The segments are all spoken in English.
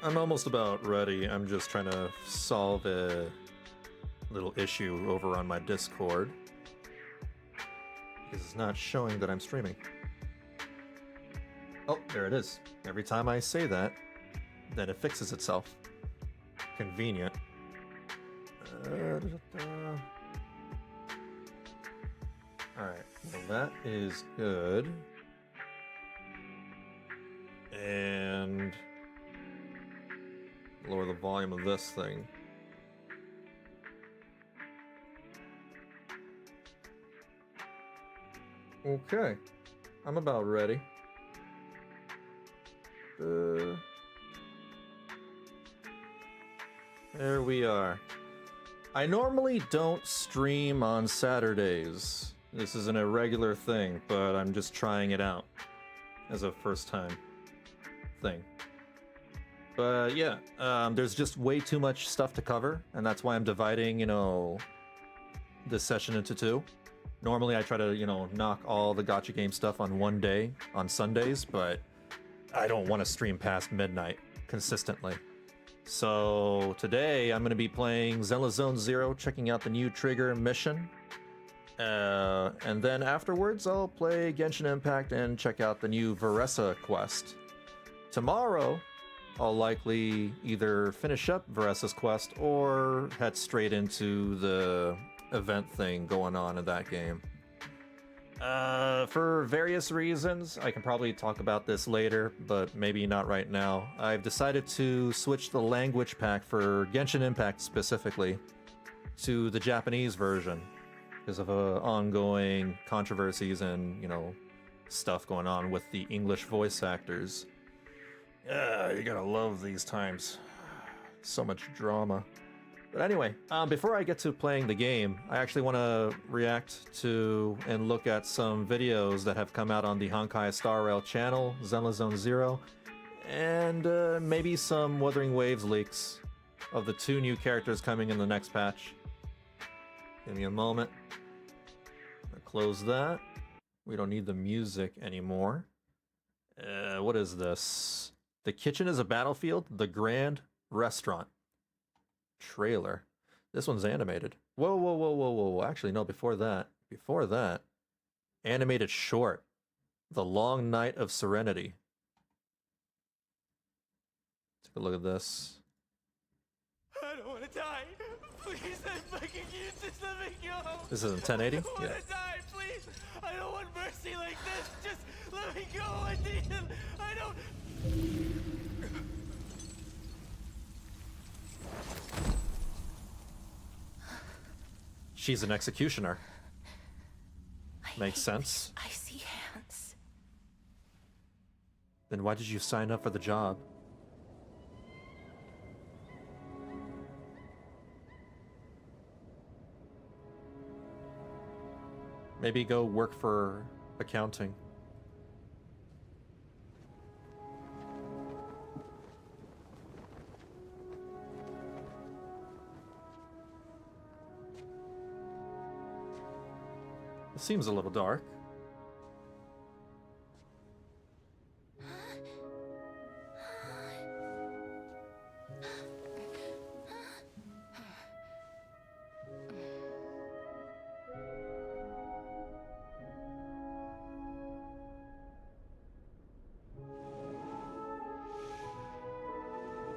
I'm almost about ready. I'm just trying to solve a little issue over on my Discord. Because it's not showing that I'm streaming. Oh, there it is. Every time I say that, then it fixes itself. Convenient. Alright, well that is good. And lower the volume of this thing. Okay, I'm about ready. There we are. I normally don't stream on Saturdays. This is an irregular thing, but I'm just trying it out as a first time thing. But yeah, there's just way too much stuff to cover, and that's why I'm dividing, this session into two. Normally I try to, knock all the gacha game stuff on one day, on Sundays, but I don't want to stream past midnight consistently. So today I'm going to be playing Zenless Zone Zero, checking out the new trigger mission. And then afterwards I'll play Genshin Impact and check out the new Varesa quest. Tomorrow I'll likely either finish up Varesa's quest or head straight into the event thing going on in that game. For various reasons, I can probably talk about this later, but maybe not right now. I've decided to switch the language pack for Genshin Impact specifically to the Japanese version because of ongoing controversies and, stuff going on with the English voice actors. You gotta love these times. So much drama. But anyway, before I get to playing the game, I actually want to react to and look at some videos that have come out on the Honkai Star Rail channel, Zenless Zone Zero, and maybe some Wuthering Waves leaks of the 2 new characters coming in the next patch. Give me a moment. I'm gonna close that. We don't need the music anymore. What is this? The kitchen is a battlefield, the grand restaurant. Trailer. This one's animated. Whoa, whoa, whoa, whoa, whoa. Actually, no, before that. Animated short. The Long Night of Serenity. Take a look at this. I don't want to die. Please, I'm begging you, just let me go. This is in 1080? I don't want to die, please. I don't want mercy like this. Just let me go. I need him. I don't... She's an executioner. Makes sense. I see hands. Then why did you sign up for the job? Maybe go work for accounting. It seems a little dark.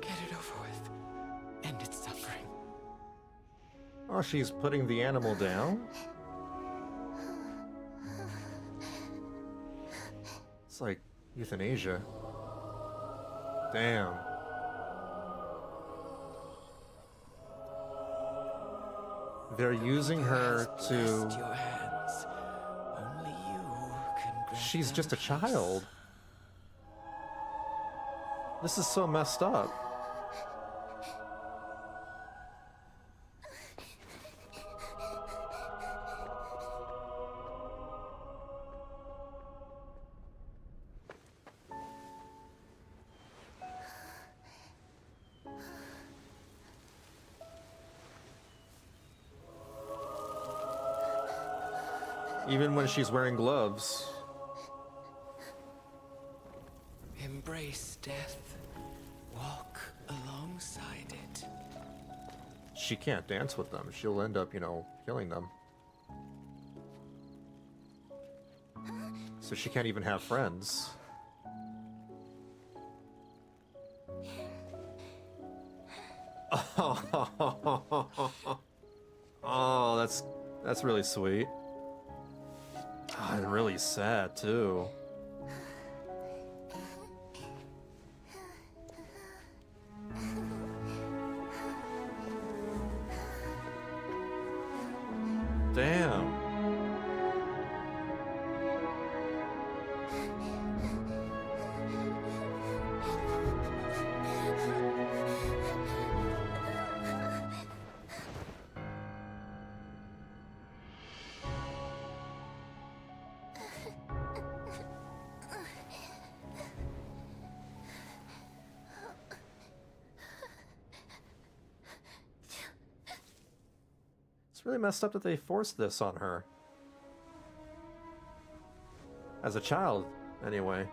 Get it over with. End its suffering. Oh, she's putting the animal down? It's like euthanasia. Damn. They're using her Rest to... your hands. Only you can grant She's them just a peace. child. This is so messed up. Even when she's wearing gloves. Embrace death. Walk she can't dance with them. She'll end up, you know, killing them. So she can't even have friends. Oh, that's really sweet. Oh, and really sad too. Damn. It's really messed up that they forced this on her. As a child, anyway.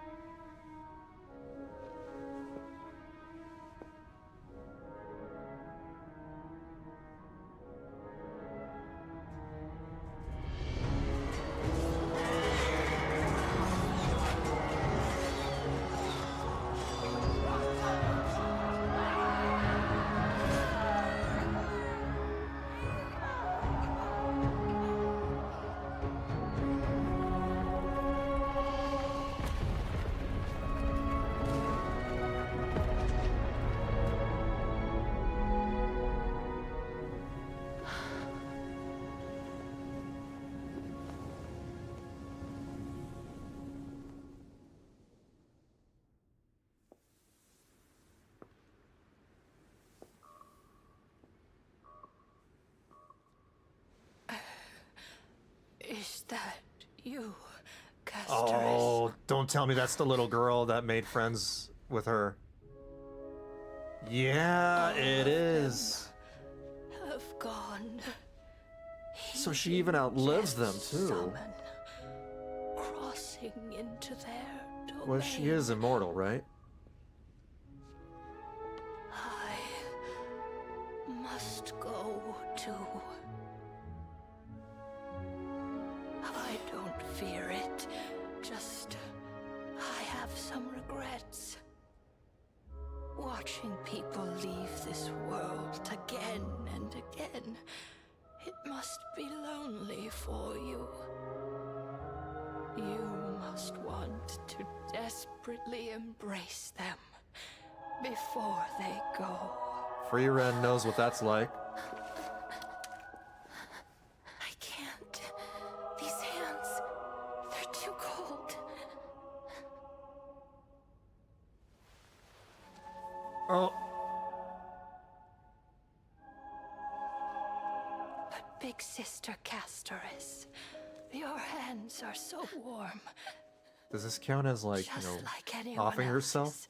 Is that you, Casteress? Oh, don't tell me that's the little girl that made friends with her. Yeah, it is. Have gone. So she even outlives them, too. Summon, crossing into their domain. Well, she is immortal, right? I must go too. I don't fear it. Just, I have some regrets. Watching people leave this world again and again. It must be lonely for you. You must want to desperately embrace them before they go. Free Ren knows what that's like. I can't. These hands, they're too cold. Oh. But Big Sister Casteress, your hands are so warm. Does this count as, like, Just you know, like anyone offering herself? else's.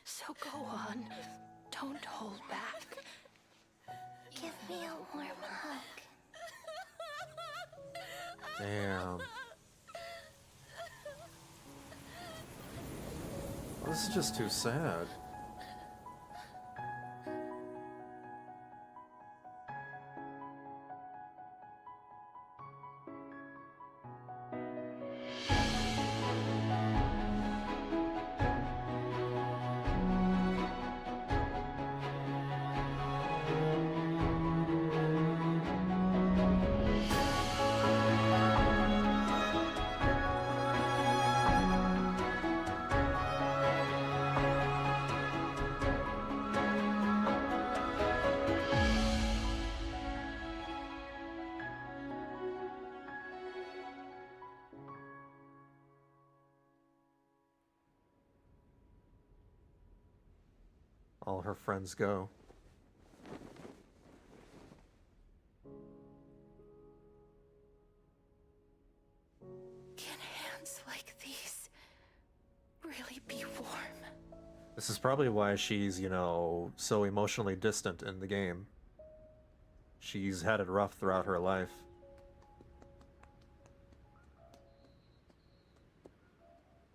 So go on. Don't hold back. Give me a warm hug. Damn. This is just too sad. All her friends go. Can hands like these really be warm? This is probably why she's, you know, so emotionally distant in the game. She's had it rough throughout her life.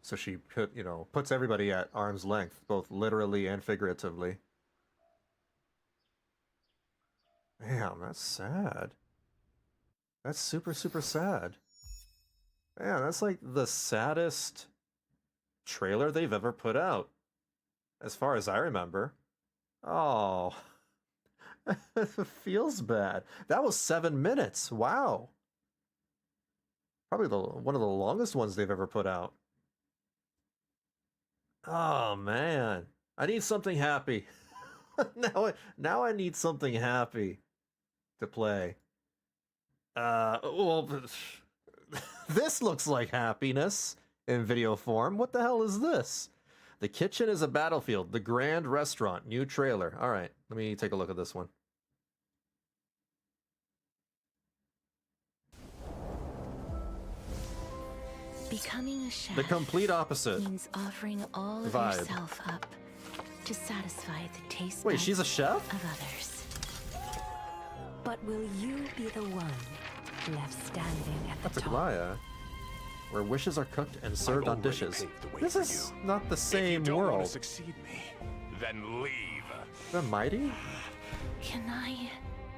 So she put, you know, puts everybody at arm's length, both literally and figuratively. Damn, that's sad. That's super, super sad. Man, that's like the saddest trailer they've ever put out, as far as I remember. Oh, it feels bad. That was 7 minutes. Wow. Probably one of the longest ones they've ever put out. Oh man, I need something happy. now I need something happy to play. Well, this looks like happiness in video form. What the hell is this? The kitchen is a battlefield. The Grand Restaurant. New trailer. All right, let me take a look at this one. Becoming a chef. The complete opposite. Means offering all of Vibe. yourself up to satisfy the taste Wait, she's a chef? of others. But will you be the one left standing at the That's a top? Goliath, where wishes are cooked and served on dishes. paved the way This for is you. not the If you same don't want to world. succeed me, then leave. The Mighty? Can I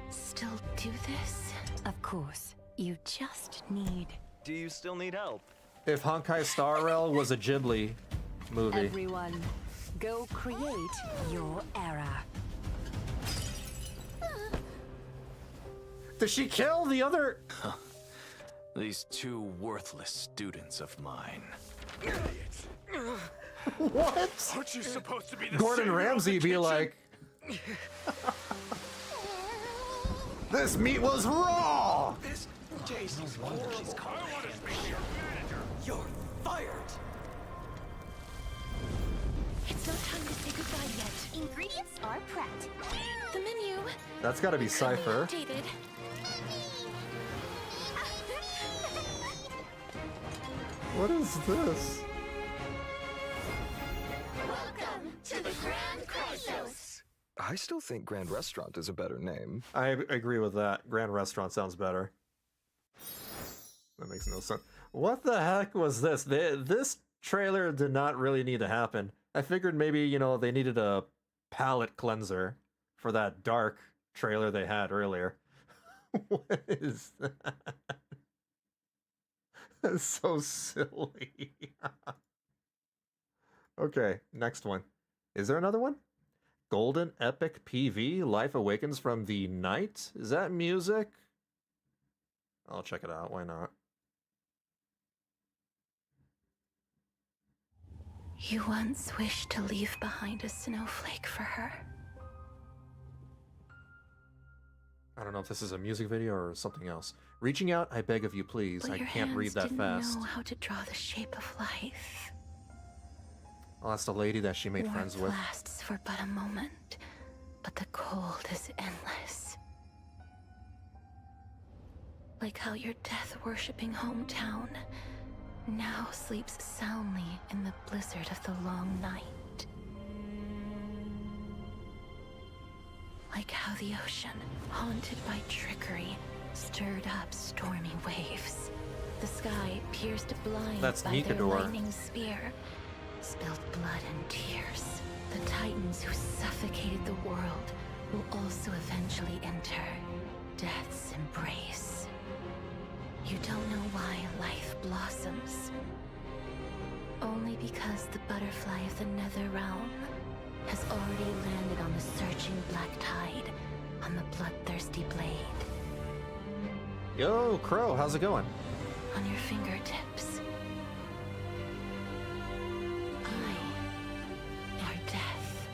still do this? Of course. You just need Do you still need help? If Honkai Star Rail was a Ghibli movie. everyone. Go create your era. Does she kill the other? These two worthless students of mine. What? Aren't you supposed to be the Gordon savior of Ramsay the be kitchen? like, this meat was raw! This tastes horrible. You're fired. It's not time to say goodbye yet. Ingredients are prepped. The menu. That's gotta be Cypher. David. What is this? Welcome to the Grand Crisis. I still think Grand Restaurant is a better name. I agree with that. Grand Restaurant sounds better. That makes no sense. What the heck was this? This trailer did not really need to happen. I figured maybe, you know, they needed a palate cleanser for that dark trailer they had earlier. What is that? That's so silly. Okay, next one. Is there another one? Golden Epic PV, Life Awakens from the Night? Is that music? I'll check it out, why not? You once wished to leave behind a snowflake for her. I don't know if this is a music video or something else. Reaching out, I beg of you, please. But I your can't read hands that didn't fast. know how to draw the shape of life. Oh, that's the lady that she made friends Warmth with. lasts for but a moment, but the cold is endless. Like how your death-worshipping hometown now sleeps soundly in the blizzard of the long night. Like how the ocean, haunted by trickery, stirred up stormy waves. The sky pierced blind That's by their Nikador. lightning spear, spilled blood and tears. The titans who suffocated the world will also eventually enter death's embrace. You don't know why life blossoms. Only because the butterfly of the nether realm has already landed on the searching black tide on the bloodthirsty blade. Yo, Crow, how's it going? On your fingertips. I are death.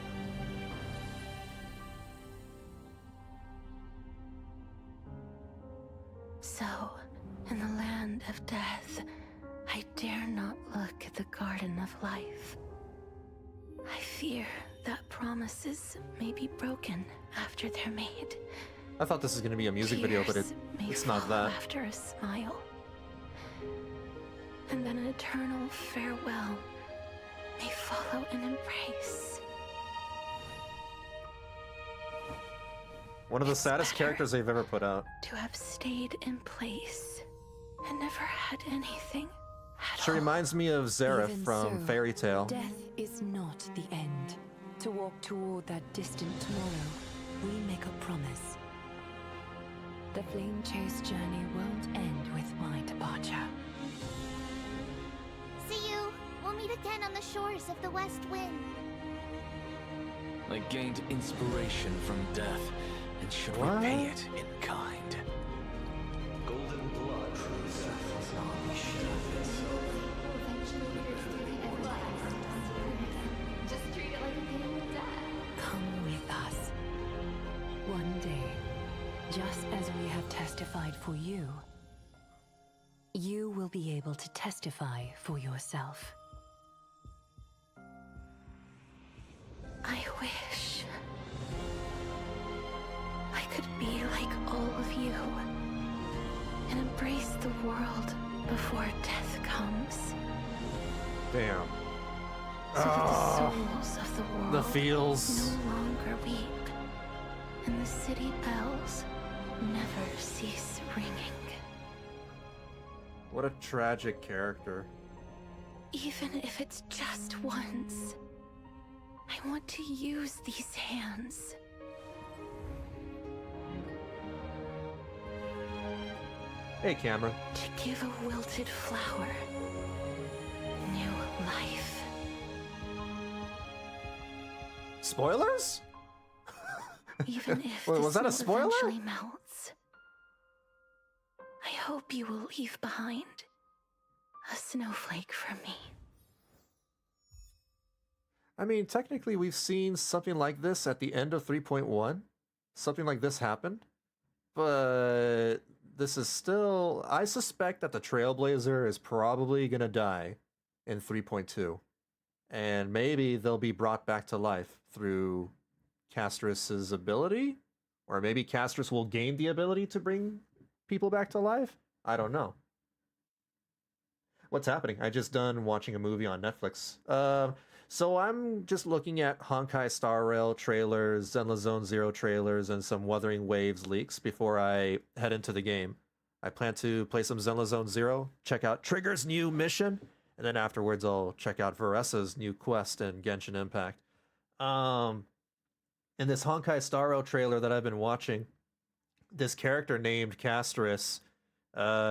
So, in the land of death, I dare not look at the garden of life. I fear that promises may be broken after they're made. I thought this was going to be a music video, but Tears may it's not follow that. after a smile. And then an eternal farewell may follow an embrace. One of the It's saddest better characters they've ever put out. to have stayed in place and never had anything at She all. reminds me of Zareth Even from so, Fairy Tale. Death is not the end. To walk toward that distant tomorrow, we make a promise. The flame chase journey won't end with my departure. See you. We'll meet again on the shores of the West Wind. I gained inspiration from death and should What? repay it in kind. Golden blood from death must not be shed. Just treat it like a game of death. Come with us. One day, just as we have testified for you, you will be able to testify for yourself. I wish I could be like all of you and embrace the world before death comes. Damn. So that the souls of the world The feels. no longer weep, and the city bells never cease ringing. What a tragic character. Even if it's just once, I want to use these hands. Hey, camera. To give a wilted flower new life. Spoilers? Even if Wait, the was that a snow spoiler? eventually melts, I hope you will leave behind a snowflake for me. I mean, technically, we've seen something like this at the end of 3.1. Something like this happened. But this is still... I suspect that the Trailblazer is probably going to die in 3.2. And maybe they'll be brought back to life through Castrus's ability? Or maybe Castrus will gain the ability to bring people back to life? I don't know. What's happening? I just done watching a movie on Netflix. So I'm just looking at Honkai Star Rail trailers, Zenless Zone Zero trailers, and some Wuthering Waves leaks before I head into the game. I plan to play some Zenless Zone Zero, check out Trigger's new mission, and then afterwards I'll check out Varesa's new quest in Genshin Impact. In this Honkai Star Rail trailer that I've been watching, this character named Castrus,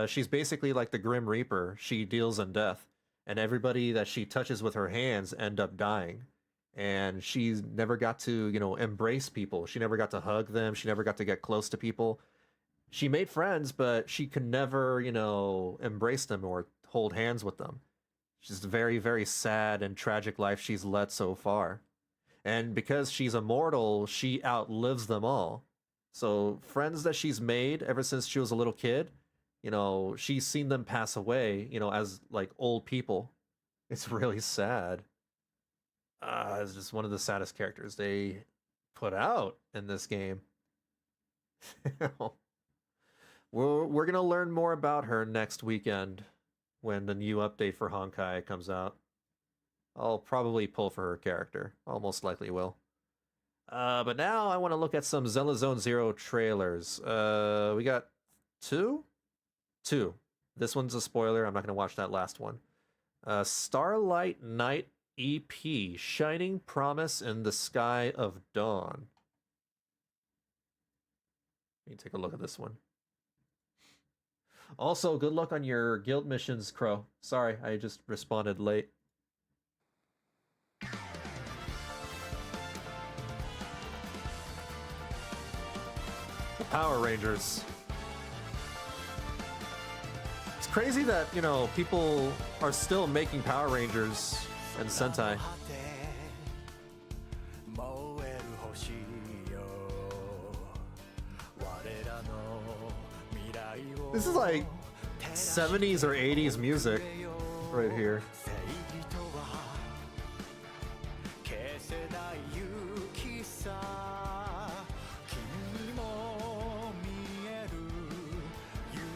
she's basically like the Grim Reaper. She deals in death. And everybody that she touches with her hands end up dying. And she's never got to, embrace people. She never got to hug them. She never got to get close to people. She made friends, but she could never, embrace them or hold hands with them. She's a very, very sad and tragic life she's led so far. And because she's immortal, she outlives them all. So friends that she's made ever since she was a little kid, she's seen them pass away, as like old people. It's really sad. It's just one of the saddest characters they put out in this game. We're gonna learn more about her next weekend when the new update for Honkai comes out. I'll probably pull for her character. I'll most likely will. But now I want to look at some Zenless Zone Zero trailers. We got two. This one's a spoiler. I'm not going to watch that last one. Starlight Night EP, Shining Promise in the Sky of Dawn. Let me take a look at this one. Also, good luck on your guild missions, Crow. Sorry, I just responded late. The Power Rangers. It's crazy that, people are still making Power Rangers and Sentai. This is like 70s or 80s music right here.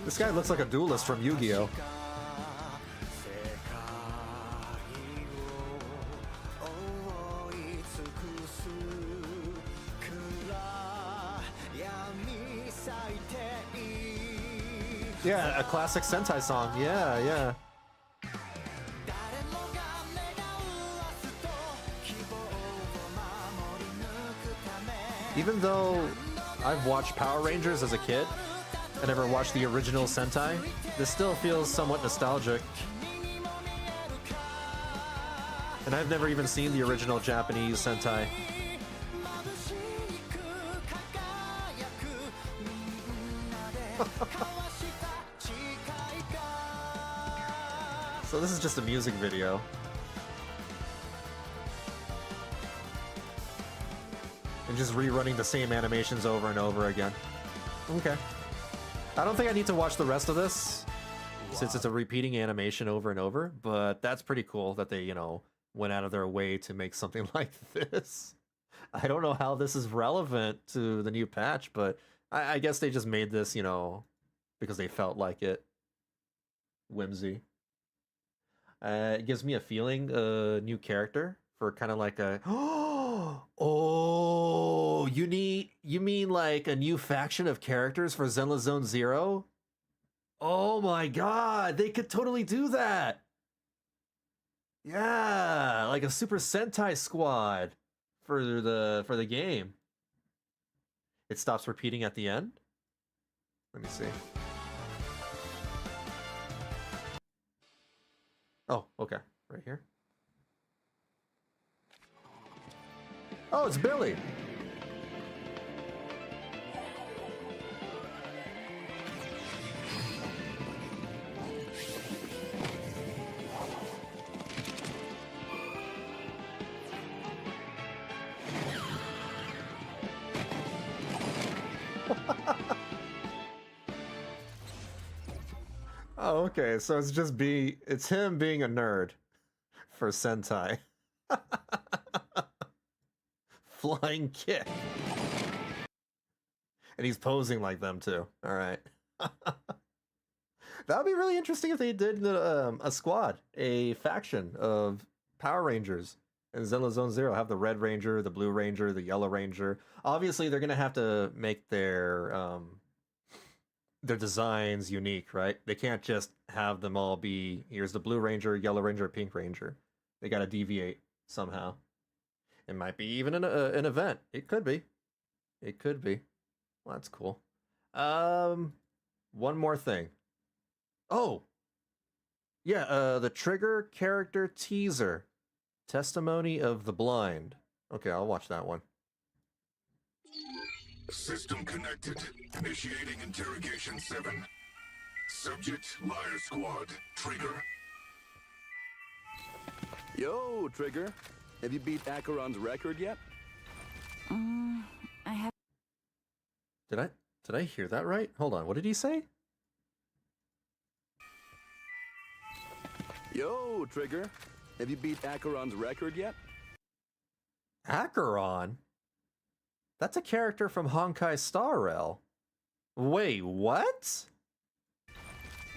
This guy looks like a duelist from Yu-Gi-Oh! Yeah, a classic Sentai song. Yeah. Even though I've watched Power Rangers as a kid, I never watched the original Sentai. This still feels somewhat nostalgic. And I've never even seen the original Japanese Sentai. So this is just a music video. And just rerunning the same animations over and over again. Okay. I don't think I need to watch the rest of this, since it's a repeating animation over and over, but that's pretty cool that they, you know, went out of their way to make something like this. I don't know how this is relevant to the new patch, but I guess they just made this, you know, because they felt like it. Whimsy. It gives me a feeling, new character for kind of like a... Oh, you mean like a new faction of characters for Zenless Zone Zero? Oh my god, they could totally do that! Yeah, like a Super Sentai squad for the game. It stops repeating at the end? Let me see. Oh, okay. Right here. Oh, it's Billy. Oh, okay. So it's him being a nerd for Sentai. Flying kick. And he's posing like them too. All right. That would be really interesting if they did a squad, a faction of Power Rangers in Zenless Zone Zero. Have the Red Ranger, the Blue Ranger, the Yellow Ranger. Obviously, they're gonna have to make their designs unique, right? They can't just have them all be, here's the Blue Ranger, Yellow Ranger, Pink Ranger. They got to deviate somehow. It might be even an event. It could be. It could be. Well, that's cool. One more thing. Oh! Yeah, the Trigger character teaser. Testimony of the Blind. Okay, I'll watch that one. System connected. Initiating interrogation 7. Subject, Liar Squad. Trigger. Yo, Trigger. Have you beat Acheron's record yet? I have. Did I hear that right? Hold on, what did he say? Yo, Trigger. Have you beat Acheron's record yet? Acheron? That's a character from Honkai Star Rail. Wait, what?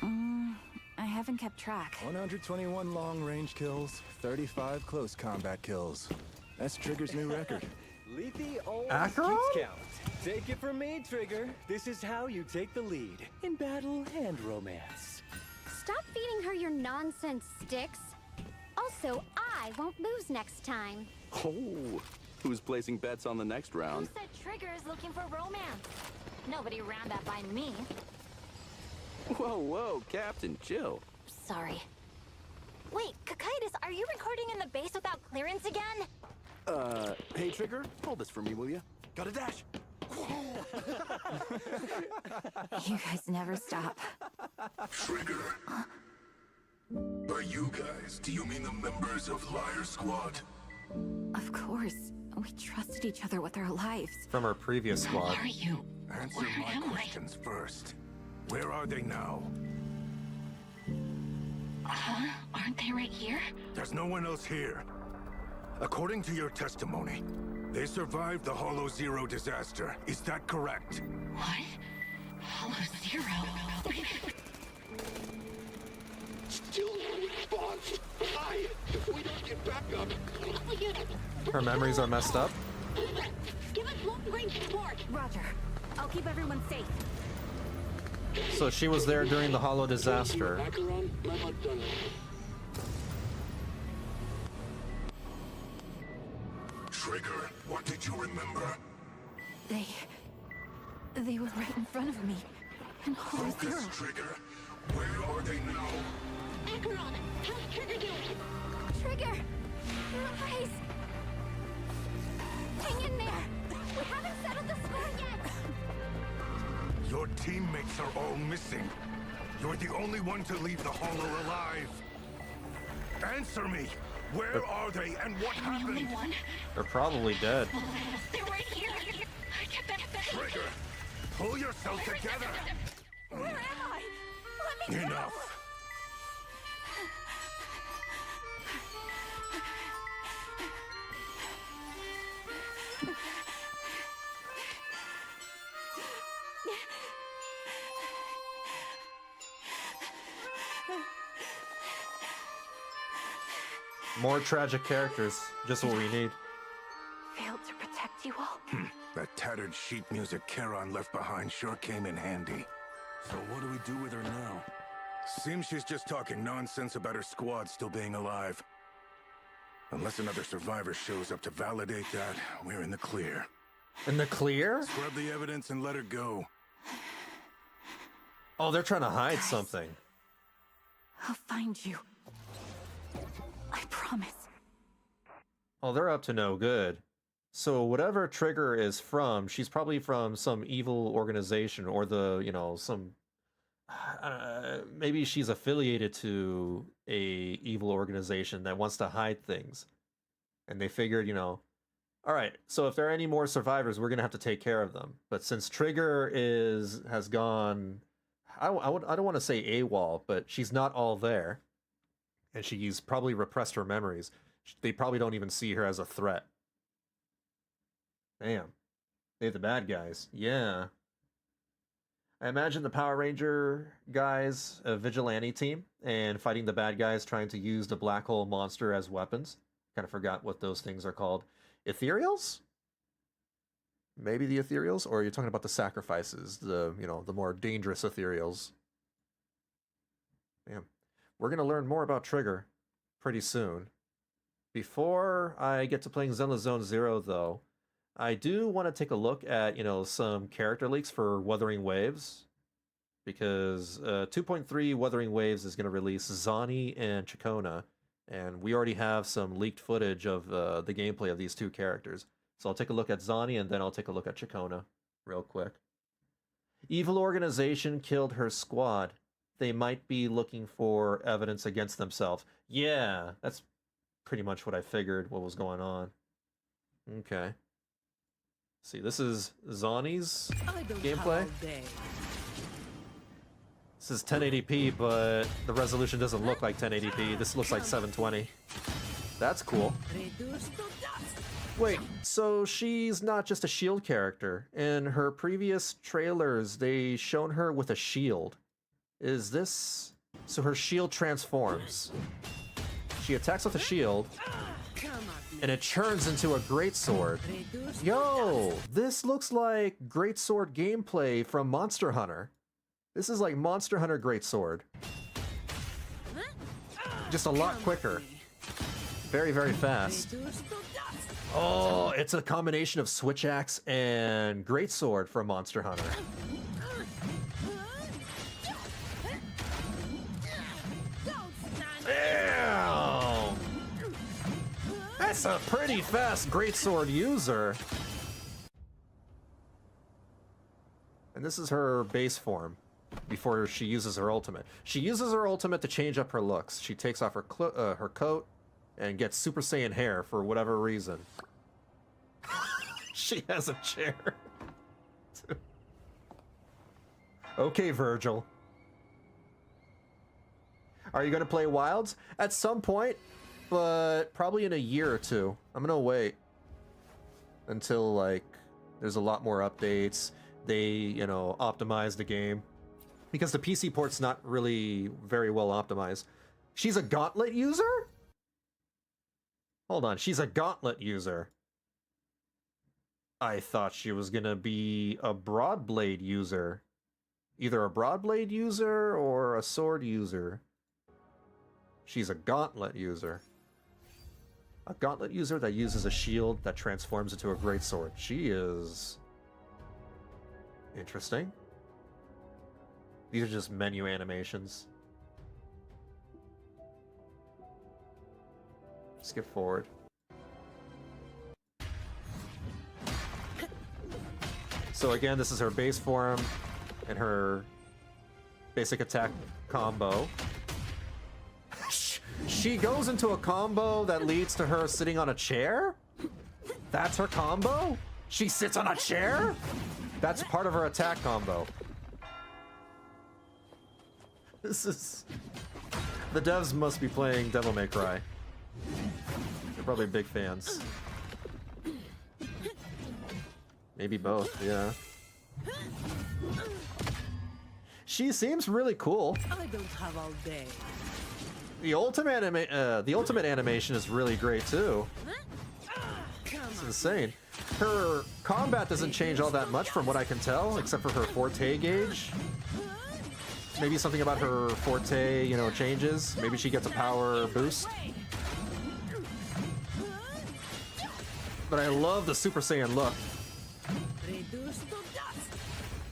I haven't kept track. 121 long-range kills, 35 close combat kills. That's Trigger's new record. Leafy always Acheron? keeps count. Take it from me, Trigger. This is how you take the lead in battle and romance. Stop feeding her your nonsense, Sticks. Also, I won't lose next time. Oh, who's placing bets on the next Who round? said Trigger is looking for romance? Nobody around that by me. Whoa, whoa, Captain, chill. Sorry. Wait, Kakaitis, are you recording in the base without clearance again? Hey, Trigger, hold this for me, will ya? Gotta dash. You guys never stop. Trigger. By you guys, do you mean the members of Liar Squad? Of course. We trusted each other with our lives. From our previous squad. Who are you? Answer my questions first. Where are they now? Aren't they right here? There's no one else here. According to your testimony, they survived the Hollow Zero disaster. Is that correct? What? Hollow Zero? Still no response. If we don't get back up. Her memories are messed up. Give us long-range support. Roger. I'll keep everyone safe. So she was there during the Hollow disaster. Trigger, what did you remember? They were right in front of me. And Holo Zero. Focus, Trigger. Where are they now? Acheron, how's Trigger doing? Trigger! Rise! Hang in there! We haven't settled the score yet! Your teammates are all missing. You're the only one to leave the Hollow alive. Answer me! Where are they and what happened? They're probably dead. They're right here! Get back! Trigger! Pull yourself together! Where am I? Let me Enough! More tragic characters, just what we need. Failed to protect you all? That tattered sheet music Charon left behind sure came in handy. So what do we do with her now? Seems she's just talking nonsense about her squad still being alive. Unless another survivor shows up to validate that, we're in the clear. In the clear? Scrub the evidence and let her go. Oh, they're trying to hide something. I'll find you. I promise. Oh, they're up to no good. So whatever Trigger is from, she's probably from some evil organization or the, you know, some... maybe she's affiliated to a evil organization that wants to hide things. And they figured, you know, all right, so if there are any more survivors, we're going to have to take care of them. But since Trigger has gone... I don't want to say AWOL, but she's not all there. And she's probably repressed her memories. They probably don't even see her as a threat. Damn. They're the bad guys. Yeah. I imagine the Power Ranger guys, a vigilante team, and fighting the bad guys trying to use the black hole monster as weapons. Kind of forgot what those things are called. Ethereals? Maybe the ethereals? Or are you talking about the sacrifices? The, you know, the more dangerous ethereals? Damn. We're going to learn more about Trigger pretty soon. Before I get to playing Zenless Zone Zero, though, I do want to take a look at, you know, some character leaks for Wuthering Waves. Because 2.3 Wuthering Waves is going to release Zani and Chikona. And we already have some leaked footage of the gameplay of these two characters. So I'll take a look at Zani and then I'll take a look at Chikona real quick. Evil organization killed her squad. They might be looking for evidence against themselves. Yeah, that's pretty much what I figured what was going on. Okay. See, this is Zani's gameplay. This is 1080p, but the resolution doesn't look like 1080p. This looks like 720. That's cool. Wait, so she's not just a shield character. In her previous trailers, they shown her with a shield. Is this... So her shield transforms. She attacks with a shield, and it turns into a greatsword. Yo, this looks like greatsword gameplay from Monster Hunter. This is like Monster Hunter greatsword. Just a lot quicker. Very, very fast. Oh, it's a combination of Switch Axe and greatsword from Monster Hunter. Damn! That's a pretty fast greatsword user. And this is her base form before she uses her ultimate. She uses her ultimate to change up her looks. She takes off her her coat and gets Super Saiyan hair for whatever reason. She has a chair. Okay, Virgil. Are you going to play Wilds? At some point, but probably in a year or two. I'm going to wait until, like, there's a lot more updates. They, you know, optimize the game. Because the PC port's not really very well optimized. She's a Gauntlet user? Hold on, she's a Gauntlet user. I thought she was gonna be a Broadblade user. Either a Broadblade user or a sword user. She's a Gauntlet user. A Gauntlet user that uses a shield that transforms into a greatsword. She is... interesting. These are just menu animations. Skip forward. So again, this is her base form and her basic attack combo. She goes into a combo that leads to her sitting on a chair? That's her combo? She sits on a chair? That's part of her attack combo. This is... The devs must be playing Devil May Cry. They're probably big fans. Maybe both, yeah. She seems really cool. I don't have all day. The ultimate animation is really great too. It's insane. Her combat doesn't change all that much from what I can tell, except for her forte gauge. Maybe something about her forte, you know, changes. Maybe she gets a power boost. But I love the Super Saiyan look.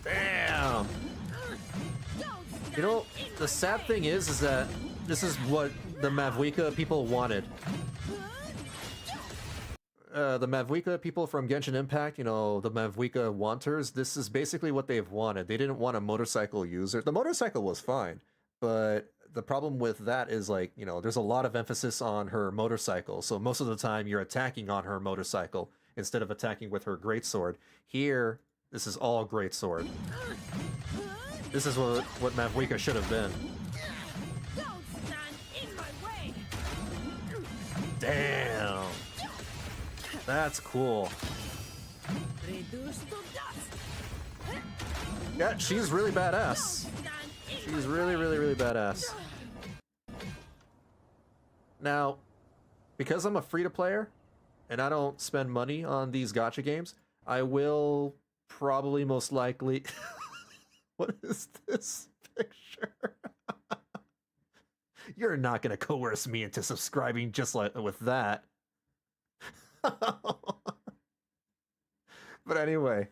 Damn! You know, the sad thing is that this is what the Mavwika people wanted. The Mavwika people from Genshin Impact, you know, the Mavwika wanters, this is basically what they've wanted. They didn't want a motorcycle user. The motorcycle was fine, but the problem with that is, like, you know, there's a lot of emphasis on her motorcycle. So most of the time you're attacking on her motorcycle instead of attacking with her greatsword. Here, this is all greatsword. This is what Mavwika should have been. Don't stand in my way. Damn. That's cool. Reduce to dust. Yeah, she's really badass. She's really badass. Now, because I'm a free-to-player, and I don't spend money on these gacha games, I will probably most likely... What is this picture? You're not gonna coerce me into subscribing just like with that. But anyway.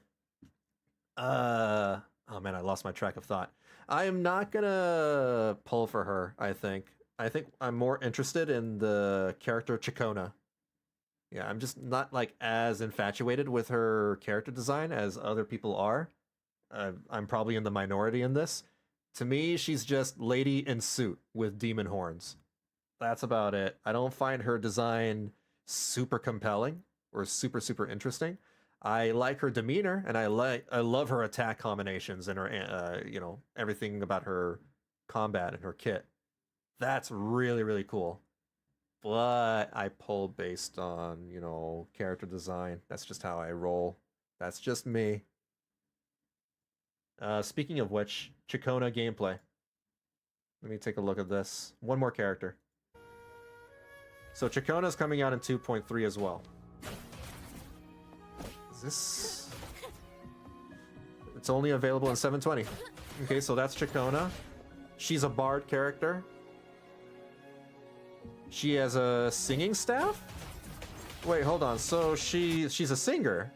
Oh man, I lost my track of thought. I am not gonna pull for her, I think. I think I'm more interested in the character Chikona. Yeah, I'm just not like as infatuated with her character design as other people are. I'm probably in the minority in this. To me, she's just lady in suit with demon horns. That's about it. I don't find her design super compelling or super interesting. I like her demeanor, and I love her attack combinations and her you know, everything about her combat and her kit. That's really cool. But I pull based on, you know, character design. That's just how I roll. That's just me. Speaking of which, Chikona gameplay. Let me take a look at this. One more character. So Chikona's coming out in 2.3 as well. Is this... It's only available in 720. Okay, so that's Chikona. She's a bard character. She has a singing staff? Wait, hold on. So she's a singer.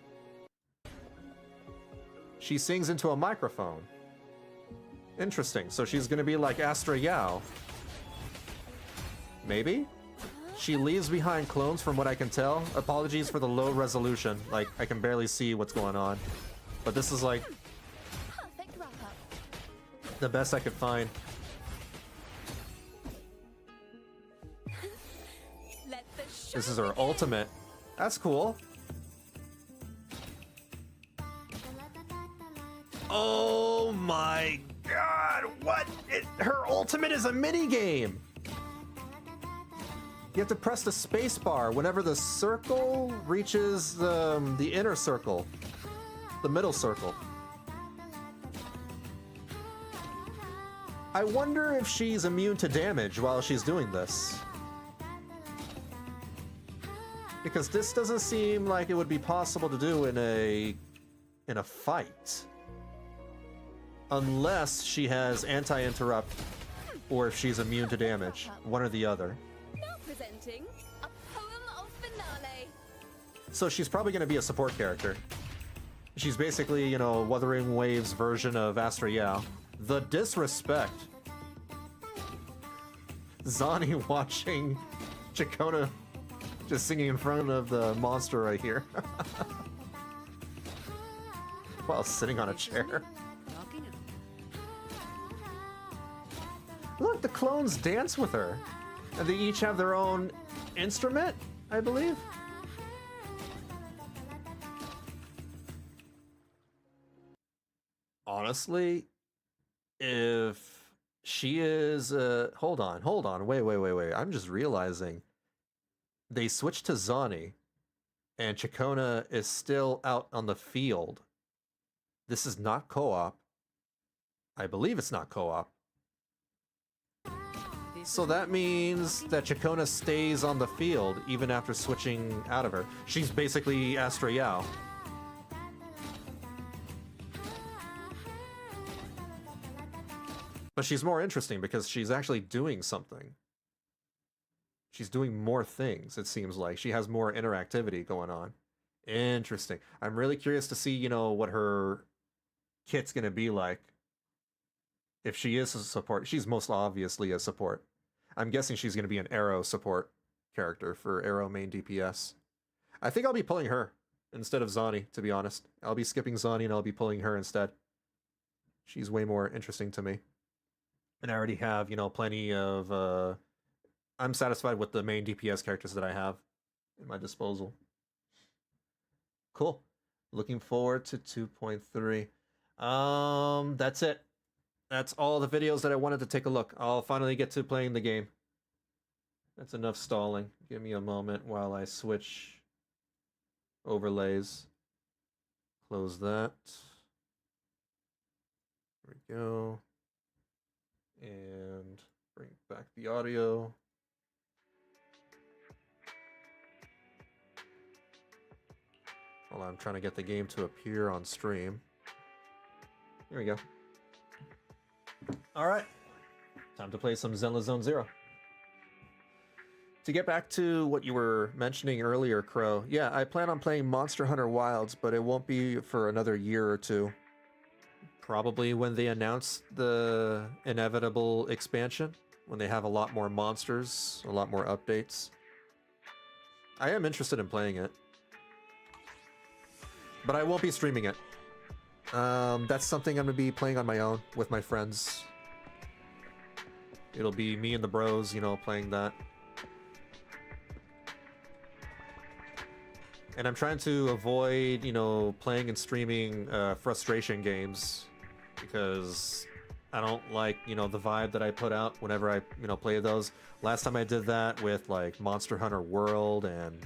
She sings into a microphone. Interesting. So she's gonna be like Astra Yao. Maybe? She leaves behind clones from what I can tell. Apologies for the low resolution. Like, I can barely see what's going on. But this is like the best I could find. This is her ultimate. That's cool. Oh my god, what? Her ultimate is a minigame! You have to press the space bar whenever the circle reaches the inner circle. The middle circle. I wonder if she's immune to damage while she's doing this. Because this doesn't seem like it would be possible to do in a fight. Unless she has anti-interrupt, or if she's immune to damage. One or the other. Now presenting a poem of finale. So she's probably going to be a support character. She's basically, you know, Wuthering Waves version of Astra Yao. The disrespect. Zani watching Chakona just singing in front of the monster right here. While sitting on a chair. Look, the clones dance with her. And they each have their own instrument, I believe. Honestly, if she is hold on, wait. I'm just realizing they switched to Zani and Chakona is still out on the field. This is not co-op. I believe it's not co-op. So that means that Chakona stays on the field even after switching out of her. She's basically Astra Yao. But she's more interesting because she's actually doing something. She's doing more things, it seems like. She has more interactivity going on. Interesting. I'm really curious to see, you know, what her kit's gonna be like. If she is a support, she's most obviously a support. I'm guessing she's gonna be an Arrow support character for Arrow main DPS. I think I'll be pulling her instead of Zani, to be honest. I'll be skipping Zani and I'll be pulling her instead. She's way more interesting to me. And I already have, you know, plenty of, I'm satisfied with the main DPS characters that I have in my disposal. Cool. Looking forward to 2.3. That's it. That's all the videos that I wanted to take a look. I'll finally get to playing the game. That's enough stalling. Give me a moment while I switch overlays. Close that. There we go. And bring back the audio. Hold on, I'm trying to get the game to appear on stream. Here we go. Alright. Time to play some Zenless Zone Zero. To get back to what you were mentioning earlier, Crow, yeah, I plan on playing Monster Hunter Wilds, but it won't be for another year or two. Probably when they announce the inevitable expansion, when they have a lot more monsters, a lot more updates. I am interested in playing it. But I won't be streaming it. That's something I'm going to be playing on my own with my friends. It'll be me and the bros, you know, playing that. And I'm trying to avoid, you know, playing and streaming frustration games. Because I don't like, you know, the vibe that I put out whenever I, you know, play those. Last time I did that with, like, Monster Hunter World and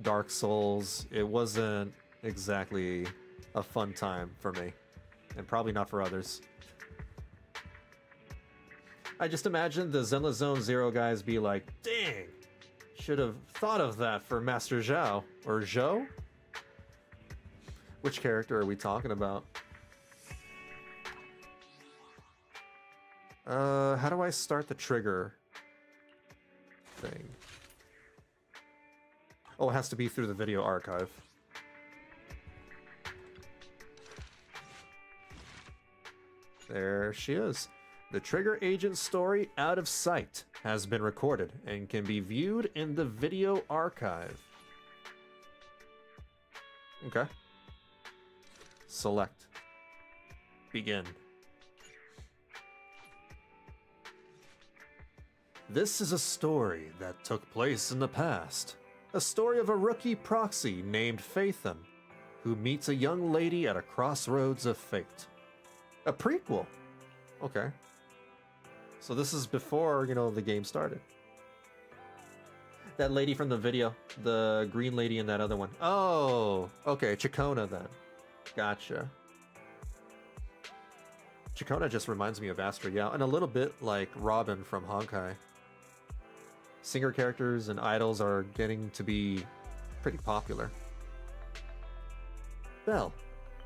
Dark Souls, it wasn't exactly a fun time for me. And probably not for others. I just imagine the Zenless Zone Zero guys be like, dang, should have thought of that for Master Zhao. Or Zhou? Which character are we talking about? How do I start the trigger thing? Oh, it has to be through the video archive. There she is. The Trigger Agent story Out of Sight has been recorded and can be viewed in the video archive. Okay. Select. Begin. This is a story that took place in the past. A story of a rookie proxy named Phaethon, who meets a young lady at a crossroads of fate. A prequel. Okay. So this is before, you know, the game started. That lady from the video. The green lady and that other one. Oh, okay. Chakona then. Gotcha. Chakona just reminds me of Astra Yao, and a little bit like Robin from Honkai. Singer characters and idols are getting to be pretty popular. Belle,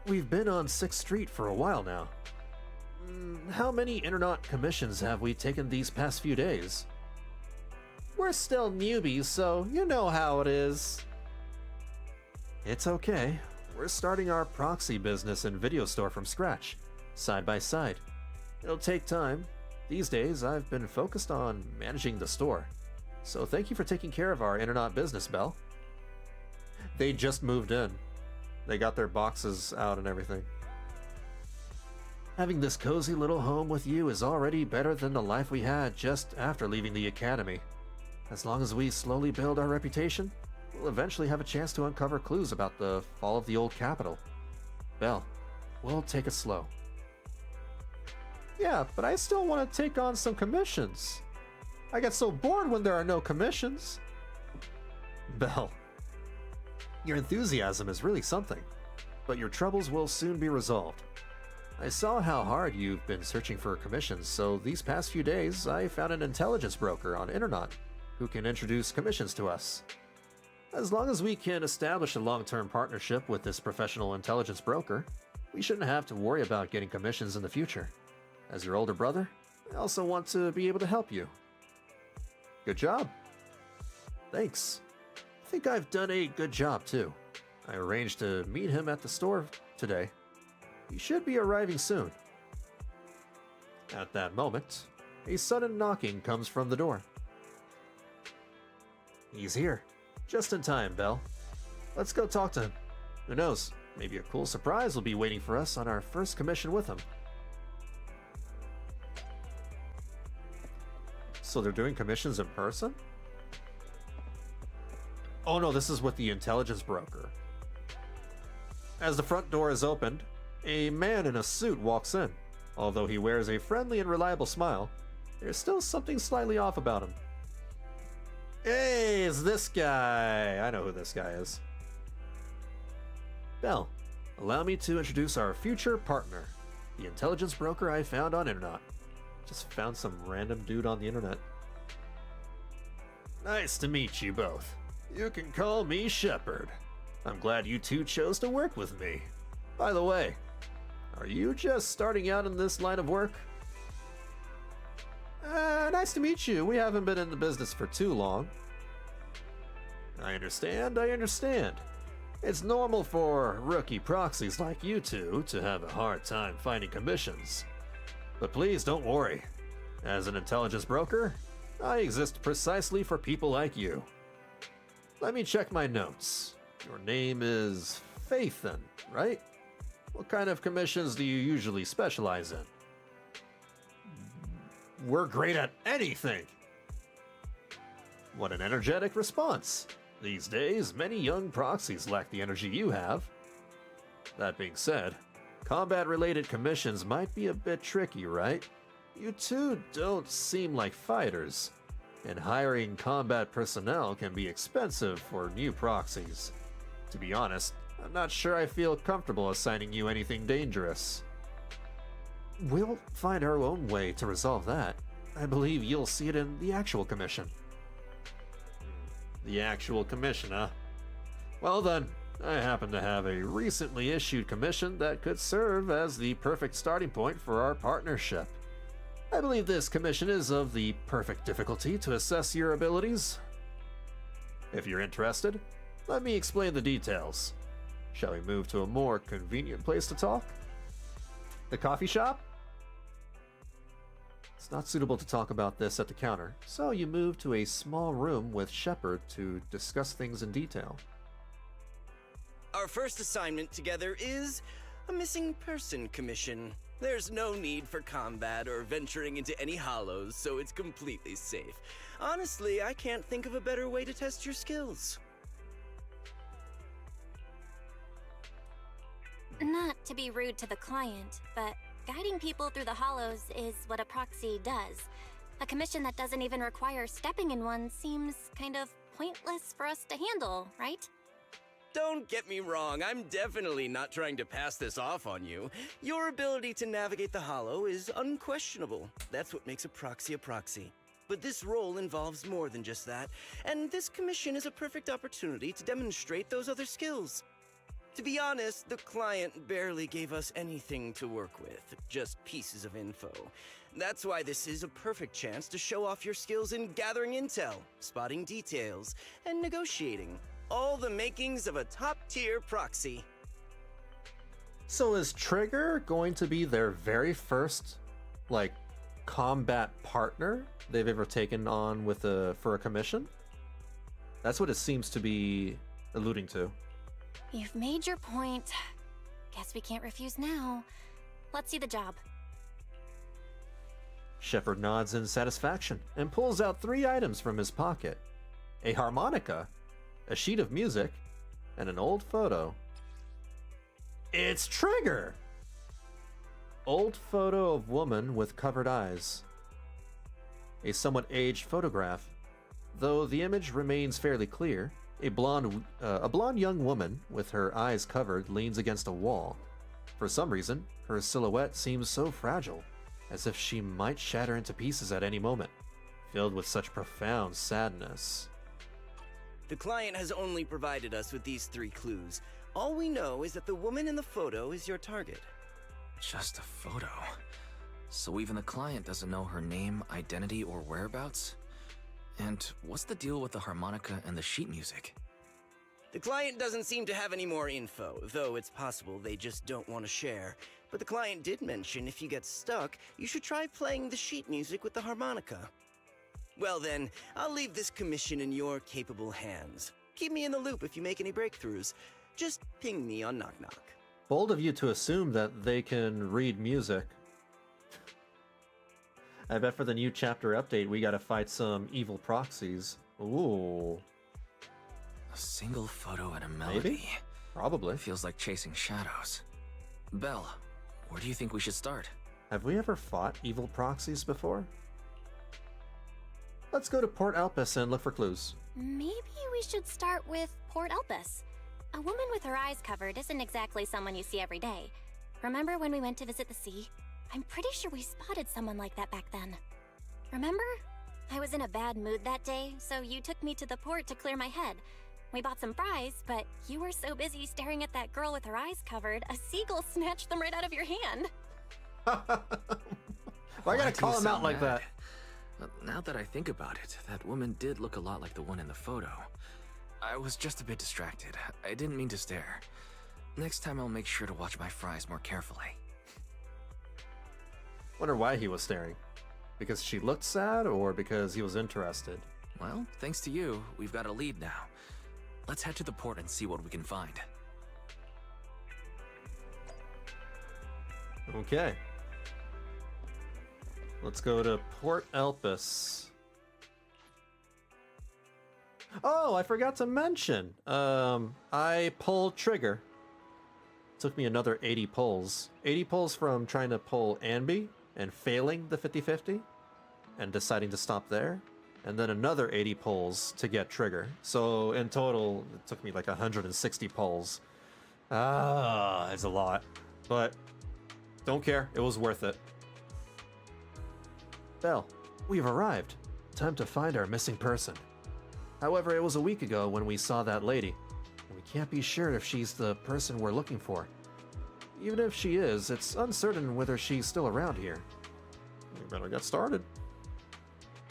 we've been on 6th Street for a while now. How many Internaut commissions have we taken these past few days? We're still newbies, so you know how it is. It's okay. We're starting our proxy business and video store from scratch, side by side. It'll take time. These days, I've been focused on managing the store. So thank you for taking care of our internet business, Belle. They just moved in. They got their boxes out and everything. Having this cozy little home with you is already better than the life we had just after leaving the academy. As long as we slowly build our reputation, we'll eventually have a chance to uncover clues about the fall of the old capital. Belle, we'll take it slow. Yeah, but I still want to take on some commissions. I get so bored when there are no commissions. Belle, your enthusiasm is really something, but your troubles will soon be resolved. I saw how hard you've been searching for commissions, so these past few days I found an intelligence broker on internet who can introduce commissions to us. As long as we can establish a long-term partnership with this professional intelligence broker, we shouldn't have to worry about getting commissions in the future. As your older brother, I also want to be able to help you. Good job. Thanks. I think I've done a good job too. I arranged to meet him at the store today. He should be arriving soon. At that moment, a sudden knocking comes from the door. He's here. Just in time, Belle. Let's go talk to him. Who knows, maybe a cool surprise will be waiting for us on our first commission with him. So they're doing commissions in person? Oh no, this is with the intelligence broker. As the front door is opened, a man in a suit walks in. Although he wears a friendly and reliable smile, there's still something slightly off about him. Hey, it's this guy. I know who this guy is. Belle, allow me to introduce our future partner, the intelligence broker I found on internet. Just found some random dude on the internet. Nice to meet you both. You can call me Shepard. I'm glad you two chose to work with me. By the way, are you just starting out in this line of work? Nice to meet you. We haven't been in the business for too long. I understand. It's normal for rookie proxies like you two to have a hard time finding commissions. But please don't worry. As an intelligence broker, I exist precisely for people like you. Let me check my notes. Your name is Faithen, right? What kind of commissions do you usually specialize in? We're great at anything! What an energetic response. These days, many young proxies lack the energy you have. That being said, combat-related commissions might be a bit tricky, right? You two don't seem like fighters, and hiring combat personnel can be expensive for new proxies. To be honest, I'm not sure I feel comfortable assigning you anything dangerous. We'll find our own way to resolve that. I believe you'll see it in the actual commission. The actual commission, huh? Well then, I happen to have a recently issued commission that could serve as the perfect starting point for our partnership. I believe this commission is of the perfect difficulty to assess your abilities. If you're interested, let me explain the details. Shall we move to a more convenient place to talk? The coffee shop? It's not suitable to talk about this at the counter, so you move to a small room with Shepard to discuss things in detail. Our first assignment together is a missing person commission. There's no need for combat or venturing into any hollows, so it's completely safe. Honestly, I can't think of a better way to test your skills. Not to be rude to the client, but guiding people through the hollows is what a proxy does. A commission that doesn't even require stepping in one seems kind of pointless for us to handle, right? Don't get me wrong, I'm definitely not trying to pass this off on you. Your ability to navigate the hollow is unquestionable. That's what makes a proxy a proxy. But this role involves more than just that, and this commission is a perfect opportunity to demonstrate those other skills. To be honest, the client barely gave us anything to work with, just pieces of info. That's why this is a perfect chance to show off your skills in gathering intel, spotting details, and negotiating. All the makings of a top-tier proxy. So is Trigger going to be their very first like, combat partner they've ever taken on with for a commission. That's what it seems to be alluding to. You've made your point. Guess we can't refuse now. Let's see the job. Shepard nods in satisfaction and pulls out 3 items from his pocket. A harmonica, a sheet of music, and an old photo. It's Trigger! Old photo of woman with covered eyes. A somewhat aged photograph. Though the image remains fairly clear, a blonde young woman with her eyes covered leans against a wall. For some reason, her silhouette seems so fragile, as if she might shatter into pieces at any moment, filled with such profound sadness. The client has only provided us with these 3 clues. All we know is that the woman in the photo is your target. Just a photo. So even the client doesn't know her name, identity, or whereabouts? And what's the deal with the harmonica and the sheet music? The client doesn't seem to have any more info, though it's possible they just don't want to share. But the client did mention if you get stuck, you should try playing the sheet music with the harmonica. Well then, I'll leave this commission in your capable hands. Keep me in the loop if you make any breakthroughs. Just ping me on Knock Knock. Bold of you to assume that they can read music. I bet for the new chapter update, we gotta fight some evil proxies. Ooh. A single photo and a melody. Maybe? Probably. Feels like chasing shadows. Belle, where do you think we should start? Have we ever fought evil proxies before? Let's go to Port Elpis and look for clues. Maybe we should start with Port Elpis. A woman with her eyes covered isn't exactly someone you see every day. Remember when we went to visit the sea? I'm pretty sure we spotted someone like that back then. Remember? I was in a bad mood that day, so you took me to the port to clear my head. We bought some fries, but you were so busy staring at that girl with her eyes covered, a seagull snatched them right out of your hand. Why gotta call him out like that? Now that I think about it, that woman did look a lot like the one in the photo. I was just a bit distracted. I didn't mean to stare. Next time I'll make sure to watch my fries more carefully. Wonder why he was staring. Because she looked sad, or because he was interested? Well, thanks to you, we've got a lead now. Let's head to the port and see what we can find. Okay. Let's go to Port Elpis. Oh, I forgot to mention. I pulled trigger. Took me another 80 pulls. 80 pulls from trying to pull Anby and failing the 50-50 and deciding to stop there. And then another 80 pulls to get trigger. So in total, it took me like 160 pulls. It's a lot. But don't care. It was worth it. Belle, we've arrived. Time to find our missing person. However, it was a week ago when we saw that lady. We can't be sure if she's the person we're looking for. Even if she is, it's uncertain whether she's still around here. We better get started.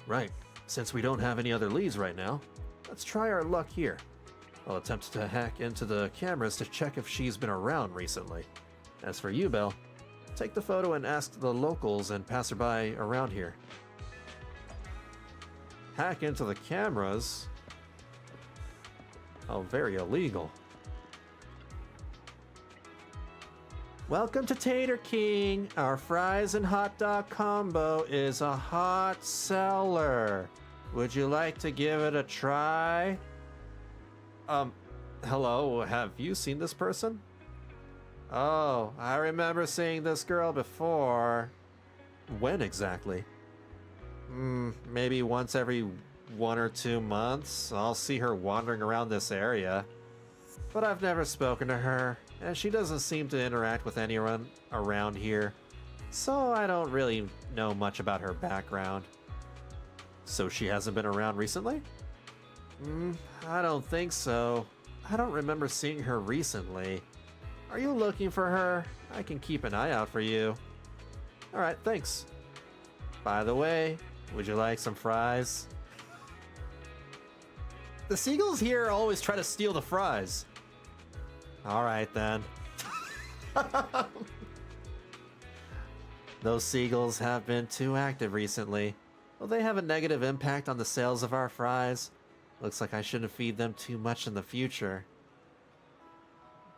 Right. Since we don't have any other leads right now, let's try our luck here. I'll attempt to hack into the cameras to check if she's been around recently. As for you, Belle, take the photo and ask the locals and passerby around here. Hack into the cameras? How very illegal. Welcome to Tater King. Our fries and hot dog combo is a hot seller. Would you like to give it a try? Hello, have you seen this person? Oh, I remember seeing this girl before. When exactly? Maybe once every 1 or 2 months. I'll see her wandering around this area. But I've never spoken to her, and she doesn't seem to interact with anyone around here. So I don't really know much about her background. So she hasn't been around recently? I don't think so. I don't remember seeing her recently. Are you looking for her? I can keep an eye out for you. Alright, thanks. By the way, would you like some fries? The seagulls here always try to steal the fries. Alright then. Those seagulls have been too active recently. Will they have a negative impact on the sales of our fries? Looks like I shouldn't feed them too much in the future.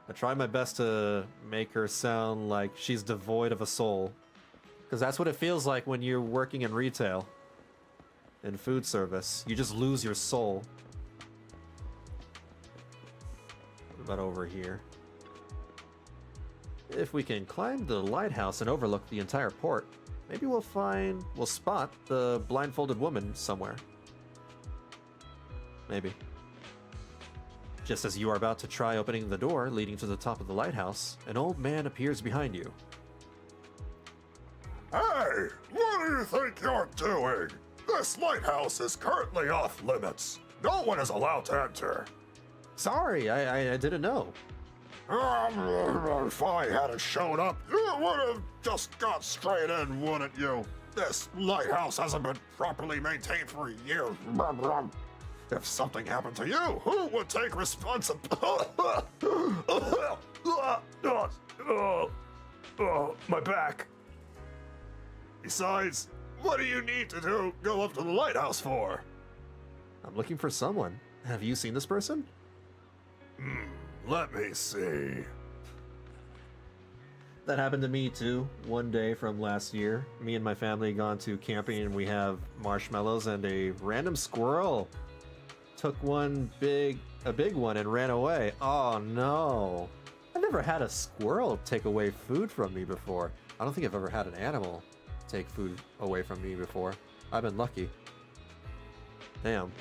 I try my best to make her sound like she's devoid of a soul. Because that's what it feels like when you're working in retail. In food service. You just lose your soul. What about over here? If we can climb the lighthouse and overlook the entire port, maybe we'll spot the blindfolded woman somewhere. Maybe. Just as you are about to try opening the door leading to the top of the lighthouse, an old man appears behind you. Hey! What do you think you're doing? This lighthouse is currently off limits. No one is allowed to enter. Sorry, I didn't know. If I hadn't shown up, you would have just got straight in, wouldn't you? This lighthouse hasn't been properly maintained for years. If something happened to you, who would take responsibility? My back. Besides, what do you need to go up to the lighthouse for? I'm looking for someone. Have you seen this person? Let me see. That happened to me too, one day from last year. Me and my family had gone to camping and we have marshmallows and a random squirrel took a big one and ran away. Oh no. I've never had a squirrel take away food from me before. I don't think I've ever had an animal take food away from me before. I've been lucky. Damn.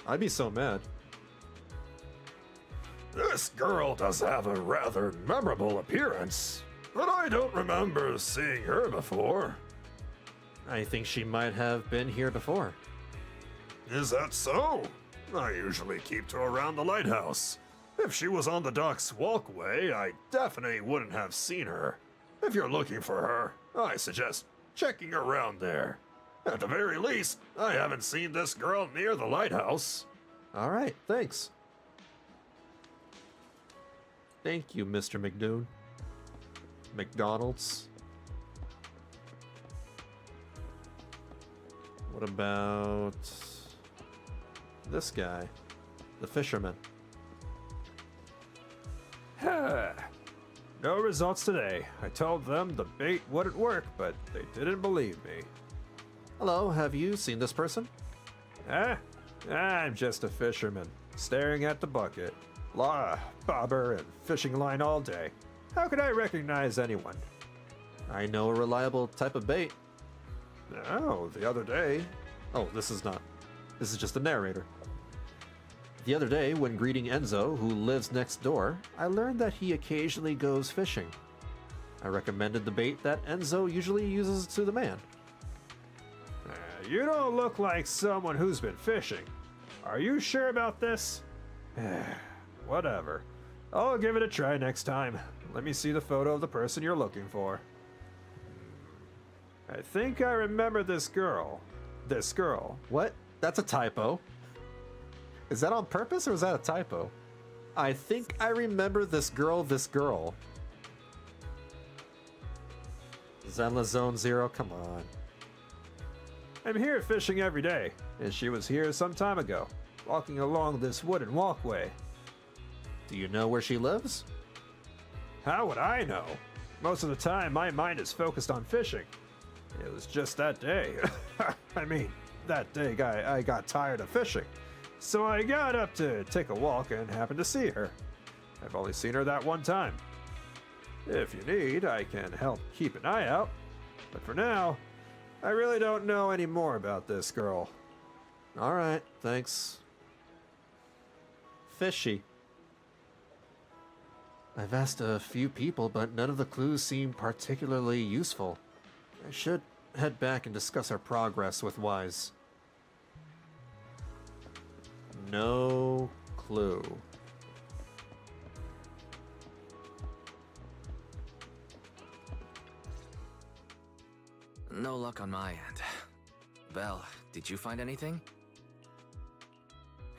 I'd be so mad. This girl does have a rather memorable appearance, but I don't remember seeing her before. I think she might have been here before. Is that so? I usually keep to around the lighthouse. If she was on the dock's walkway, I definitely wouldn't have seen her. If you're looking for her, I suggest checking around there. At the very least, I haven't seen this girl near the lighthouse. Alright, thanks. Thank you, Mr. McDoon. McDonald's. What about this guy? The fisherman. No results today. I told them the bait wouldn't work, but they didn't believe me. Hello, have you seen this person? I'm just a fisherman, staring at the bucket. Bobber and fishing line all day. How could I recognize anyone? I know a reliable type of bait. Oh, the other day. Oh, this is just the narrator. The other day, when greeting Enzo, who lives next door, I learned that he occasionally goes fishing. I recommended the bait that Enzo usually uses to the man. You don't look like someone who's been fishing. Are you sure about this? Whatever. I'll give it a try next time. Let me see the photo of the person you're looking for. I think I remember this girl. This girl. What? That's a typo. Is that on purpose or is that a typo? I think I remember this girl. Zenless Zone Zero, come on. I'm here fishing every day, and she was here some time ago, walking along this wooden walkway. Do you know where she lives? How would I know? Most of the time, my mind is focused on fishing. It was just that day. That day I got tired of fishing. So I got up to take a walk and happened to see her. I've only seen her that one time. If you need, I can help keep an eye out. But for now, I really don't know any more about this girl. Alright, thanks. Fishy. I've asked a few people, but none of the clues seem particularly useful. I should head back and discuss our progress with Wise. No clue. No luck on my end. Belle, did you find anything?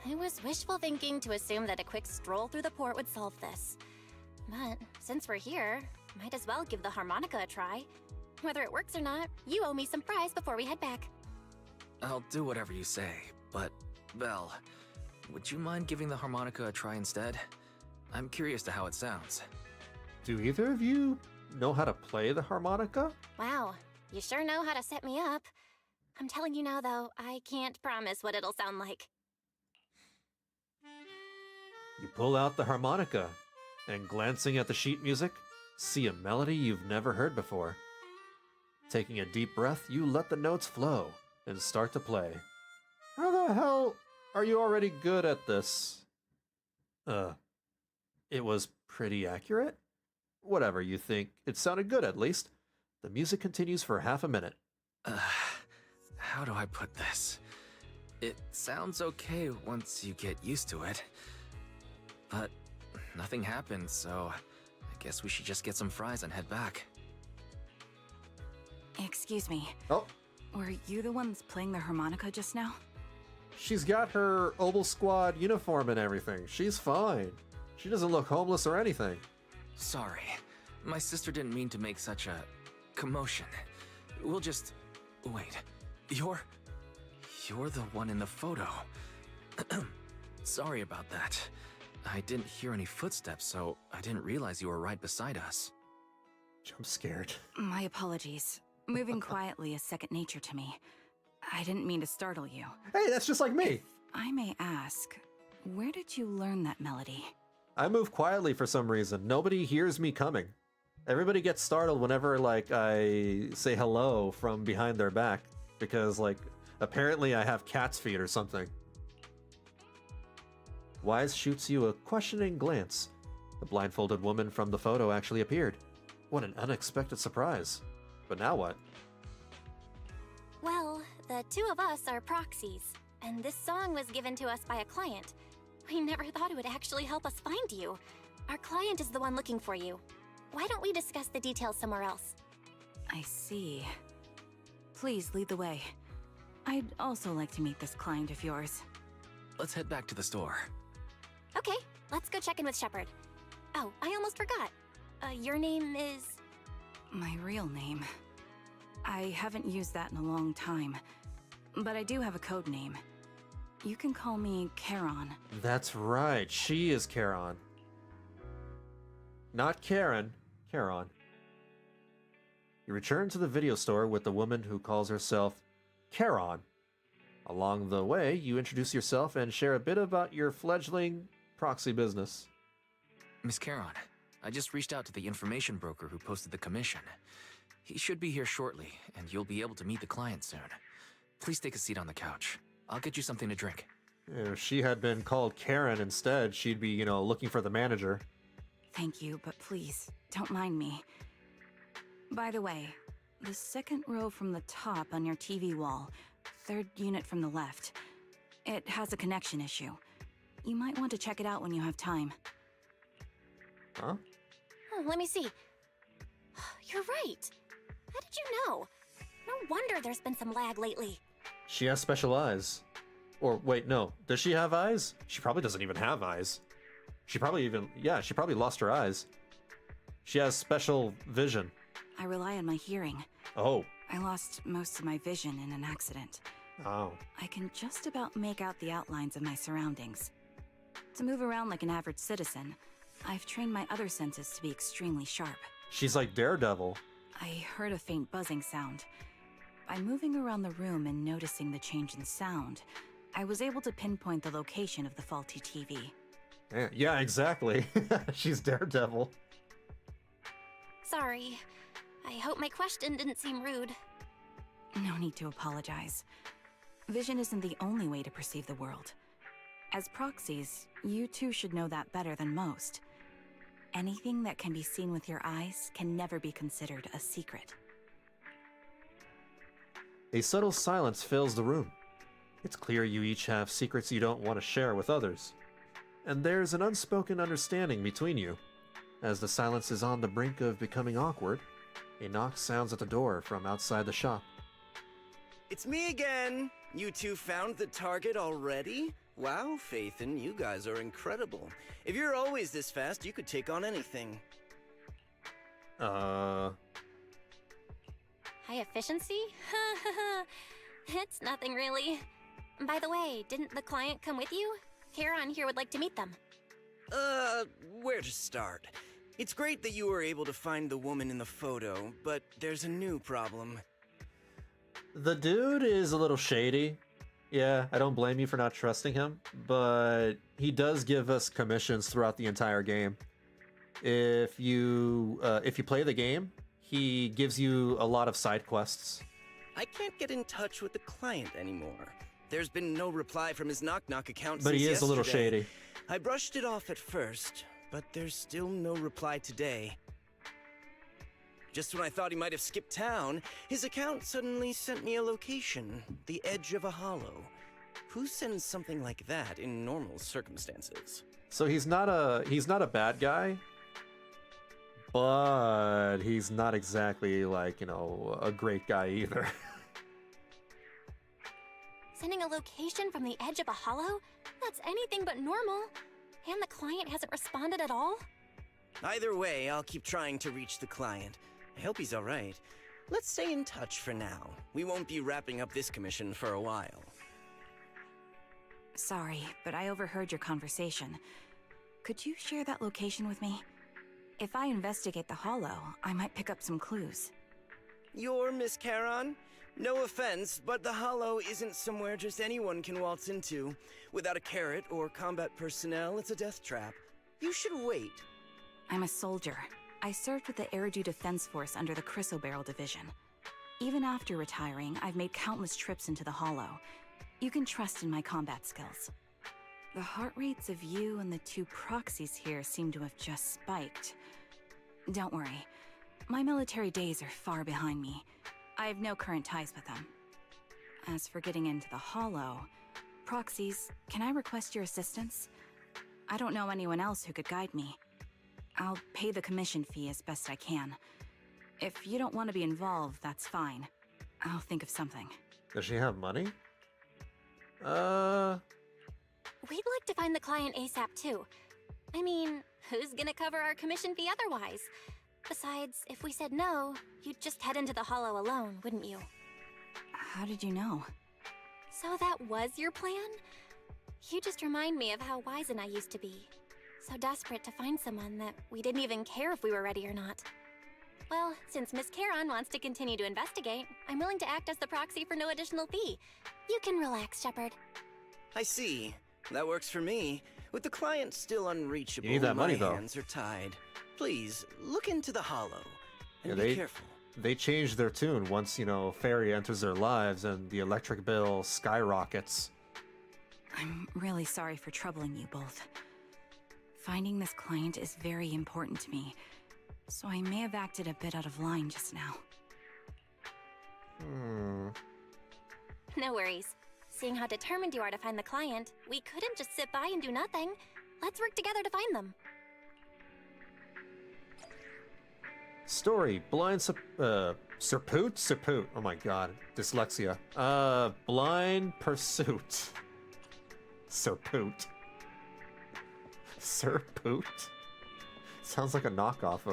I was wishful thinking to assume that a quick stroll through the port would solve this. But since we're here, Might as well give the harmonica a try. Whether it works or not, you owe me some fries before we head back. I'll do whatever you say, but Belle, would you mind giving the harmonica a try instead? I'm curious to how it sounds. Do either of you know how to play the harmonica? Wow, you sure know how to set me up. I'm telling you now, though, I can't promise what it'll sound like. You pull out the harmonica, and glancing at the sheet music, see a melody you've never heard before. Taking a deep breath, you let the notes flow and start to play. How the hell are you already good at this? It was pretty accurate? Whatever you think, it sounded good at least. The music continues for half a minute. How do I put this? It sounds okay once you get used to it. But nothing happened, so I guess we should just get some fries and head back. Excuse me. Oh. Were you the ones playing the harmonica just now? She's got her Obel Squad uniform and everything. She's fine. She doesn't look homeless or anything. Sorry. My sister didn't mean to make such a commotion. We'll just... Wait. You're the one in the photo. Sorry about that. I didn't hear any footsteps, so I didn't realize you were right beside us. I'm scared. My apologies. Moving quietly is second nature to me. I didn't mean to startle you. Hey, that's just like me. If I may ask, where did you learn that melody? I move quietly for some reason. Nobody hears me coming. Everybody gets startled whenever, like, I say hello from behind their back. Because, like, apparently I have cat's feet or something. Wise shoots you a questioning glance. The blindfolded woman from the photo actually appeared. What an unexpected surprise. But now what? Well, the two of us are proxies, and this song was given to us by a client. We never thought it would actually help us find you. Our client is the one looking for you. Why don't we discuss the details somewhere else? I see. Please lead the way. I'd also like to meet this client of yours. Let's head back to the store. Okay, let's go check in with Shepard. Oh, I almost forgot. Your name is... My real name. I haven't used that in a long time, but I do have a code name. You can call me Charon. That's right, she is Charon. Not Karen, Charon. You return to the video store with the woman who calls herself Charon. Along the way, you introduce yourself and share a bit about your fledgling proxy business. Miss Charon, I just reached out to the information broker who posted the commission. He should be here shortly, and you'll be able to meet the client soon. Please take a seat on the couch. I'll get you something to drink. If she had been called Karen instead, she'd be, looking for the manager. Thank you, but please, don't mind me. By the way, the second row from the top on your TV wall, third unit from the left, it has a connection issue. You might want to check it out when you have time. Huh? Oh, let me see. You're right. How did you know? No wonder there's been some lag lately. She has special eyes. Or wait, no. Does she have eyes? She probably doesn't even have eyes. She probably lost her eyes. She has special vision. I rely on my hearing. Oh. I lost most of my vision in an accident. Oh. I can just about make out the outlines of my surroundings. To move around like an average citizen, I've trained my other senses to be extremely sharp. She's like Daredevil. I heard a faint buzzing sound. By moving around the room and noticing the change in sound, I was able to pinpoint the location of the faulty TV. Yeah, exactly. She's Daredevil. Sorry. I hope my question didn't seem rude. No need to apologize. Vision isn't the only way to perceive the world. As proxies, you too should know that better than most. Anything that can be seen with your eyes can never be considered a secret. A subtle silence fills the room. It's clear you each have secrets you don't want to share with others. And there's an unspoken understanding between you. As the silence is on the brink of becoming awkward, a knock sounds at the door from outside the shop. It's me again! You two found the target already? Wow, Phaethon, you guys are incredible. If you're always this fast, you could take on anything. High efficiency? It's nothing really. By the way, didn't the client come with you? Karen here would like to meet them. Where to start? It's great that you were able to find the woman in the photo, but there's a new problem. The dude is a little shady. Yeah, I don't blame you for not trusting him, but he does give us commissions throughout the entire game. If you play the game, he gives you a lot of side quests. I can't get in touch with the client anymore. There's been no reply from his knock-knock account But since he is a little yesterday. shady. I brushed it off at first, but there's still no reply today. Just when I thought he might have skipped town, his account suddenly sent me a location, the edge of a hollow. Who sends something like that in normal circumstances? So he's not a bad guy, but he's not exactly like, you know, a great guy either. Sending a location from the edge of a hollow? That's anything but normal. And the client hasn't responded at all? Either way, I'll keep trying to reach the client. I hope he's alright. Let's stay in touch for now. We won't be wrapping up this commission for a while. Sorry, but I overheard your conversation. Could you share that location with me? If I investigate the hollow, I might pick up some clues. You're Miss Charon? No offense, but the hollow isn't somewhere just anyone can waltz into. Without a carrot or combat personnel, it's a death trap. You should wait. I'm a soldier. I served with the Eridu Defense Force under the Chrysoberyl Division. Even after retiring, I've made countless trips into the hollow. You can trust in my combat skills. The heart rates of you and the two proxies here seem to have just spiked. Don't worry. My military days are far behind me. I have no current ties with them. As for getting into the hollow, proxies, can I request your assistance? I don't know anyone else who could guide me. I'll pay the commission fee as best I can. If you don't want to be involved, that's fine. I'll think of something. Does she have money? We'd like to find the client ASAP too. I mean, who's gonna cover our commission fee otherwise? Besides, if we said no, you'd just head into the hollow alone, wouldn't you? How did you know? So that was your plan? You just remind me of how wise and I used to be. So desperate to find someone that we didn't even care if we were ready or not. Well, since Miss Charon wants to continue to investigate, I'm willing to act as the proxy for no additional fee. You can relax, Shepard. I see. That works for me. With the client still unreachable, You need that money, my though. hands are tied. Please, look into the hollow. And Yeah, be careful. They changed their tune once, you know, Fairy enters their lives and the electric bill skyrockets. I'm really sorry for troubling you both. Finding this client is very important to me, so I may have acted a bit out of line just now. No worries. Seeing how determined you are to find the client, we couldn't just sit by and do nothing. Let's work together to find them. Story, blind Serpoot? Oh my god, dyslexia. Blind Pursuit. Serpoot. Serpoot? Sounds like a knockoff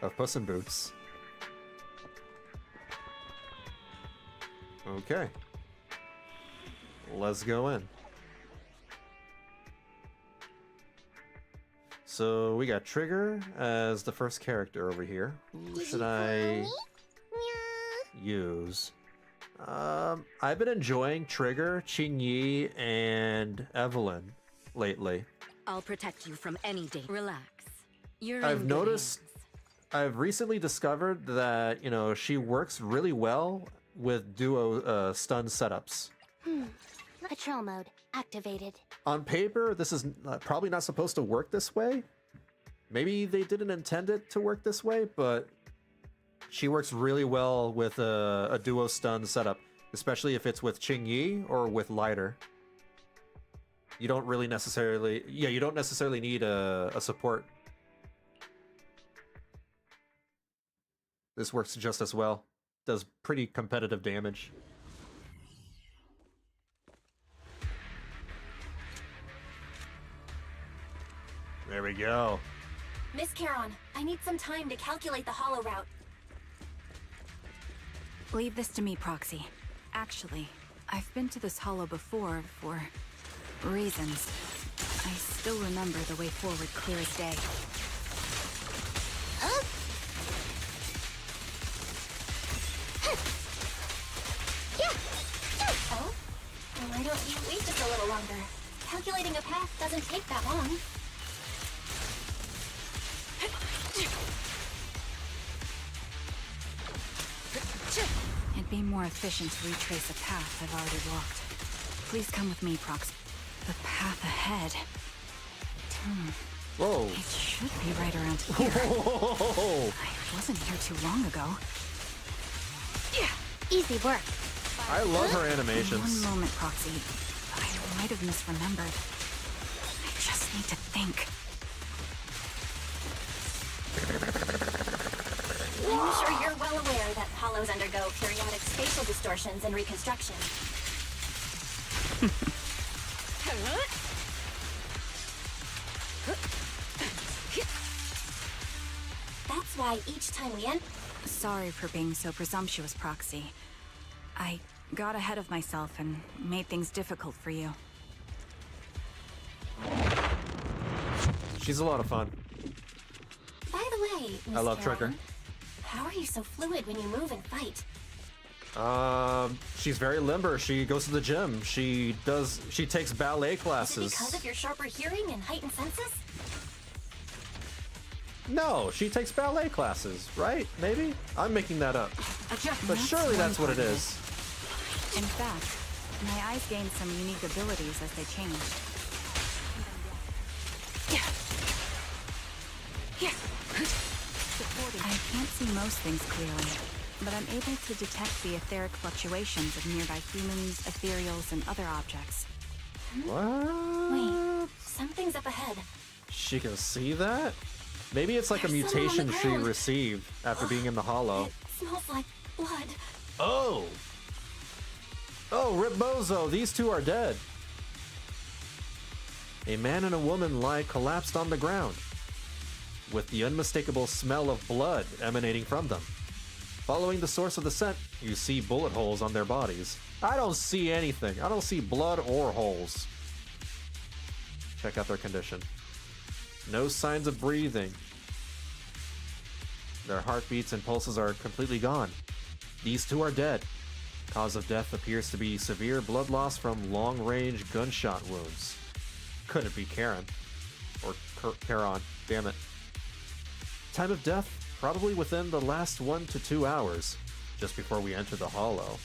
of Puss in Boots. Okay. Let's go in. So we got Trigger as the first character over here. Who should I use? I've been enjoying Trigger, Qingyi, and Evelyn lately. I'll protect you from any danger. Relax. You're I've in good noticed, I've recently discovered that, you know, she works really well with duo stun setups. Patrol mode activated. On paper, this is probably not supposed to work this way. Maybe they didn't intend it to work this way, but she works really well with a duo stun setup, especially if it's with Qingyi or with Lighter. You don't really necessarily, you don't necessarily need a support. This works just as well. Does pretty competitive damage. There we go. Miss Charon, I need some time to calculate the hollow route. Leave this to me, Proxy. Actually, I've been to this hollow before for reasons. I still remember the way forward clear as day. Oh? Well, why don't you wait just a little longer? Calculating a path doesn't take that long. It'd be more efficient to retrace a path I've already walked. Please come with me, Prox. The path ahead. Whoa. It should be right around here. Whoa. I wasn't here too long ago. Easy work. I love her animations. One moment, Proxy. I might have misremembered. I just need to think. I'm sure you're well aware that hollows undergo periodic spatial distortions and reconstruction. That's why each time we enter... Sorry for being so presumptuous, Proxy. I got ahead of myself and made things difficult for you. She's a lot of fun. By the way, Miss I love Charon, Trigger. how are you so fluid when you move and fight? She's very limber. She goes to the gym. She takes ballet Is it classes. because of your sharper hearing and heightened senses? No, she takes ballet classes, right? Maybe? I'm making that up. But surely that's what it is. In fact, my eyes gained some unique abilities as they changed. I can't see most things clearly, but I'm able to detect the etheric fluctuations of nearby humans, ethereals, and other objects. What? Wait, something's up ahead. She can see that? Maybe it's like There's a someone on the mutation she ground. received after being in the hollow. It smells like blood. Oh! Oh, Rip Bozo, these two are dead. A man and a woman lie collapsed on the ground, with the unmistakable smell of blood emanating from them. Following the source of the scent, you see bullet holes on their bodies. I don't see anything. I don't see blood or holes. Check out their condition. No signs of breathing. Their heartbeats and pulses are completely gone. These two are dead. Cause of death appears to be severe blood loss from long-range gunshot wounds. Couldn't be Karen. Or Charon. Damn it. Time of death? Probably within the last 1 to 2 hours. Just before we enter the hollow.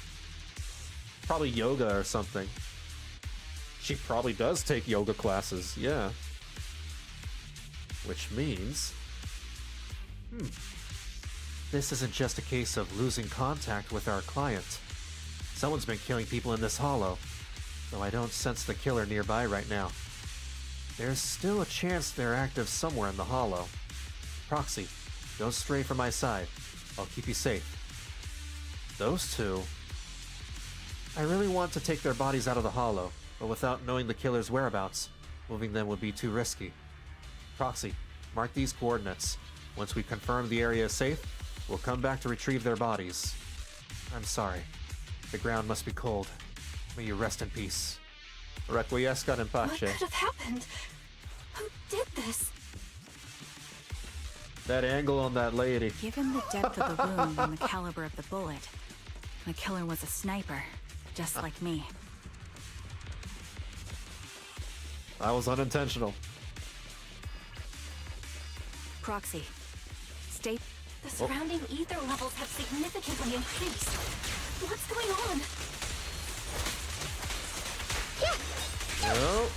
Probably yoga or something. She probably does take yoga classes, yeah. Which means... This isn't just a case of losing contact with our client. Someone's been killing people in this hollow, though I don't sense the killer nearby right now. There's still a chance they're active somewhere in the hollow. Proxy, don't stray from my side. I'll keep you safe. Those two... I really want to take their bodies out of the hollow, but without knowing the killer's whereabouts, moving them would be too risky. Proxy, mark these coordinates. Once we confirm the area is safe, we'll come back to retrieve their bodies. I'm sorry. The ground must be cold. May you rest in peace. Requiescat in What pace. could have happened? Who did this? That angle on that lady. Given the depth of the wound and the caliber of the bullet, the killer was a sniper, just like me. That was unintentional. Proxy, stay... The surrounding ether levels have significantly increased. What's going on? Nope.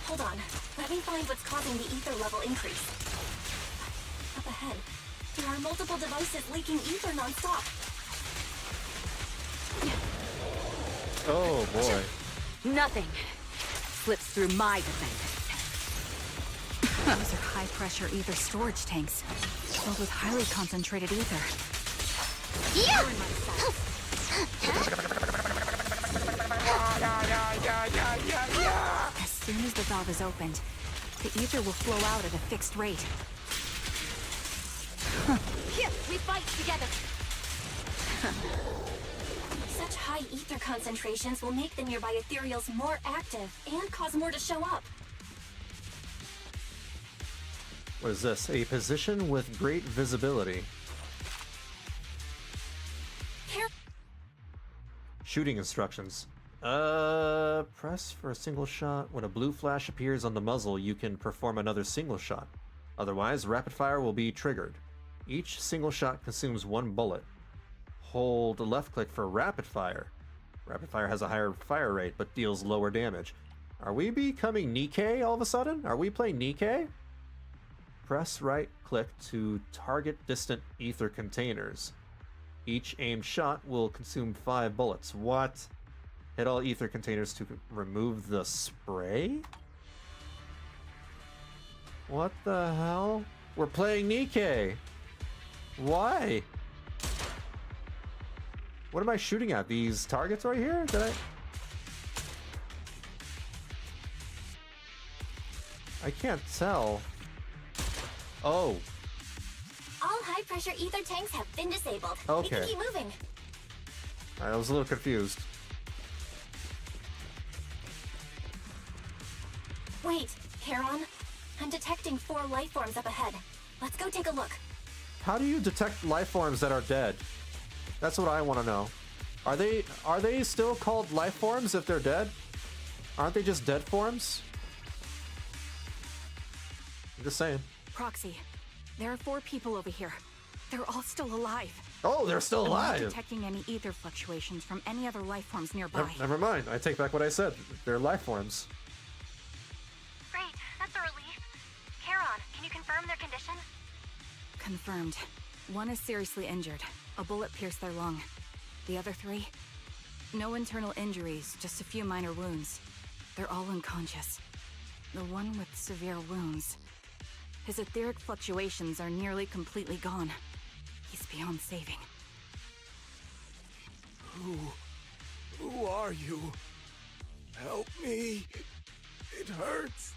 Hold on. Let me find what's causing the ether level increase. Up ahead, there are multiple devices leaking ether non-stop. Oh boy. Nothing slips through my defense. Those are high-pressure ether storage tanks, filled with highly concentrated ether. As soon as the valve is opened, The ether will flow out at a fixed rate. Here, we fight together. Such high ether concentrations will make the nearby ethereals more active and cause more to show up. What is this? A position with great visibility. Shooting instructions. Press for a single shot. When a blue flash appears on the muzzle, you can perform another single shot. Otherwise, rapid fire will be triggered. Each single shot consumes 1 bullet. Hold left click for rapid fire. Rapid fire has a higher fire rate, but deals lower damage. Are we becoming Nikkei all of a sudden? Are we playing Nikkei? Press right click to target distant ether containers. Each aimed shot will consume 5 bullets. What? Hit all ether containers to remove the spray? What the hell? We're playing Nikkei. Why? What am I shooting at? These targets right here? Did I can't tell. Oh. All high-pressure ether tanks have been disabled. Okay. We can keep moving. I was a little confused. Wait, Charon. I'm detecting 4 life forms up ahead. Let's go take a look. How do you detect life forms that are dead? That's what I want to know. Are they still called life forms if they're dead? Aren't they just dead forms? I'm just saying. Proxy, there are 4 people over here. They're all still alive. Oh, they're still alive. I'm not detecting any ether fluctuations from any other life forms nearby. Never mind. I take back what I said. They're life forms. Great, that's a relief. Charon, can you confirm their condition? Confirmed. 1 is seriously injured. A bullet pierced their lung. The other 3? No internal injuries, just a few minor wounds. They're all unconscious. The one with severe wounds. His etheric fluctuations are nearly completely gone. He's beyond saving. Who are you? Help me. It hurts.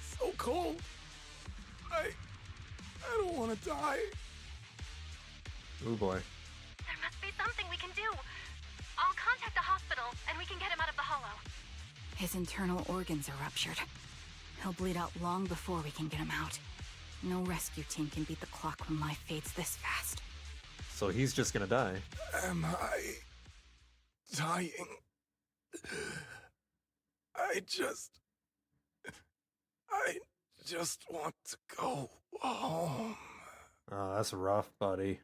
So cold. I don't want to die. Oh boy. There must be something we can do. I'll contact the hospital, and we can get him out of the hollow. His internal organs are ruptured. He'll bleed out long before we can get him out. No rescue team can beat the clock when life fades this fast. So he's just gonna die. Am I dying? I just want to go home. Oh, that's rough, buddy.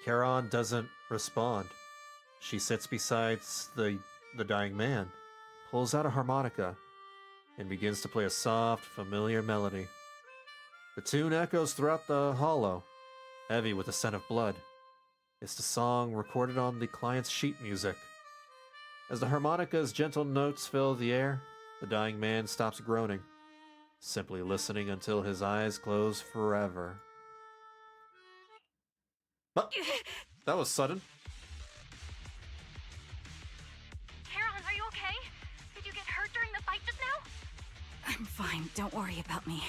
Charon doesn't respond. She sits beside the dying man, pulls out a harmonica, and begins to play a soft, familiar melody. The tune echoes throughout the hollow, heavy with the scent of blood. It's the song recorded on the client's sheet music. As the harmonica's gentle notes fill the air, the dying man stops groaning, simply listening until his eyes close forever. Oh, that was sudden. Charon, are you okay? Did you get hurt during the fight just now? I'm fine, don't worry about me.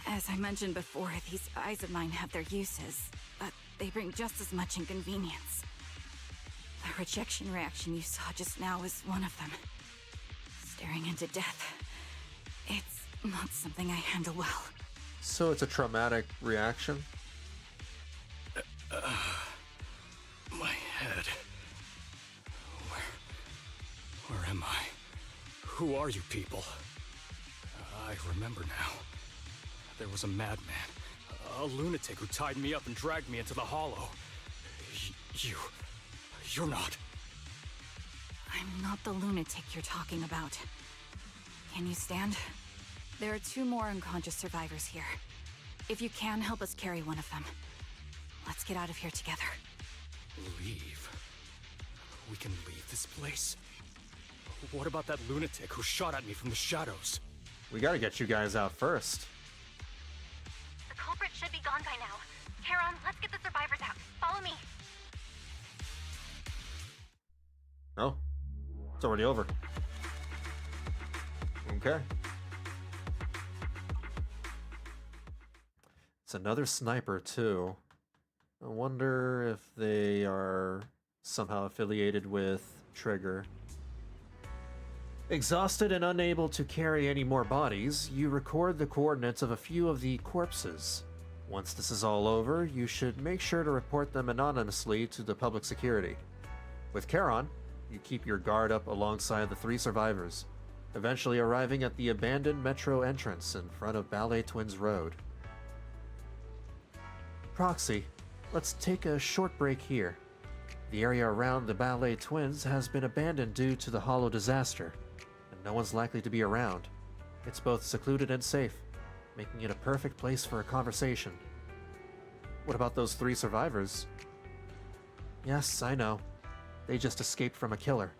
As I mentioned before, these eyes of mine have their uses, but they bring just as much inconvenience. The rejection reaction you saw just now is one of them. Staring into death. It's not something I handle well. So it's a traumatic reaction? My head. Where am I? Who are you people? I remember now. There was a madman, a lunatic who tied me up and dragged me into the hollow. You're not. I'm not the lunatic you're talking about. Can you stand? There are 2 more unconscious survivors here. If you can, help us carry one of them. Let's get out of here together. Leave? We can leave this place? What about that lunatic who shot at me from the shadows? We gotta get you guys out first. The culprit should be gone by now. Charon, let's get the survivors out. Follow me. Oh, it's already over. Okay. It's another sniper, too. I wonder if they are somehow affiliated with Trigger. Exhausted and unable to carry any more bodies, you record the coordinates of a few of the corpses. Once this is all over, you should make sure to report them anonymously to the public security. With Charon, you keep your guard up alongside the 3 survivors, eventually arriving at the abandoned metro entrance in front of Ballet Twins Road. Proxy, let's take a short break here. The area around the Ballet Twins has been abandoned due to the Hollow disaster, and no one's likely to be around. It's both secluded and safe, making it a perfect place for a conversation. What about those 3 survivors? Yes, I know. They just escaped from a killer,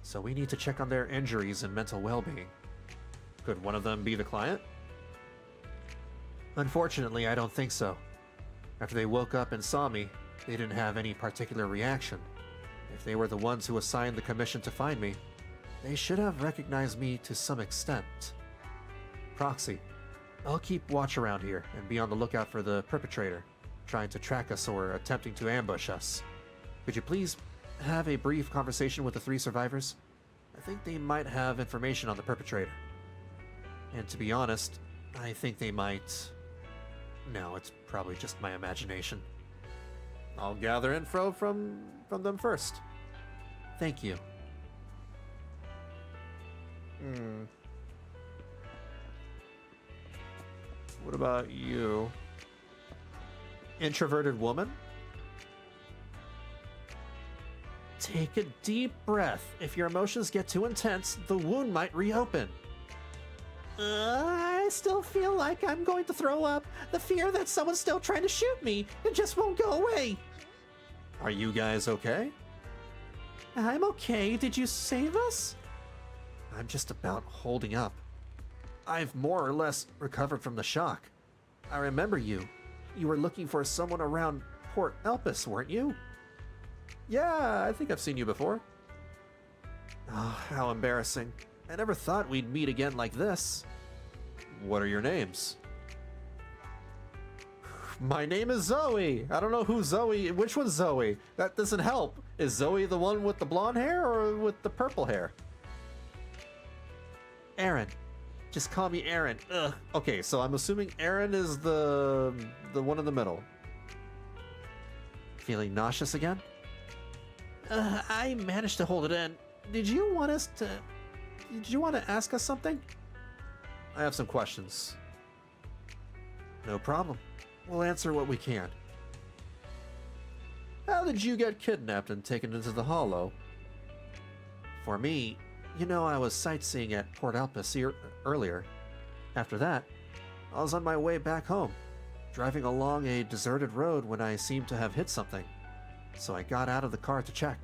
so we need to check on their injuries and mental well-being. Could one of them be the client? Unfortunately, I don't think so. After they woke up and saw me, they didn't have any particular reaction. If they were the ones who assigned the commission to find me, they should have recognized me to some extent. Proxy, I'll keep watch around here and be on the lookout for the perpetrator, trying to track us or attempting to ambush us. Could you please have a brief conversation with the 3 survivors? I think they might have information on the perpetrator. And to be honest, I think they might... No, it's probably just my imagination. I'll gather info from them first. Thank you. What about you? Introverted woman? Take a deep breath. If your emotions get too intense, the wound might reopen. I still feel like I'm going to throw up. The fear that someone's still trying to shoot me, it just won't go away. Are you guys okay? I'm okay. Did you save us? I'm just about holding up. I've more or less recovered from the shock. I remember you. You were looking for someone around Port Elpis, weren't you? Yeah, I think I've seen you before. Oh, how embarrassing. I never thought we'd meet again like this. What are your names? My name is Zoe. I don't know who Zoe... Which one's Zoe? That doesn't help. Is Zoe the one with the blonde hair or with the purple hair? Aaron. Just call me Aaron. Ugh. Okay, so I'm assuming Aaron is the one in the middle. Feeling nauseous again? I managed to hold it in. Did you want to ask us something? I have some questions. No problem. We'll answer what we can. How did you get kidnapped and taken into the Hollow? For me, you know, I was sightseeing at Port Elpis earlier. After that, I was on my way back home, driving along a deserted road when I seemed to have hit something, so I got out of the car to check.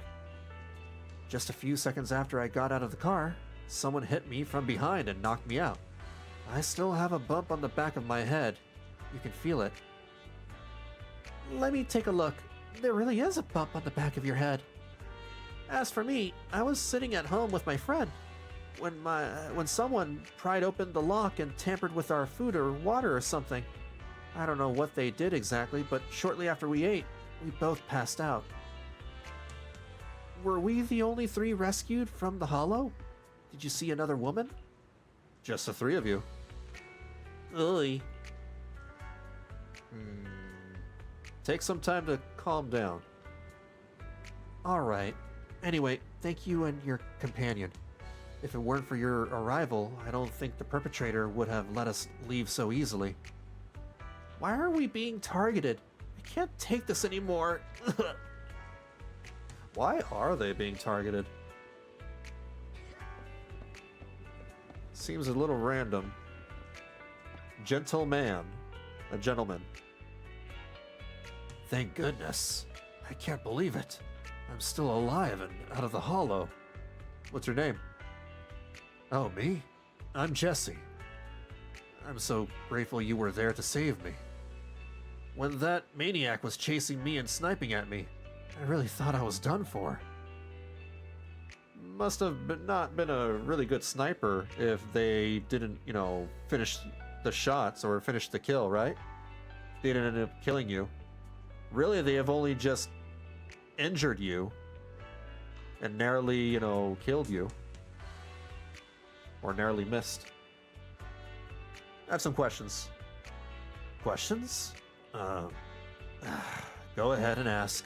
Just a few seconds after I got out of the car, someone hit me from behind and knocked me out. I still have a bump on the back of my head. You can feel it. Let me take a look. There really is a bump on the back of your head. As for me, I was sitting at home with my friend when someone pried open the lock and tampered with our food or water or something. I don't know what they did exactly, but shortly after we ate, we both passed out. Were we the only 3 rescued from the Hollow? Did you see another woman? Just the 3 of you. Ugh. Take some time to calm down. Alright. Anyway, thank you and your companion. If it weren't for your arrival, I don't think the perpetrator would have let us leave so easily. Why are we being targeted? I can't take this anymore. Why are they being targeted? Seems a little random. Gentleman. A gentleman. Thank goodness. I can't believe it. I'm still alive and out of the Hollow. What's your name? Oh, me? I'm Jesse. I'm so grateful you were there to save me. When that maniac was chasing me and sniping at me, I really thought I was done for. Must have not been a really good sniper if they didn't, finish the shots or finish the kill, right? they didn't end up killing you. Really, they have only just injured you and narrowly, killed you. Or narrowly missed. I have some questions. Questions? Go ahead and ask.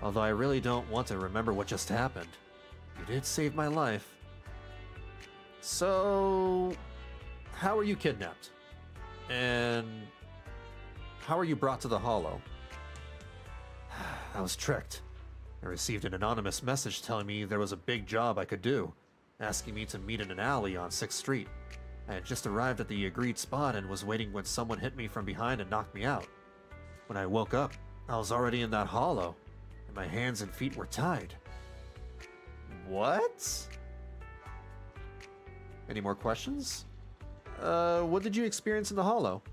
Although I really don't want to remember what just happened. You did save my life. So, how were you kidnapped? And how were you brought to the Hollow? I was tricked. I received an anonymous message telling me there was a big job I could do, asking me to meet in an alley on 6th Street. I had just arrived at the agreed spot and was waiting when someone hit me from behind and knocked me out. When I woke up, I was already in that hollow, and my hands and feet were tied. What? Any more questions? What did you experience in the hollow?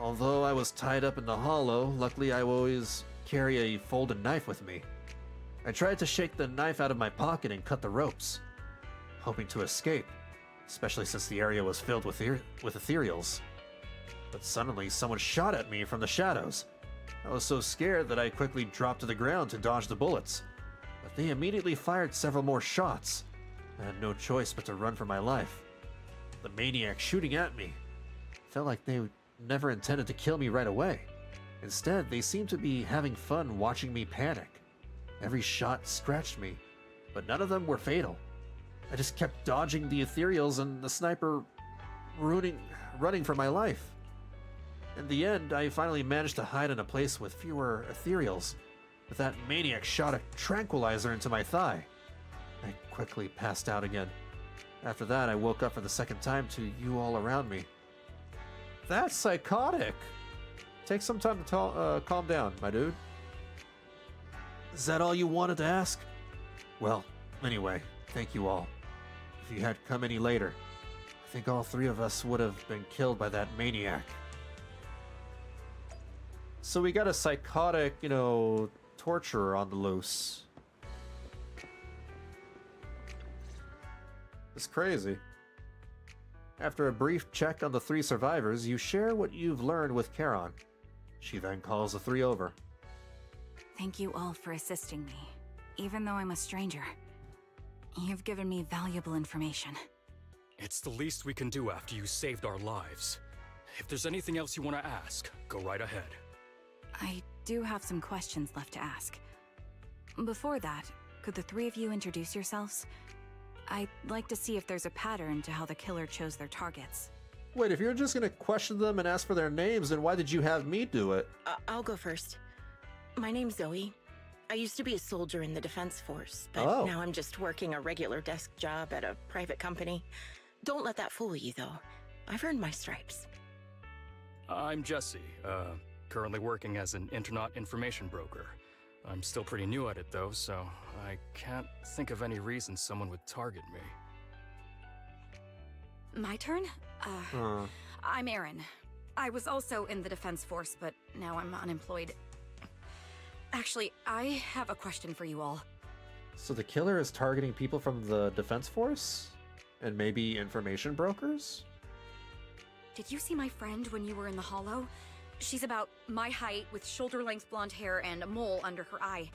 Although I was tied up in the hollow, luckily I always carry a folded knife with me. I tried to shake the knife out of my pocket and cut the ropes, hoping to escape, especially since the area was filled with ethereals. But suddenly someone shot at me from the shadows. I was so scared that I quickly dropped to the ground to dodge the bullets, but they immediately fired several more shots. I had no choice but to run for my life. The maniac shooting at me felt like they never intended to kill me right away. Instead, they seemed to be having fun watching me panic. Every shot scratched me, but none of them were fatal. I just kept dodging the ethereals and the sniper running for my life. In the end, I finally managed to hide in a place with fewer ethereals, but that maniac shot a tranquilizer into my thigh. I quickly passed out again. After that, I woke up for the second time to you all around me. That's psychotic. Take some time to calm down, my dude. Is that all you wanted to ask? Well, anyway, thank you all. If you had come any later, I think all three of us would have been killed by that maniac. So we got a psychotic, torturer on the loose. It's crazy. After a brief check on the three survivors, you share what you've learned with Charon. She then calls the three over. Thank you all for assisting me, even though I'm a stranger. You've given me valuable information. It's the least we can do after you saved our lives. If there's anything else you want to ask, go right ahead. I do have some questions left to ask. Before that, could the three of you introduce yourselves? I'd like to see if there's a pattern to how the killer chose their targets. Wait, if you're just gonna question them and ask for their names, then why did you have me do it? I'll go first. My name's Zoe. I used to be a soldier in the Defense Force, but now I'm just working a regular desk job at a private company. Don't let that fool you, though. I've earned my stripes. I'm Jesse, currently working as an internet information broker. I'm still pretty new at it, though, so I can't think of any reason someone would target me. My turn? I'm Erin. I was also in the Defense Force, but now I'm unemployed. Actually, I have a question for you all. So the killer is targeting people from the Defense Force? And maybe information brokers? Did you see my friend when you were in the Hollow? She's about my height, with shoulder-length blonde hair and a mole under her eye.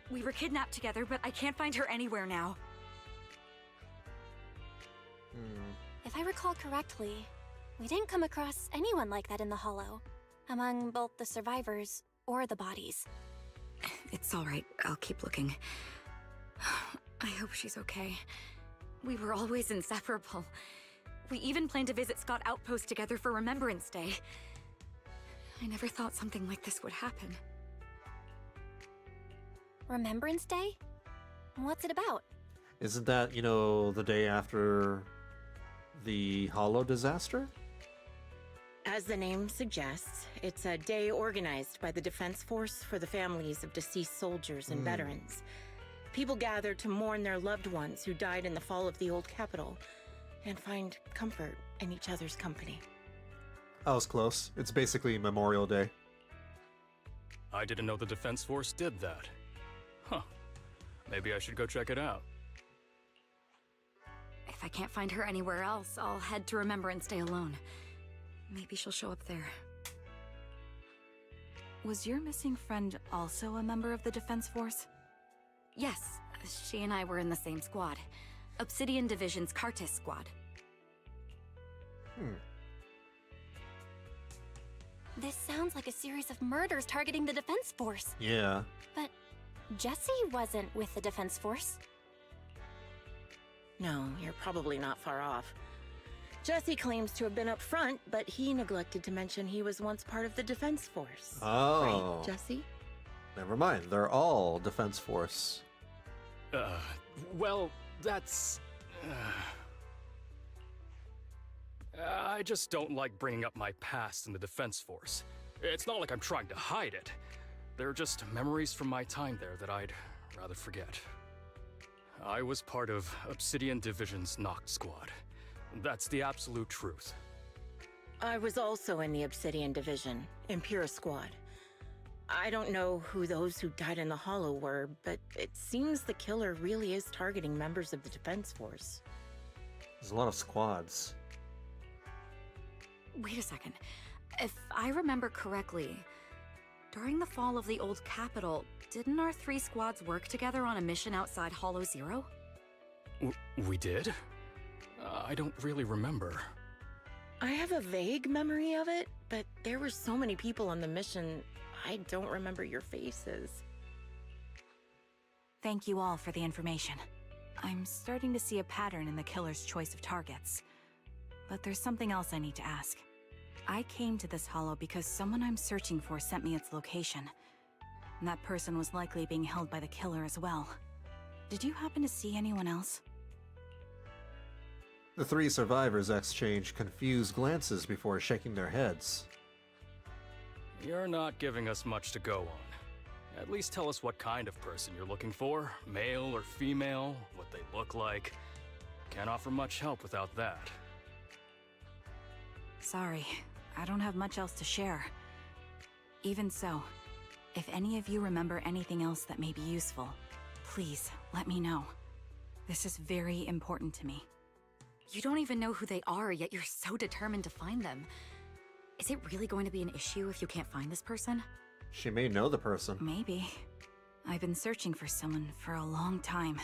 We were kidnapped together, but I can't find her anywhere now. If I recall correctly, we didn't come across anyone like that in the Hollow, among both the survivors or the bodies. It's all right. I'll keep looking. I hope she's okay. We were always inseparable. We even planned to visit Scott Outpost together for Remembrance Day. I never thought something like this would happen. Remembrance Day? What's it about? Isn't that, the day after the Hollow disaster? As the name suggests, it's a day organized by the Defense Force for the families of deceased soldiers and veterans. People gather to mourn their loved ones who died in the fall of the old capital and find comfort in each other's company. I was close. It's basically Memorial Day. I didn't know the Defense Force did that. Huh. Maybe I should go check it out. If I can't find her anywhere else, I'll head to Remembrance Day alone. Maybe she'll show up there. Was your missing friend also a member of the Defense Force? Yes, she and I were in the same squad. Obsidian Division's Kartis squad. This sounds like a series of murders targeting the Defense Force. Yeah. But Jesse wasn't with the Defense Force. No, you're probably not far off. Jesse claims to have been up front, but he neglected to mention he was once part of the Defense Force. Oh. Right, Jesse? Never mind. They're all Defense Force. Well, that's... I just don't like bringing up my past in the Defense Force. It's not like I'm trying to hide it. They're just memories from my time there that I'd rather forget. I was part of Obsidian Division's Noct Squad. That's the absolute truth. I was also in the Obsidian Division, Impera Squad. I don't know who those who died in the Hollow were, but it seems the killer really is targeting members of the Defense Force. There's a lot of squads. Wait a second. If I remember correctly, during the fall of the old capital, didn't our 3 squads work together on a mission outside Hollow Zero? We did? I don't really remember. I have a vague memory of it, but there were so many people on the mission, I don't remember your faces. Thank you all for the information. I'm starting to see a pattern in the killer's choice of targets. But there's something else I need to ask. I came to this hollow because someone I'm searching for sent me its location. And that person was likely being held by the killer as well. Did you happen to see anyone else? The 3 survivors exchange confused glances before shaking their heads. You're not giving us much to go on. At least tell us what kind of person you're looking for. Male or female, what they look like. Can't offer much help without that. Sorry, I don't have much else to share. Even so, if any of you remember anything else that may be useful, please let me know. This is very important to me. You don't even know who they are, yet you're so determined to find them. Is it really going to be an issue if you can't find this person? She may know the person. Maybe. I've been searching for someone for a long time.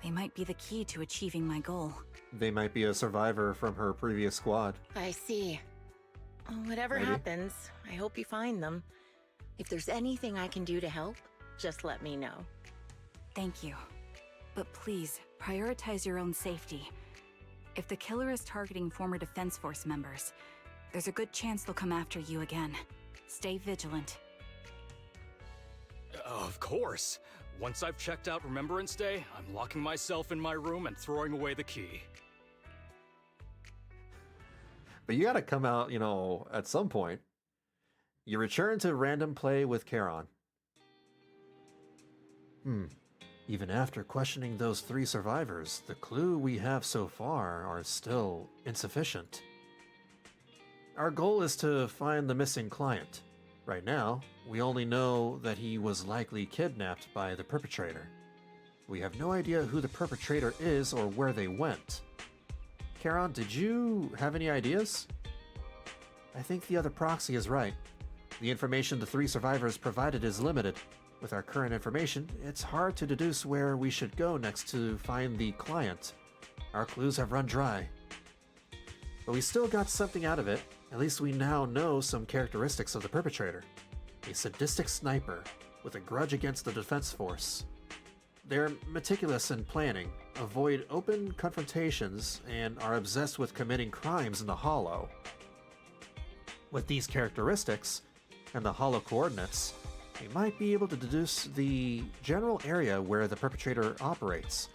They might be the key to achieving my goal. They might be a survivor from her previous squad. I see. Whatever Maybe. happens, I hope you find them. If there's anything I can do to help, just let me know. Thank you. But please, prioritize your own safety. If the killer is targeting former Defense Force members, there's a good chance they'll come after you again. Stay vigilant. Of course. Once I've checked out Remembrance Day, I'm locking myself in my room and throwing away the key. But you gotta come out, at some point. You return to random play with Charon. Even after questioning those 3 survivors, the clue we have so far are still insufficient. Our goal is to find the missing client. Right now, we only know that he was likely kidnapped by the perpetrator. We have no idea who the perpetrator is or where they went. Charon, did you have any ideas? I think the other proxy is right. The information the 3 survivors provided is limited. With our current information, it's hard to deduce where we should go next to find the client. Our clues have run dry. But we still got something out of it. At least we now know some characteristics of the perpetrator. A sadistic sniper with a grudge against the Defense Force. They're meticulous in planning, avoid open confrontations, and are obsessed with committing crimes in the Hollow. With these characteristics, and the Hollow coordinates, we might be able to deduce the general area where the perpetrator operates,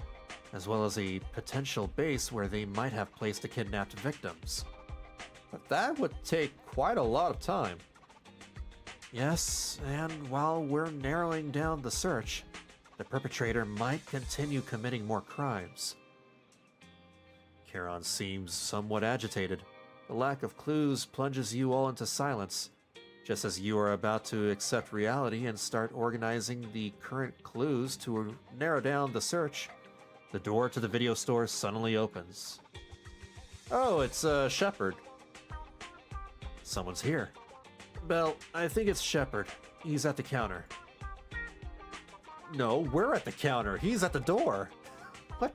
as well as a potential base where they might have placed the kidnapped victims. But that would take quite a lot of time. Yes, and while we're narrowing down the search, the perpetrator might continue committing more crimes. Charon seems somewhat agitated. The lack of clues plunges you all into silence, just as you are about to accept reality and start organizing the current clues to narrow down the search. The door to the video store suddenly opens. Oh, it's Shepard. Someone's here. Belle, I think it's Shepard. He's at the counter. No, we're at the counter. He's at the door. What?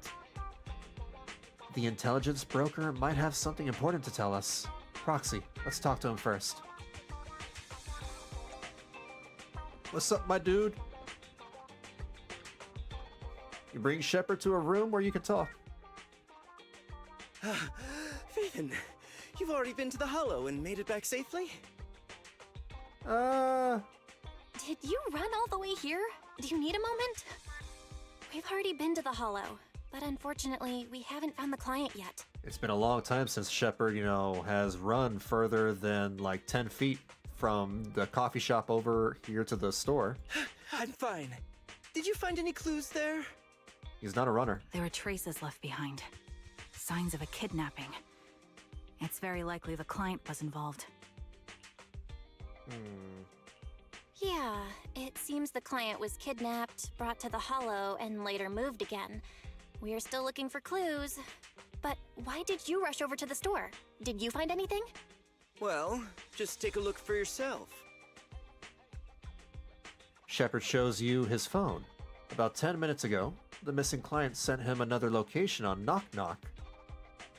The intelligence broker might have something important to tell us. Proxy, let's talk to him first. What's up, my dude? You bring Shepard to a room where you can talk. Finn, you've already been to the Hollow and made it back safely? Did you run all the way here? Do you need a moment? We've already been to the Hollow, but unfortunately, we haven't found the client yet. It's been a long time since Shepard, has run further than like 10 feet from the coffee shop over here to the store. I'm fine. Did you find any clues there? He's not a runner. There are traces left behind. Signs of a kidnapping. It's very likely the client was involved. Yeah, it seems the client was kidnapped, brought to the Hollow, and later moved again. We're still looking for clues. But why did you rush over to the store? Did you find anything? Well, just take a look for yourself. Shepard shows you his phone. About 10 minutes ago, the missing client sent him another location on Knock Knock.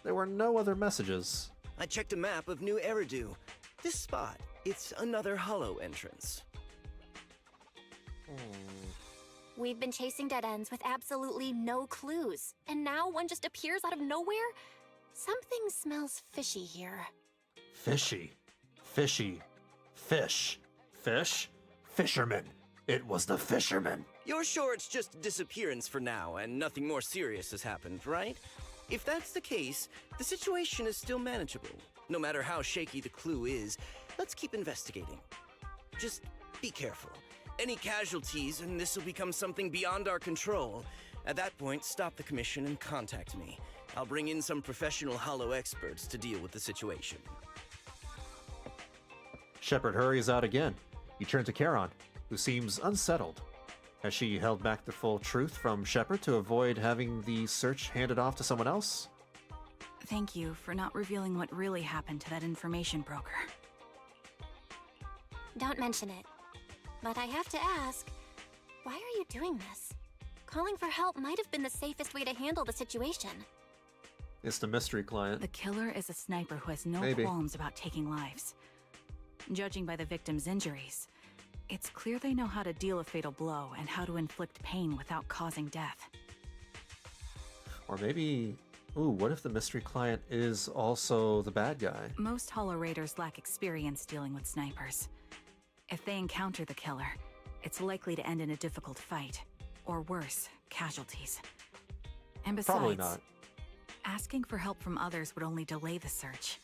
There were no other messages. I checked a map of New Eridu. This spot, it's another Hollow entrance. We've been chasing dead ends with absolutely no clues, and now one just appears out of nowhere? Something smells fishy here. Fishy. Fishy. Fish. Fish? Fisherman. It was the fisherman. You're sure it's just disappearance for now and nothing more serious has happened, right? If that's the case, the situation is still manageable. No matter how shaky the clue is, let's keep investigating. Just be careful. Any casualties, and this will become something beyond our control. At that point, stop the commission and contact me. I'll bring in some professional Hollow experts to deal with the situation. Shepard hurries out again. You turn to Charon, who seems unsettled. Has she held back the full truth from Shepard to avoid having the search handed off to someone else? Thank you for not revealing what really happened to that information broker. Don't mention it. But I have to ask, why are you doing this? Calling for help might have been the safest way to handle the situation. It's the mystery client. The killer is a sniper who has no Maybe. qualms about taking lives. Judging by the victim's injuries, it's clear they know how to deal a fatal blow and how to inflict pain without causing death. Or maybe... Ooh, what if the mystery client is also the bad guy? Most Hollow Raiders lack experience dealing with snipers. If they encounter the killer, it's likely to end in a difficult fight, or worse, casualties. And besides, Probably not. Asking for help from others would only delay the search.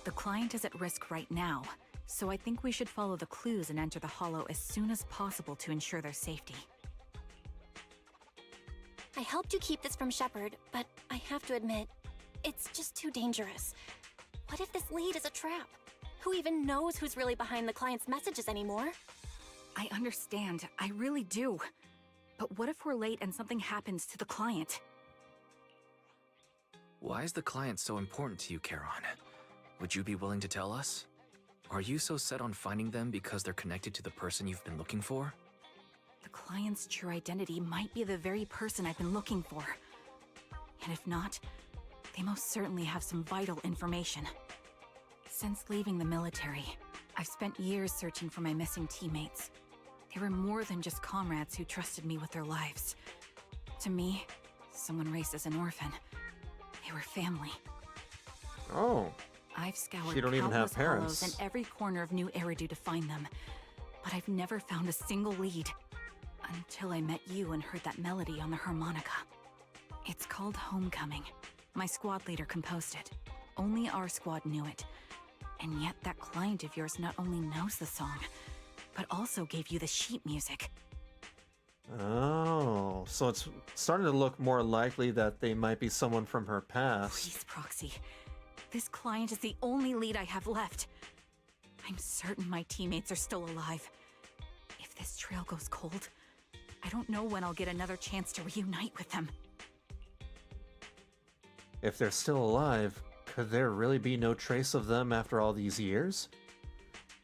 The client is at risk right now, so I think we should follow the clues and enter the Hollow as soon as possible to ensure their safety. I helped you keep this from Shepard, but I have to admit, it's just too dangerous. What if this lead is a trap? Who even knows who's really behind the client's messages anymore? I understand, I really do. But what if we're late and something happens to the client? Why is the client so important to you, Charon? Would you be willing to tell us? Are you so set on finding them because they're connected to the person you've been looking for? The client's true identity might be the very person I've been looking for. And if not, they most certainly have some vital information. Since leaving the military, I've spent years searching for my missing teammates. They were more than just comrades who trusted me with their lives. To me, someone raised as an orphan, they were family. Oh. I've scoured She don't even have countless hollows parents. in every corner of New Eridu to find them, but I've never found a single lead. Until I met you and heard that melody on the harmonica. It's called Homecoming. My squad leader composed it. Only our squad knew it. And yet that client of yours not only knows the song, but also gave you the sheet music. Oh, so it's starting to look more likely that they might be someone from her past. Please, Proxy. This client is the only lead I have left. I'm certain my teammates are still alive. If this trail goes cold, I don't know when I'll get another chance to reunite with them. If they're still alive, could there really be no trace of them after all these years?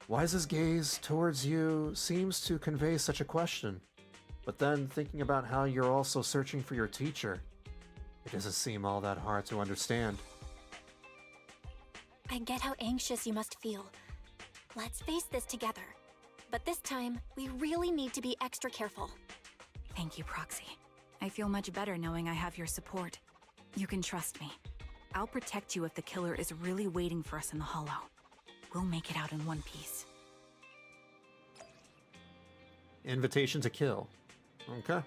Wise's gaze towards you seems to convey such a question, but then thinking about how you're also searching for your teacher, it doesn't seem all that hard to understand. I get how anxious you must feel. Let's face this together. But this time, we really need to be extra careful. Thank you, Proxy. I feel much better knowing I have your support. You can trust me. I'll protect you if the killer is really waiting for us in the Hollow. We'll make it out in one piece. Invitation to kill. Okay.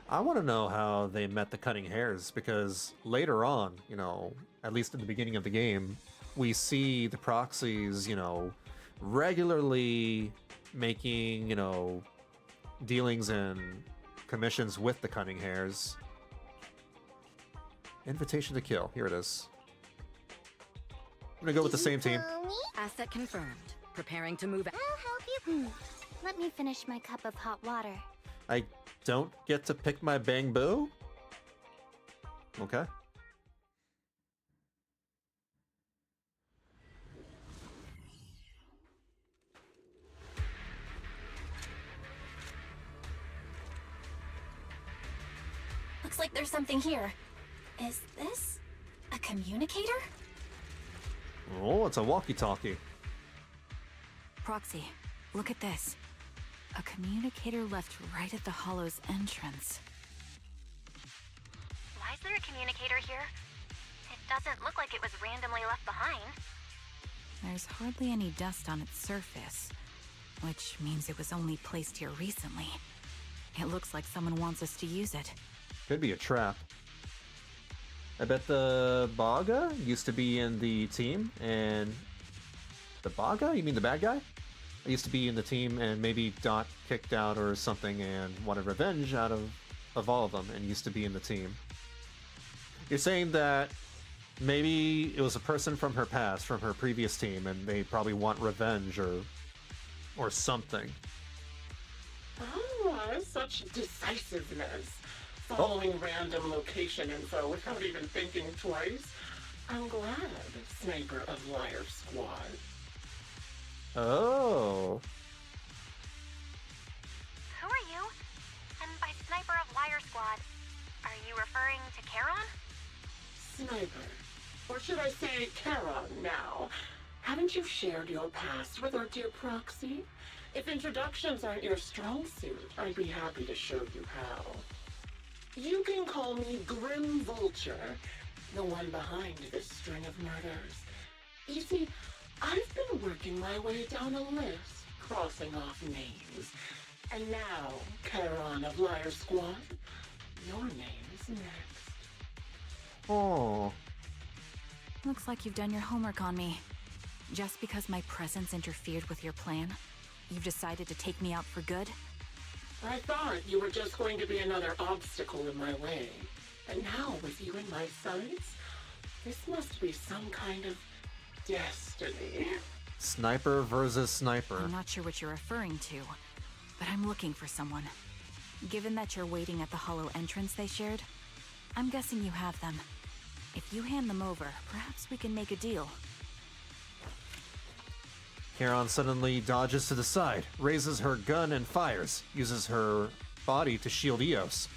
I want to know how they met the Cutting Hairs, because later on, you know, at least at the beginning of the game, we see the proxies, you know, regularly making, you know, dealings and commissions with the Cutting Hairs. Invitation to kill. Here it is. I'm gonna go with the same team. Asset confirmed. Preparing to move out. I'll help you. Let me finish my cup of hot water. I don't get to pick my bang boo? Okay. Looks like there's something here. Is this a communicator? Oh, it's a walkie-talkie. Proxy, look at this. A communicator left right at the Hollow's entrance. Why is there a communicator here? It doesn't look like it was randomly left behind. There's hardly any dust on its surface, which means it was only placed here recently. It looks like someone wants us to use it. Could be a trap. I bet the Baga used to be in the team, and... The Baga? You mean the bad guy? I used to be in the team, and maybe got kicked out or something, and wanted revenge out of all of them, and used to be in the team. You're saying that maybe it was a person from her past, from her previous team, and they probably want revenge or something. Ah, such decisiveness. Following random location info without even thinking twice. I'm glad, Sniper of Liar Squad. Oh. Who are you? And by Sniper of Liar Squad, are you referring to Charon? Sniper. Or should I say Charon now? Haven't you shared your past with our dear Proxy? If introductions aren't your strong suit, I'd be happy to show you how. You can call me Grim Vulture, the one behind this string of murders. You see, I've been working my way down a list, crossing off names. And now, Charon of Liar Squad, your name's next. Oh. Looks like you've done your homework on me. Just because my presence interfered with your plan, you've decided to take me out for good? I thought you were just going to be another obstacle in my way. And now, with you in my sights, this must be some kind of destiny. Sniper versus sniper. I'm not sure what you're referring to, but I'm looking for someone. Given that you're waiting at the Hollow entrance they shared, I'm guessing you have them. If you hand them over, perhaps we can make a deal. Charon suddenly dodges to the side, raises her gun and fires, uses her body to shield Eos.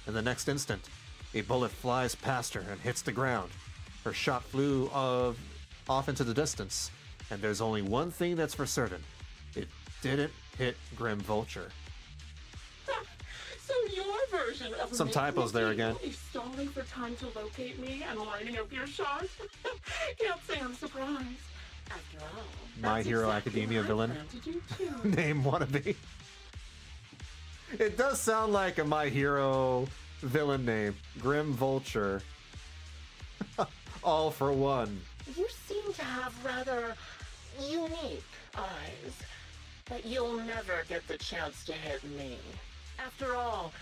In the next instant, a bullet flies past her and hits the ground. Her shot flew off into the distance, and there's only one thing that's for certain. It didn't hit Grim Vulture. So your version of Some typos there again. is stalling for time to locate me and lining up your shot? Can't say I'm surprised. After all, My Hero Academia villain. Name wannabe. It does sound like a My Hero villain name. Grim Vulture. All for one. You seem to have rather unique eyes, but you'll never get the chance to hit me. After all,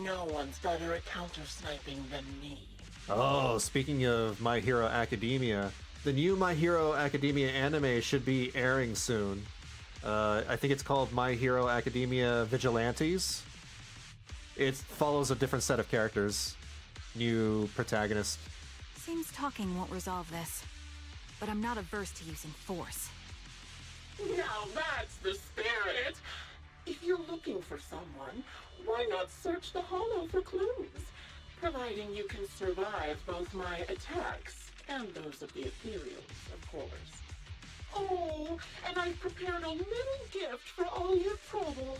no one's better at counter-sniping than me. Oh, speaking of My Hero Academia, the new My Hero Academia anime should be airing soon. I think it's called My Hero Academia Vigilantes. It follows a different set of characters. new protagonist. Seems talking won't resolve this, but I'm not averse to using force. Now that's the spirit. If you're looking for someone, why not search the hollow for clues? Providing you can survive both my attacks and those of the ethereals, of course. Oh, and I've prepared a little gift for all your trouble.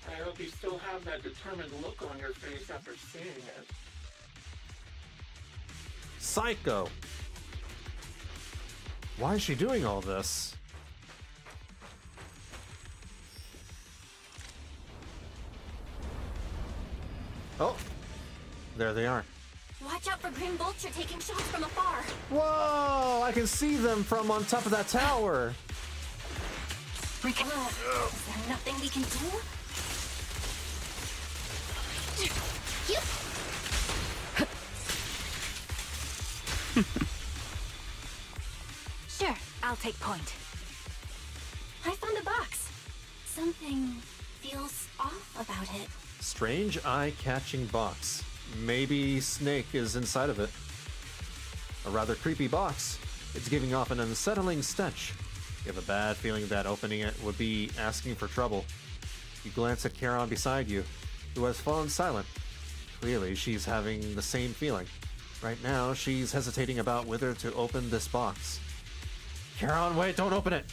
I hope you still have that determined look on your face after seeing it. Psycho. Why is she doing all this? Oh, there they are. Watch out for Grim Vulture taking shots from afar. Whoa, I can see them from on top of that tower. Is there nothing we can do? Sure, I'll take point. I found a box. Something feels off about it. Strange eye-catching box. Maybe Snake is inside of it. A rather creepy box. It's giving off an unsettling stench. You have a bad feeling that opening it would be asking for trouble. You glance at Charon beside you, who has fallen silent. Clearly, she's having the same feeling. Right now, she's hesitating about whether to open this box. Charon, wait, don't open it!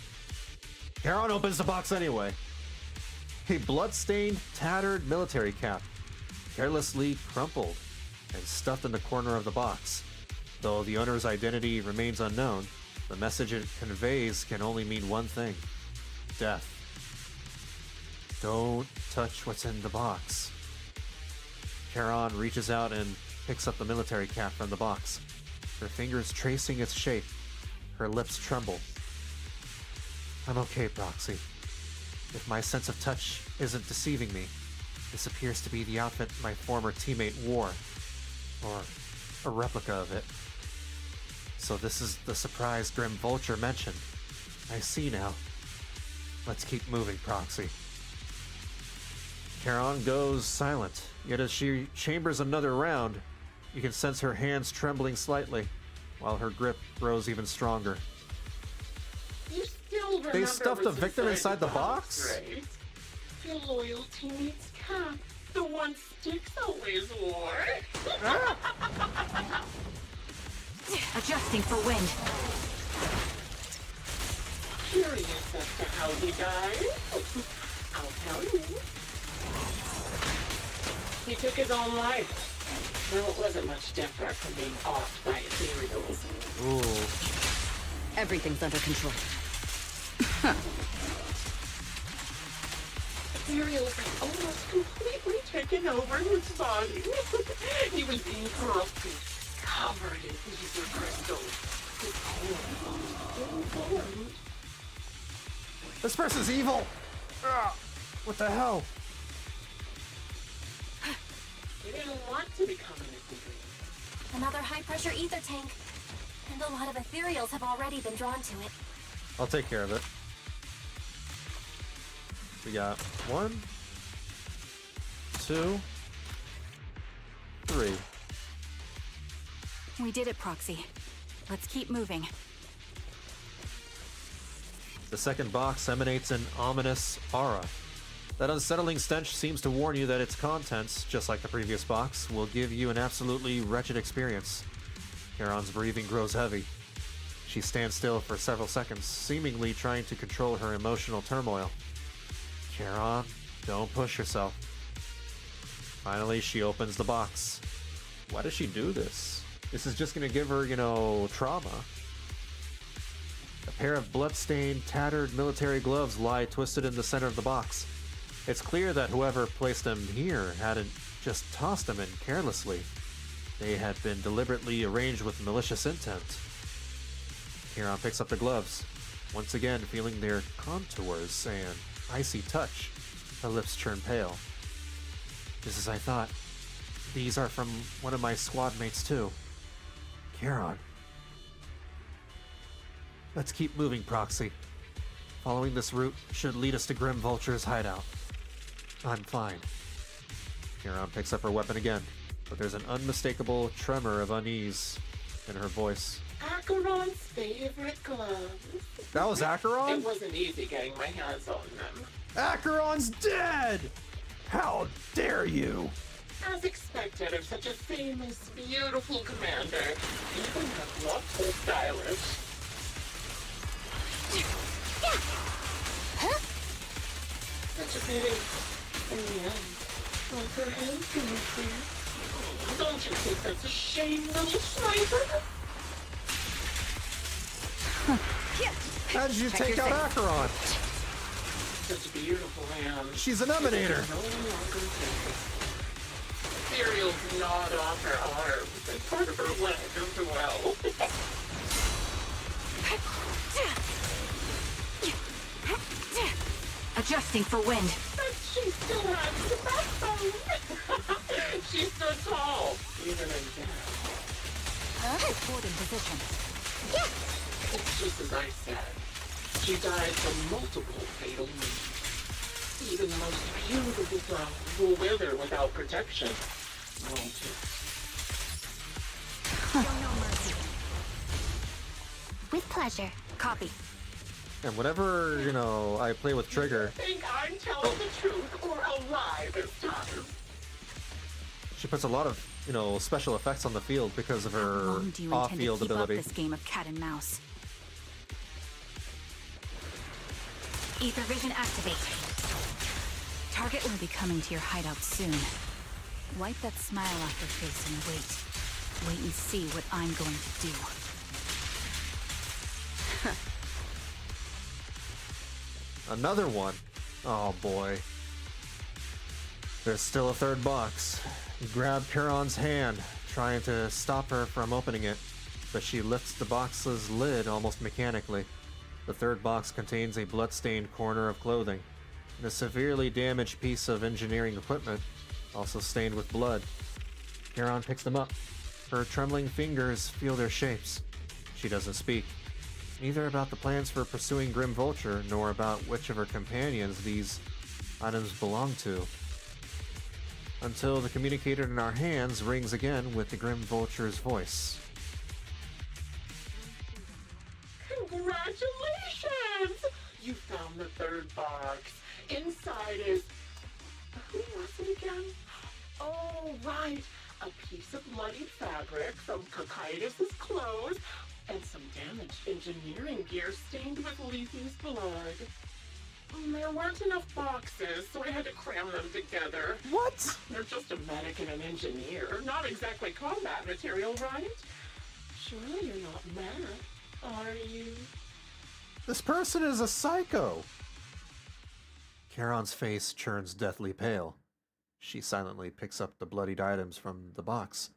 Charon opens the box anyway. A blood-stained, tattered military cap, carelessly crumpled and stuffed in the corner of the box. Though the owner's identity remains unknown, the message it conveys can only mean one thing: death. Don't touch what's in the box. Charon reaches out and picks up the military cap from the box, her fingers tracing its shape. Her lips tremble. I'm okay, Proxy. If my sense of touch isn't deceiving me, this appears to be the outfit my former teammate wore, or a replica of it. So this is the surprise Grim Vulture mentioned. I see now. Let's keep moving, Proxy. Charon goes silent, yet as she chambers another round, you can sense her hands trembling slightly, while her grip grows even stronger. You still remember They stuffed a what's victim inside the box? Right? Your loyal teammate's cap, the one Styx always wore. Adjusting for wind. Curious as to how he died? I'll tell you. He took his own life. Well, it wasn't much different from being offed by ethereals. Ooh. Everything's under control. Ethereals had almost completely taken over his body. He was being corrupted, covered in ether crystals. His whole body informed. This person's evil! What the hell? He didn't want to become an ethereal. Another high-pressure ether tank. And a lot of ethereals have already been drawn to it. I'll take care of it. We got 1, 2, 3. We did it, Proxy. Let's keep moving. The second box emanates an ominous aura. That unsettling stench seems to warn you that its contents, just like the previous box, will give you an absolutely wretched experience. Charon's breathing grows heavy. She stands still for several seconds, seemingly trying to control her emotional turmoil. Charon, don't push yourself. Finally, she opens the box. Why does she do this? This is just gonna give her, trauma. A pair of blood-stained, tattered military gloves lie twisted in the center of the box. It's clear that whoever placed them here hadn't just tossed them in carelessly. They had been deliberately arranged with malicious intent. Charon picks up the gloves, once again feeling their contours and icy touch. Her lips turn pale. Just as I thought. These are from one of my squad mates too. Charon. Let's keep moving, Proxy. Following this route should lead us to Grim Vulture's hideout. I'm fine. Charon picks up her weapon again, but there's an unmistakable tremor of unease in her voice. Acheron's favorite gloves. That was Acheron? It wasn't easy getting my hands on them. Acheron's dead! How dare you! As expected of such a famous, beautiful commander, even the not so stylish. Such a pity. In the end, both her hands can be free. Don't you think that's a shame, little sniper? How did you take out Acheron? Such beautiful hands. She's an emanator. No longer thinking. Cereal's gnawed off her arms and part of her leg as well. Adjusting for wind. But she still has the backbone. She's so tall, even in death. Forward in position. It's just as I said. She died from multiple fatal wounds. Even the most beautiful flowers will wither without protection. Won't it? No mercy. With pleasure. Copy. And whenever, I play with Trigger, Think I'm telling the truth or a lie this time? she puts a lot of, special effects on the field because of her How long do you intend to off-field keep ability. up this game of cat and mouse? Ether vision activate. Target will be coming to your hideout soon. Wipe that smile off your face and wait. Wait and see what I'm going to do. Another one. Oh boy. There's still a third box. You grab Charon's hand, trying to stop her from opening it, but she lifts the box's lid almost mechanically. The third box contains a blood-stained corner of clothing, and a severely damaged piece of engineering equipment, also stained with blood. Charon picks them up. Her trembling fingers feel their shapes. She doesn't speak, neither about the plans for pursuing Grim Vulture, nor about which of her companions these items belong to. Until the communicator in our hands rings again with the Grim Vulture's voice. Congratulations! You found the third box. Inside is... Who was it again? Oh, right. A piece of bloodied fabric from Cocytus's clothes and some damaged engineering gear stained with Lethi's blood. There weren't enough boxes, so I had to cram them together. What? They're just a medic and an engineer. Not exactly combat material, right? Surely you're not mad, are you? This person is a psycho! Charon's face turns deathly pale. She silently picks up the bloodied items from the box,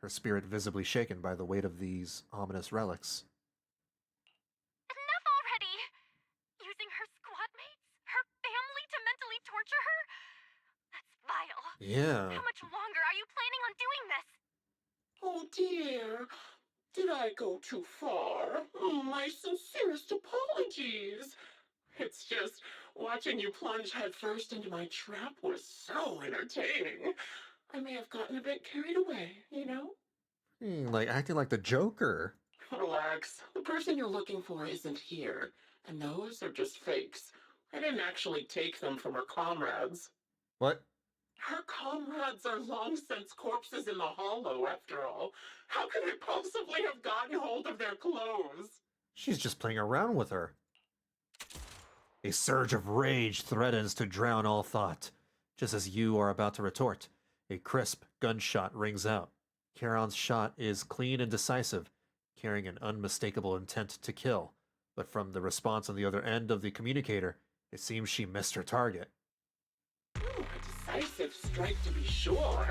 her spirit visibly shaken by the weight of these ominous relics. Enough already! Using her squad mates, her family to mentally torture her? That's vile. Yeah. How much longer are you planning on doing this? Oh dear, did I go too far? My sincerest apologies. It's just, watching you plunge headfirst into my trap was so entertaining. I may have gotten a bit carried away, you know? Like acting like the Joker. Relax. The person you're looking for isn't here. And those are just fakes. I didn't actually take them from her comrades. What? Her comrades are long since corpses in the hollow, after all. How could I possibly have gotten hold of their clothes? She's just playing around with her. A surge of rage threatens to drown all thought. Just as you are about to retort, a crisp gunshot rings out. Charon's shot is clean and decisive, carrying an unmistakable intent to kill. But from the response on the other end of the communicator, it seems she missed her target. A decisive strike to be sure.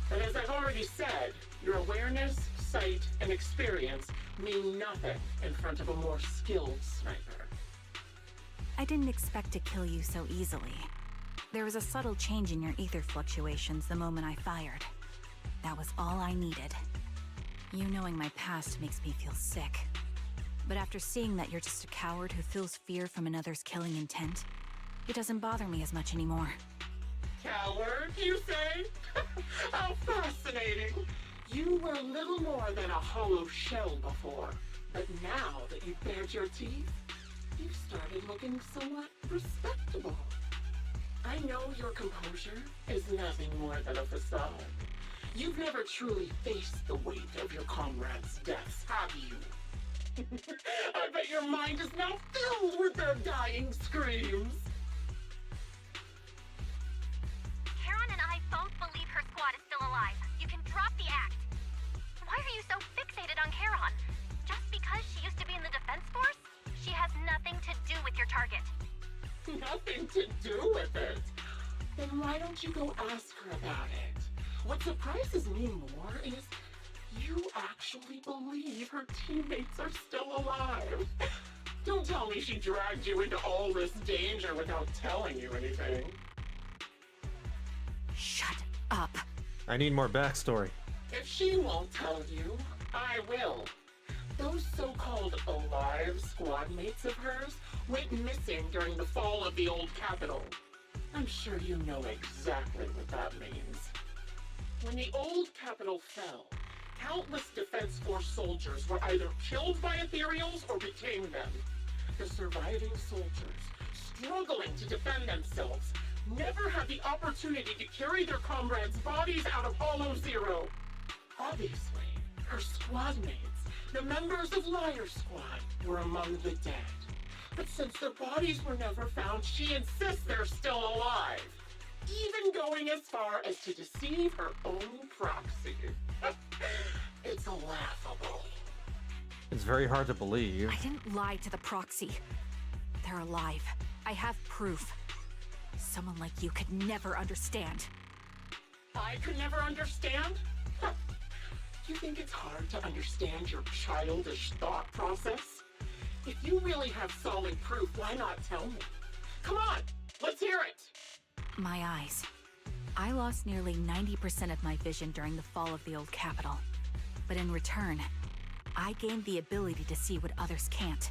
But as I've already said, your awareness, sight, and experience mean nothing in front of a more skilled sniper. I didn't expect to kill you so easily. There was a subtle change in your ether fluctuations the moment I fired. That was all I needed. You knowing my past makes me feel sick. But after seeing that you're just a coward who feels fear from another's killing intent, it doesn't bother me as much anymore. coward, you say? How fascinating. You were little more than a hollow shell before, but now that you've bared your teeth, you've started looking somewhat respectable. I know your composure is nothing more than a facade. You've never truly faced the weight of your comrades' deaths, have you? I bet your mind is now filled with their dying screams. Charon and I both believe her squad is still alive. You can drop the act. Why are you so fixated on Charon? Just because she used to be in the defense force? She has nothing to do with your target. Nothing to do with it? Then why don't you go ask her about it? What surprises me more is you actually believe her teammates are still alive. Don't tell me she dragged you into all this danger without telling you anything. Shut up. I need more backstory. If she won't tell you, I will. Those so-called alive squad mates of hers went missing during the fall of the old capital. I'm sure you know exactly what that means. When the old capital fell, countless Defense Force soldiers were either killed by ethereals or became them. The surviving soldiers, struggling to defend themselves, never had the opportunity to carry their comrades' bodies out of Hollow Zero. Obviously, her squad mates, the members of Liar Squad, were among the dead. But since their bodies were never found, she insists they're still alive. Even going as far as to deceive her own proxy. It's laughable. It's very hard to believe. I didn't lie to the proxy. They're alive. I have proof. Someone like you could never understand. I could never understand? You think it's hard to understand your childish thought process? If you really have solid proof, why not tell me? Come on, let's hear it! My eyes. I lost nearly 90% of my vision during the fall of the old capital. But in return, I gained the ability to see what others can't.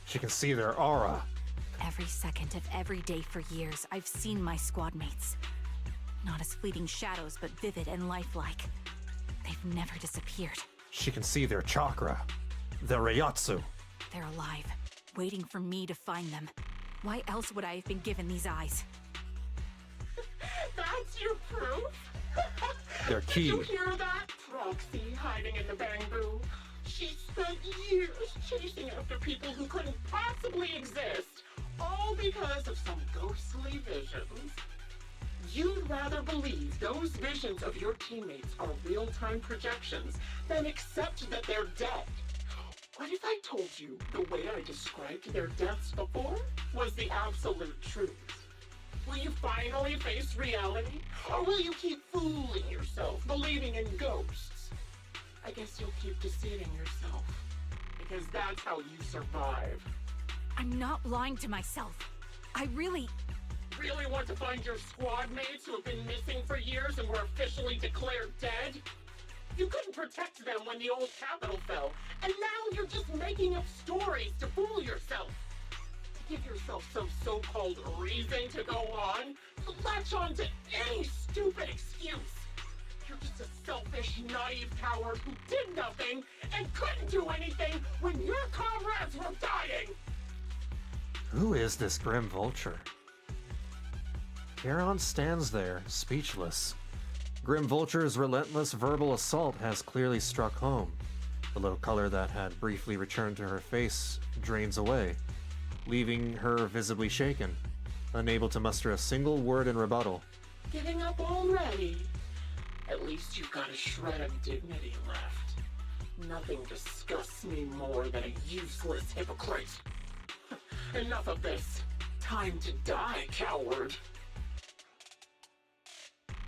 She can see their aura. Every second of every day for years, I've seen my squad mates. Not as fleeting shadows, but vivid and lifelike. They've never disappeared. She can see their chakra. Their Ryotsu. They're alive, waiting for me to find them. Why else would I have been given these eyes? That's your proof? They're key. Did you hear that? Proxy hiding in the bamboo. She spent years chasing after people who couldn't possibly exist, all because of some ghostly visions. You'd rather believe those visions of your teammates are real-time projections than accept that they're dead. What if I told you the way I described their deaths before was the absolute truth? Will you finally face reality? Or will you keep fooling yourself, believing in ghosts? I guess you'll keep deceiving yourself. Because that's how you survive. I'm not lying to myself. I really want to find your squad mates who have been missing for years and were officially declared dead? You couldn't protect them when the old capital fell, and now you're just making up stories to fool yourself. To give yourself some so-called reason to go on, to latch on to any stupid excuse. You're just a selfish, naive coward who did nothing and couldn't do anything when your comrades were dying. Who is this grim vulture? Charon stands there, speechless. Grim Vulture's relentless verbal assault has clearly struck home. The little color that had briefly returned to her face drains away, leaving her visibly shaken, unable to muster a single word in rebuttal. Giving up already? At least you've got a shred of dignity left. Nothing disgusts me more than a useless hypocrite. Enough of this. Time to die, coward.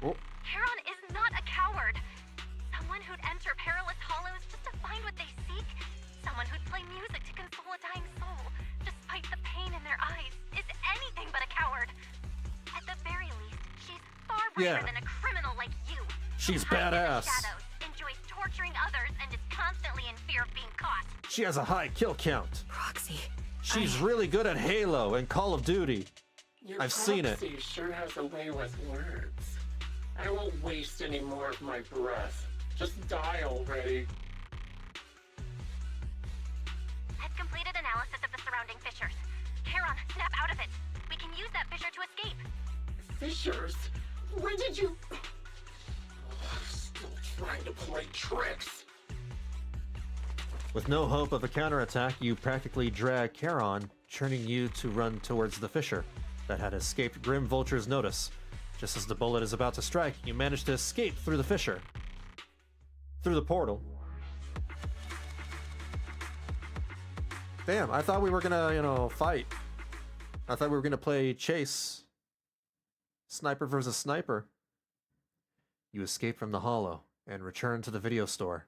Oh. Charon is not a coward. Someone who'd enter perilous hollows just to find what they seek. Someone who'd play music to console a dying soul, despite the pain in their eyes, is anything but a coward. At the very least, she's far braver than a criminal like you. She's Who hides in the badass. shadows, enjoys torturing others, and is constantly in fear of being caught. She has a high kill count. Proxy. She's really good at Halo and Call of Duty. Your I've seen it. proxy sure has a way with words. I won't waste any more of my breath. Just die already. I've completed analysis of the surrounding fissures. Charon, snap out of it. We can use that fissure to escape. Fissures? When did you... Still trying to play tricks. With no hope of a counterattack, you practically drag Charon, churning you to run towards the fissure that had escaped Grim Vulture's notice. Just as the bullet is about to strike, you manage to escape through the fissure. Through the portal. Damn, I thought we were gonna, fight. I thought we were gonna play chase. Sniper versus sniper. You escape from the hollow and return to the video store,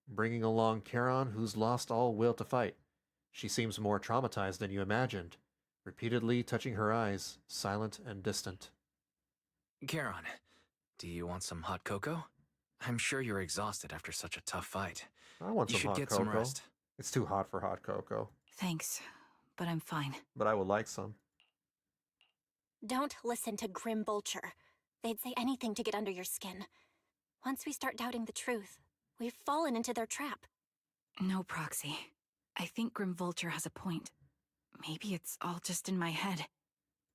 bringing along Charon, who's lost all will to fight. She seems more traumatized than you imagined, repeatedly touching her eyes, silent and distant. Charon, do you want some hot cocoa? I'm sure you're exhausted after such a tough fight. I want You some should hot get cocoa. some rest. It's too hot for hot cocoa, Thanks, but I'm fine. but I would like some. Don't listen to Grim Vulture. They'd say anything to get under your skin. Once we start doubting the truth, we've fallen into their trap. No, Proxy. I think Grim Vulture has a point. Maybe it's all just in my head.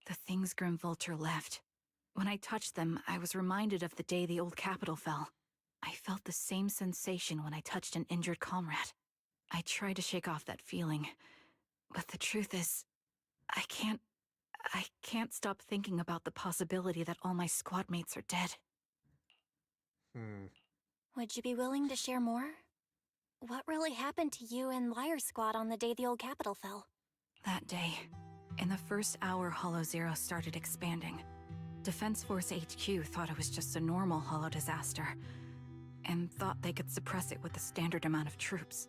The things Grim Vulture left. When I touched them, I was reminded of the day the old capital fell. I felt the same sensation when I touched an injured comrade. I tried to shake off that feeling, but the truth is, I can't stop thinking about the possibility that all my squad mates are dead. Would you be willing to share more? What really happened to you and Liar Squad on the day the old capital fell? That day, in the first hour Hollow Zero started expanding, Defense Force HQ thought it was just a normal Hollow disaster, and thought they could suppress it with a standard amount of troops.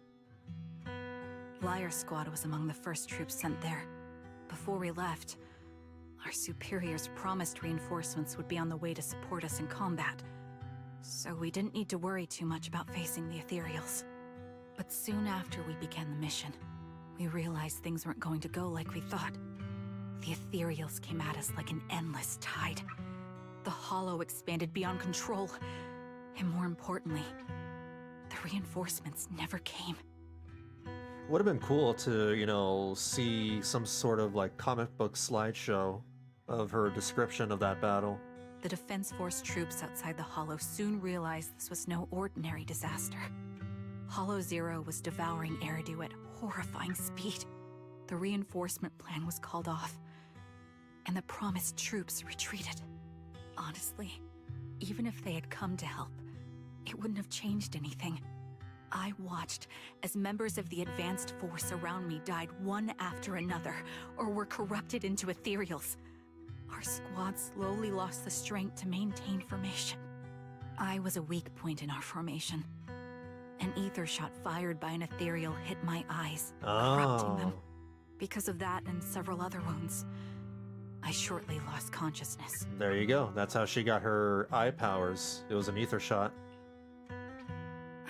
Liar Squad was among the first troops sent there. Before we left, our superiors promised reinforcements would be on the way to support us in combat, so we didn't need to worry too much about facing the Ethereals. But soon after we began the mission, we realized things weren't going to go like we thought. The Ethereals came at us like an endless tide. The Hollow expanded beyond control, and more importantly, the reinforcements never came. Would have been cool to, see some sort of like comic book slideshow of her description of that battle. The Defense Force troops outside the Hollow soon realized this was no ordinary disaster. Hollow Zero was devouring Eridu at horrifying speed. The reinforcement plan was called off, and the promised troops retreated. Honestly, even if they had come to help, it wouldn't have changed anything. I watched as members of the advanced force around me died one after another, or were corrupted into ethereals. Our squad slowly lost the strength to maintain formation. I was a weak point in our formation. An ether shot fired by an ethereal hit my eyes, corrupting them. Because of that and several other wounds, I shortly lost consciousness. There you go. That's how she got her eye powers. It was an ether shot.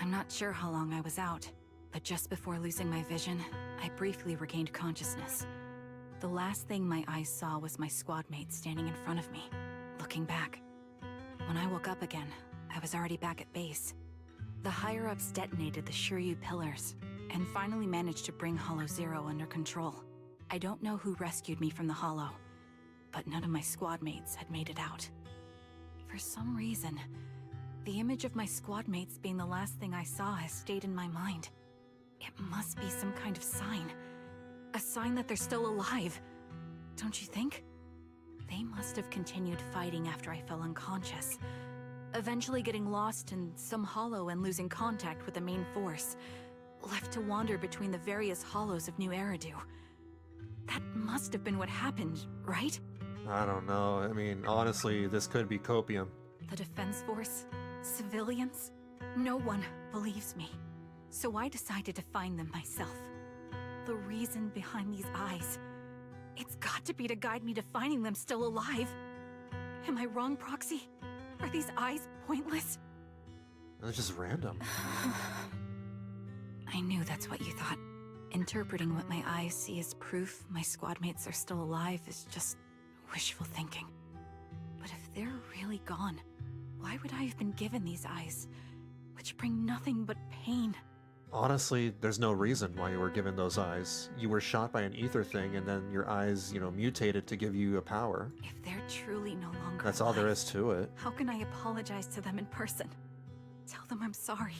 I'm not sure how long I was out, but just before losing my vision, I briefly regained consciousness. The last thing my eyes saw was my squad mate standing in front of me, looking back. When I woke up again, I was already back at base. The higher-ups detonated the Shiryu pillars, and finally managed to bring Hollow Zero under control. I don't know who rescued me from the Hollow, but none of my squad mates had made it out. For some reason, the image of my squad mates being the last thing I saw has stayed in my mind. It must be some kind of sign. A sign that they're still alive. Don't you think? They must have continued fighting after I fell unconscious, eventually getting lost in some hollow and losing contact with the main force, left to wander between the various hollows of New Eridu. That must have been what happened, right? I don't know. I mean, honestly, this could be copium. The Defense Force? Civilians? No one believes me. So I decided to find them myself. The reason behind these eyes. It's got to be to guide me to finding them still alive. Am I wrong, Proxy? Are these eyes pointless? It's just random. I knew that's what you thought. Interpreting what my eyes see as proof my squad mates are still alive is just Wishful thinking. But if they're really gone, why would I have been given these eyes, which bring nothing but pain? Honestly, there's no reason why you were given those eyes. You were shot by an ether thing, and then your eyes, mutated to give you a power. If they're truly no longer That's all there alive, is to it. how can I apologize to them in person? Tell them I'm sorry.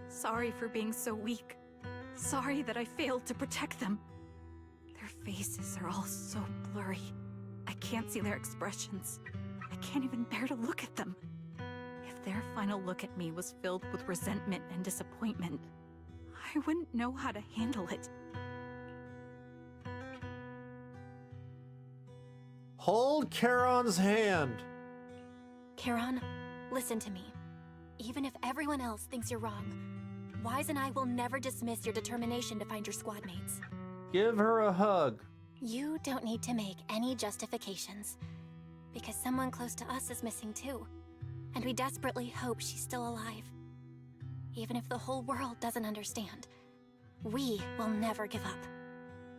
Sorry for being so weak. Sorry that I failed to protect them. Their faces are all so blurry. I can't see their expressions. I can't even bear to look at them. If their final look at me was filled with resentment and disappointment, I wouldn't know how to handle it. Hold Charon's hand! Charon, listen to me. Even if everyone else thinks you're wrong, Wise and I will never dismiss your determination to find your squad mates. Give her a hug. You don't need to make any justifications, because someone close to us is missing too, and we desperately hope she's still alive. Even if the whole world doesn't understand, we will never give up.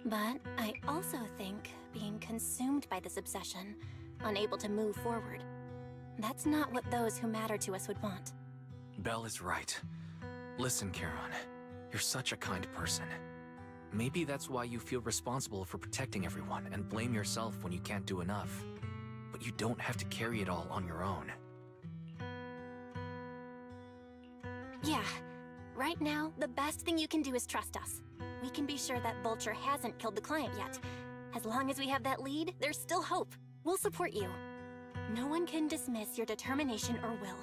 But I also think being consumed by this obsession, unable to move forward, that's not what those who matter to us would want. Belle is right. Listen, Charon, you're such a kind person. Maybe that's why you feel responsible for protecting everyone and blame yourself when you can't do enough. But you don't have to carry it all on your own. Yeah, right now, the best thing you can do is trust us. We can be sure that Vulture hasn't killed the client yet. As long as we have that lead, there's still hope. We'll support you. No one can dismiss your determination or will.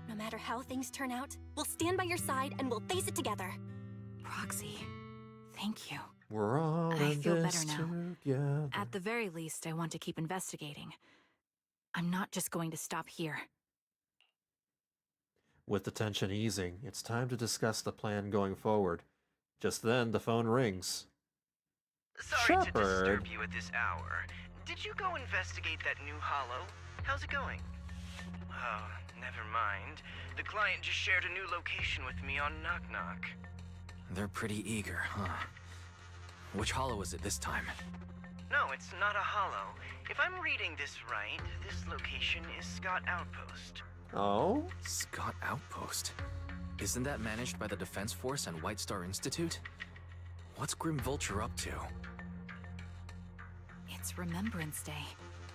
No matter how things turn out, we'll stand by your side and we'll face it together. Proxy, thank you. We're all I in feel this better now. together. At the very least, I want to keep investigating. I'm not just going to stop here. With the tension easing, it's time to discuss the plan going forward. Just then, the phone rings. Sorry to Shepard. disturb you at this hour. Did you go investigate that new hollow? How's it going? Oh, never mind. The client just shared a new location with me on Knock Knock. They're pretty eager, huh? Which hollow is it this time? No, it's not a hollow. If I'm reading this right, this location is Scott Outpost. Oh? Scott Outpost? Isn't that managed by the Defense Force and White Star Institute? What's Grim Vulture up to? It's Remembrance Day.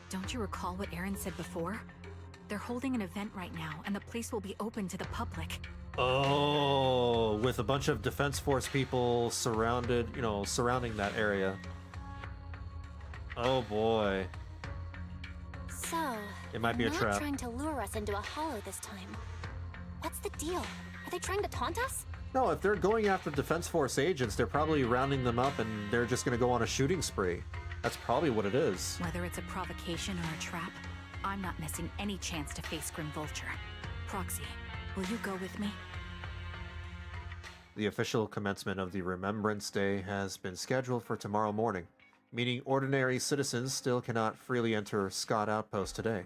Don't you recall what Aaron said before? They're holding an event right now, and the place will be open to the public. Oh, with a bunch of Defense Force people surrounding that area. Oh boy. So, It might be a not trap. trying to lure us into a hollow this time. What's the deal? Are they trying to taunt us? No, if they're going after Defense Force agents, they're probably rounding them up and they're just gonna go on a shooting spree. That's probably what it is. Whether it's a provocation or a trap, I'm not missing any chance to face Grim Vulture. Proxy, will you go with me? The official commencement of the Remembrance Day has been scheduled for tomorrow morning, meaning ordinary citizens still cannot freely enter Scott Outpost today.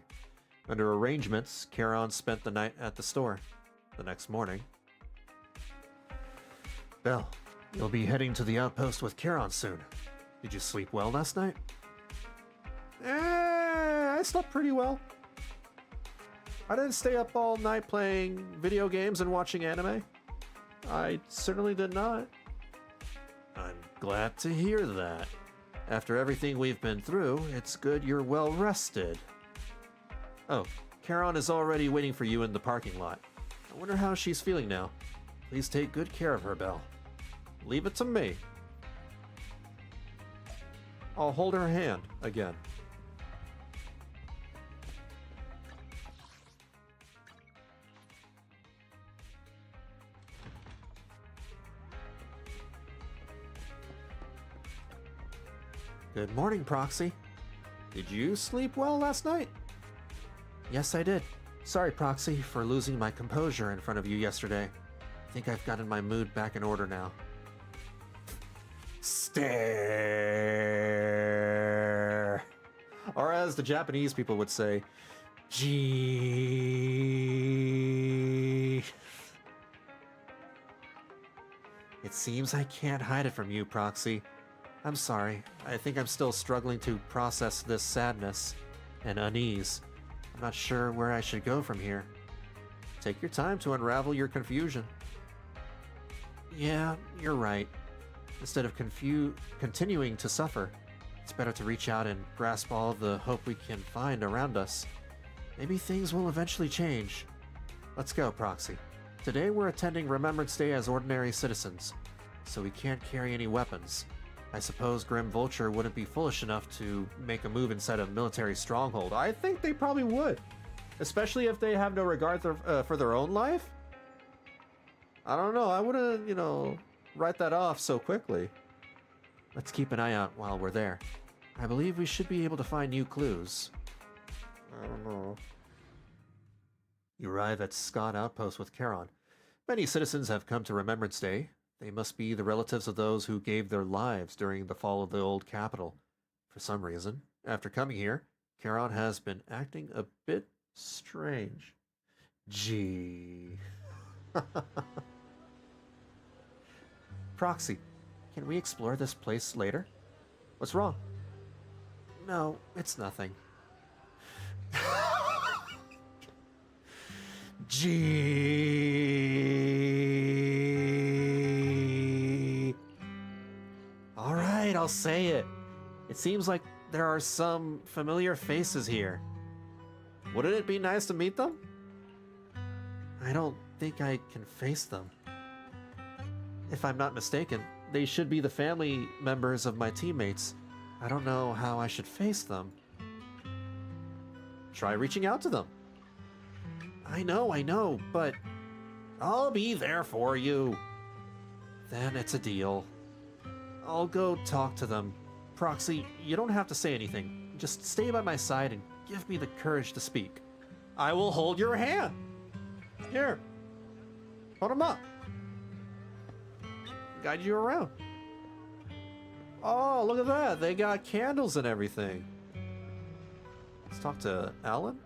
Under arrangements, Charon spent the night at the store. The next morning... Belle, you'll be heading to the outpost with Charon soon. Did you sleep well last night? I slept pretty well. I didn't stay up all night playing video games and watching anime. I certainly did not. I'm glad to hear that. After everything we've been through, it's good you're well rested. Oh, Charon is already waiting for you in the parking lot. I wonder how she's feeling now. Please take good care of her, Belle. Leave it to me. I'll hold her hand again. Good morning, Proxy. Did you sleep well last night? Yes, I did. Sorry, Proxy, for losing my composure in front of you yesterday. I think I've gotten my mood back in order now. Stare. Or as the Japanese people would say, gee. It seems I can't hide it from you, Proxy. I'm sorry. I think I'm still struggling to process this sadness and unease. I'm not sure where I should go from here. Take your time to unravel your confusion. Yeah, you're right. Instead of continuing to suffer, it's better to reach out and grasp all the hope we can find around us. Maybe things will eventually change. Let's go, Proxy. Today we're attending Remembrance Day as ordinary citizens, so we can't carry any weapons. I suppose Grim Vulture wouldn't be foolish enough to make a move inside a military stronghold. I think they probably would. Especially if they have no regard for their own life. I don't know, I wouldn't, write that off so quickly. Let's keep an eye out while we're there. I believe we should be able to find new clues. I don't know. You arrive at Scott Outpost with Charon. Many citizens have come to Remembrance Day. They must be the relatives of those who gave their lives during the fall of the old capital. For some reason, after coming here, Charon has been acting a bit strange. Gee. Proxy, can we explore this place later? What's wrong? No, it's nothing. Gee. All right, I'll say it. It seems like there are some familiar faces here. Wouldn't it be nice to meet them? I don't think I can face them. If I'm not mistaken, they should be the family members of my teammates. I don't know how I should face them. Try reaching out to them. I know, but I'll be there for you. Then it's a deal. I'll go talk to them. Proxy, you don't have to say anything. Just stay by my side and give me the courage to speak. I will hold your hand. Here. Hold him up. Guide you around. Oh, look at that. They got candles and everything. Let's talk to Alan.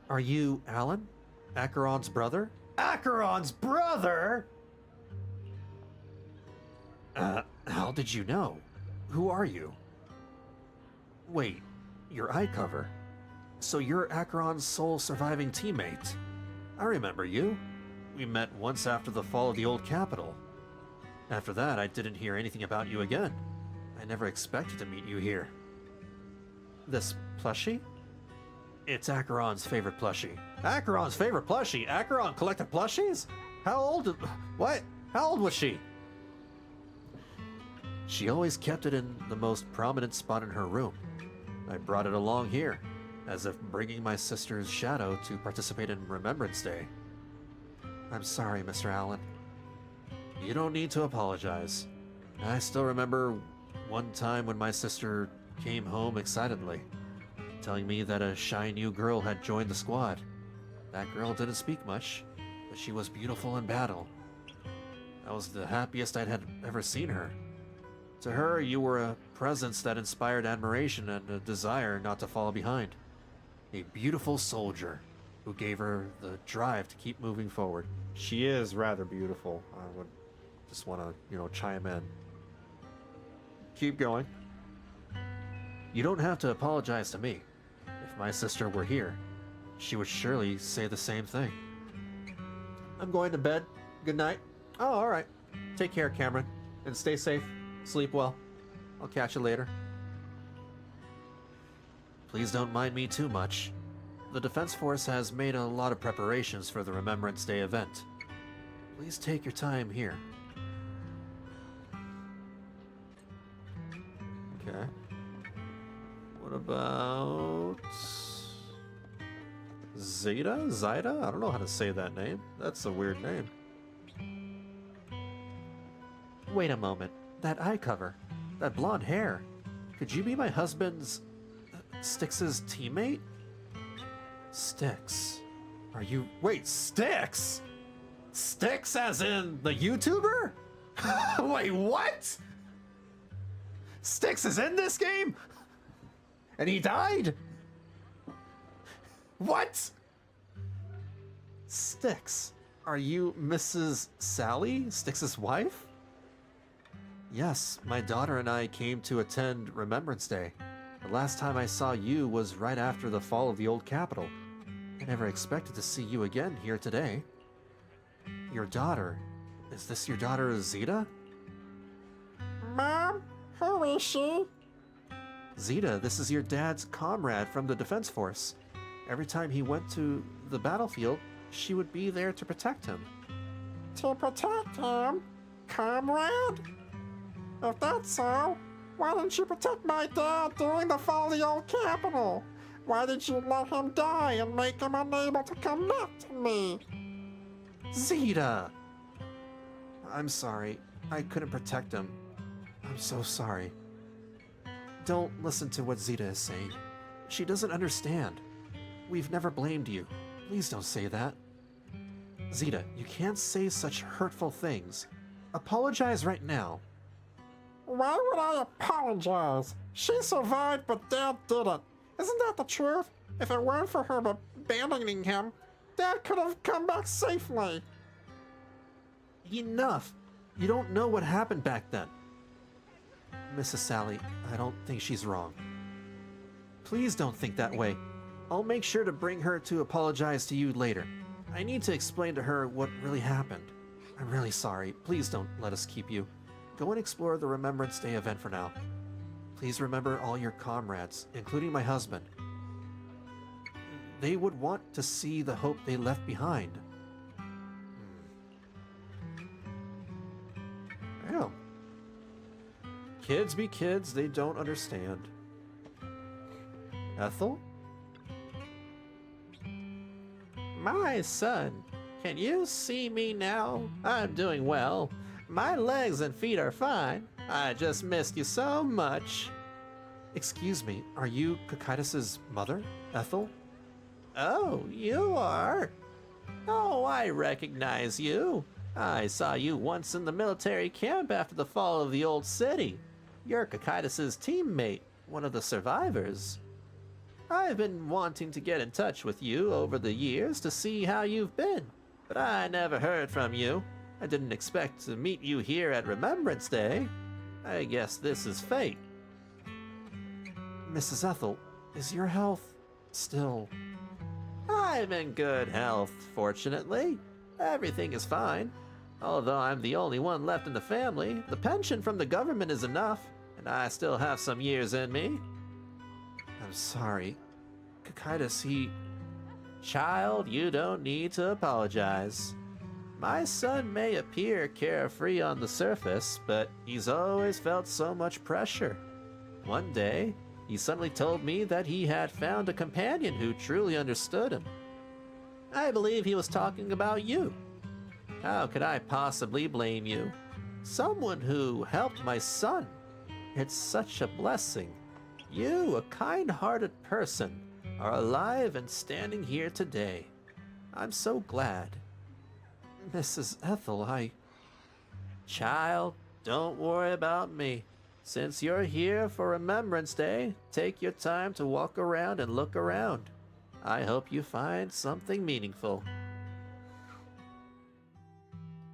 Are you Alan? Acheron's brother? Acheron's brother? How did you know? Who are you? Wait, your eye cover. So you're Acheron's sole surviving teammate. I remember you. We met once after the fall of the old capital. After that, I didn't hear anything about you again. I never expected to meet you here. This plushie? It's Acheron's favorite plushie. Acheron's favorite plushie? Acheron collected plushies? How old? What? How old was she? She always kept it in the most prominent spot in her room. I brought it along here, as if bringing my sister's shadow to participate in Remembrance Day. I'm sorry, Mr. Allen. You don't need to apologize. I still remember one time when my sister came home excitedly, telling me that a shy new girl had joined the squad. That girl didn't speak much, but she was beautiful in battle. I was the happiest I had ever seen her. To her, you were a presence that inspired admiration and a desire not to fall behind. A beautiful soldier who gave her the drive to keep moving forward. She is rather beautiful. I would just want to, chime in. Keep going. You don't have to apologize to me. If my sister were here, she would surely say the same thing. I'm going to bed. Good night. Oh, all right. Take care, Cameron, and stay safe. Sleep well. I'll catch you later. Please don't mind me too much. The Defense Force has made a lot of preparations for the Remembrance Day event. Please take your time here. Okay. What about... Zeta? Zida? I don't know how to say that name. That's a weird name. Wait a moment. That eye cover. That blonde hair. Could you be my husband's... Styx's teammate? Styx. Are you... Wait, Styx? Styx as in the YouTuber? Wait, what? Styx is in this game? And he died? What? Styx, are you Mrs. Sally, Styx's wife? Yes, my daughter and I came to attend Remembrance Day. The last time I saw you was right after the fall of the old capital. I never expected to see you again here today. Your daughter. Is this your daughter, Zeta? Mom? Who is she? Zeta, this is your dad's comrade from the Defense Force. Every time he went to the battlefield, she would be there to protect him. To protect him? Comrade? If that's so, why didn't you protect my dad during the fall of the old capital? Why did you let him die and make him unable to come back to me? Zeta! I'm sorry. I couldn't protect him. I'm so sorry. Don't listen to what Zeta is saying. She doesn't understand. We've never blamed you. Please don't say that. Zeta, you can't say such hurtful things. Apologize right now. Why would I apologize? She survived, but Dad didn't. Isn't that the truth? If it weren't for her abandoning him, Dad could have come back safely. Enough! You don't know what happened back then. Mrs. Sally, I don't think she's wrong. Please don't think that way. I'll make sure to bring her to apologize to you later. I need to explain to her what really happened. I'm really sorry. Please don't let us keep you. Go and explore the Remembrance Day event for now. Please remember all your comrades, including my husband. They would want to see the hope they left behind. Well, kids be kids, they don't understand. Ethel? My son, can you see me now? I'm doing well. My legs and feet are fine. I just missed you so much. Excuse me, are you Cocytus's mother, Ethel? Oh, you are? Oh, I recognize you. I saw you once in the military camp after the fall of the old city. You're Cocytus's teammate, one of the survivors. I've been wanting to get in touch with you over the years to see how you've been, but I never heard from you. I didn't expect to meet you here at Remembrance Day. I guess this is fate. Mrs. Ethel, is your health still... I'm in good health, fortunately. Everything is fine. Although I'm the only one left in the family, the pension from the government is enough, and I still have some years in me. I'm sorry. Cocytus, he... Child, you don't need to apologize. My son may appear carefree on the surface, but he's always felt so much pressure. One day, he suddenly told me that he had found a companion who truly understood him. I believe he was talking about you. How could I possibly blame you? Someone who helped my son. It's such a blessing. You, a kind-hearted person, are alive and standing here today. I'm so glad. Mrs. Ethel, Child, don't worry about me. Since you're here for Remembrance Day, take your time to walk around and look around. I hope you find something meaningful.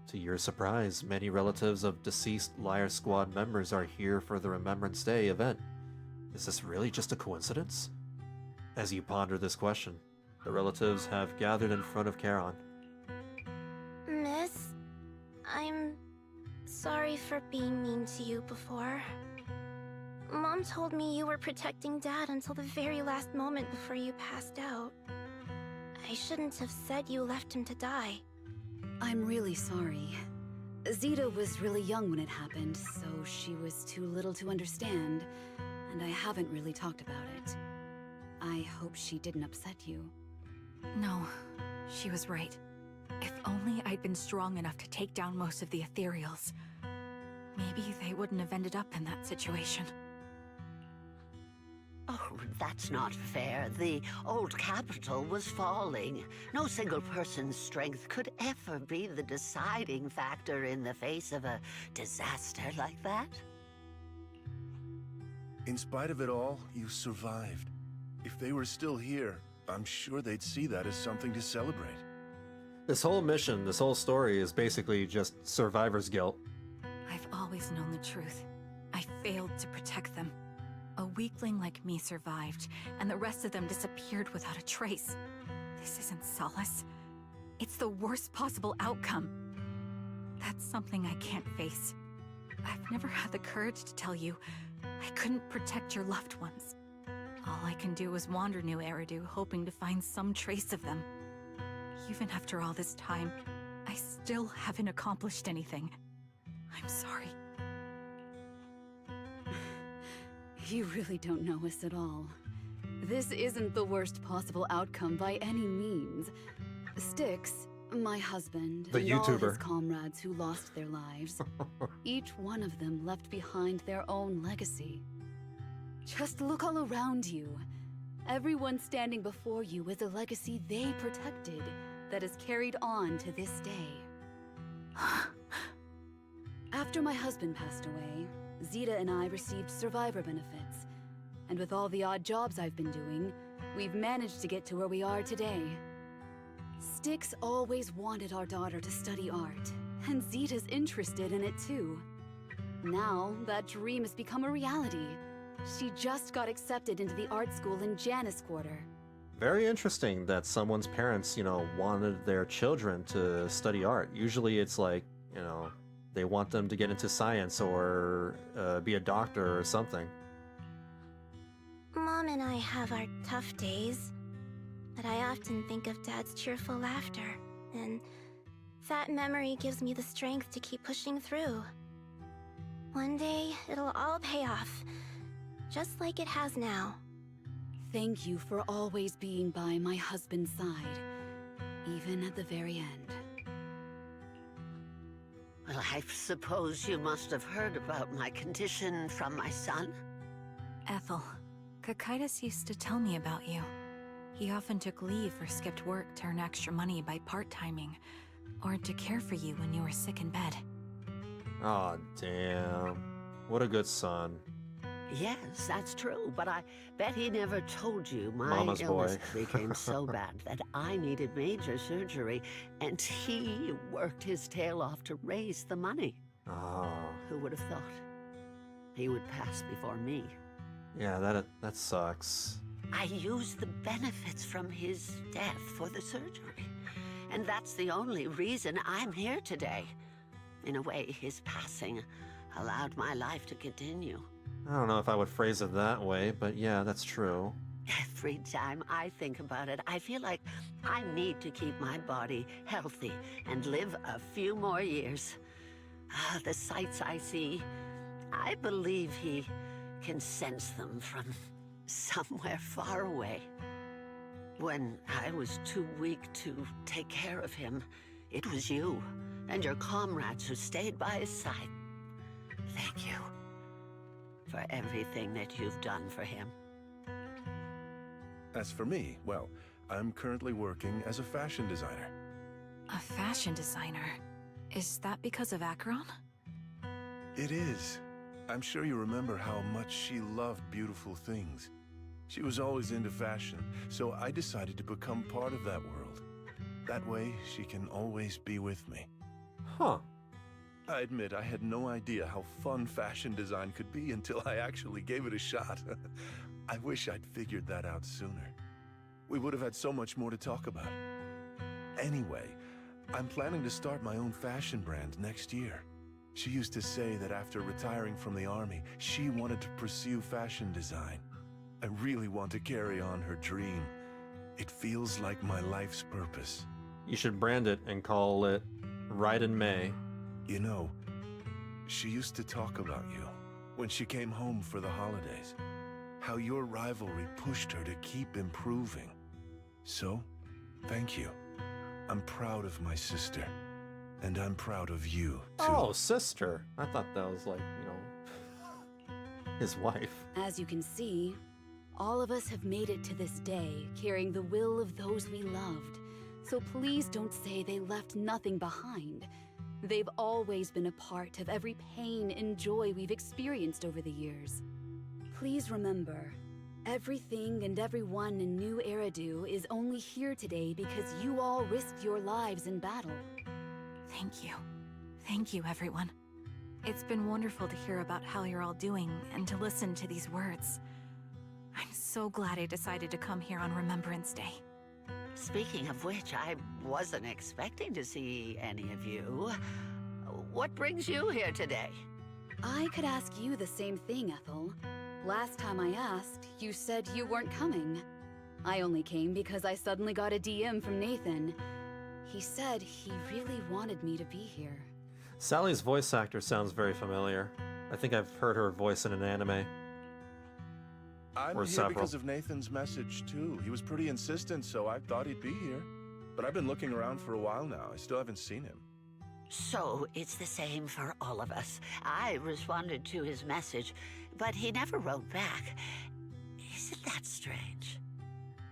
To your surprise, many relatives of deceased Liar Squad members are here for the Remembrance Day event. Is this really just a coincidence? As you ponder this question, the relatives have gathered in front of Charon. Miss, I'm sorry for being mean to you before. Mom told me you were protecting Dad until the very last moment before you passed out. I shouldn't have said you left him to die. I'm really sorry. Zeta was really young when it happened, so she was too little to understand, and I haven't really talked about it. I hope she didn't upset you. No, she was right. If only I'd been strong enough to take down most of the ethereals, maybe they wouldn't have ended up in that situation. Oh, that's not fair. The old capital was falling. No single person's strength could ever be the deciding factor in the face of a disaster like that. In spite of it all, you survived. If they were still here, I'm sure they'd see that as something to celebrate. This whole mission, this whole story is basically just survivor's guilt. I've always always known the truth. I failed to protect them. A weakling like me survived, and the rest of them disappeared without a trace. This isn't solace. It's the worst possible outcome. That's something I can't face. I've never had the courage to tell you I couldn't protect your loved ones. All I can do is wander New Eridu, hoping to find some trace of them. Even after all this time, I still haven't accomplished anything. I'm sorry. You really don't know us at all. This isn't the worst possible outcome by any means. Styx, my husband, the and YouTuber. all his comrades who lost their lives, each one of them left behind their own legacy. Just look all around you. Everyone standing before you is a legacy they protected that is carried on to this day. After my husband passed away, Zeta and I received survivor benefits. And with all the odd jobs I've been doing, we've managed to get to where we are today. Styx always wanted our daughter to study art, and Zeta's interested in it too. Now, that dream has become a reality. She just got accepted into the art school in Janus Quarter. Very interesting that someone's parents, wanted their children to study art. Usually it's like, they want them to get into science or be a doctor or something. Mom and I have our tough days, but I often think of Dad's cheerful laughter, and that memory gives me the strength to keep pushing through. One day, it'll all pay off, just like it has now. Thank you for always being by my husband's side, even at the very end. Well, I suppose you must have heard about my condition from my son? Ethel, Kakaitis used to tell me about you. He often took leave or skipped work to earn extra money by part-timing, or to care for you when you were sick in bed. Aw, damn. What a good son. Yes, that's true, but I bet he never told you my Mama's illness boy. became so bad that I needed major surgery, and he worked his tail off to raise the money. Oh. Who would have thought? He would pass before me. Yeah, that sucks. I used the benefits from his death for the surgery, and that's the only reason I'm here today. In a way, his passing allowed my life to continue. I don't know if I would phrase it that way, but yeah, that's true. Every time I think about it, I feel like I need to keep my body healthy and live a few more years. The sights I see, I believe he can sense them from somewhere far away. When I was too weak to take care of him, it was you and your comrades who stayed by his side. Thank you for everything that you've done for him. As for me, well, I'm currently working as a fashion designer. A fashion designer? Is that because of Acheron? It is. I'm sure you remember how much she loved beautiful things. She was always into fashion, so I decided to become part of that world. That way, she can always be with me. Huh. I admit I had no idea how fun fashion design could be until I actually gave it a shot. I wish I'd figured that out sooner. We would have had so much more to talk about. Anyway, I'm planning to start my own fashion brand next year. She used to say that after retiring from the army, she wanted to pursue fashion design. I really want to carry on her dream. It feels like my life's purpose. You should brand it and call it Ride in May. You know, she used to talk about you when she came home for the holidays. How your rivalry pushed her to keep improving. So, thank you. I'm proud of my sister. And I'm proud of you, too. Oh, sister. I thought that was like, his wife. As you can see, all of us have made it to this day, carrying the will of those we loved. So please don't say they left nothing behind. They've always been a part of every pain and joy we've experienced over the years. Please remember, everything and everyone in New Eridu is only here today because you all risked your lives in battle. Thank you. Thank you, everyone. It's been wonderful to hear about how you're all doing and to listen to these words. I'm so glad I decided to come here on Remembrance Day. Speaking of which, I wasn't expecting to see any of you. What brings you here today? I could ask you the same thing, Ethel. Last time I asked, you said you weren't coming. I only came because I suddenly got a DM from Nathan. He said he really wanted me to be here. Sally's voice actor sounds very familiar. I think I've heard her voice in an anime. I'm Or here several. because of Nathan's message, too. He was pretty insistent, so I thought he'd be here. But I've been looking around for a while now. I still haven't seen him. So it's the same for all of us. I responded to his message, but he never wrote back. Isn't that strange?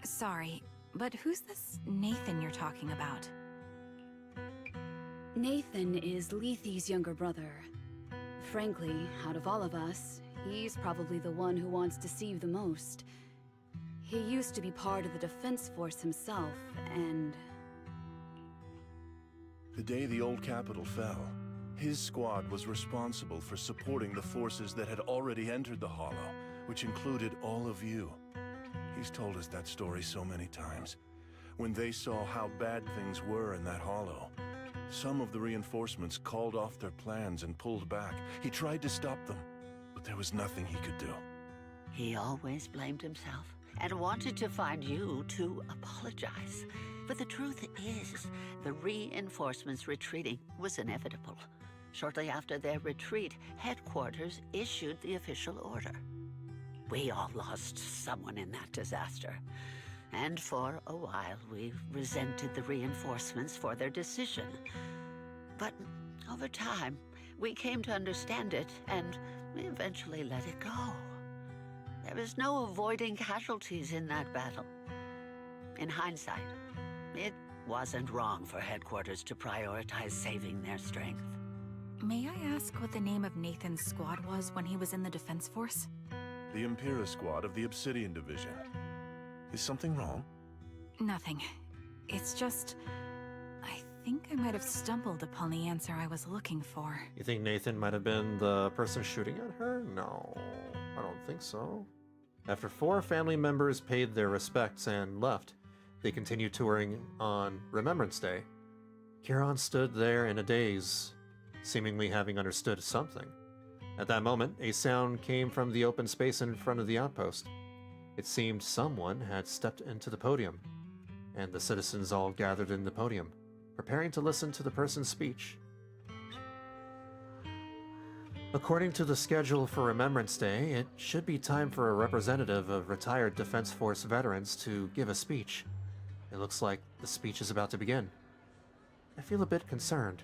Sorry, but who's this Nathan you're talking about? Nathan is Lethe's younger brother. Frankly, out of all of us, he's probably the one who wants to see you the most. He used to be part of the defense force himself, and... The day the old capital fell, his squad was responsible for supporting the forces that had already entered the Hollow, which included all of you. He's told us that story so many times. When they saw how bad things were in that Hollow, some of the reinforcements called off their plans and pulled back. He tried to stop them, but there was nothing he could do. He always blamed himself and wanted to find you to apologize. But the truth is, the reinforcements retreating was inevitable. Shortly after their retreat, headquarters issued the official order. We all lost someone in that disaster. And for a while, we resented the reinforcements for their decision. But over time, we came to understand it, and we eventually let it go. There was no avoiding casualties in that battle. In hindsight, it wasn't wrong for headquarters to prioritize saving their strength. May I ask what the name of Nathan's squad was when he was in the defense force? The Impera squad of the Obsidian Division. Is something wrong? Nothing. It's just... I think I might have stumbled upon the answer I was looking for. You think Nathan might have been the person shooting at her? No, I don't think so. After 4 family members paid their respects and left, they continued touring on Remembrance Day. Kieran stood there in a daze, seemingly having understood something. At that moment, a sound came from the open space in front of the outpost. It seemed someone had stepped into the podium, and the citizens all gathered in the podium, preparing to listen to the person's speech. According to the schedule for Remembrance Day, it should be time for a representative of retired Defense Force veterans to give a speech. It looks like the speech is about to begin. I feel a bit concerned.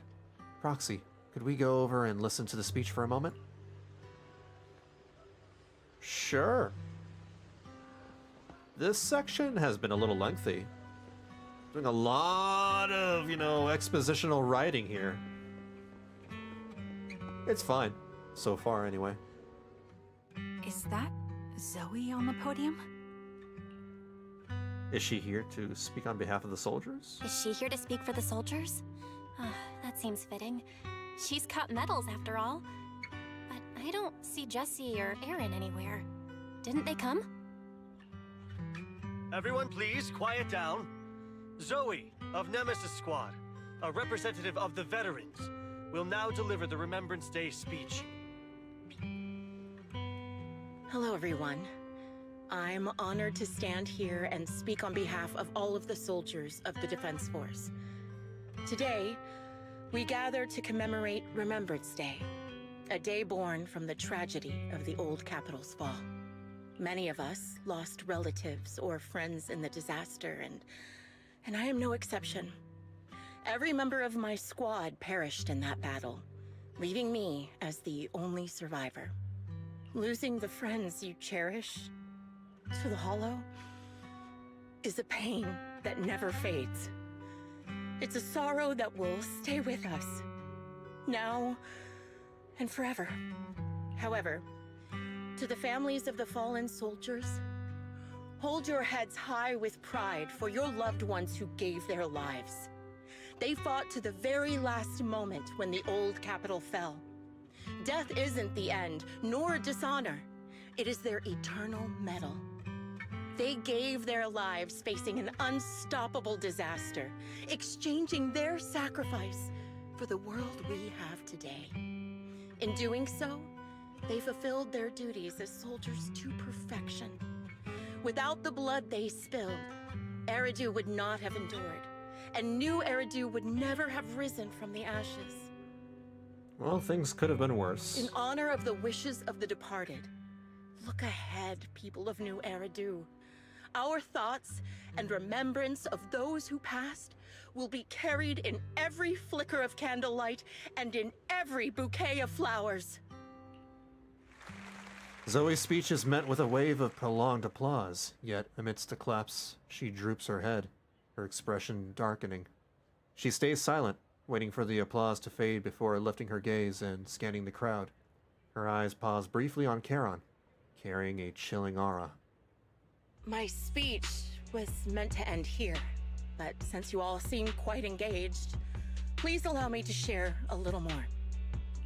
Proxy, could we go over and listen to the speech for a moment? Sure. This section has been a little lengthy. Doing a lot of, expositional writing here. It's fine. So far, anyway. Is that Zoe on the podium? Is she here to speak on behalf of the soldiers? Is she here to speak for the soldiers? That seems fitting. She's cut medals after all. But I don't see Jesse or Aaron anywhere. Didn't they come? Everyone please, quiet down. Zoe, of Nemesis Squad, a representative of the veterans, will now deliver the Remembrance Day speech. Hello, everyone. I'm honored to stand here and speak on behalf of all of the soldiers of the Defense Force. Today, we gather to commemorate Remembrance Day, a day born from the tragedy of the old capital's fall. Many of us lost relatives or friends in the disaster, and I am no exception. Every member of my squad perished in that battle, leaving me as the only survivor. Losing the friends you cherish to the Hollow is a pain that never fades. It's a sorrow that will stay with us, now and forever. However, to the families of the fallen soldiers, hold your heads high with pride for your loved ones who gave their lives. They fought to the very last moment when the old capital fell. Death isn't the end, nor dishonor. It is their eternal mettle. They gave their lives facing an unstoppable disaster, exchanging their sacrifice for the world we have today. In doing so, they fulfilled their duties as soldiers to perfection. Without the blood they spilled, Eridu would not have endured, and new Eridu would never have risen from the ashes. Well, things could have been worse. In honor of the wishes of the departed, look ahead, people of New Eridu. Our thoughts and remembrance of those who passed will be carried in every flicker of candlelight and in every bouquet of flowers. Zoe's speech is met with a wave of prolonged applause, yet amidst the claps, she droops her head, her expression darkening. She stays silent, waiting for the applause to fade before lifting her gaze and scanning the crowd. Her eyes pause briefly on Charon, carrying a chilling aura. My speech was meant to end here, but since you all seem quite engaged, please allow me to share a little more.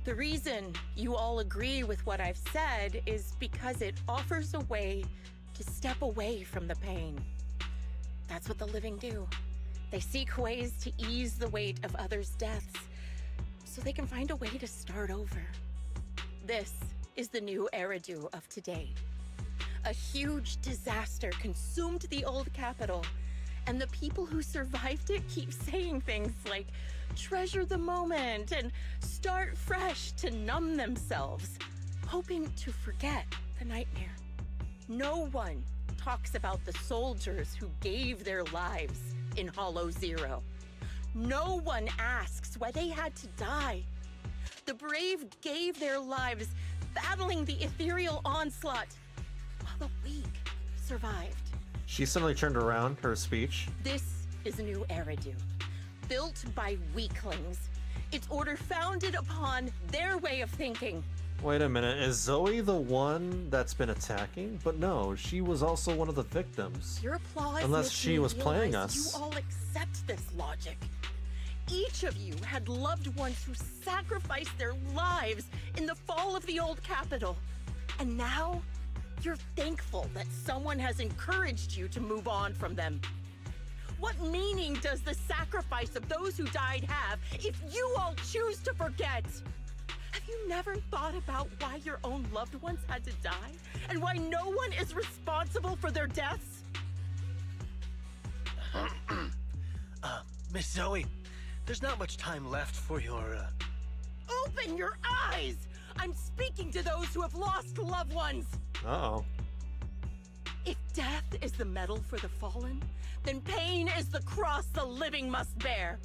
The reason you all agree with what I've said is because it offers a way to step away from the pain. That's what the living do. They seek ways to ease the weight of others' deaths, so they can find a way to start over. This is the new Eridu of today. A huge disaster consumed the old capital, and the people who survived it keep saying things like, treasure the moment and start fresh to numb themselves, hoping to forget the nightmare. No one talks about the soldiers who gave their lives in Hollow Zero. No one asks why they had to die. The brave gave their lives battling the ethereal onslaught, while the weak survived. She suddenly turned around, her speech. This is New Eridu, built by weaklings. Its order founded upon their way of thinking. Wait a minute, is Zoe the one that's been attacking? But no, she was also one of the victims. Your applause Unless makes she me was playing realize us. You all accept this logic. Each of you had loved ones who sacrificed their lives in the fall of the old capital. And now, you're thankful that someone has encouraged you to move on from them. What meaning does the sacrifice of those who died have if you all choose to forget? Have you never thought about why your own loved ones had to die? And why no one is responsible for their deaths? Miss Zoe, there's not much time left for your, Open your eyes! I'm speaking to those who have lost loved ones! Uh-oh. If death is the medal for the fallen, then pain is the cross the living must bear.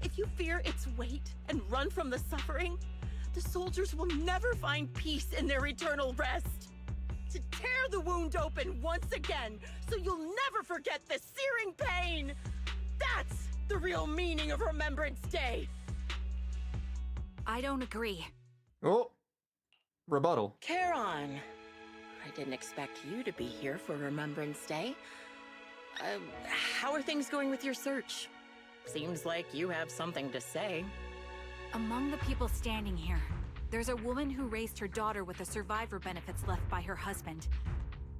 If you fear its weight and run from the suffering, the soldiers will never find peace in their eternal rest. To tear the wound open once again, so you'll never forget the searing pain! That's the real meaning of Remembrance Day! I don't agree. Oh, rebuttal. Charon, I didn't expect you to be here for Remembrance Day. How are things going with your search? Seems like you have something to say. Among the people standing here, there's a woman who raised her daughter with the survivor benefits left by her husband.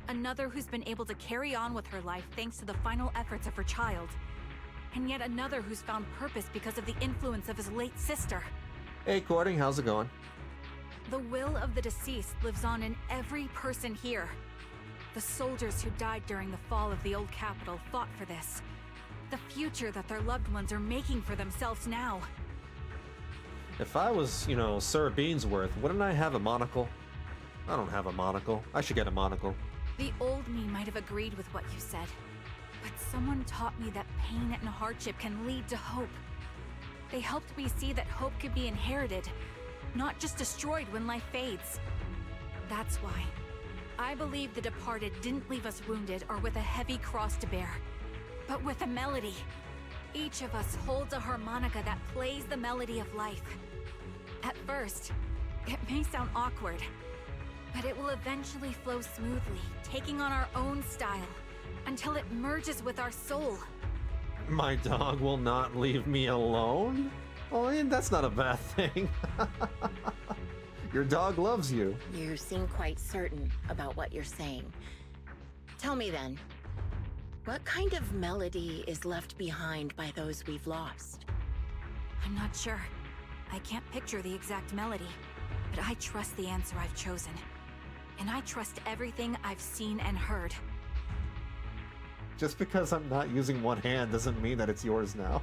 Another who's been able to carry on with her life thanks to the final efforts of her child. And yet another who's found purpose because of the influence of his late sister. Hey, Courting, how's it going? The will of the deceased lives on in every person here. The soldiers who died during the fall of the old capital fought for this. The future that their loved ones are making for themselves now. If I was, Sir Beansworth, wouldn't I have a monocle? I don't have a monocle. I should get a monocle. The old me might have agreed with what you said, but someone taught me that pain and hardship can lead to hope. They helped me see that hope could be inherited, not just destroyed when life fades. That's why I believe the departed didn't leave us wounded or with a heavy cross to bear, but with a melody. Each of us holds a harmonica that plays the melody of life. At first, it may sound awkward, but it will eventually flow smoothly, taking on our own style, until it merges with our soul. My dog will not leave me alone? Well, that's not a bad thing. Your dog loves you. You seem quite certain about what you're saying. Tell me then, what kind of melody is left behind by those we've lost? I'm not sure. I can't picture the exact melody, but I trust the answer I've chosen. And I trust everything I've seen and heard. Just because I'm not using one hand doesn't mean that it's yours now.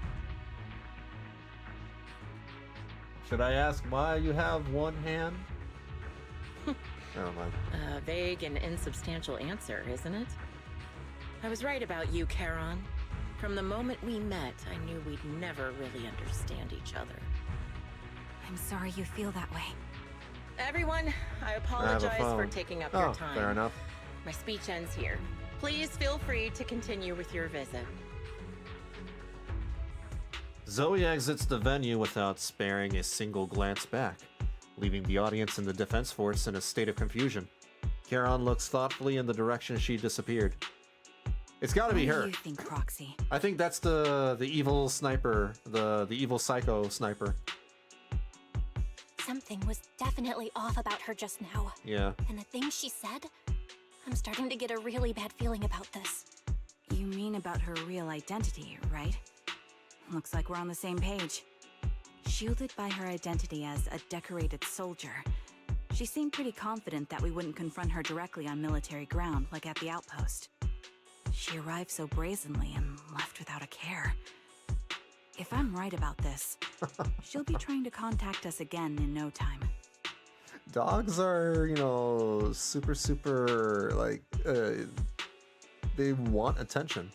Should I ask why you have one hand? Never mind. A vague and insubstantial answer, isn't it? I was right about you, Charon. From the moment we met, I knew we'd never really understand each other. I'm sorry you feel that way. Everyone, I apologize for taking up your time. Fair enough. My speech ends here. Please feel free to continue with your visit. Zoe exits the venue without sparing a single glance back, leaving the audience and the defense force in a state of confusion. Charon looks thoughtfully in the direction she disappeared. It's gotta be her. What do you think, Proxy? I think that's the evil sniper, the evil psycho sniper. Something was definitely off about her just now. Yeah. And the things she said, I'm starting to get a really bad feeling about this. You mean about her real identity, right? Looks like we're on the same page. Shielded by her identity as a decorated soldier, she seemed pretty confident that we wouldn't confront her directly on military ground like at the outpost. She arrived so brazenly and left without a care. If I'm right about this, she'll be trying to contact us again in no time. Dogs are, you know, super, like, they want attention.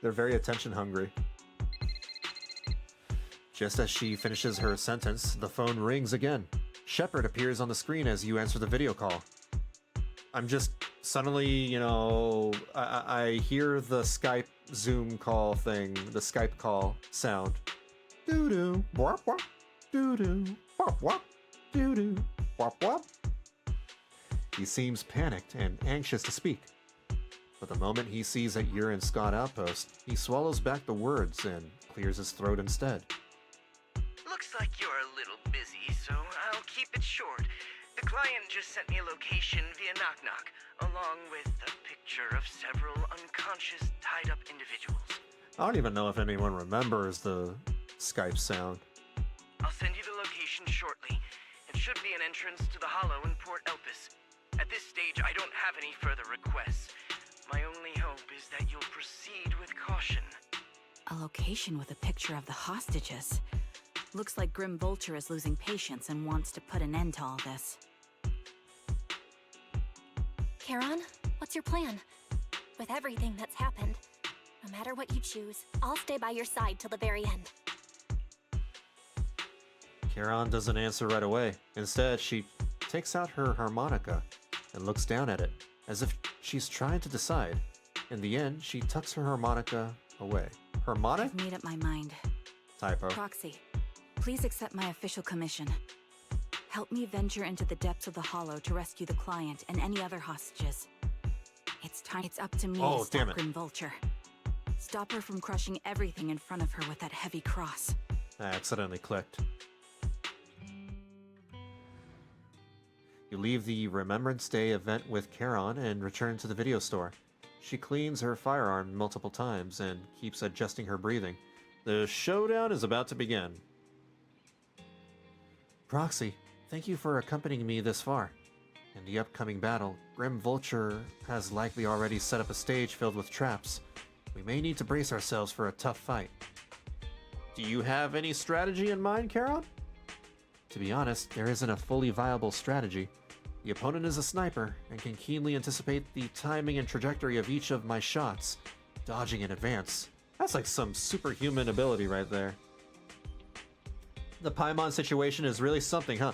They're very attention hungry. Just as she finishes her sentence, the phone rings again. Shepard appears on the screen as you answer the video call. I'm just suddenly, you know, I hear the Skype Zoom call thing, the Skype call sound. Doo-doo, wop wop, doo-doo, wop wop, doo-doo, wop wop. He seems panicked and anxious to speak. But the moment he sees that you're in Scott Outpost, he swallows back the words and clears his throat instead. Looks like you're a little busy, so I'll keep it short. The client just sent me a location via Knock Knock, along with a picture of several unconscious, tied-up individuals. I don't even know if anyone remembers the Skype sound. I'll send you the location shortly. It should be an entrance to the Hollow in Port Elpis. At this stage, I don't have any further requests. My only hope is that you'll proceed with caution. A location with a picture of the hostages. Looks like Grim Vulture is losing patience and wants to put an end to all this. Charon, what's your plan? With everything that's happened, no matter what you choose, I'll stay by your side till the very end. Charon doesn't answer right away. Instead, she takes out her harmonica and looks down at it, as if she's trying to decide. In the end, she tucks her harmonica away. Harmonic? I've made up my mind. Typo. Proxy, please accept my official commission. Help me venture into the depths of the Hollow to rescue the client and any other hostages. It's time. It's up to me to stop Grim Vulture. Stop her from crushing everything in front of her with that heavy cross. I accidentally clicked. You leave the Remembrance Day event with Charon and return to the video store. She cleans her firearm multiple times and keeps adjusting her breathing. The showdown is about to begin. Proxy, thank you for accompanying me this far. In the upcoming battle, Grim Vulture has likely already set up a stage filled with traps. We may need to brace ourselves for a tough fight. Do you have any strategy in mind, Charon? To be honest, there isn't a fully viable strategy. The opponent is a sniper and can keenly anticipate the timing and trajectory of each of my shots, dodging in advance. That's like some superhuman ability right there. The Paimon situation is really something, huh?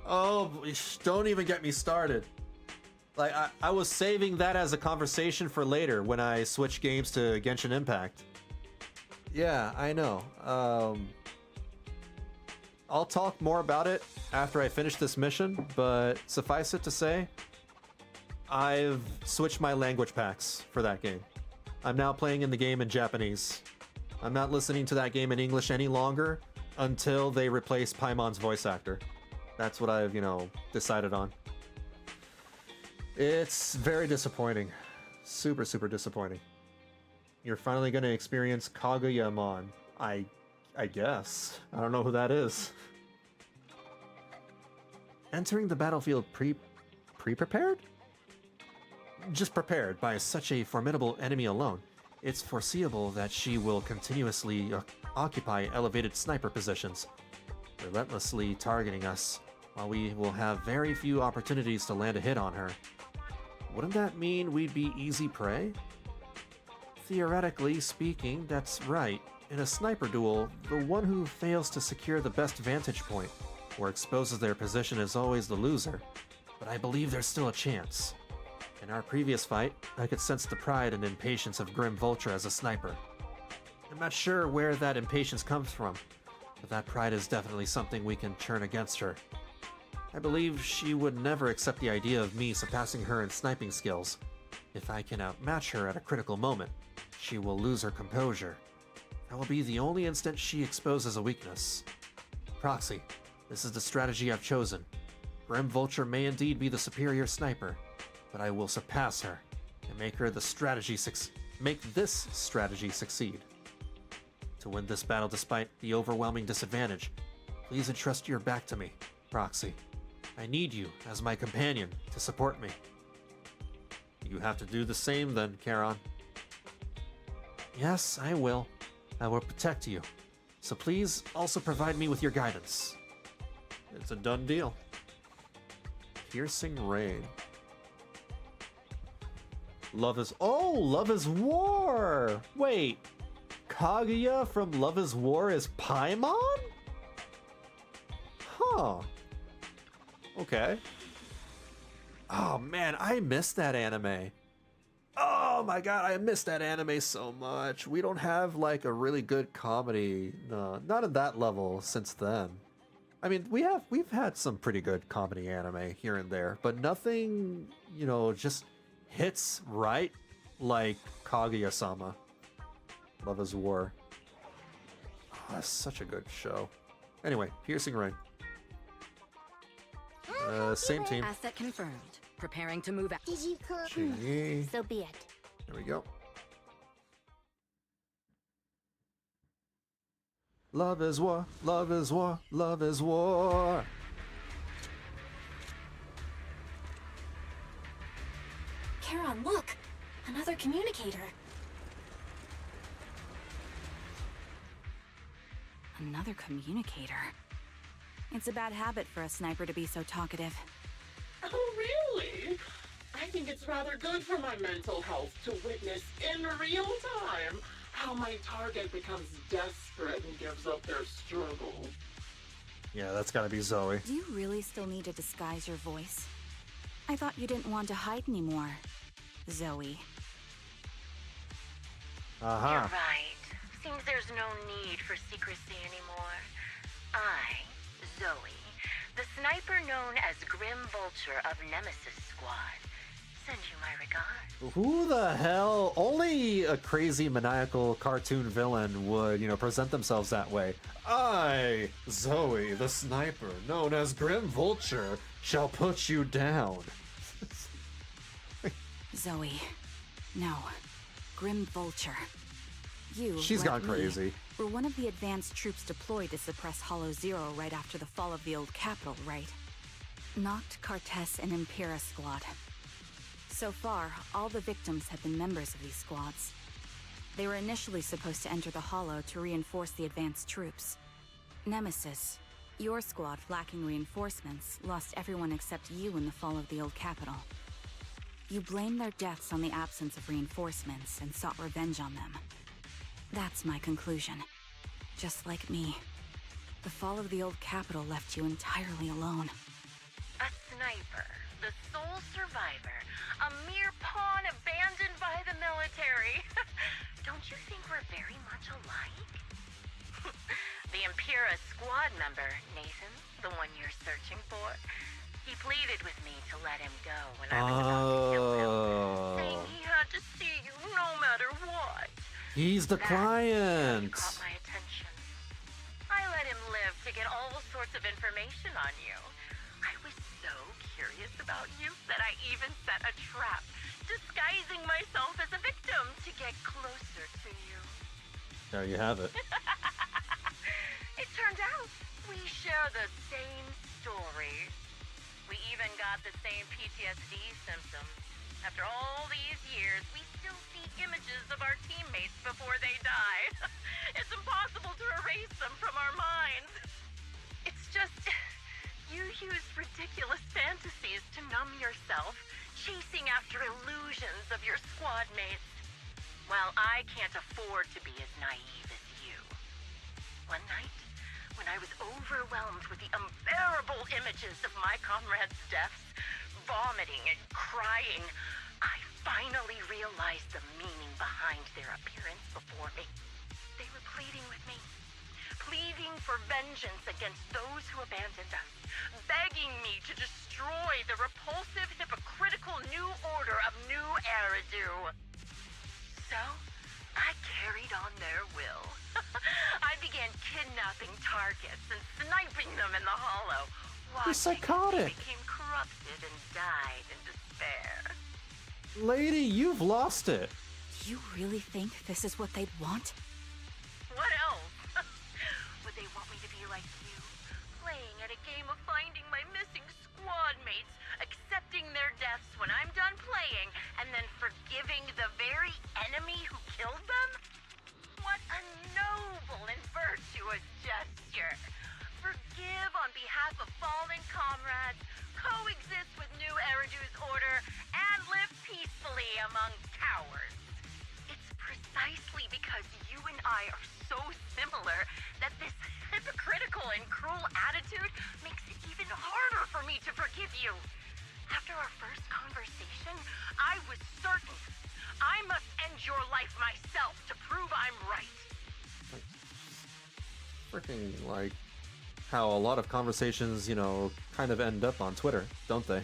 Oh, don't even get me started. Like, I was saving that as a conversation for later when I switch games to Genshin Impact. Yeah, I know. I'll talk more about it after I finish this mission, but suffice it to say, I've switched my language packs for that game. I'm now playing in the game in Japanese. I'm not listening to that game in English any longer until they replace Paimon's voice actor. That's what I've, decided on. It's very disappointing. Super, super disappointing. You're finally going to experience Kaguya-mon. I guess. I don't know who that is. Entering the battlefield pre-prepared? Just prepared by such a formidable enemy alone, it's foreseeable that she will continuously occupy elevated sniper positions, relentlessly targeting us, while we will have very few opportunities to land a hit on her. Wouldn't that mean we'd be easy prey? Theoretically speaking, that's right. In a sniper duel, the one who fails to secure the best vantage point or exposes their position is always the loser. But I believe there's still a chance. In our previous fight, I could sense the pride and impatience of Grim Vulture as a sniper. I'm not sure where that impatience comes from, but that pride is definitely something we can turn against her. I believe she would never accept the idea of me surpassing her in sniping skills. If I can outmatch her at a critical moment, she will lose her composure. That will be the only instant she exposes a weakness. Proxy, this is the strategy I've chosen. Grim Vulture may indeed be the superior sniper, but I will surpass her and make this strategy succeed. To win this battle despite the overwhelming disadvantage, please entrust your back to me, Proxy. I need you as my companion to support me. You have to do the same then, Charon. Yes, I will. I will protect you. So please also provide me with your guidance. It's a done deal. Piercing Rain. Love is War! Wait, Kaguya from Love is War is Paimon? Huh. Okay. Oh man, I missed that anime. Oh my god, I missed that anime so much. We don't have like a really good comedy, no, not at that level since then. I mean, we've had some pretty good comedy anime here and there, but nothing, just hits right like Kaguya-sama. Love is War. Oh, that's such a good show. Anyway, Piercing Rain. Same team. Asset confirmed. Preparing to move out. Gee. So be it. There we go. Love is war, love is war, love is war. Charon, look! Another communicator. Another communicator. It's a bad habit for a sniper to be so talkative. Oh, really? I think it's rather good for my mental health to witness in real time how my target becomes desperate and gives up their struggle. Yeah, that's gotta be Zoe. Do you really still need to disguise your voice? I thought you didn't want to hide anymore, Zoe. You're right. Seems there's no need for secrecy anymore. I, Zoe, the sniper known as Grim Vulture of Nemesis Squad, send you my regards. Who the hell? Only a crazy maniacal cartoon villain would, present themselves that way. I, Zoe, the sniper, known as Grim Vulture, shall put you down. Zoe. No. Grim Vulture. You, She's like gone me, crazy. were one of the advanced troops deployed to suppress Hollow Zero right after the fall of the old capital, right? Noct, Cartes, and Impera Squad. So far, all the victims have been members of these squads. They were initially supposed to enter the Hollow to reinforce the advanced troops. Nemesis, your squad, lacking reinforcements, lost everyone except you in the fall of the old capital. You blamed their deaths on the absence of reinforcements and sought revenge on them. That's my conclusion. Just like me. The fall of the old capital left you entirely alone. A sniper, the sole survivor, a mere pawn abandoned by the military. Don't you think we're very much alike? The Impera squad member, Nathan, the one you're searching for, he pleaded with me to let him go when I was about to kill him, saying he had to see you no matter what. He's the client. Caught my attention. I let him live to get all sorts of information information on you. I was so curious about you that I even set a trap, disguising myself as a victim to get closer to you. There you have it. It turned out we share the same story. We even got the same PTSD symptoms. After all these years, we still see images of our teammates before they died. It's impossible to erase them from our minds. It's just, you use ridiculous fantasies to numb yourself, chasing after illusions of your squad mates. Well, I can't afford to be as naive as you. One night, when I was overwhelmed with the unbearable images of my comrades' deaths, vomiting and crying, I finally realized the meaning behind their appearance before me. They were pleading with me, pleading for vengeance against those who abandoned us, begging me to destroy the repulsive, hypocritical new order of New Eridu. So, I carried on their will. I began kidnapping targets and sniping them in the hollow. You're psychotic. They became corrupted and died in despair. Lady, you've lost it. Do you really think this is what they'd want? What else? Would they want me to be like you, playing at a game of finding my missing squad mates, accepting their deaths when I'm done playing, and then forgiving the very enemy who killed them? What a noble and virtuous gesture. Forgive on behalf of fallen comrades, coexist with New Eridu's order, and live peacefully among cowards. It's precisely because you and I are so similar that this hypocritical and cruel attitude makes it even harder for me to forgive you. After our first conversation, I was certain I must end your life myself to prove I'm right. Freaking like how a lot of conversations, you know, kind of end up on Twitter, don't they?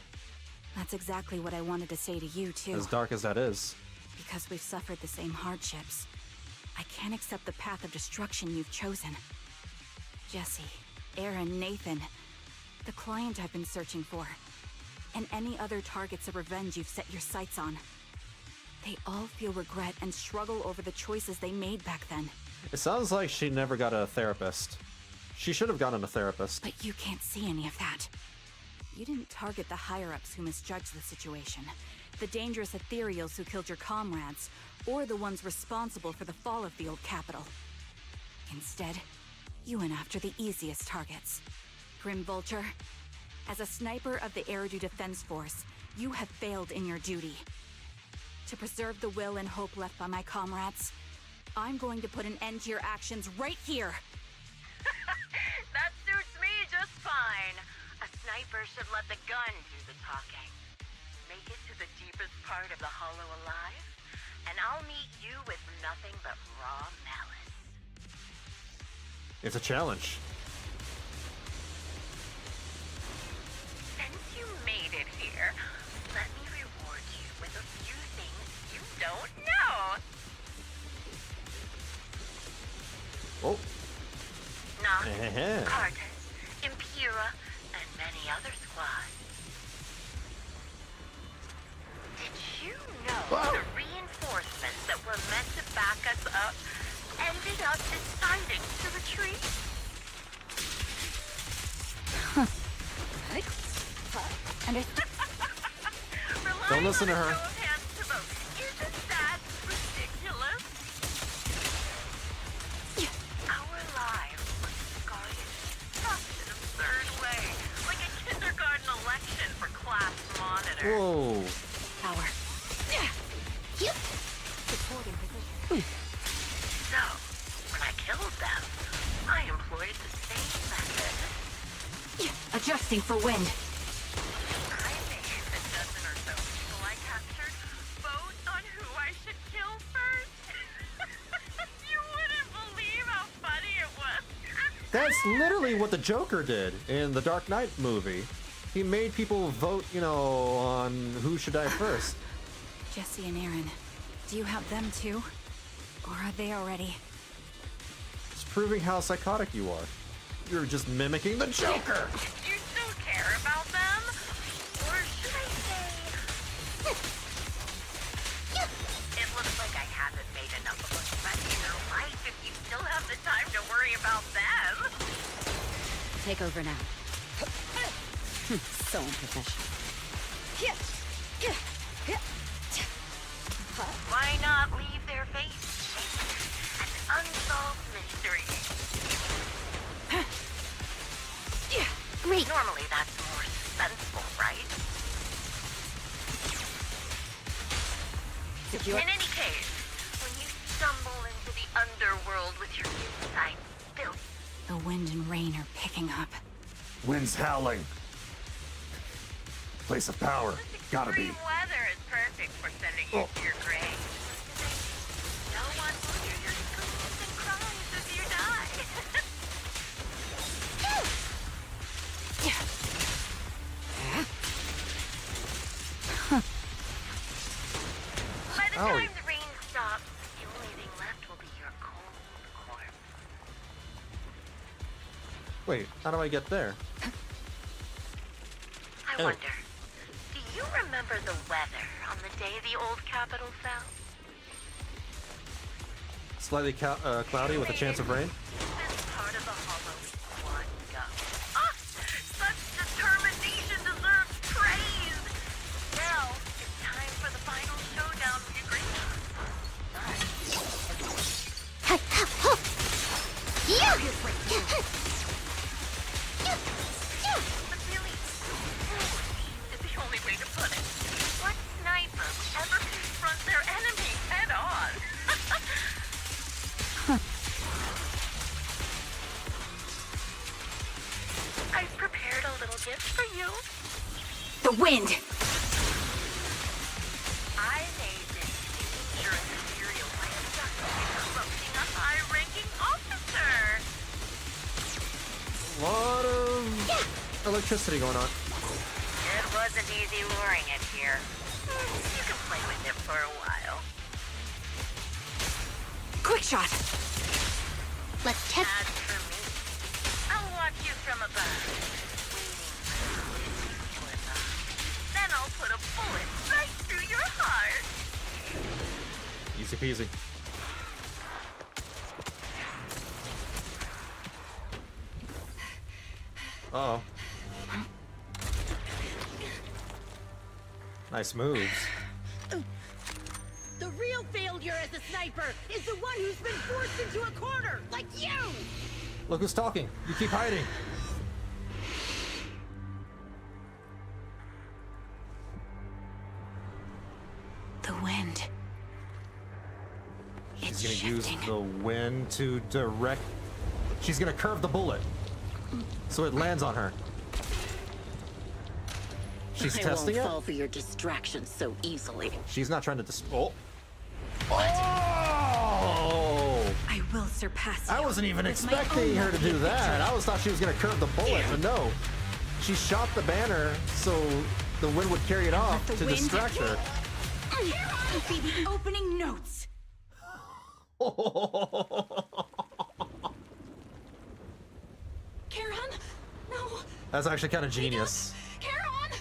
That's exactly what I wanted to say to you, too. As dark as that is. Because we've suffered the same hardships. I can't accept the path of destruction you've chosen. Jesse, Aaron, Nathan, the client I've been searching for, and any other targets of revenge you've set your sights on. They all feel regret and struggle over the choices they made back then. It sounds like she never got a therapist. She should have gotten a therapist. But you can't see any of that. You didn't target the higher-ups who misjudged the situation, the dangerous ethereals who killed your comrades, or the ones responsible for the fall of the old capital. Instead, you went after the easiest targets. Grim Vulture, as a sniper of the Eridu Defense Force, you have failed in your duty. To preserve the will and hope left by my comrades, I'm going to put an end to your actions right here! That suits me just fine. A sniper should let the gun do the talking. Make it to the deepest part of the hollow alive, and I'll meet you with nothing but raw malice. It's a challenge. Since you made it here, let me reward you with a few things you don't know. Oh. Nox, Cartus, Impura, and many other squads. Did you know the reinforcements that were meant to back us up ended up deciding to retreat? Don't listen to her. Isn't that ridiculous? Our lives were scarred in such an absurd way, like a kindergarten election for class monitor. Whoa. Power. Supporting position. So, when I killed them, I employed the same method. Adjusting for wind. I made the dozen or so people I captured vote on who I should kill first. You wouldn't believe how funny it was. That's literally what the Joker did in the Dark Knight movie. He made people vote, you know, on who should die first. Jesse and Aaron, do you have them too? Or are they already? It's proving how psychotic you are. You're just mimicking the Joker! You still care about them? Or should I say... It looks like I haven't made enough of a mess in your life if you still have the time to worry about them. Take over now. So unprofessional. Why not leave their face an unsolved mystery? Great. Normally that's more suspenseful, right? Secure. In any case, when you stumble into the underworld with your inside filth, The wind and rain are picking up. Wind's howling. Place of power. Gotta be. extreme weather is perfect for sending you to your grave. No one will hear your screams and cries as you die. By the Owie. time the rain stops, the only thing left will be your cold corpse. Wait, how do I get there? I Oh. wonder, do you remember the weather on the day the old capital fell? Slightly cloudy with a chance of rain? This part of the hollow is one go. Ah! Such determination deserves praise! Now, it's time for the final showdown with your creatures. But really, is the only way to put it. What sniper would ever confront their enemy head on? I've prepared a little gift for you. The wind! I made this dangerous material by abducting and corrupting a high-ranking officer. A lot of electricity going on. It wasn't easy luring it here. You can play with it for a while. Quick shot! Let's test. As for me, I'll watch you from above, waiting for you to slip up. Then I'll put a bullet right through your heart. Easy peasy. Uh-oh. Nice moves. The real failure as a sniper is the one who's been forced into a corner, like you! Look who's talking. You keep hiding. The wind. She's gonna use the wind to direct... She's gonna curve the bullet so it lands on her. She's testing I it? won't fall for your distraction so easily. She's not trying to Oh! Oh! I will surpass you. I wasn't even with my expecting own her to do lovely that. victory. I thought she was gonna curve the bullet, but no. She shot the banner so the wind would carry it off the to wind- distract her. Could be the opening notes. Karen? No! That's actually kind of genius. Karen!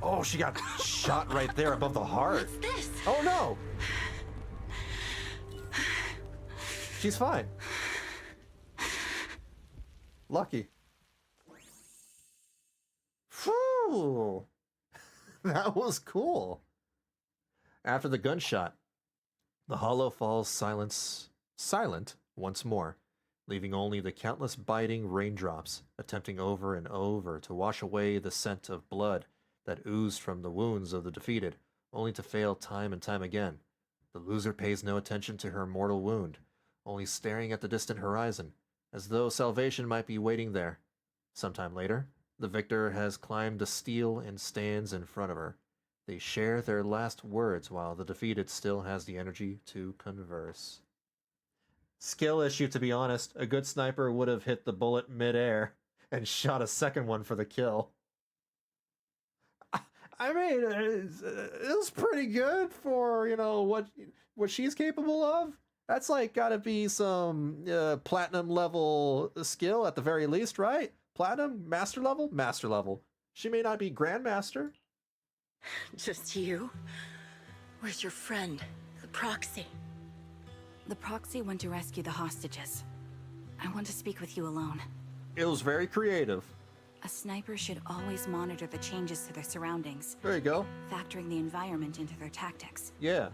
Oh, she got shot right there above the heart. What's this? Oh no! She's fine. Lucky. Phew! That was cool. After the gunshot, the hollow falls silent once more, leaving only the countless biting raindrops attempting over and over to wash away the scent of blood that oozed from the wounds of the defeated, only to fail time and time again. The loser pays no attention to her mortal wound, only staring at the distant horizon, as though salvation might be waiting there. Sometime later, the victor has climbed the steel and stands in front of her. They share their last words while the defeated still has the energy to converse. Skill issue, to be honest. A good sniper would have hit the bullet mid-air and shot a second one for the kill. I mean, it was pretty good for, you know, what she's capable of. That's like gotta be some platinum level skill at the very least, right? Platinum? Master level? Master level. She may not be Grandmaster. Just you? Where's your friend, the proxy? The proxy went to rescue the hostages. I want to speak with you alone. It was very creative. A sniper should always monitor the changes to their surroundings. There you go. Factoring the environment into their tactics. Yeah.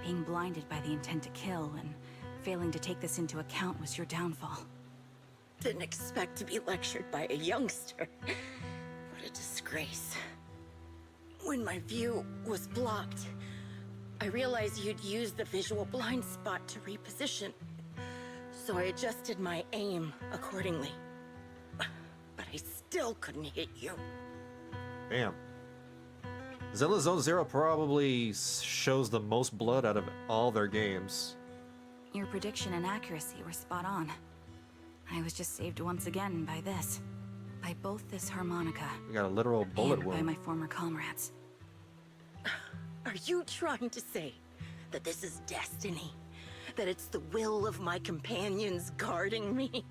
Being blinded by the intent to kill and failing to take this into account was your downfall. Didn't expect to be lectured by a youngster. What a disgrace. When my view was blocked, I realized you'd used the visual blind spot to reposition. So I adjusted my aim accordingly. But I still couldn't hit you. Damn. Zenless Zone Zero probably shows the most blood out of all their games. Your prediction and accuracy were spot on. I was just saved once again by this. By both this harmonica. We got a literal bullet and wound. by my former comrades. Are you trying to say that this is destiny? That it's the will of my companions guarding me?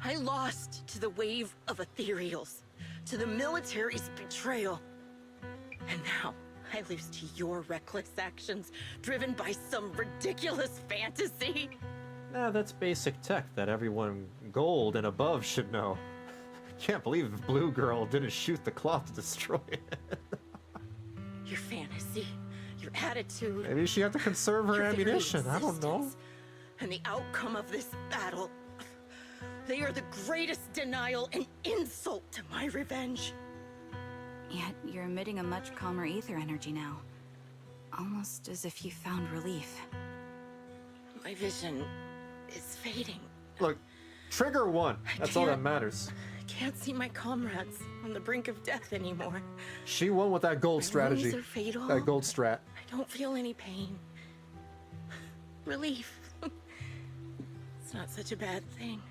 I lost to the wave of ethereals, to the military's betrayal. And now I lose to your reckless actions, driven by some ridiculous fantasy. Nah, that's basic tech that everyone gold and above should know. Can't believe Blue Girl didn't shoot the cloth to destroy it. Your fantasy, your attitude. Maybe she had to conserve her your very ammunition. I don't know. existence, And the outcome of this battle. They are the greatest denial and insult to my revenge. Yet you're emitting a much calmer ether energy now. Almost as if you found relief. My vision is fading. Look, Trigger won. That's all that matters. I can't see my comrades on the brink of death anymore. She won with that gold My strategy. wounds are fatal. That gold strat. I don't feel any pain. Relief. It's not such a bad thing.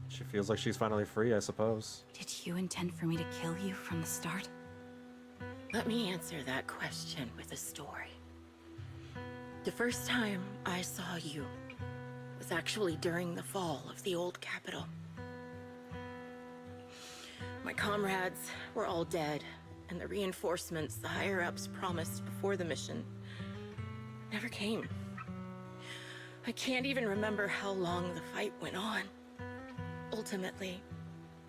She feels like she's finally free, I suppose. Did you intend for me to kill you from the start? Let me answer that question with a story. The first time I saw you was actually during the fall of the old capital. My comrades were all dead, and the reinforcements the higher-ups promised before the mission never came. I can't even remember how long the fight went on. Ultimately,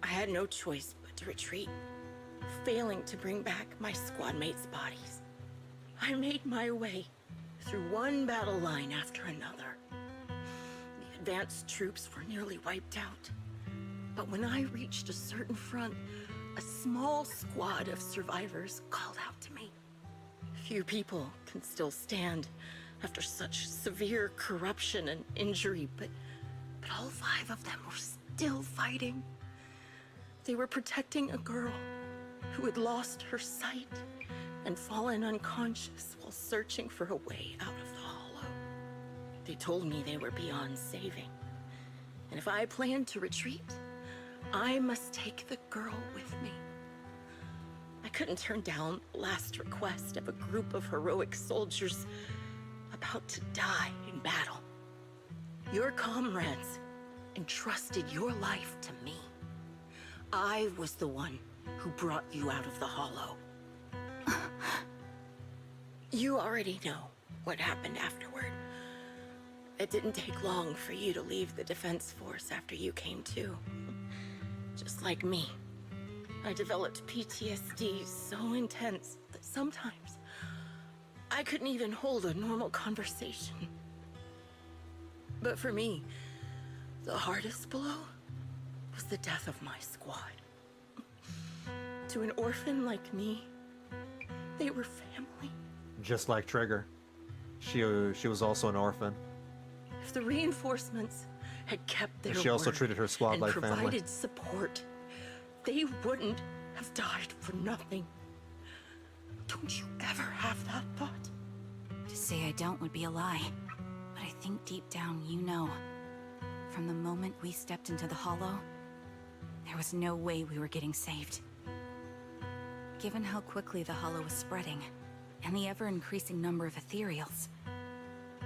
I had no choice but to retreat, failing to bring back my squad mates' bodies. I made my way through one battle line after another. The advanced troops were nearly wiped out. But when I reached a certain front, a small squad of survivors called out to me. Few people can still stand after such severe corruption and injury, but all 5 of them were still fighting. They were protecting a girl who had lost her sight and fallen unconscious while searching for a way out of the hollow. They told me they were beyond saving, and if I planned to retreat, I must take the girl with me. I couldn't turn down the last request of a group of heroic soldiers about to die in battle. Your comrades entrusted your life to me. I was the one who brought you out of the hollow. You already know what happened afterward. It didn't take long for you to leave the defense force after you came to. Just like me, I developed PTSD so intense that sometimes I couldn't even hold a normal conversation. But for me, the hardest blow was the death of my squad. To an orphan like me, they were family. Just like Trigger. She was also an orphan. If the reinforcements had kept their She also word treated her squad and like family. provided support, they wouldn't have died for nothing. Don't you ever have that thought? To say I don't would be a lie. But I think deep down you know. From the moment we stepped into the hollow, there was no way we were getting saved. Given how quickly the hollow was spreading, and the ever-increasing number of ethereals,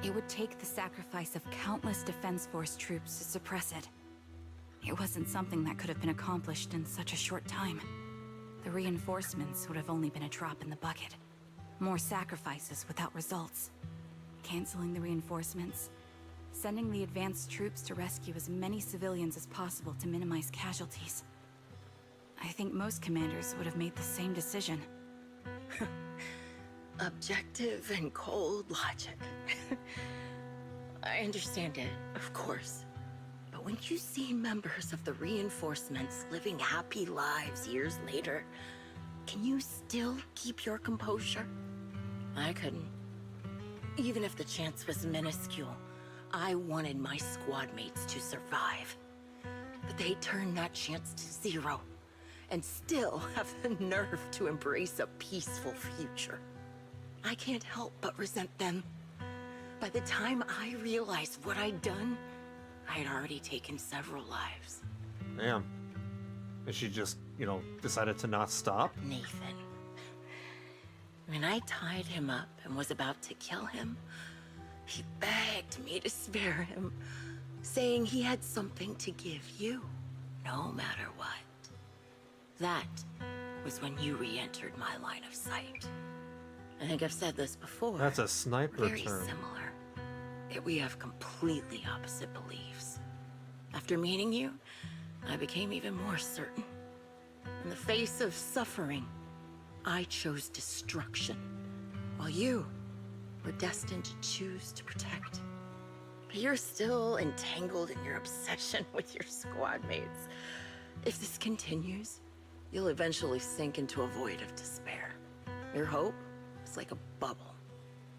It would take the sacrifice of countless Defense Force troops to suppress it. It wasn't something that could have been accomplished in such a short time. The reinforcements would have only been a drop in the bucket. More sacrifices without results. Canceling the reinforcements, sending the advanced troops to rescue as many civilians as possible to minimize casualties. I think most commanders would have made the same decision. Objective and cold logic. I understand it, of course. But when you see members of the reinforcements living happy lives years later, can you still keep your composure? I couldn't. Even if the chance was minuscule, I wanted my squad mates to survive. But they turned that chance to zero, and still have the nerve to embrace a peaceful future. I can't help but resent them. By the time I realized what I'd done, I had already taken several lives. Damn. And she just, decided to not stop? Nathan. When I tied him up and was about to kill him, he begged me to spare him, saying he had something to give you, no matter what. That was when you re-entered my line of sight. I think I've said this before. That's a sniper We're very term. similar, yet we have completely opposite beliefs. After meeting you, I became even more certain. In the face of suffering, I chose destruction, while you were destined to choose to protect. But you're still entangled in your obsession with your squad mates. If this continues, you'll eventually sink into a void of despair. Your hope is like a bubble,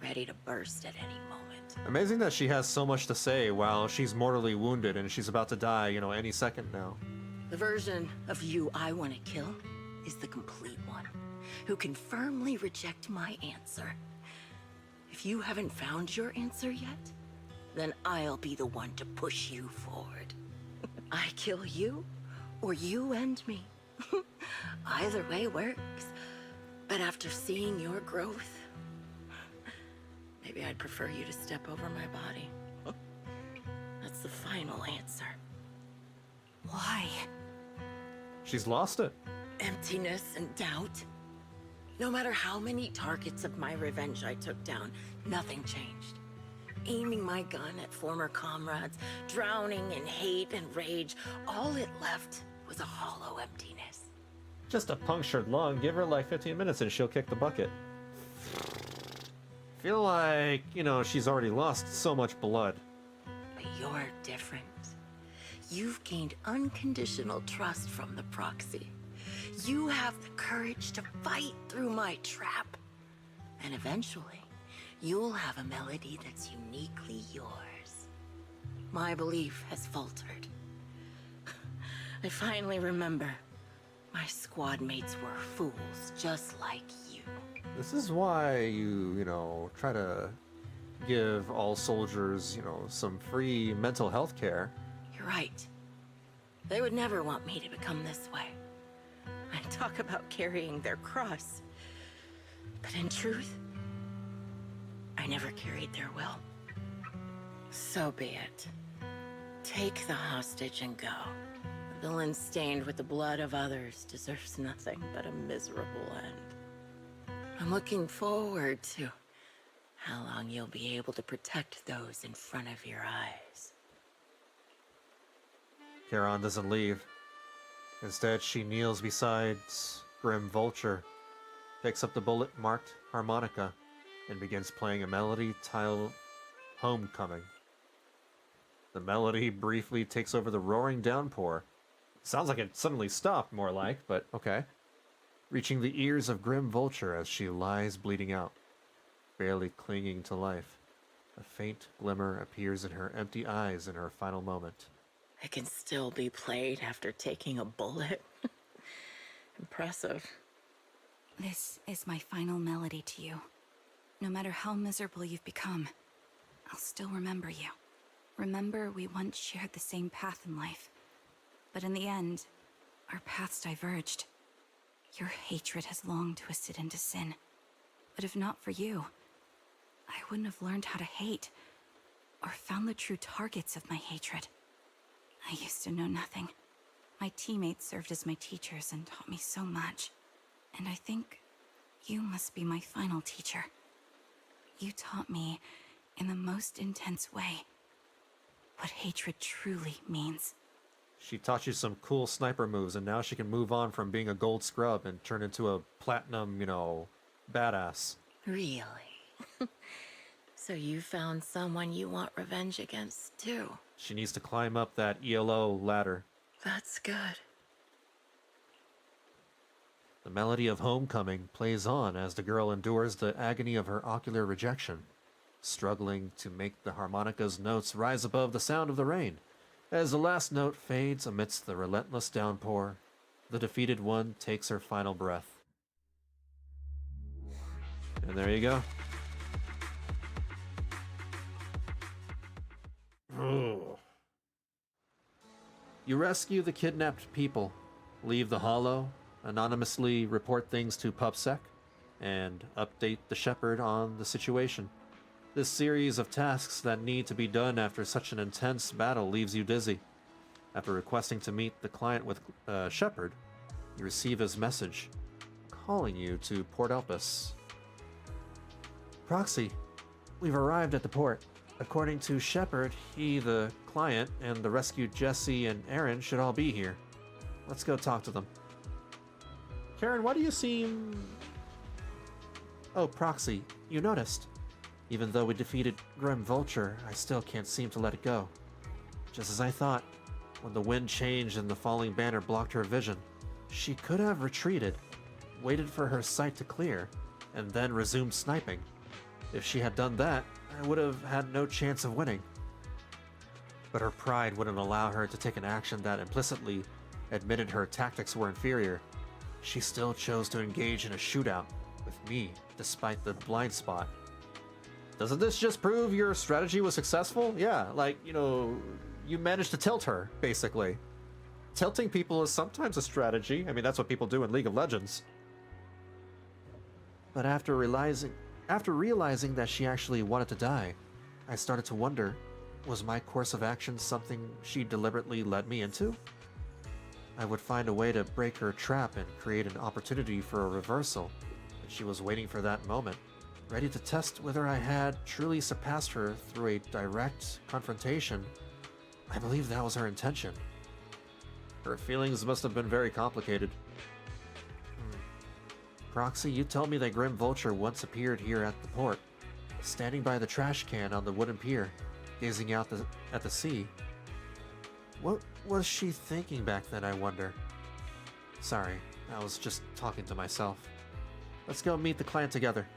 ready to burst at any moment. Amazing that she has so much to say while she's mortally wounded and she's about to die, any second now. The version of you I want to kill is the complete one, who can firmly reject my answer. If you haven't found your answer yet, then I'll be the one to push you forward. I kill you, or you end me. Either way works. But after seeing your growth, maybe I'd prefer you to step over my body. That's the final answer. Why? She's lost it. Emptiness and doubt. No matter how many targets of my revenge I took down, nothing changed. Aiming my gun at former comrades, drowning in hate and rage, all it left was a hollow emptiness. Just a punctured lung. Give her like 15 minutes and she'll kick the bucket. Feel like, she's already lost so much blood. But you're different. You've gained unconditional trust from the proxy. You have the courage to fight through my trap. And eventually, you'll have a melody that's uniquely yours. My belief has faltered. I finally remember. My squad mates were fools just like you. This is why you, try to give all soldiers, some free mental health care. You're right. They would never want me to become this way. I talk about carrying their cross. But in truth, I never carried their will. So be it. Take the hostage and go. The villain stained with the blood of others deserves nothing but a miserable end. I'm looking forward to how long you'll be able to protect those in front of your eyes. Charon doesn't leave. Instead, she kneels beside Grim Vulture, picks up the bullet-marked harmonica, and begins playing a melody titled Homecoming. The melody briefly takes over the roaring downpour. Sounds like it suddenly stopped, more like, but okay. Reaching the ears of Grim Vulture as she lies bleeding out, barely clinging to life. A faint glimmer appears in her empty eyes in her final moment. It can still be played after taking a bullet. Impressive. This is my final melody to you. No matter how miserable you've become, I'll still remember you. Remember we once shared the same path in life. But in the end, our paths diverged. Your hatred has long twisted into sin. But if not for you, I wouldn't have learned how to hate or found the true targets of my hatred. I used to know nothing. My teammates served as my teachers and taught me so much. And I think you must be my final teacher. You taught me, in the most intense way, what hatred truly means. She taught you some cool sniper moves, and now she can move on from being a gold scrub and turn into a platinum, badass. Really? So you found someone you want revenge against, too? She needs to climb up that ELO ladder. That's good. The melody of Homecoming plays on as the girl endures the agony of her ocular rejection, struggling to make the harmonica's notes rise above the sound of the rain. As the last note fades amidst the relentless downpour, the defeated one takes her final breath. And there you go. You rescue the kidnapped people, leave the Hollow, anonymously report things to PubSec, and update the Shepherd on the situation. This series of tasks that need to be done after such an intense battle leaves you dizzy. After requesting to meet the client with Shepherd, you receive his message, calling you to Port Elpis. Proxy, we've arrived at the port. According to Shepherd, he, the client, and the rescued Jesse and Aaron should all be here. Let's go talk to them. Karen, why do you seem... Oh, Proxy, you noticed. Even though we defeated Grim Vulture, I still can't seem to let it go. Just as I thought, when the wind changed and the falling banner blocked her vision, she could have retreated, waited for her sight to clear, and then resumed sniping. If she had done that, I would have had no chance of winning. But her pride wouldn't allow her to take an action that implicitly admitted her tactics were inferior. She still chose to engage in a shootout with me, despite the blind spot. Doesn't this just prove your strategy was successful? Yeah, you managed to tilt her, basically. Tilting people is sometimes a strategy. I mean, that's what people do in League of Legends. But after realizing that she actually wanted to die, I started to wonder, was my course of action something she deliberately led me into? I would find a way to break her trap and create an opportunity for a reversal, and she was waiting for that moment, ready to test whether I had truly surpassed her through a direct confrontation. I believe that was her intention. Her feelings must have been very complicated. Proxy, you told me that Grim Vulture once appeared here at the port, standing by the trash can on the wooden pier, gazing out at the sea. What was she thinking back then, I wonder? Sorry, I was just talking to myself. Let's go meet the client together.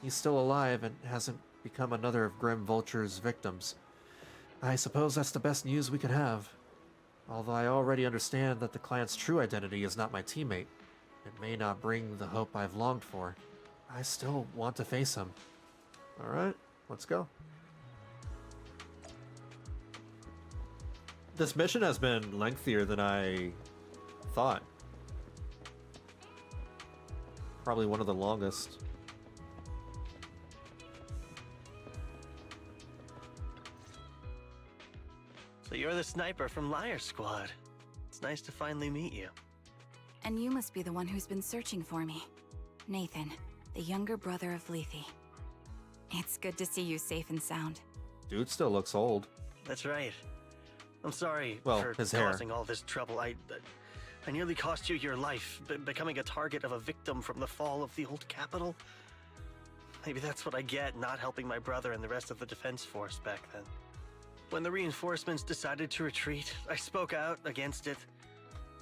He's still alive and hasn't become another of Grim Vulture's victims. I suppose that's the best news we could have. Although I already understand that the client's true identity is not my teammate, it may not bring the hope I've longed for. I still want to face him. Alright, let's go. This mission has been lengthier than I thought. Probably one of the longest. So you're the sniper from Liar Squad. It's nice to finally meet you. And you must be the one who's been searching for me. Nathan, the younger brother of Lethe. It's good to see you safe and sound. Dude still looks old. That's right. I'm sorry for his hair. Causing all this trouble. I nearly cost you your life, becoming a target of a victim from the fall of the old capital. Maybe that's what I get not helping my brother and the rest of the defense force back then. When the reinforcements decided to retreat, I spoke out against it.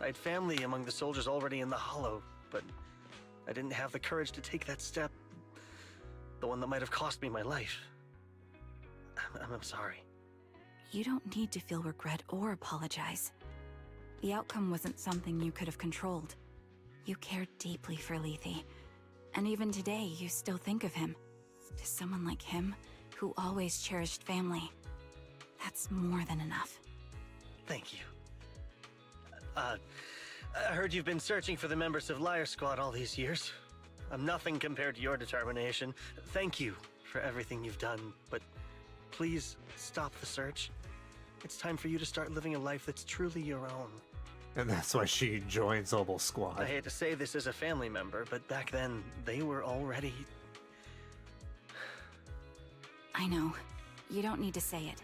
I had family among the soldiers already in the Hollow, but I didn't have the courage to take that step. The one that might have cost me my life. I'm sorry. You don't need to feel regret or apologize. The outcome wasn't something you could have controlled. You cared deeply for Lethe, and even today you still think of him. To someone like him, who always cherished family, that's more than enough. Thank you. I heard you've been searching for the members of Liar Squad all these years. I'm nothing compared to your determination. Thank you for everything you've done, but please stop the search? It's time for you to start living a life that's truly your own. And that's why she joins Obel Squad. I hate to say this as a family member, but back then, they were already... I know. You don't need to say it.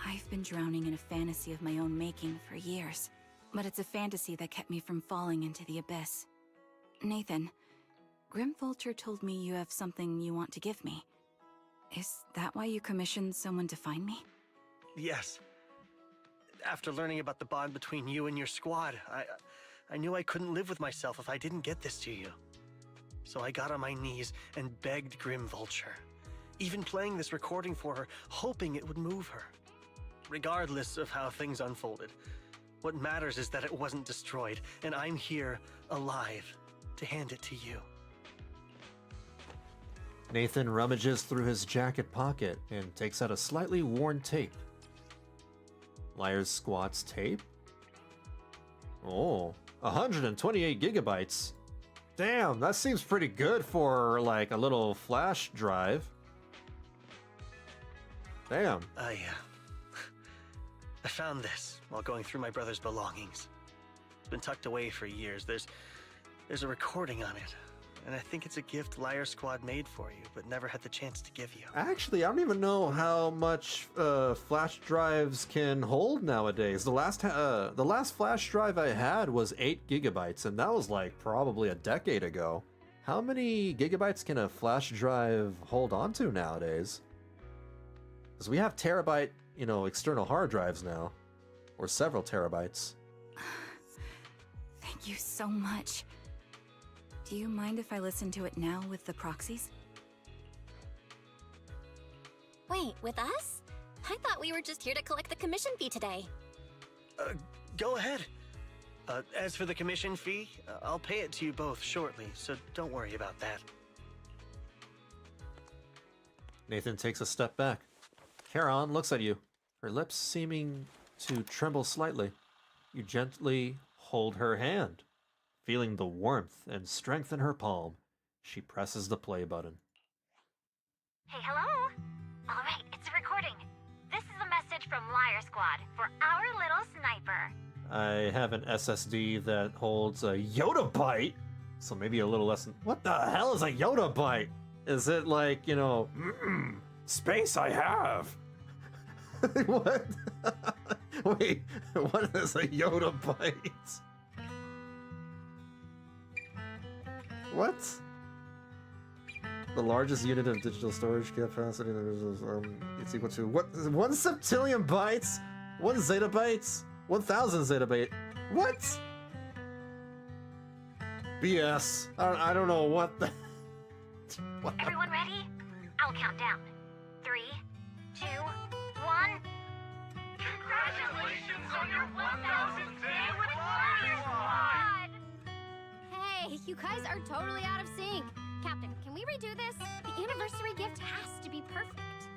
I've been drowning in a fantasy of my own making for years. But it's a fantasy that kept me from falling into the abyss. Nathan, Grim Vulture told me you have something you want to give me. Is that why you commissioned someone to find me? Yes. After learning about the bond between you and your squad, I knew I couldn't live with myself if I didn't get this to you. So I got on my knees and begged Grim Vulture, even playing this recording for her, hoping it would move her. Regardless of how things unfolded, what matters is that it wasn't destroyed, and I'm here, alive, to hand it to you. Nathan rummages through his jacket pocket and takes out a slightly worn tape. Liar's Squad's tape? Oh, 128 gigabytes. Damn, that seems pretty good for, like, a little flash drive. Damn. I found this while going through my brother's belongings. It's been tucked away for years. There's a recording on it, and I think it's a gift Liar Squad made for you, but never had the chance to give you. Actually, I don't even know how much flash drives can hold nowadays. The last flash drive I had was 8 gigabytes, and that was like probably a decade ago. How many gigabytes can a flash drive hold onto nowadays? Because we have terabyte, external hard drives now, or several terabytes. Thank you so much. Do you mind if I listen to it now with the proxies? Wait, with us? I thought we were just here to collect the commission fee today. Go ahead. As for the commission fee, I'll pay it to you both shortly, so don't worry about that. Nathan takes a step back. Charon looks at you, her lips seeming to tremble slightly. You gently hold her hand. Feeling the warmth and strength in her palm, she presses the play button. Hey, hello? Alright, it's a recording. This is a message from Liar Squad for our little sniper. I have an SSD that holds a yottabyte, so maybe a little less than... What the hell is a yottabyte? Is it like, space I have? What? Wait, what is a yottabyte? What? The largest unit of digital storage capacity it's equal to what? 1 septillion bytes? 1 zettabytes? 1,000 zettabyte? What? BS. I don't know what the... What? Everyone ready? I'll count down. 3, 2, 1. Congratulations on your 1,000th day with Liar Squad! Hey, you guys are totally out of sync. Captain, can we redo this? The anniversary gift has to be perfect.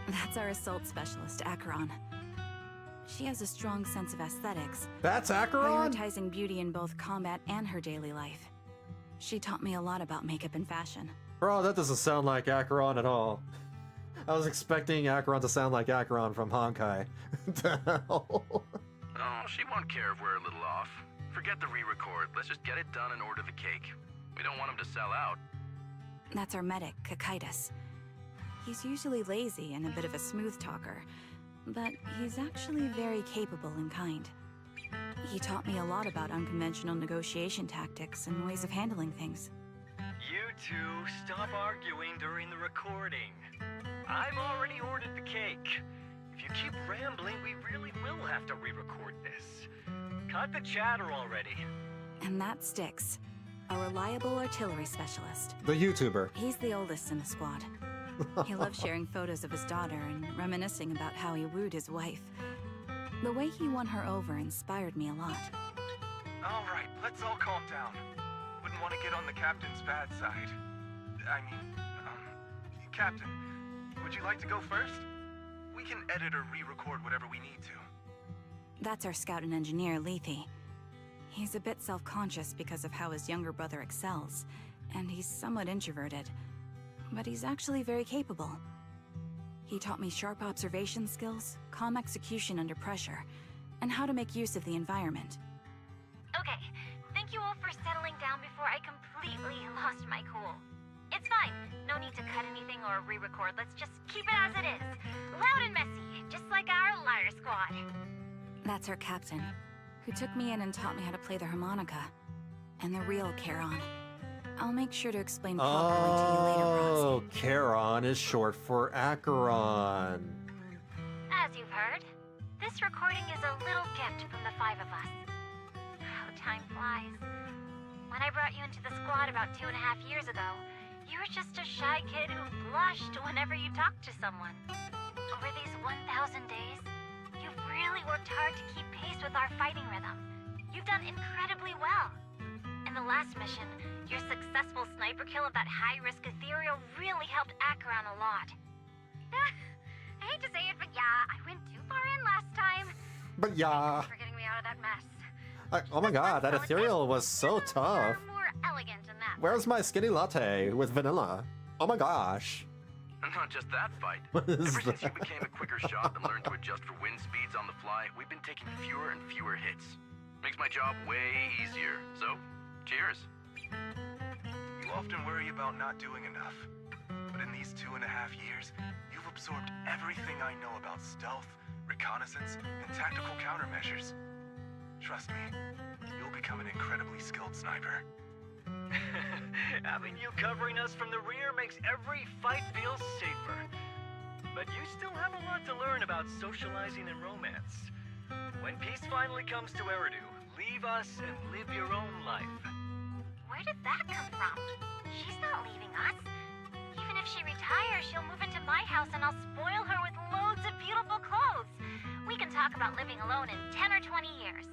That's our assault specialist, Acheron. She has a strong sense of aesthetics. That's Acheron? Prioritizing beauty in both combat and her daily life. She taught me a lot about makeup and fashion. Bro, that doesn't sound like Acheron at all. I was expecting Acheron to sound like Acheron from Honkai. The hell? Oh, she won't care if we're a little off. Forget the re-record. Let's just get it done and order the cake. We don't want him to sell out. That's our medic, Kakaitis. He's usually lazy and a bit of a smooth talker, but he's actually very capable and kind. He taught me a lot about unconventional negotiation tactics and ways of handling things. You two, stop arguing during the recording. I've already ordered the cake. If you keep rambling, we really will have to re-record this. Cut the chatter already. And that sticks. A reliable artillery specialist. The YouTuber. He's the oldest in the squad. He loves sharing photos of his daughter and reminiscing about how he wooed his wife. The way he won her over inspired me a lot. All right, let's all calm down. Wouldn't want to get on the captain's bad side. Captain, would you like to go first? We can edit or re-record whatever we need to. That's our scout and engineer, Lethe. He's a bit self-conscious because of how his younger brother excels, and he's somewhat introverted. But he's actually very capable. He taught me sharp observation skills, calm execution under pressure, and how to make use of the environment. Okay, thank you all for settling down before I completely lost my cool. It's fine. No need to cut anything or re-record. Let's just keep it as it is. Loud and messy, just like our Liar Squad. That's our captain, who took me in and taught me how to play the harmonica. And the real Charon. I'll make sure to explain properly to you later, Proxy. Oh, Charon is short for Acheron. As you've heard, this recording is a little gift from the five of us. How time flies. When I brought you into the squad about 2.5 years ago, you were just a shy kid who blushed whenever you talked to someone. Over these 1,000 days, you've really worked hard to keep pace with our fighting rhythm. You've done incredibly well. In the last mission, your successful sniper kill of that high-risk ethereal really helped Acheron a lot. I hate to say it, but yeah, I went too far in last time. But yeah. Thanks for getting me out of that mess. Oh my god, that ethereal was so tough. More elegant than that. Where's my skinny latte with vanilla? Oh my gosh. And not just that fight. What is Ever since you that? became a quicker shot and learned to adjust for wind speeds on the fly, we've been taking fewer and fewer hits. Makes my job way easier. So, cheers. You often worry about not doing enough. But in these 2.5 years, you've absorbed everything I know about stealth, reconnaissance, and tactical countermeasures. Trust me, you'll become an incredibly skilled sniper. Having you covering us from the rear makes every fight feel safer. But you still have a lot to learn about socializing and romance. When peace finally comes to Eridu, leave us and live your own life. Where did that come from? She's not leaving us. Even if she retires, she'll move into my house and I'll spoil her with loads of beautiful clothes. We can talk about living alone in 10 or 20 years.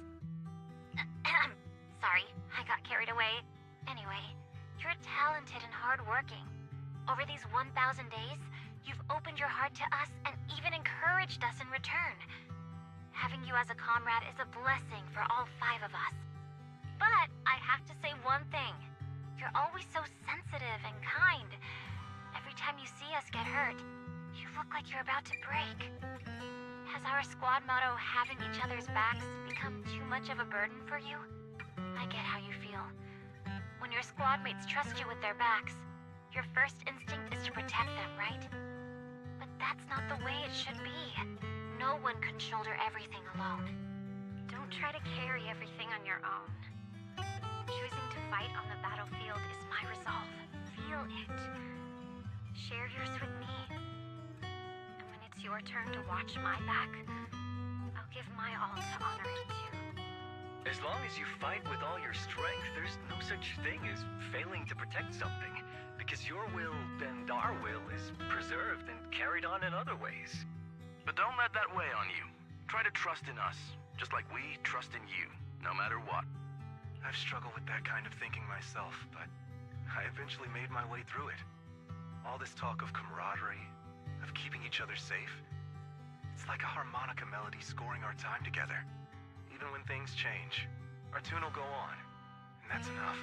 Sorry, I got carried away. Anyway, you're talented and hardworking. Over these 1,000 days, you've opened your heart to us and even encouraged us in return. Having you as a comrade is a blessing for all 5 of us. But I have to say one thing. You're always so sensitive and kind. Every time you see us get hurt, you look like you're about to break. Has our squad motto, having each other's backs, become too much of a burden for you? I get how you feel. When your squad mates trust you with their backs, your first instinct is to protect them, right? But that's not the way it should be. No one can shoulder everything alone. Don't try to carry everything on your own. Choosing to fight on the battlefield is my resolve. Feel it. Share yours with me. And when it's your turn to watch my back, I'll give my all to honor it too. As long as you fight with all your strength, there's no such thing as failing to protect something. Because your will and our will is preserved and carried on in other ways. But don't let that weigh on you. Try to trust in us, just like we trust in you, no matter what. I've struggled with that kind of thinking myself, but I eventually made my way through it. All this talk of camaraderie, of keeping each other safe, it's like a harmonica melody scoring our time together. Even when things change, our tune will go on, and that's enough.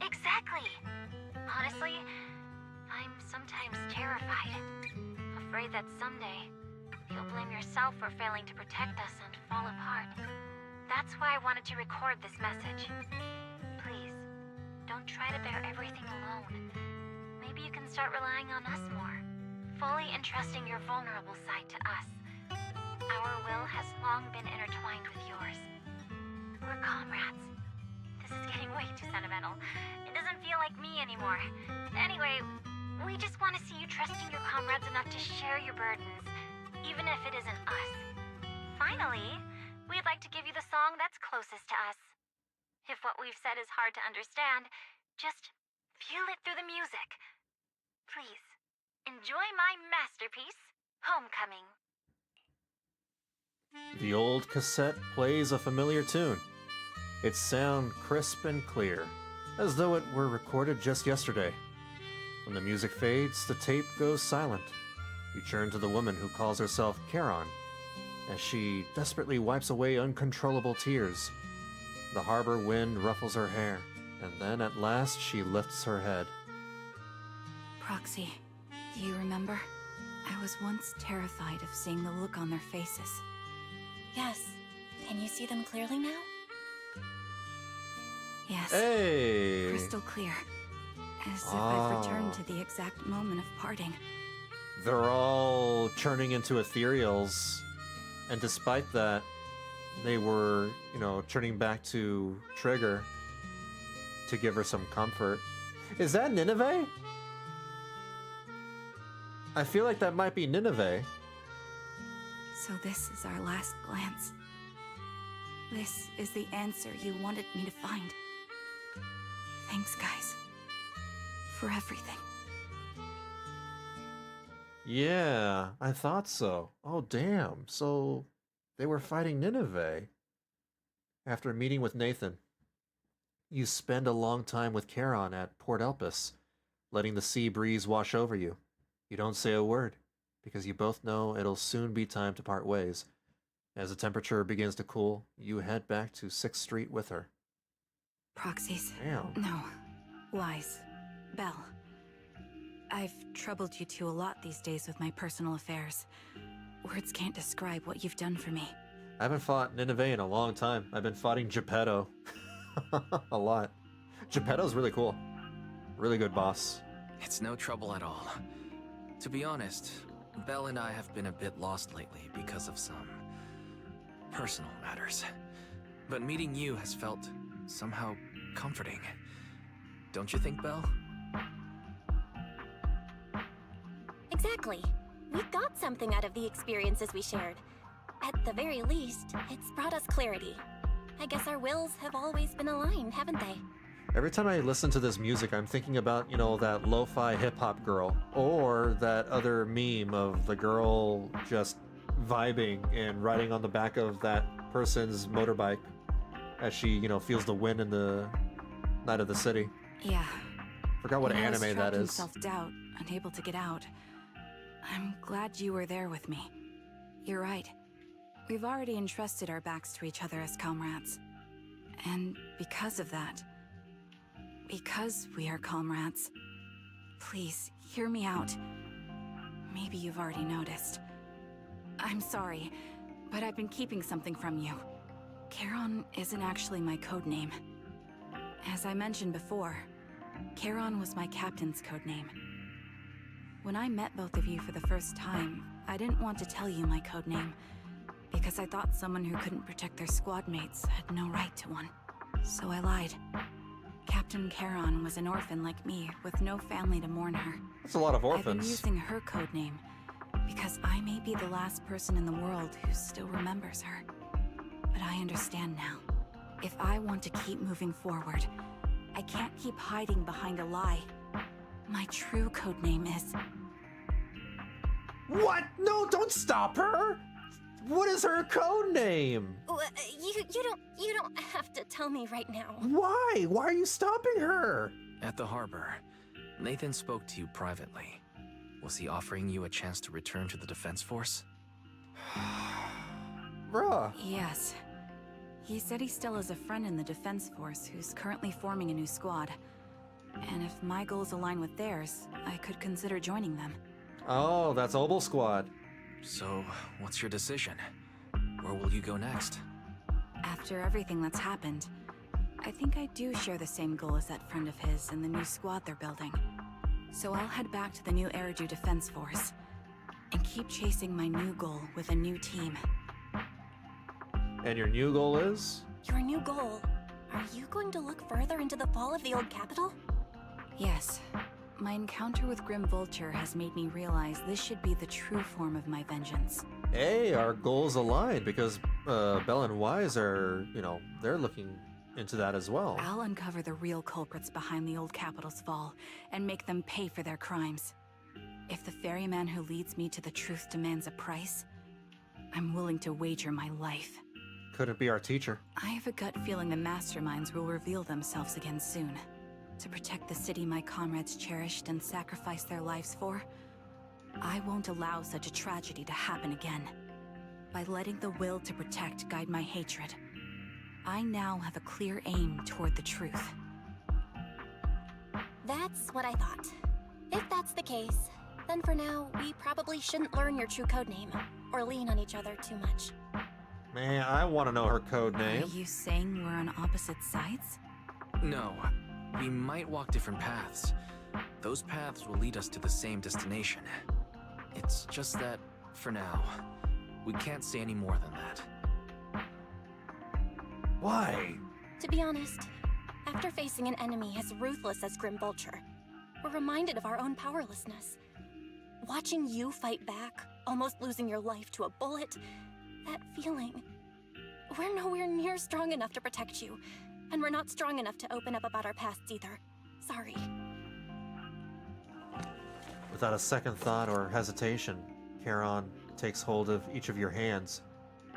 Exactly. Honestly, I'm sometimes terrified. Afraid that someday, you'll blame yourself for failing to protect us and fall apart. That's why I wanted to record this message. Please, don't try to bear everything alone. Maybe you can start relying on us more, fully entrusting your vulnerable side to us. Our will has long been intertwined with yours. We're comrades. This is getting way too sentimental. It doesn't feel like me anymore. Anyway, we just want to see you trusting your comrades enough to share your burdens, even if it isn't us. Finally, we'd like to give you the song that's closest to us. If what we've said is hard to understand, just feel it through the music. Please, enjoy my masterpiece, Homecoming. The old cassette plays a familiar tune. Its sound crisp and clear, as though it were recorded just yesterday. When the music fades, the tape goes silent. You turn to the woman who calls herself Charon, as she desperately wipes away uncontrollable tears. The harbor wind ruffles her hair, and then at last she lifts her head. Proxy, do you remember? I was once terrified of seeing the look on their faces. Yes. Can you see them clearly now? Yes. Hey! Crystal clear. As if I've returned to the exact moment of parting. They're all turning into ethereals, and despite that, they were, turning back to Trigger to give her some comfort. Is that Nineveh? I feel like that might be Nineveh. So this is our last glance. This is the answer you wanted me to find. Thanks, guys. For everything. Yeah, I thought so. Oh, damn. So they were fighting Nineveh. After meeting with Nathan, you spend a long time with Charon at Port Elpis, letting the sea breeze wash over you. You don't say a word, because you both know it'll soon be time to part ways. As the temperature begins to cool, you head back to 6th Street with her. Proxies. Damn. No. Lies. Belle. I've troubled you two a lot these days with my personal affairs. Words can't describe what you've done for me. I haven't fought Nineveh in a long time. I've been fighting Geppetto. A lot. Geppetto's really cool. Really good boss. It's no trouble at all. To be honest, Belle and I have been a bit lost lately because of some personal matters. But meeting you has felt somehow comforting. Don't you think, Belle? Exactly. We got something out of the experiences we shared. At the very least, it's brought us clarity. I guess our wills have always been aligned, haven't they? Every time I listen to this music, I'm thinking about, that lo-fi hip-hop girl. Or that other meme of the girl just vibing and riding on the back of that person's motorbike as she, feels the wind in the night of the city. Yeah. Forgot what When I was anime that trapped in is. self-doubt, unable to get out. I'm glad you were there with me. You're right. We've already entrusted our backs to each other as comrades. And because of that, because we are comrades, please, hear me out. Maybe you've already noticed. I'm sorry, but I've been keeping something from you. Charon isn't actually my codename. As I mentioned before, Charon was my captain's codename. When I met both of you for the first time, I didn't want to tell you my codename, because I thought someone who couldn't protect their squad mates had no right to one. So I lied. Captain Charon was an orphan like me, with no family to mourn her. That's a lot of I've been orphans. using her codename, because I may be the last person in the world who still remembers her. But I understand now. If I want to keep moving forward, I can't keep hiding behind a lie. My true codename is... What? No, don't stop her! What is her code name? You don't have to tell me right now. Why? Why are you stopping her? At the harbor, Nathan spoke to you privately. Was he offering you a chance to return to the Defense Force? Bruh. Yes. He said he still has a friend in the Defense Force who's currently forming a new squad. And if my goals align with theirs, I could consider joining them. Oh, that's Obel Squad. So, what's your decision? Where will you go next? After everything that's happened, I think I do share the same goal as that friend of his and the new squad they're building. So I'll head back to the new Eridu Defense Force and keep chasing my new goal with a new team. And your new goal is? Your new goal? Are you going to look further into the fall of the old capital? Yes. My encounter with Grim Vulture has made me realize this should be the true form of my vengeance. Hey, our goals align because Belle and Wise are, they're looking into that as well. I'll uncover the real culprits behind the old capital's fall and make them pay for their crimes. If the ferryman who leads me to the truth demands a price, I'm willing to wager my life. Could it be our teacher? I have a gut feeling the masterminds will reveal themselves again soon. To protect the city my comrades cherished and sacrificed their lives for, I won't allow such a tragedy to happen again. By letting the will to protect guide my hatred, I now have a clear aim toward the truth. That's what I thought. If that's the case, then for now, we probably shouldn't learn your true codename or lean on each other too much. Man, I want to know her code name. Are you saying we're on opposite sides? No, we might walk different paths. Those paths will lead us to the same destination. It's just that, for now, we can't say any more than that. Why? To be honest, after facing an enemy as ruthless as Grim Vulture, we're reminded of our own powerlessness. Watching you fight back, almost losing your life to a bullet, that feeling. We're nowhere near strong enough to protect you, and we're not strong enough to open up about our pasts either. Sorry. Without a second thought or hesitation, Charon takes hold of each of your hands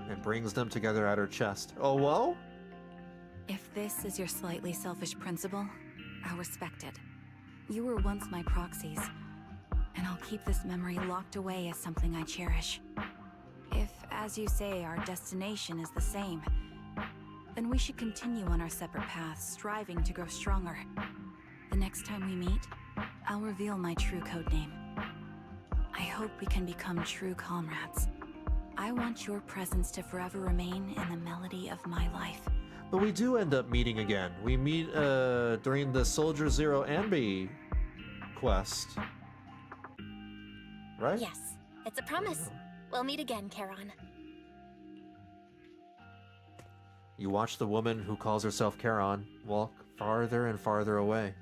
and brings them together at her chest. Oh, whoa? If this is your slightly selfish principle, I'll respect it. You were once my proxies, and I'll keep this memory locked away as something I cherish. If, as you say, our destination is the same, then we should continue on our separate paths, striving to grow stronger. The next time we meet, I'll reveal my true codename. I hope we can become true comrades. I want your presence to forever remain in the melody of my life. But we do end up meeting again. We meet during the Soldier Zero Ambi quest. Right? Yes, it's a promise. We'll meet again, Charon. You watch the woman who calls herself Charon walk farther and farther away.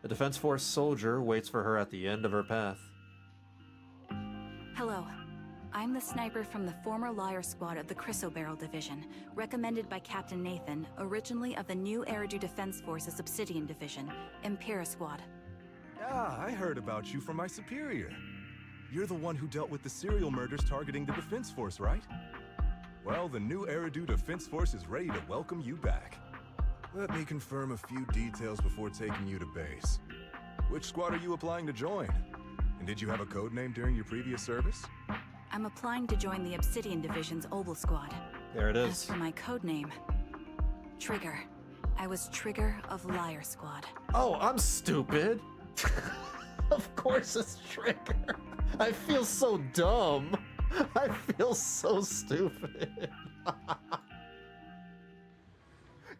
A Defense Force soldier waits for her at the end of her path. Hello. I'm the sniper from the former Liar Squad of the Chrysoberyl Division, recommended by Captain Nathan, originally of the new Eridu Defense Force's Obsidian Division, Impera Squad. Ah, I heard about you from my superior. You're the one who dealt with the serial murders targeting the Defense Force, right? Well, the new Eridu Defense Force is ready to welcome you back. Let me confirm a few details before taking you to base. Which squad are you applying to join? And did you have a code name during your previous service? I'm applying to join the Obsidian Division's Obel Squad. There it is. As for my code name, Trigger. I was Trigger of Liar Squad. Oh, I'm stupid. Of course it's Trigger. I feel so dumb. I feel so stupid.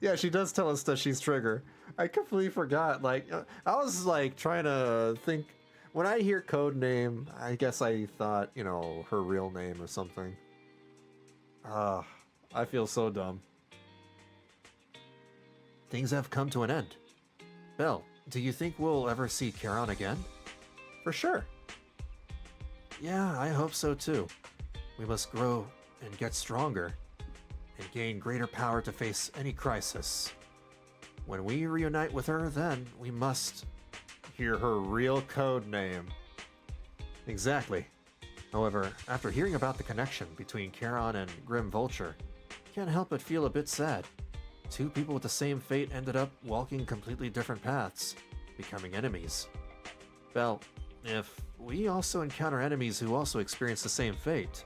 Yeah, she does tell us that she's Trigger. I completely forgot. Like, I was like trying to think. When I hear code name, I guess I thought, you know, her real name or something. I feel so dumb. Things have come to an end. Belle, do you think we'll ever see Charon again? For sure. Yeah, I hope so too. We must grow and get stronger, and gain greater power to face any crisis. When we reunite with her, then we must hear her real code name. Exactly. However, after hearing about the connection between Charon and Grim Vulture, can't help but feel a bit sad. Two people with the same fate ended up walking completely different paths, becoming enemies. Well, if we also encounter enemies who also experience the same fate,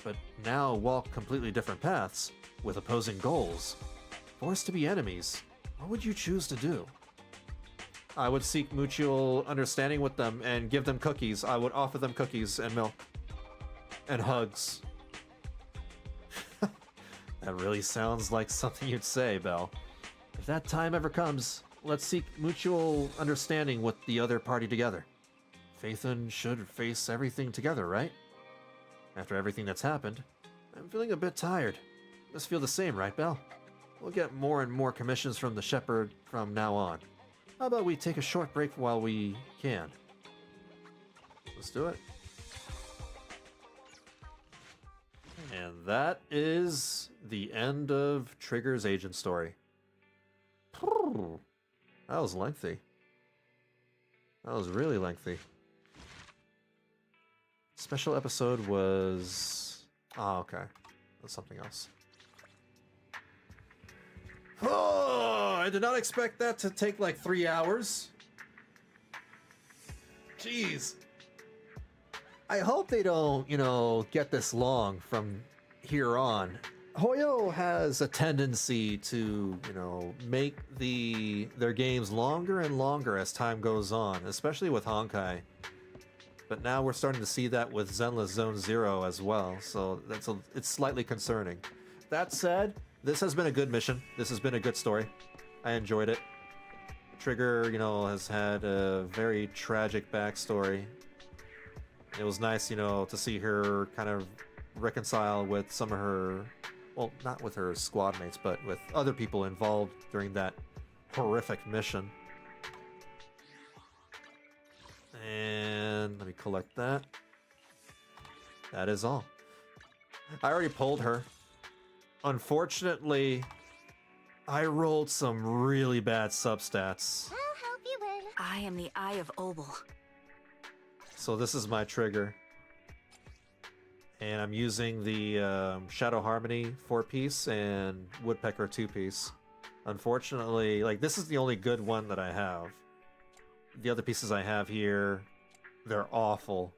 but now walk completely different paths with opposing goals, forced to be enemies, what would you choose to do? I would seek mutual understanding with them and give them cookies. I would offer them cookies and milk. And hugs. That really sounds like something you'd say, Belle. If that time ever comes, let's seek mutual understanding with the other party together. Phaethon should face everything together, right? After everything that's happened, I'm feeling a bit tired. Must feel the same, right, Belle? We'll get more and more commissions from the Shepherd from now on. How about we take a short break while we can? Let's do it. And that is the end of Trigger's agent story. That was lengthy. That was really lengthy. Special episode was... Oh, okay. That's something else. Oh, I did not expect that to take like 3 hours. Jeez. I hope they don't, you know, get this long from here on. Hoyo has a tendency to, you know, make their games longer and longer as time goes on, especially with Honkai. But now we're starting to see that with Zenless Zone Zero as well, so it's slightly concerning. That said, this has been a good mission. This has been a good story. I enjoyed it. Trigger, has had a very tragic backstory. It was nice, to see her kind of reconcile with some of her, well, not with her squad mates, but with other people involved during that horrific mission. And let me collect that. That is all. I already pulled her. Unfortunately, I rolled some really bad substats. I'll help you win. I am the Eye of Obel. So this is my trigger. And I'm using the Shadow Harmony 4-piece and Woodpecker 2-piece. Unfortunately, this is the only good one that I have. The other pieces I have here, they're awful.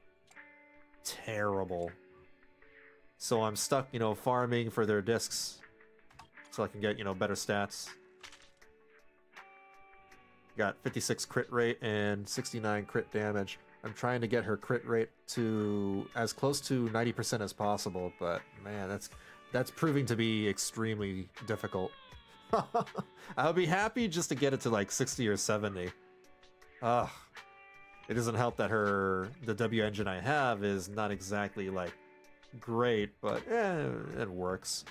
Terrible. So I'm stuck, farming for their discs so I can get, better stats. Got 56 crit rate and 69 crit damage. I'm trying to get her crit rate to as close to 90% as possible, but man, that's proving to be extremely difficult. I would be happy just to get it to 60 or 70. Ugh. It doesn't help that the W engine I have is not exactly great, but it works.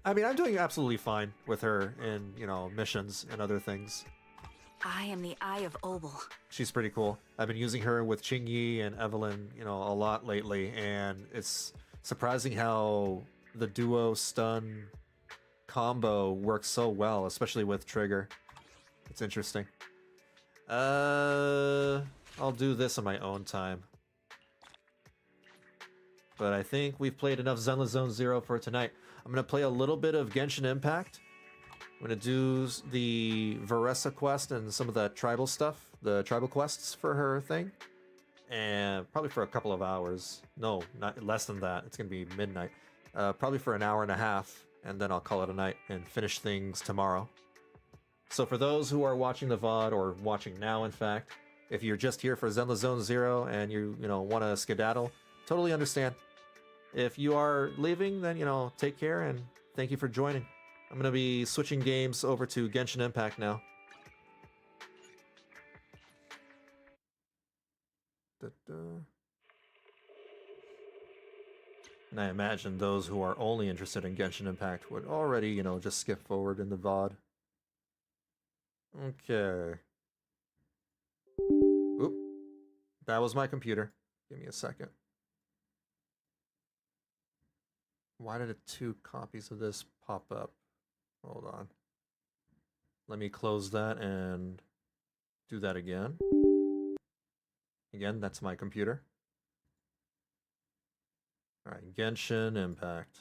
I mean, I'm doing absolutely fine with her in, missions and other things. I am the Eye of Obel. She's pretty cool. I've been using her with Qingyi and Evelyn, a lot lately, and it's surprising how the duo stun combo works so well, especially with Trigger. It's interesting. I'll do this on my own time. But I think we've played enough Zenless Zone Zero for tonight. I'm going to play a little bit of Genshin Impact. I'm going to do the Varesa quest and some of the tribal stuff, the tribal quests for her thing. And probably for a couple of hours. No, not less than that. It's going to be midnight. Probably for an hour and a half, and then I'll call it a night and finish things tomorrow. So for those who are watching the VOD, or watching now in fact, if you're just here for Zenless Zone Zero and you want to skedaddle, totally understand. If you are leaving, then, take care and thank you for joining. I'm going to be switching games over to Genshin Impact now. And I imagine those who are only interested in Genshin Impact would already, just skip forward in the VOD. Okay. Oop. That was my computer. Give me a second. Why did 2 copies of this pop up? Hold on. Let me close that and do that again. Again, that's my computer. Alright, Genshin Impact.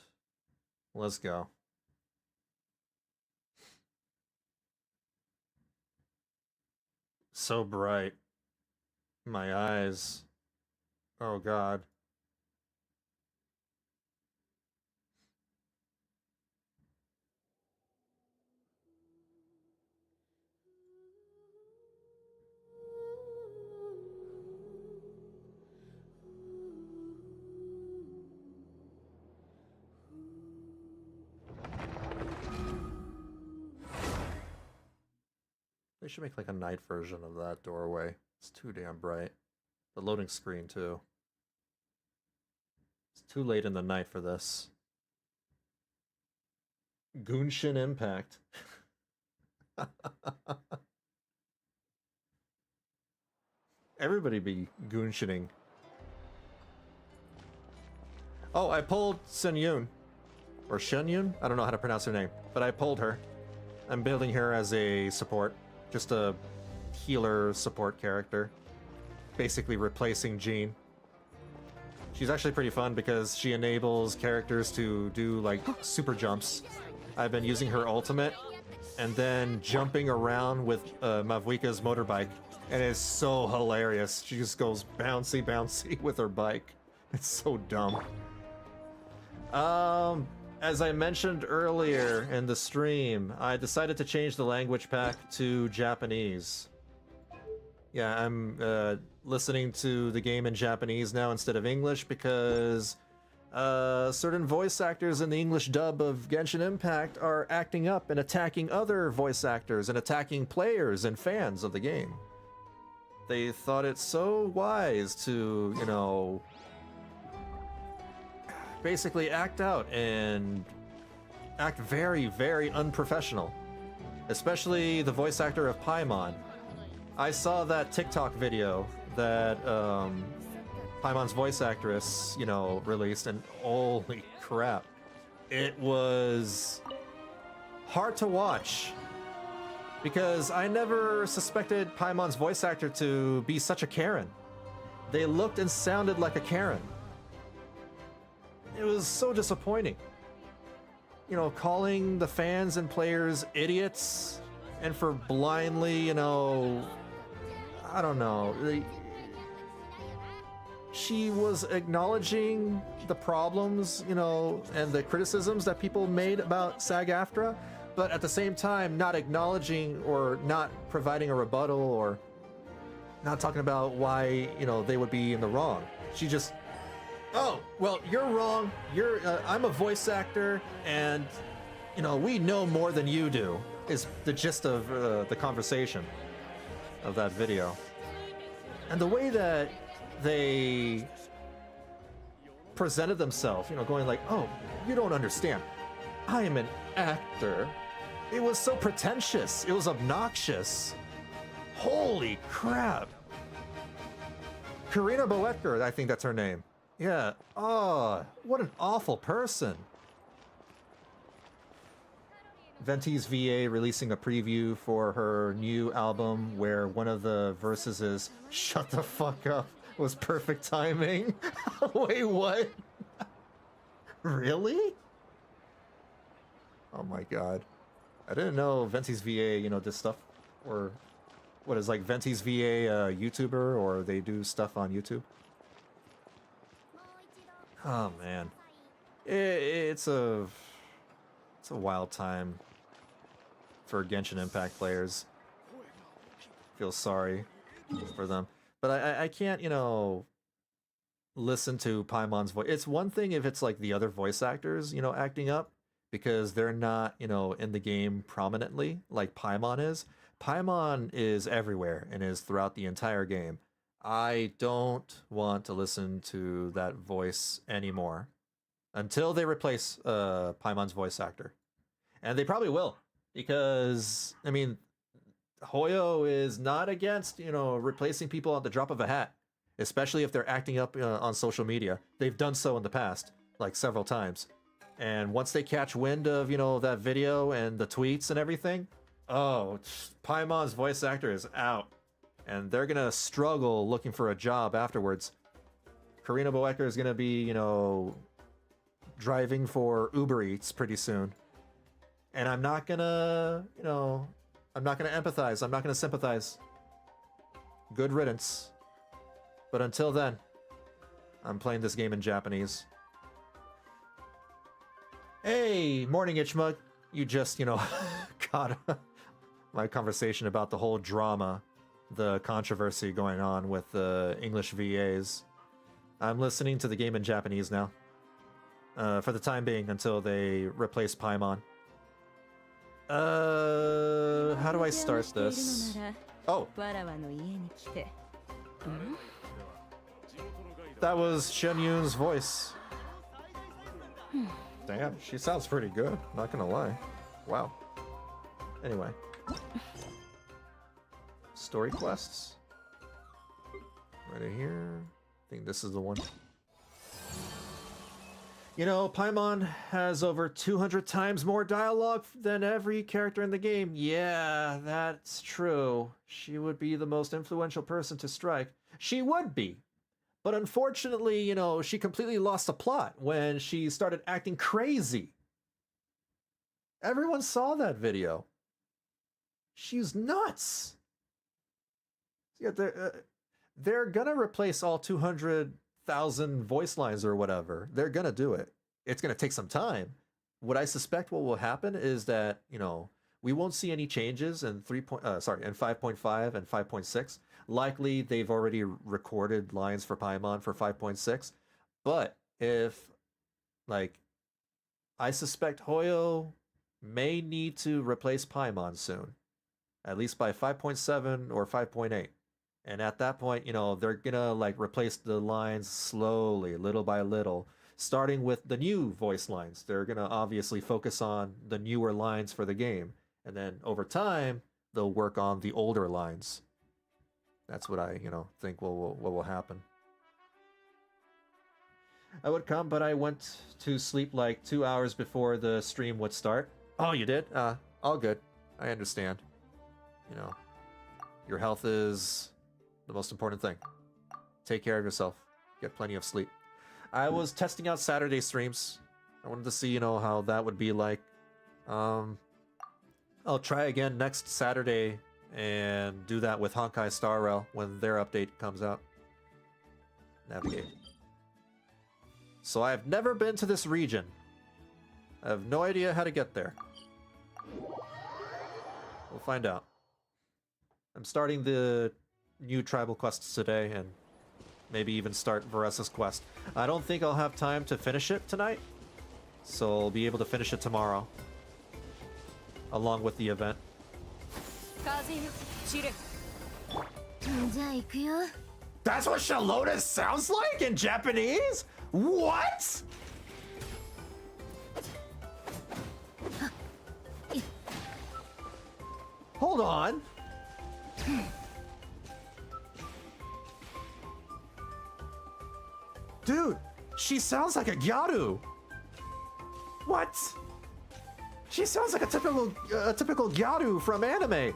Let's go. So bright. My eyes. Oh god. They should make a night version of that doorway. It's too damn bright. The loading screen, too. It's too late in the night for this. Genshin Impact. Everybody be Genshining. Oh, I pulled Sun Yun. Or Shen Yun? I don't know how to pronounce her name. But I pulled her. I'm building her as a support. Just a healer support character. Basically replacing Jean. She's actually pretty fun because she enables characters to do super jumps. I've been using her ultimate and then jumping around with Mavuika's motorbike. And it's so hilarious. She just goes bouncy bouncy with her bike. It's so dumb. As I mentioned earlier in the stream, I decided to change the language pack to Japanese. Yeah, I'm listening to the game in Japanese now instead of English because certain voice actors in the English dub of Genshin Impact are acting up and attacking other voice actors and attacking players and fans of the game. They thought it so wise to, you know, basically act out and act very, very unprofessional. Especially the voice actor of Paimon. I saw that TikTok video that Paimon's voice actress, you know, released, and holy crap. It was hard to watch because I never suspected Paimon's voice actor to be such a Karen. They looked and sounded like a Karen. It was so disappointing. You know, calling the fans and players idiots and for blindly, you know, I don't know. She was acknowledging the problems, you know, and the criticisms that people made about SAG-AFTRA, but at the same time not acknowledging or not providing a rebuttal or not talking about why, you know, they would be in the wrong. She just, oh, well, you're wrong. I'm a voice actor, and, you know, we know more than you do, is the gist of the conversation of that video. And the way that they presented themselves, you know, going like, oh, you don't understand. I am an actor. It was so pretentious. It was obnoxious. Holy crap. Karina Boetker, I think that's her name. Yeah. Oh, what an awful person. Venti's VA releasing a preview for her new album where one of the verses is, shut the fuck up, was perfect timing. Wait, what? Really? Oh my god. I didn't know Venti's VA, you know, did stuff, or what is like Venti's VA a YouTuber, or they do stuff on YouTube? Oh man. It's a wild time for Genshin Impact players. Feel sorry for them. But I can't, you know, listen to Paimon's voice. It's one thing if it's like the other voice actors, you know, acting up because they're not, you know, in the game prominently like Paimon is. Paimon is everywhere and is throughout the entire game. I don't want to listen to that voice anymore until they replace Paimon's voice actor. And they probably will, because, I mean, Hoyo is not against, you know, replacing people at the drop of a hat, especially if they're acting up on social media. They've done so in the past, like several times. And once they catch wind of, you know, that video and the tweets and everything, oh, Paimon's voice actor is out. And they're gonna struggle looking for a job afterwards. Karina Boetker is gonna be, you know, driving for Uber Eats pretty soon. And I'm not gonna, you know, I'm not gonna empathize. I'm not gonna sympathize. Good riddance. But until then, I'm playing this game in Japanese. Hey, morning Itchmug. You just, you know, caught my conversation about the whole drama, the controversy going on with the English VAs. I'm listening to the game in Japanese now. For the time being, until they replace Paimon. How do I start this? Oh. That was Shen Yun's voice. Damn, she sounds pretty good, not gonna lie. Wow. Anyway. Story quests. Right here. I think this is the one. You know, Paimon has over 200 times more dialogue than every character in the game. Yeah, that's true. She would be the most influential person to strike. She would be. But unfortunately, you know, she completely lost the plot when she started acting crazy. Everyone saw that video. She's nuts. Yeah, they're gonna replace all 200,000 voice lines or whatever. They're gonna do it. It's gonna take some time. What I suspect what will happen is that, you know, we won't see any changes in 5.5 and 5.6. Likely they've already recorded lines for Paimon for 5.6. But if, like, I suspect Hoyo may need to replace Paimon soon, at least by 5.7 or 5.8. And at that point, you know, they're gonna like replace the lines slowly, little by little, starting with the new voice lines. They're gonna obviously focus on the newer lines for the game, and then over time they'll work on the older lines. That's what I, think what will happen. I would come, but I went to sleep like 2 hours before the stream would start. Oh, you did? All good. I understand. You know, your health is the most important thing. Take care of yourself. Get plenty of sleep. I was testing out Saturday streams. I wanted to see, how that would be like. I'll try again next Saturday and do that with Honkai Star Rail when their update comes out. Navigate. So I have never been to this region. I have no idea how to get there. We'll find out. I'm starting the new tribal quests today and maybe even start Varesa's quest. I don't think I'll have time to finish it tonight, so I'll be able to finish it tomorrow, along with the event. That's what Shalota sounds like in Japanese? What? Hold on. Dude, she sounds like a Gyaru. What? She sounds like a typical Gyaru from anime.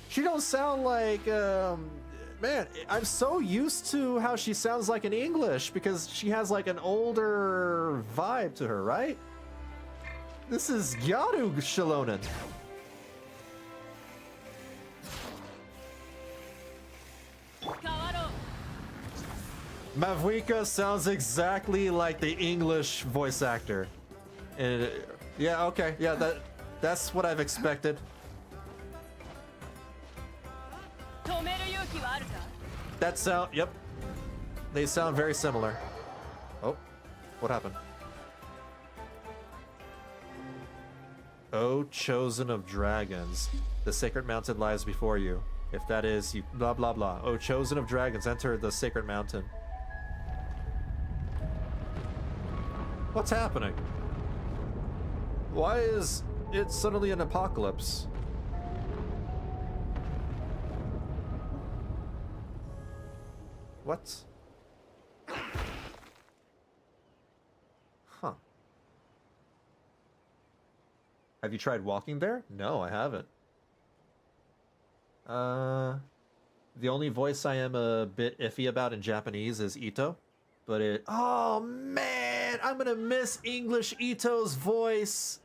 She don't sound like, man, I'm so used to how she sounds like in English because she has like an older vibe to her, right? This is Gyaru Shalonen. Mavuika sounds exactly like the English voice actor. And yeah, okay, yeah, that's what I've expected. That sound, yep. They sound very similar. Oh, what happened? Oh, chosen of dragons, the sacred mountain lies before you. If that is, you blah blah blah. Oh, chosen of dragons, enter the sacred mountain. What's happening? Why is it suddenly an apocalypse? What? Huh. Have you tried walking there? No, I haven't. The only voice I am a bit iffy about in Japanese is Ito. But it... Oh, man! I'm gonna miss English Ito's voice!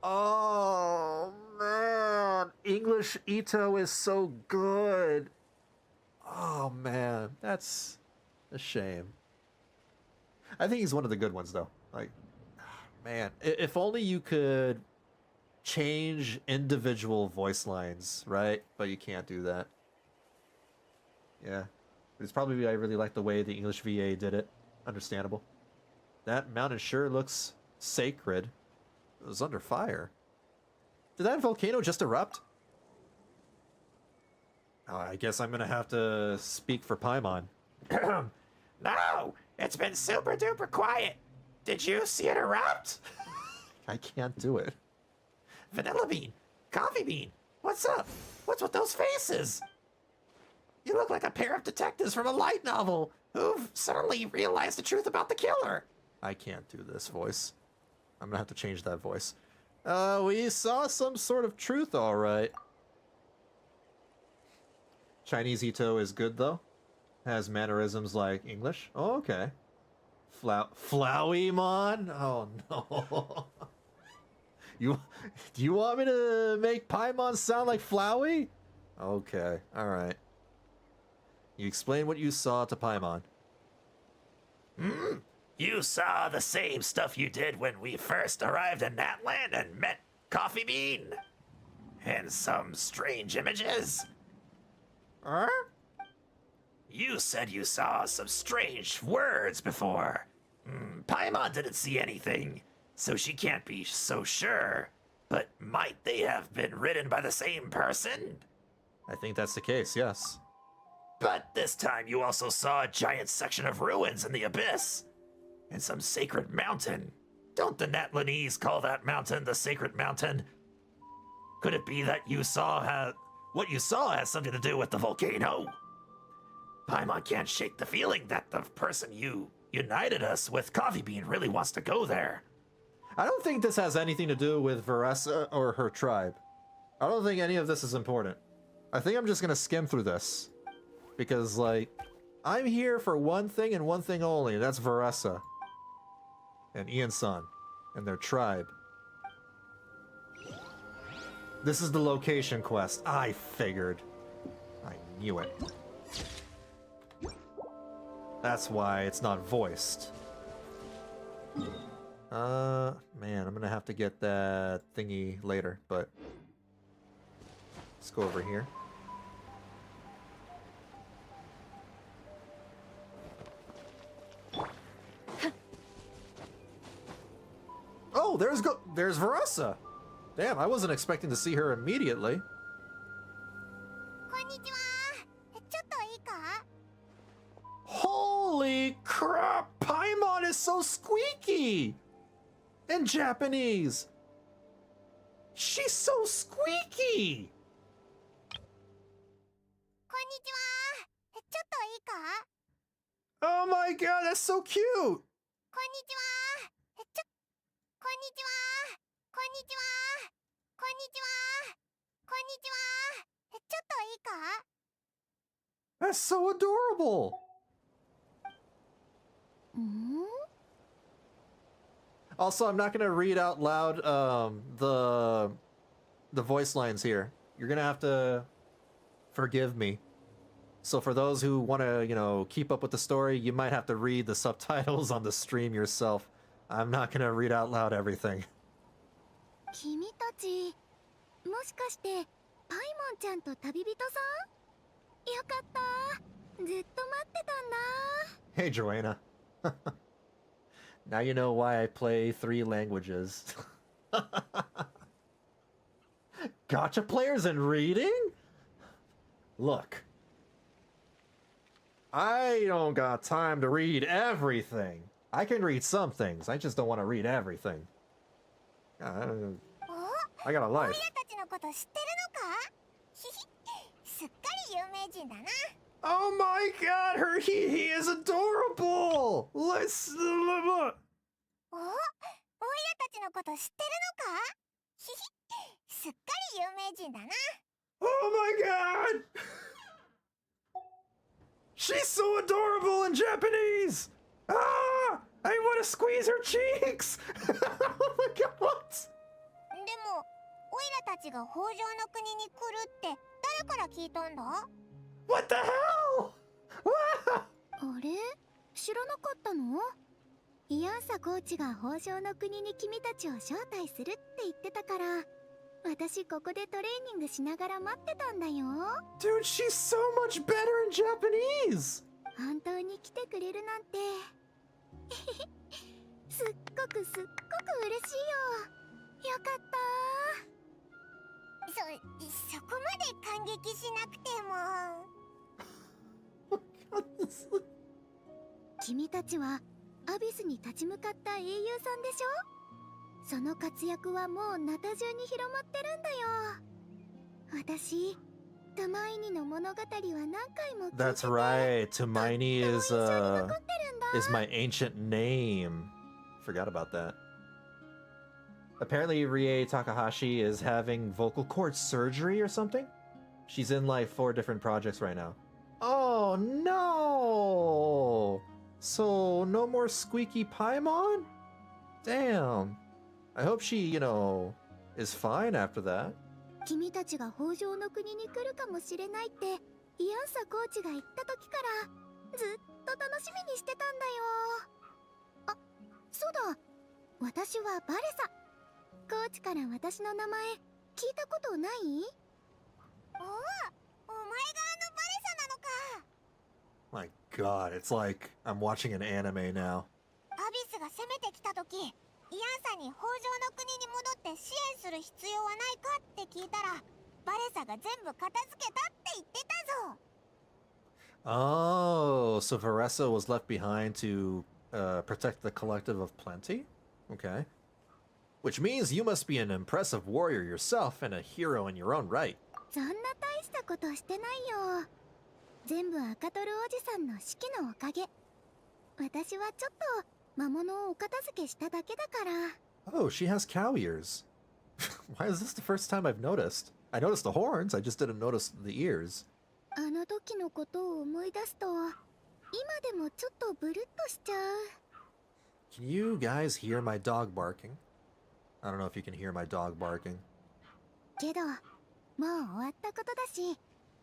Oh, man! English Ito is so good! Oh, man. That's a shame. I think he's one of the good ones, though. Like, man. If only you could change individual voice lines, right? But you can't do that. Yeah. It's probably I really like the way the English VA did it. Understandable. That mountain sure looks sacred. It was under fire. Did that volcano just erupt? Oh, I guess I'm gonna have to speak for Paimon. No! It's been super duper quiet! Did you see it erupt? I can't do it. Vanillabean! Coffee Bean! What's up? What's with those faces? You look like a pair of detectives from a light novel who've suddenly realized the truth about the killer. I can't do this voice. I'm gonna have to change that voice. We saw some sort of truth, all right. Chinese Ito is good, though. Has mannerisms like English. Oh, okay. Flowymon? Oh, no. Do you want me to make Paimon sound like Flowey? Okay, all right. You explain what you saw to Paimon. You saw the same stuff you did when we first arrived in that land and met Coffee bean? And some strange images? Huh? You said you saw some strange words before. Paimon didn't see anything, so she can't be so sure. But might they have been written by the same person? I think that's the case, yes. But this time you also saw a giant section of ruins in the abyss. And some sacred mountain. Don't the Natlanese call that mountain the sacred mountain? Could it be that what you saw has something to do with the volcano? Paimon can't shake the feeling that the person you united us with, Coffee Bean, really wants to go there. I don't think this has anything to do with Varesa or her tribe. I don't think any of this is important. I think I'm just gonna skim through this. Because, like, I'm here for one thing and one thing only, and that's Varesa. And Ian-san. And their tribe. This is the location quest. I figured. I knew it. That's why it's not voiced. Man, I'm gonna have to get that thingy later, but let's go over here. Oh, there's Varesa. Damn, I wasn't expecting to see her immediately. Holy crap! Paimon is so squeaky! In Japanese! She's so squeaky! Oh my god, that's so cute! That's so adorable! Also, I'm not gonna read out loud the voice lines here. You're gonna have to forgive me. So for those who want to, keep up with the story, you might have to read the subtitles on the stream yourself. I'm not gonna read out loud everything. 君たち、もしかしてパイモンちゃんと旅人さん？よかった。ずっと待ってたんだ。 Hey, Joanna. Now you know why I play 3 languages. Gotcha players and reading? Look. I don't got time to read everything. I can read some things. I just don't want to read everything. I got a life. Oh my god, her he is adorable! Let's look. Oh my god! She's so adorable in Japanese! Ah! I want to squeeze her cheeks! Oh my god, what? でも、オイラたちが北条の国に来るって誰から聞いたんだ？ What the hell? あれ？知らなかったの？イアンサコーチが北条の国に君たちを招待するって言ってたから、私ここでトレーニングしながら待ってたんだよ。Dude, she's so much better in Japanese! 本当に来てくれるなんて。すっごく嬉しいよ。よかった。そこまで感激しなくても。君たちはアビスに立ち向かった英雄さんでしょ？その活躍はもうナタ中に広まってるんだよ。私、トマイニの物語は何回も聞いてて。That's right. Tomaini is my ancient name. Forgot about that. Apparently, Rie Takahashi is having vocal cord surgery or something. She's in like 4 different projects right now. Oh no! So no more squeaky Paimon? Damn. I hope she, is fine after that. 君たちが北条の国に来るかもしれないってイアンサコーチが言った時からずっと楽しみにしてたんだよ。あ、そうだ。私はバレサ。コーチから私の名前聞いたことない？おお、お前がバレサなのか。 My god, it's like I'm watching an anime now. アビスが攻めてきた時、イアンさんに北条の国に戻って支援する必要はないかって聞いたら、バレサが全部片付けたって言ってたぞ。 Oh, so Varesa was left behind to protect the collective of plenty? Okay. Which means you must be an impressive warrior yourself and a hero in your own right. そんな大したことしてないよ。全部赤トルおじさんの指揮のおかげ。私はちょっと魔物をお片付けしただけだから。 Oh, she has cow ears. Why is this the first time I've noticed? I noticed the horns, I just didn't notice the ears. あの時のことを思い出すと、今でもちょっとブルッとしちゃう。 Can you guys hear my dog barking? I don't know if you can hear my dog barking. けど、もう終わったことだし、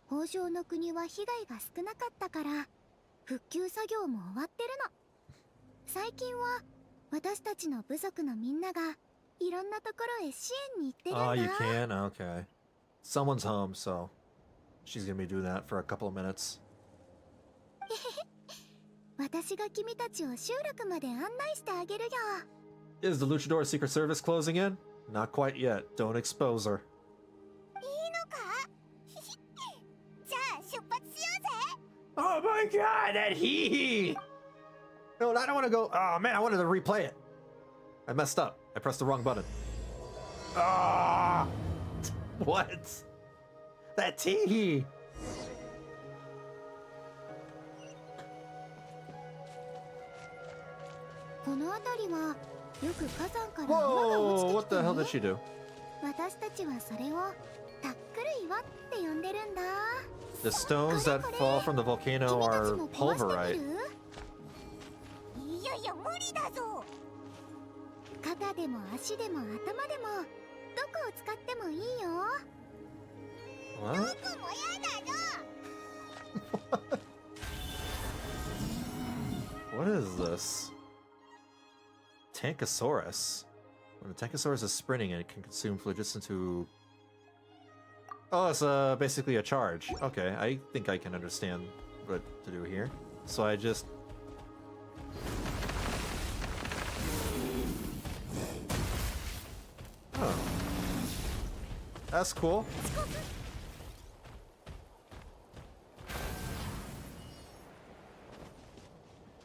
北条の国は被害が少なかったから、復旧作業も終わってるの。最近は私たちの部族のみんながいろんなところへ支援に行ってるんだ。 Oh, you can? Okay. Someone's home, so she's gonna be doing that for a couple of minutes. 私が君たちを集落まで案内してあげるよ。 Is the Luchador Secret Service closing in? Not quite yet. Don't expose her. いいのか？じゃあ出発しようぜ。 Oh my god, that hee-hee! No, I don't want to go. Oh man, I wanted to replay it. I messed up. I pressed the wrong button. Ah! What? That tee-hee! この辺りはよく火山から岩が Whoa! 落ちて What き the て hell ね did she do? 私たちはそれをタックル岩って呼んでるんだ。 The stones that fall from the volcano are pulverite. いやいや無理だぞ。肩でも足でも頭でもどこを使ってもいいよ。 What? 僕もやだぞ。 What is this? Tankosaurus. When a Tankosaurus is sprinting, it can consume phlogiston to... Oh, it's basically a charge. Okay, I think I can understand what to do here. So I just... Oh. That's cool.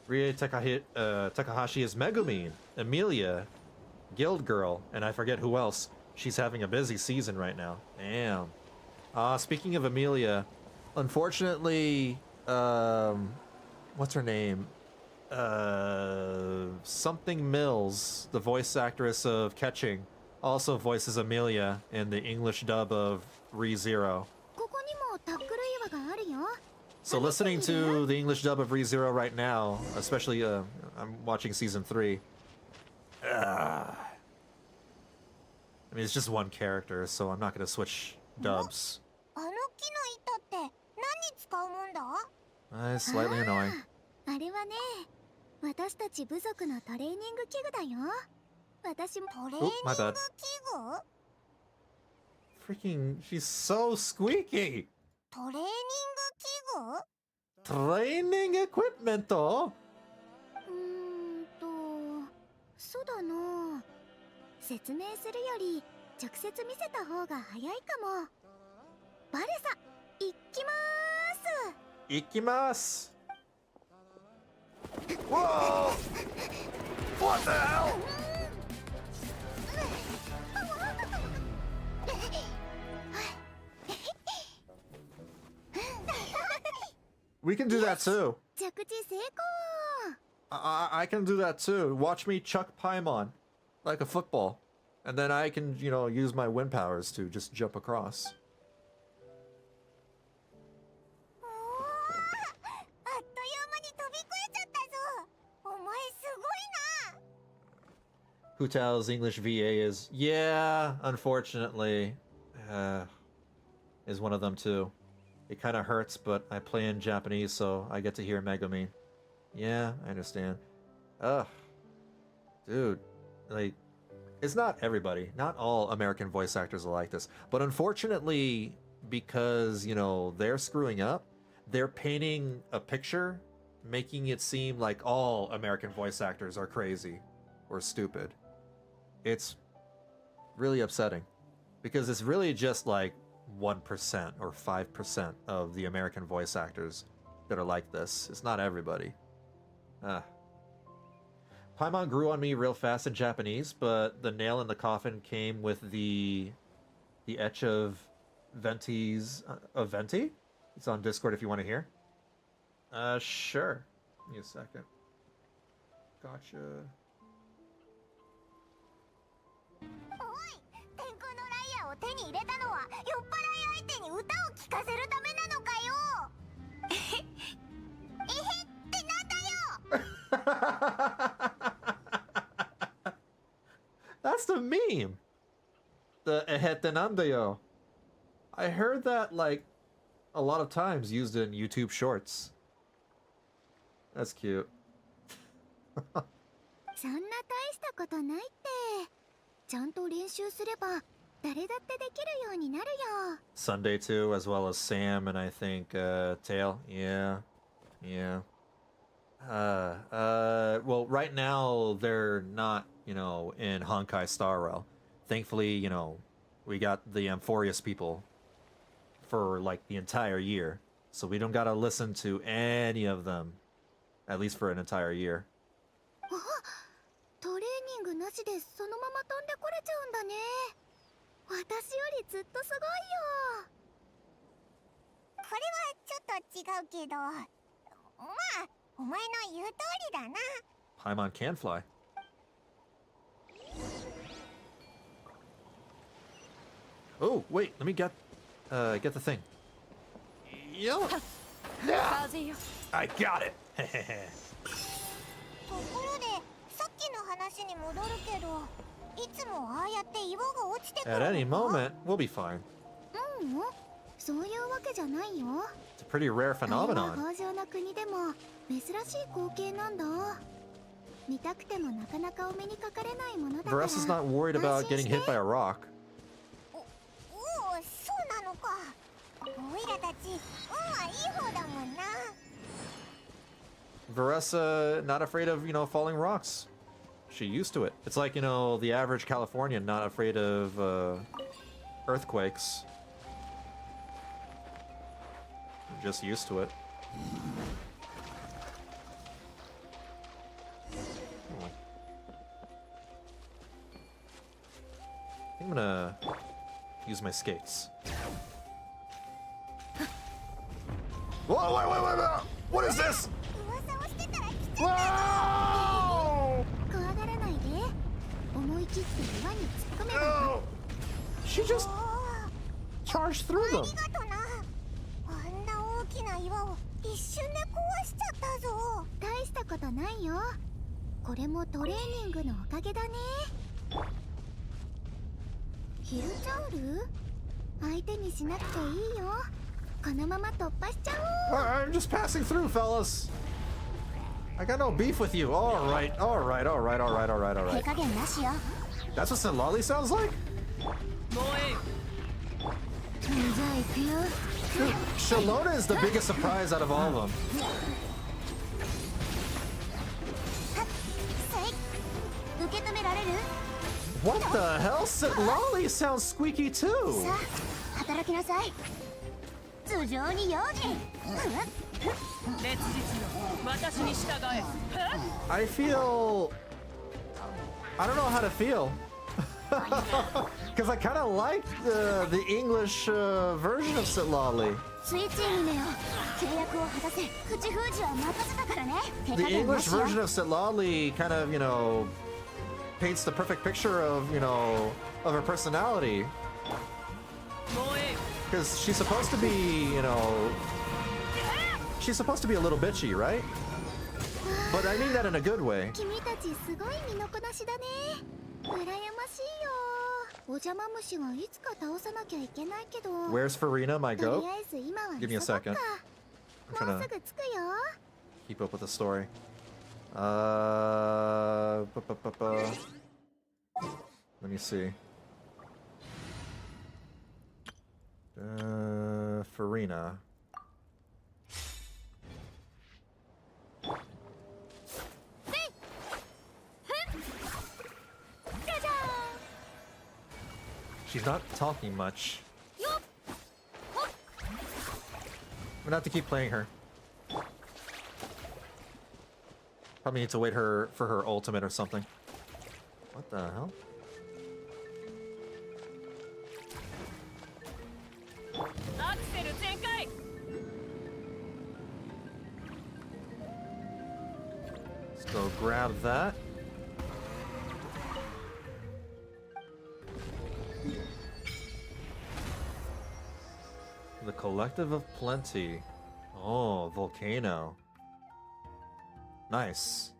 Rie Takahashi is Megumi, Emilia, Guild Girl, and I forget who else. She's having a busy season right now. Damn. Speaking of Emilia, unfortunately, what's her name? Something Mills, the voice actress of Catching, also voices Emilia in the English dub of ReZero. ここにもタックル岩があるよ。 So listening to the English dub of ReZero right now, especially I'm watching season 3. I mean, it's just one character, so I'm not going to switch dubs. あの木の糸って何に使うもんだ？ It's slightly annoying. あれはね、私たち部族のトレーニング器具だよ。私もトレーニング my bad. 器具？ Freaking, she's so squeaky! トレーニング器具？ Training equipment! そうだな。説明するより直接見せた方が早いかも。バレサ、行きまーす。行きます。 Whoa! What the hell? We can do that too. 着地成功。 I can do that too. Watch me chuck Paimon like a football. And then I can, you know, use my wind powers to just jump across. あっという間に飛び越えちゃったぞ。お前すごいな。 Hu Tao's English VA is, yeah, unfortunately, is one of them too. It kind of hurts, but I play in Japanese, so I get to hear Megumi. Yeah, I understand. Ugh. Dude, like, It's not everybody. Not all American voice actors are like this. But unfortunately, because, you know, they're screwing up, they're painting a picture, making it seem like all American voice actors are crazy or stupid. It's really upsetting. Because it's really just like 1% or 5% of the American voice actors that are like this. It's not everybody. Paimon grew on me real fast in Japanese, but the nail in the coffin came with the etch of Venti's of Venti. It's on Discord if you want to hear. Sure. Give me a second. Gotcha. を手に入れたのは酔っ払い相手に歌を聴かせるためなのかよ。えへってなんだよ。That's the meme. The ehete nandayo. I heard that like a lot of times used in YouTube shorts. That's cute. そんな大したことないって。ちゃんと練習すれば誰だってできるようになるよ。Sunday too, as well as Sam and I think Tail. Yeah. Well, right now they're not, you know, in Honkai Star Rail. Thankfully, you know, we got the Amphorius people for like the entire year, so we don't gotta listen to any of them, at least for an entire year. トレーニングなしでそのまま飛んでこれちゃうんだね。私よりずっとすごいよ。これはちょっと違うけど、まあお前の言う通りだな。Paimon can fly. Oh, wait, let me get the thing. Yo! I got it! ところで、さっきの話に戻るけど、いつもああやって岩が落ちてくる At any moment, we'll be fine. そういうわけじゃないよ。 It's a pretty rare あれ phenomenon. は北条の国でも珍しい光景なんだ。見たくてもなかなかお目にかかれないものだから。 Varesa's not worried about getting hit by a rock. おお、そうなのか。おいらたち、運はいい方だもんな。 Varesa not afraid of, you know, falling rocks. She used to it. It's like, you know, the average Californian not afraid of earthquakes. Just used to it. I'm gonna use my skates. Whoa, wait! What is this? Whoa! No! She just charged through them. あんな大きな岩を一瞬で壊しちゃったぞ。大したことないよ。これもトレーニングのおかげだね。ヒルチャール？相手にしなくていいよ。このまま突破しちゃおう。 I'm just passing through, fellas. I got no beef with you. All right. 手加減なしよ。 That's what Zenless sounds like? じゃあ行くよ。 Dude, Shalona is the biggest surprise out of all of them. 受け止められる？ What the hell? Zenless sounds squeaky too. さあ、働きなさい。頭上に用心。 I feel... I don't know how to feel. Because I kind of like the English version of Zenless. スイッチ姫よ。契約を果たせ。口封じは任せたからね。手 The 加減な English しよ。 version of Zenless kind of, you know, paints the perfect picture of, you know, of her personality. Because she's supposed to be, you know, she's supposed to be a little bitchy, right? But I mean that in a good way. 君たちすごい身のこなしだね。羨ましいよ。お邪魔虫はいつか倒さなきゃいけないけど。 Where's Farina, my と goat? りあえず今は Give me a 急ごっか。 second. I'm も trying うす to ぐ着くよ。 keep up with the story. Let me see. Farina. She's not talking much. I'm gonna have to keep playing her. Probably need to wait for her ultimate or something. What the hell? Let's go grab that. The Collective of Plenty. Oh, Volcano. Nice.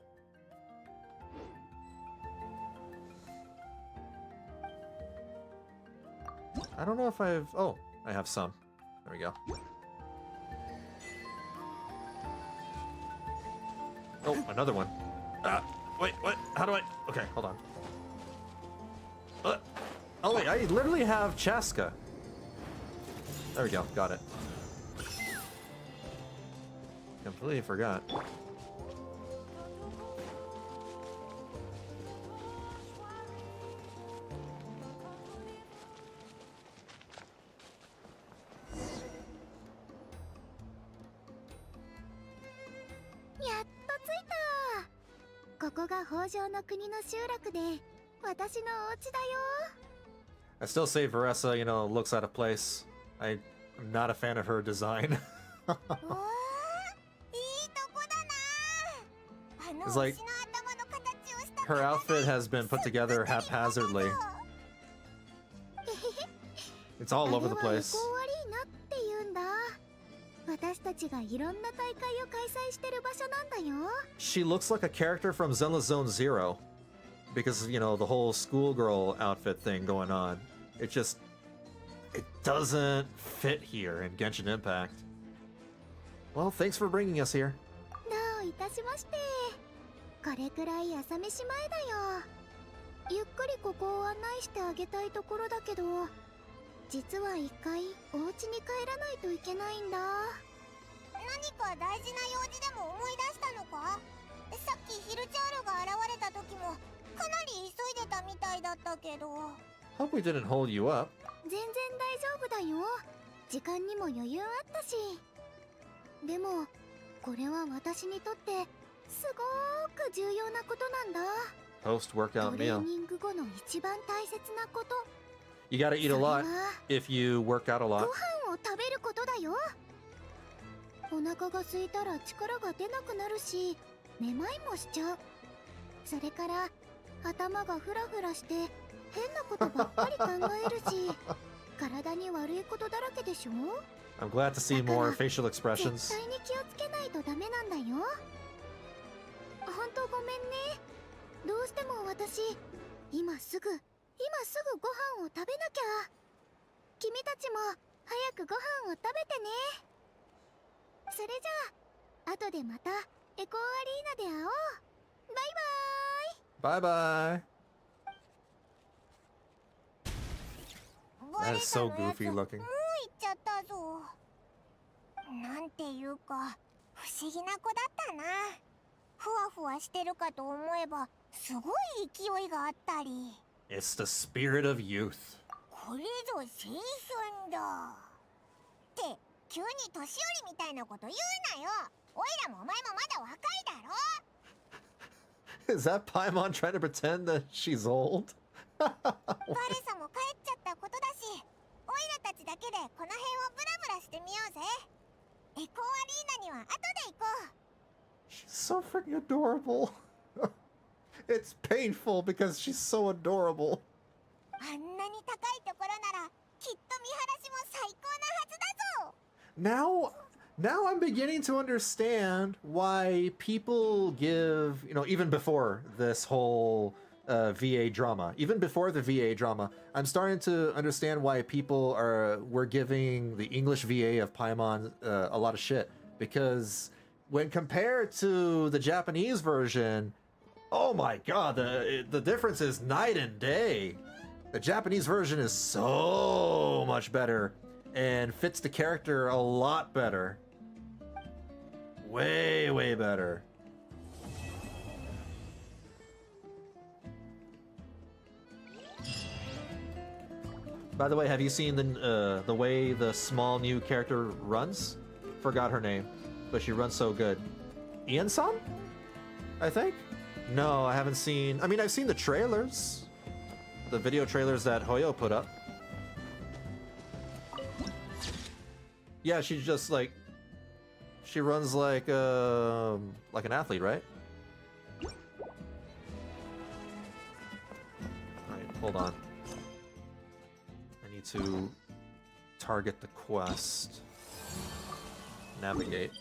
I don't know if I've... Oh, I have some. There we go. Oh, another one. Wait, what? How do I... Okay, hold on. Oh, wait, I literally have Chaska. There we go, got it. Completely forgot. I still say Varesa, you know, looks out of place. I'm not a fan of her design. It's like her outfit has been put together haphazardly. It's all over the place. She looks like a character from Zenless Zone Zero. Because, you know, the whole schoolgirl outfit thing going on. It doesn't fit here in Genshin Impact. Well, thanks for bringing us here. Hope we didn't hold you up. Post-workout meal. You gotta eat a lot if you work out a lot. I'm glad to see more facial expressions. Bye bye. That is so goofy looking. なんていうか不思議な子だったな。ふわふわしてるかと思えばすごい勢いがあったり。It's the spirit of youth. これぞ青春だ。って急に年寄りみたいなこと言うなよ。おいらもお前もまだ若いだろ。Is that Paimon trying to pretend that she's old? バレサも帰っちゃったことだし、おいらたちだけでこの辺をブラブラしてみようぜ。エコーアリーナには後で行こう。She's so freaking adorable. It's painful because she's so adorable. あんなに高いところならきっと見晴らしも最高なはずだぞ。Now I'm beginning to understand why people give, you know, even before this whole VA drama, even before the VA drama, I'm starting to understand why people were giving the English VA of Paimon a lot of shit. Because when compared to the Japanese version, oh my god, the difference is night and day. The Japanese version is so much better and fits the character a lot better. Way, way better. By the way, have you seen the way the small new character runs? Forgot her name, but she runs so good. Ian-san? I think? No, I haven't seen... I mean, I've seen the trailers. The video trailers that Hoyo put up. Yeah, she's just like... She runs like an athlete, right? Alright, hold on. I need to target the quest. Navigate.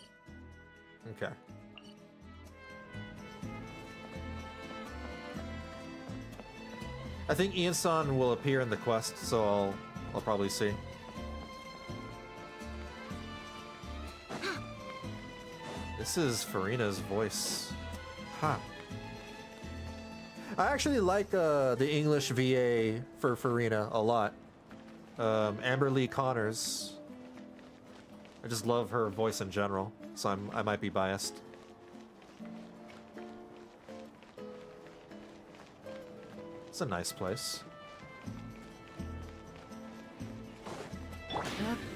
Okay. I think Ian-san will appear in the quest, so I'll probably see. This is Farina's voice. Huh. I actually like the English VA for Farina a lot. Amber Lee Connors. I just love her voice in general, so I might be biased. It's a nice place.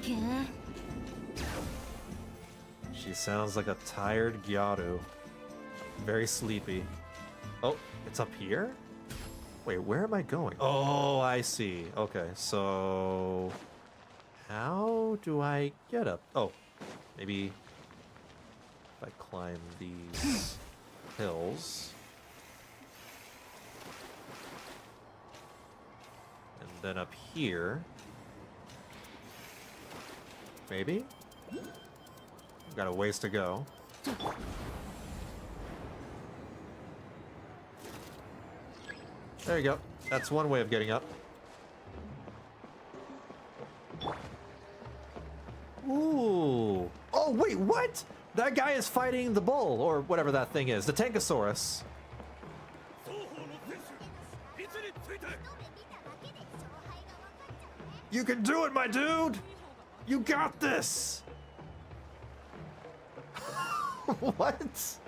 Okay. She sounds like a tired Gyaru. Very sleepy. Oh, it's up here? Wait, where am I going? Oh, I see. Okay, so... How do I get up? Oh, maybe if I climb these hills. And then up here. Maybe? We've got a ways to go. There you go. That's one way of getting up. Ooh. Oh, wait, what? That guy is fighting the bull, or whatever that thing is. The Tankosaurus. You can do it, my dude! You got this! What?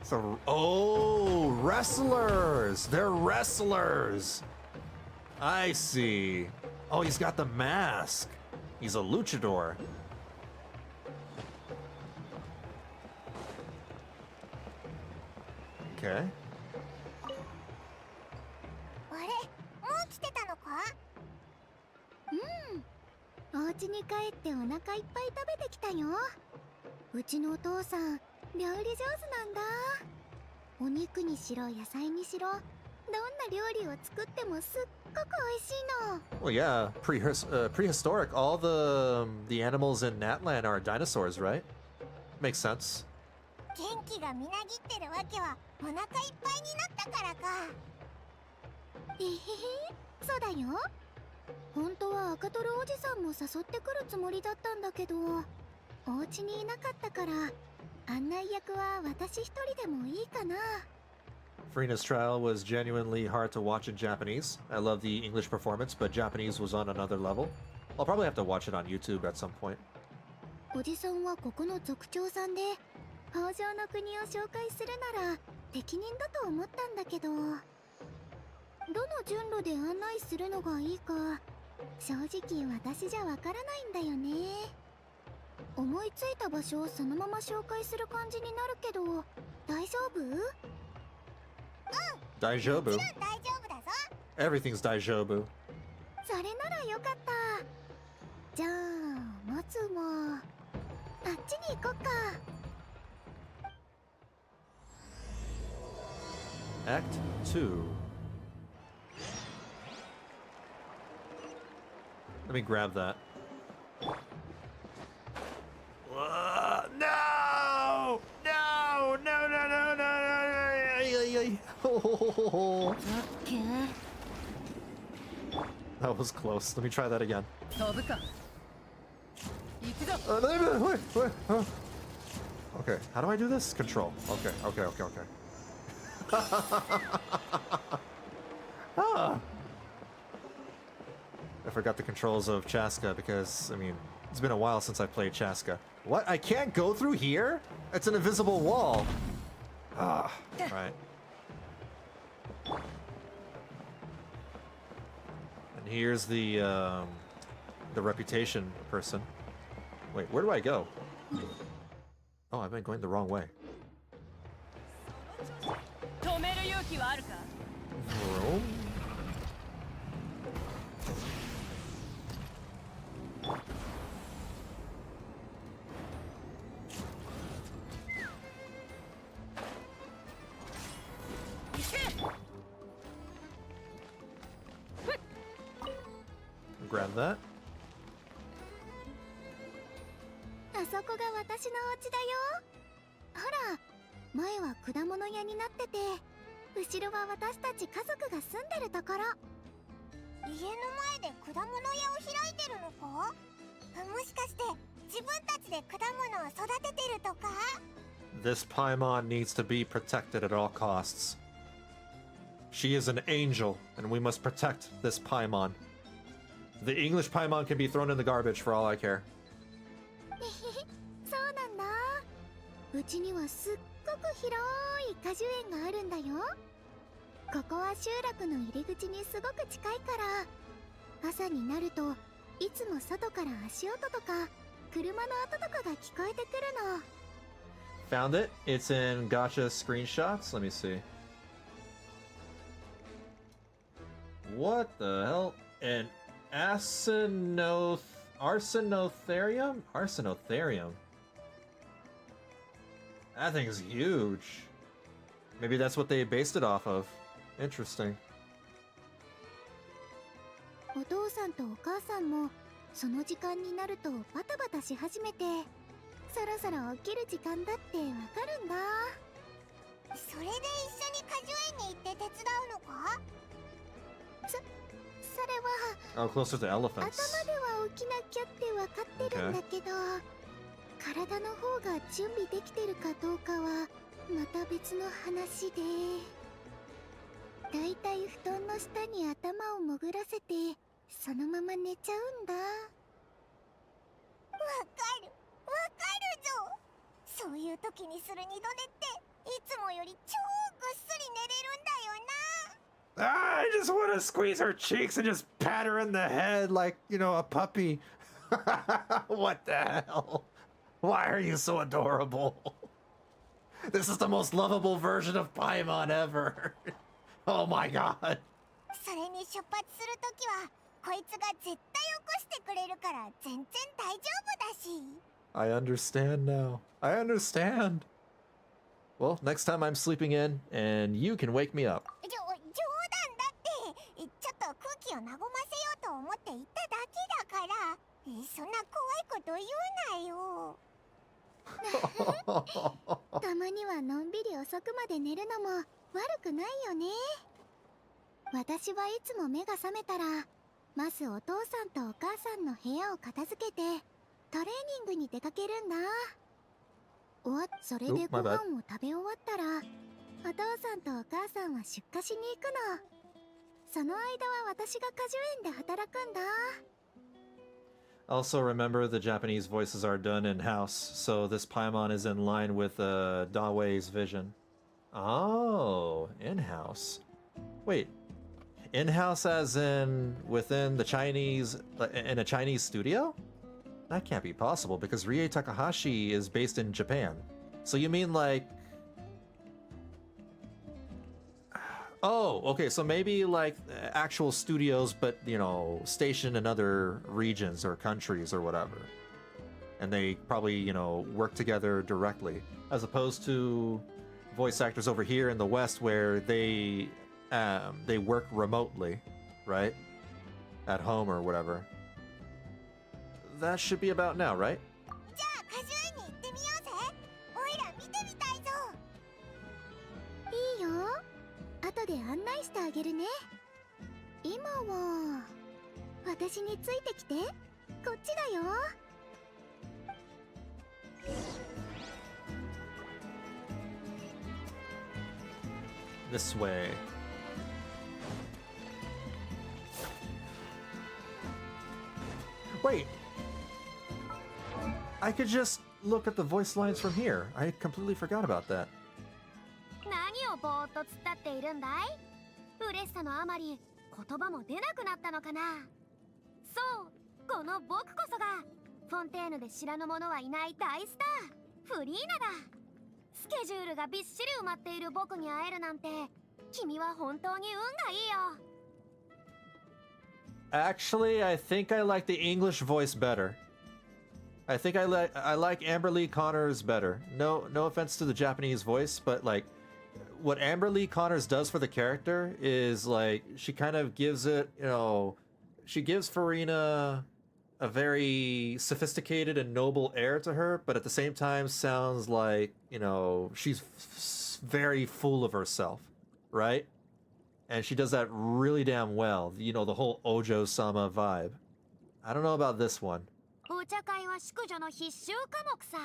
So, oh, wrestlers! They're wrestlers! I see. Oh, he's got the mask. He's a luchador. Okay. あれ、もう来てたのか？うん。お家に帰ってお腹いっぱい食べてきたよ。うちのお父さん、料理上手なんだ。お肉にしろ野菜にしろ、どんな料理を作ってもすっごく美味しいの。Well, yeah, prehistoric. All the animals in Natlan are dinosaurs, right? Makes sense. 元気がみなぎってるわけはお腹いっぱいになったからか。えへへ、そうだよ。本当は赤トルおじさんも誘ってくるつもりだったんだけど、お家にいなかったから案内役は私一人でもいいかな。Farina's trial was genuinely hard to watch in Japanese. I love the English performance, but Japanese was on another level. I'll probably have to watch it on YouTube at some point. おじさんはここの族長さんで、北条の国を紹介するなら適任だと思ったんだけど、どの順路で案内するのがいいか正直私じゃわからないんだよね。思いついた場所をそのまま紹介する感じになるけど大丈夫？うん、大丈夫？もちろん大丈夫だぞ。 Everything's 大丈夫。それならよかった。じゃあまずはあっちに行こっか。Act 2. Let me grab that. No! No! No! No! No! No! Okay. That was close. Let me try that again. Wait. Okay, how do I do this? Control. Okay. Oh, I forgot the controls of Chaska because, I mean, it's been a while since I played Chaska. What? I can't go through here? It's an invisible wall. Ah, right. And here's the reputation person. Wait, where do I go? Oh, I've been going the wrong way. Vroom. Grab that. あそこが私のお家だよ。ほら、前は果物屋になってて、後ろは私たち家族が住んでるところ。家の前で果物屋を開いてるのか？もしかして自分たちで果物を育ててるとか？ This Paimon needs to be protected at all costs. She is an angel, and we must protect this Paimon. The English Paimon can be thrown in the garbage for all I care. そうなんだ。うちにはすっごく広い果樹園があるんだよ。ここは集落の入り口にすごく近いから、朝になるといつも外から足音とか車の音とかが聞こえてくるの。Found it. It's in Gacha screenshots. Let me see. What the hell? An Arsenotherium? Arsenotherium? That thing's huge. Maybe that's what they based it off of. Interesting. お父さんとお母さんもその時間になるとバタバタし始めて、そろそろ起きる時間だってわかるんだ。それで一緒に果樹園に行って手伝うのか？それは Oh, closer to 頭 elephants. では起きなきゃってわかってるんだけど、体の方が準備できてるかどうかはまた別の話で、だいたい布団の下に頭を潜らせてそのまま寝ちゃうんだ。わかるぞ。そういう時にする二度寝っていつもより超ぐっすり寝れるんだよな。Ah, I just want to squeeze her cheeks and just pat her in the head like, you know, a puppy. What the hell? Why are you so adorable? This is the most lovable version of Paimon ever. Oh my god. それに出発するときはこいつが絶対起こしてくれるから全然大丈夫だし。I understand now. I understand. Well, next time I'm sleeping in, and you can wake me up. 冗談だって。ちょっと空気を和ませようと思って言っただけだから。そんな怖いこと言うなよ。たまにはのんびり遅くまで寝るのも悪くないよね。私はいつも目が覚めたら、まずお父さんとお母さんの部屋を片付けてトレーニングに出かけるんだ。それでご飯を食べ終わったら、お父さんとお母さんは出荷しに行くの。その間は私が果樹園で働くんだ。Also remember the Japanese voices are done in-house, so this Paimon is in line with Dawei's vision. Oh, in-house. Wait, in-house as in within the Chinese, in a Chinese studio? That can't be possible because Rie Takahashi is based in Japan. So you mean like... Oh, okay, so maybe like actual studios, but, you know, stationed in other regions or countries or whatever. And they probably, you know, work together directly, as opposed to voice actors over here in the West where they work remotely, right? At home or whatever. That should be about now, right? じゃあ果樹園に行ってみようぜ。おいら見てみたいぞ。いいよ。後で案内してあげるね。今は私についてきて。こっちだよ。This way. Wait. I could just look at the voice lines from here. I completely forgot about that. 何をぼーっと突っ立っているんだい？嬉しさのあまり言葉も出なくなったのかな。そう、この僕こそがフォンテーヌで知らぬ者はいない大スター、フリーナだ。スケジュールがびっしり埋まっている僕に会えるなんて、君は本当に運がいいよ。Actually, I think I like the English voice better. I think I like Amber Lee Connors better. No offense to the Japanese voice, but like what Amber Lee Connors does for the character is like she kind of gives it, you know, she gives Farina a very sophisticated and noble air to her, but at the same time sounds like, you know, she's very full of herself, right? And she does that really damn well. You know, the whole Ojo-sama vibe. I don't know about this one. お茶会は淑女の必修科目さ。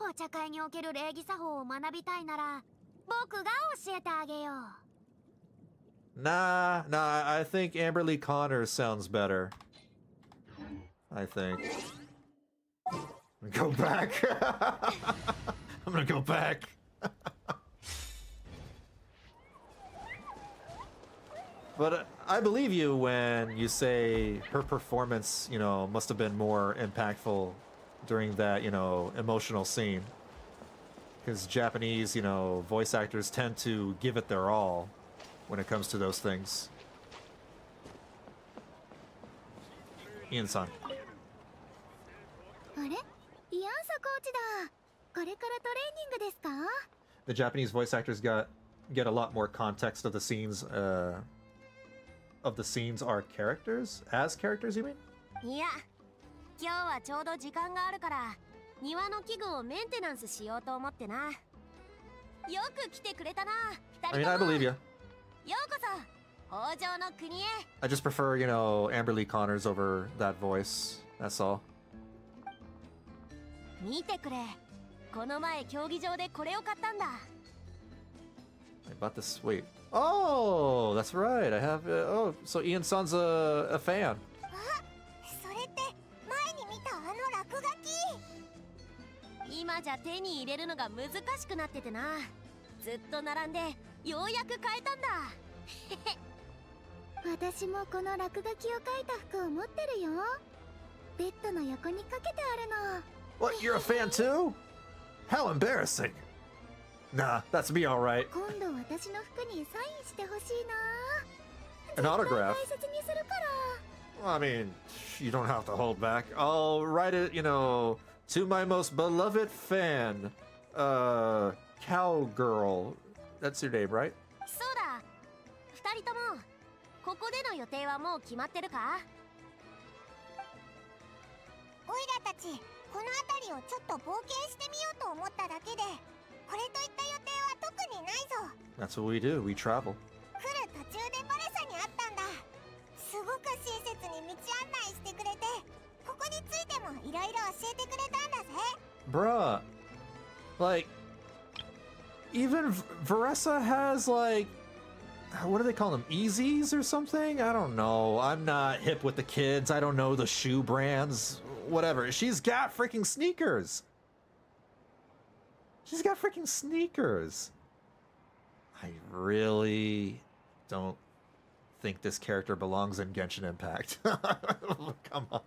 お茶会における礼儀作法を学びたいなら、僕が教えてあげよう。Nah, I think Amber Lee Connors sounds better. I think. Go back. I'm gonna go back. But I believe you when you say her performance, you know, must have been more impactful during that, you know, emotional scene. Because Japanese, you know, voice actors tend to give it their all when it comes to those things. Ian-san. あれ？イアンサコーチだ。これからトレーニングですか？ The Japanese voice actors get a lot more context of the scenes are characters? As characters, you mean? いや、今日はちょうど時間があるから庭の器具をメンテナンスしようと思ってな。よく来てくれたな、二人とも。 I mean, I believe you. ようこそ、北条の国へ。I just prefer, you know, Amber Lee Connors over that voice. That's all. 見てくれ。この前競技場でこれを買ったんだ。I bought this. Wait. Oh, that's right. I have. Oh, so Ian-san's a fan. あ、それって前に見たあの落書き。今じゃ手に入れるのが難しくなっててな。ずっと並んでようやく買えたんだ。私もこの落書きを描いた服を持ってるよ。ベッドの横にかけてあるの。 What? You're a fan too? How embarrassing. Nah, that's me all right. 今度私の服にサインしてほしいな。 An autograph? 大切にするから。 Well, I mean, you don't have to hold back. I'll write it, you know, to my most beloved fan, Cowgirl. That's your name, right? そうだ。二人ともここでの予定はもう決まってるか？オイラたちこの辺りをちょっと冒険してみようと思っただけで、これといった予定は特にないぞ。 That's what we do. We travel. 来る途中でバレサに会ったんだ。すごく親切に道案内してくれて、ここについてもいろいろ教えてくれたんだぜ。 Bruh. Like, even Varesa has, like, what do they call them? Easies or something? I don't know. I'm not hip with the kids. I don't know the shoe brands. Whatever. She's got freaking sneakers. She's got freaking sneakers. I really don't think this character belongs in Genshin Impact. Come on.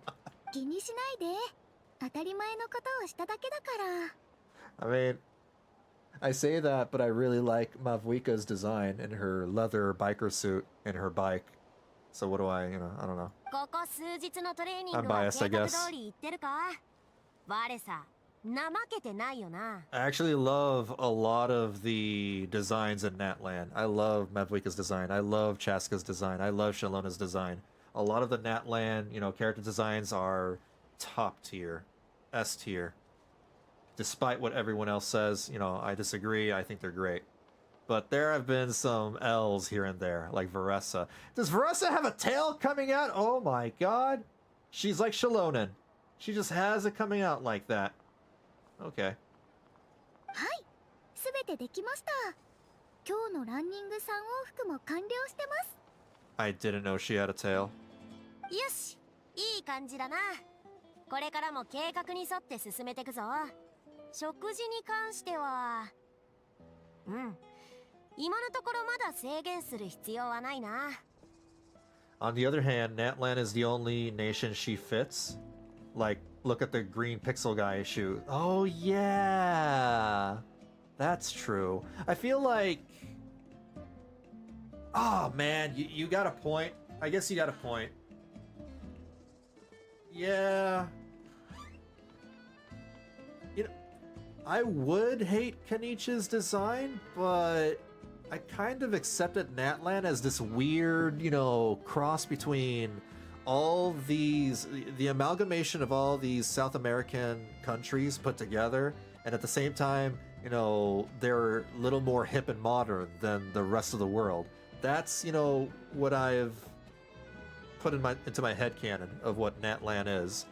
気にしないで。当たり前のことをしただけだから。 I mean, I say that, but I really like Mavuika's design in her leather biker suit and her bike. So what do I, you know, I don't know. ここ数日のトレーニン I'm グは biased, I 計画 guess. 通り行ってるか？バレサ、怠けてないよな。 I actually love a lot of the designs in Natlan. I love Mavuika's design. I love Chaska's design. I love Shallona's design. A lot of the Natlan, you know, character designs are top tier, S tier. Despite what everyone else says, you know, I disagree. I think they're great. But there have been some L's here and there, like Varesa. Does Varesa have a tail coming out? Oh my god. She's like Shallonen. She just has it coming out like that. Okay. はい、すべてできました。今日のランニング3往復も完了してます。 I didn't know she had a tail. よし、いい感じだな。これからも計画に沿って進めていくぞ。食事に関しては、今のところまだ制限する必要はないな。On the other hand, Natlan is the only nation she fits. Like, look at the green pixel guy issue. Oh yeah, that's true. I feel like, oh man, you got a point. I guess you got a point. Yeah. You know, I would hate Kenichi's design, but I kind of accepted Natlan as this weird, you know, cross between all these, the amalgamation of all these South American countries put together, and at the same time, you know, they're a little more hip and modern than the rest of the world. That's, you know, what I've put into my headcanon of what Natlan is.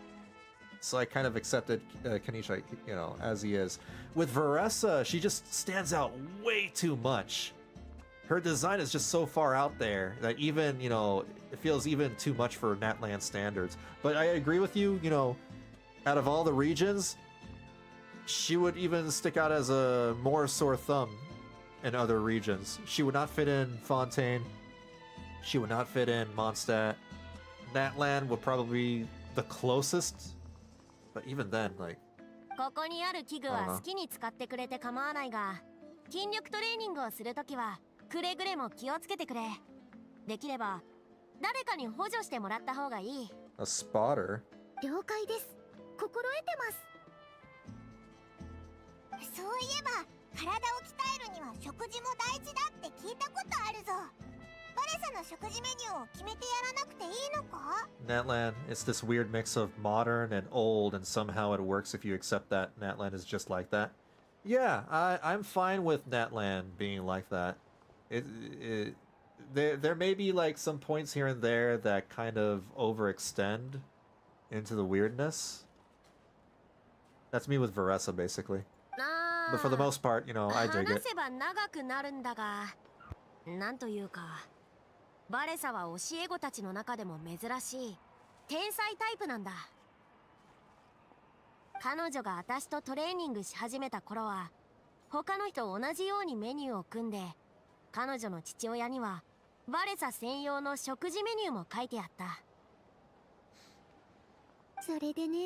So I kind of accepted Kenichi, you know, as he is. With Varesa, she just stands out way too much. Her design is just so far out there that even, you know, it feels even too much for Natlan standards. But I agree with you, you know, out of all the regions, she would even stick out as a more sore thumb in other regions. She would not fit in Fontaine. She would not fit in Mondstadt. Natlan would probably be the closest, but even then, like, ここにある器具は好きに使ってくれて構わないが、筋力トレーニングをするときはくれぐれも気をつけてくれ。できれば誰かに補助してもらった方がいい。A spotter? 了解です。心得てます。そういえば、体を鍛えるには食事も大事だって聞いたことあるぞ。バレサの食事メニューを決めてやらなくていいのか？ Natlan, it's this weird mix of modern and old, and somehow it works if you accept that Natlan is just like that. Yeah, I'm fine with Natlan being like that. There may be like some points here and there that kind of overextend into the weirdness. That's me with Varesa, basically. But for the most part, you know, I dig 話 it. せば長くなるんだが、なんというか、バレサは教え子たちの中でも珍しい天才タイプなんだ。彼女が私とトレーニングし始めた頃は、他の人と同じようにメニューを組んで、彼女の父親にはバレサ専用の食事メニューも書いてあった。それでね、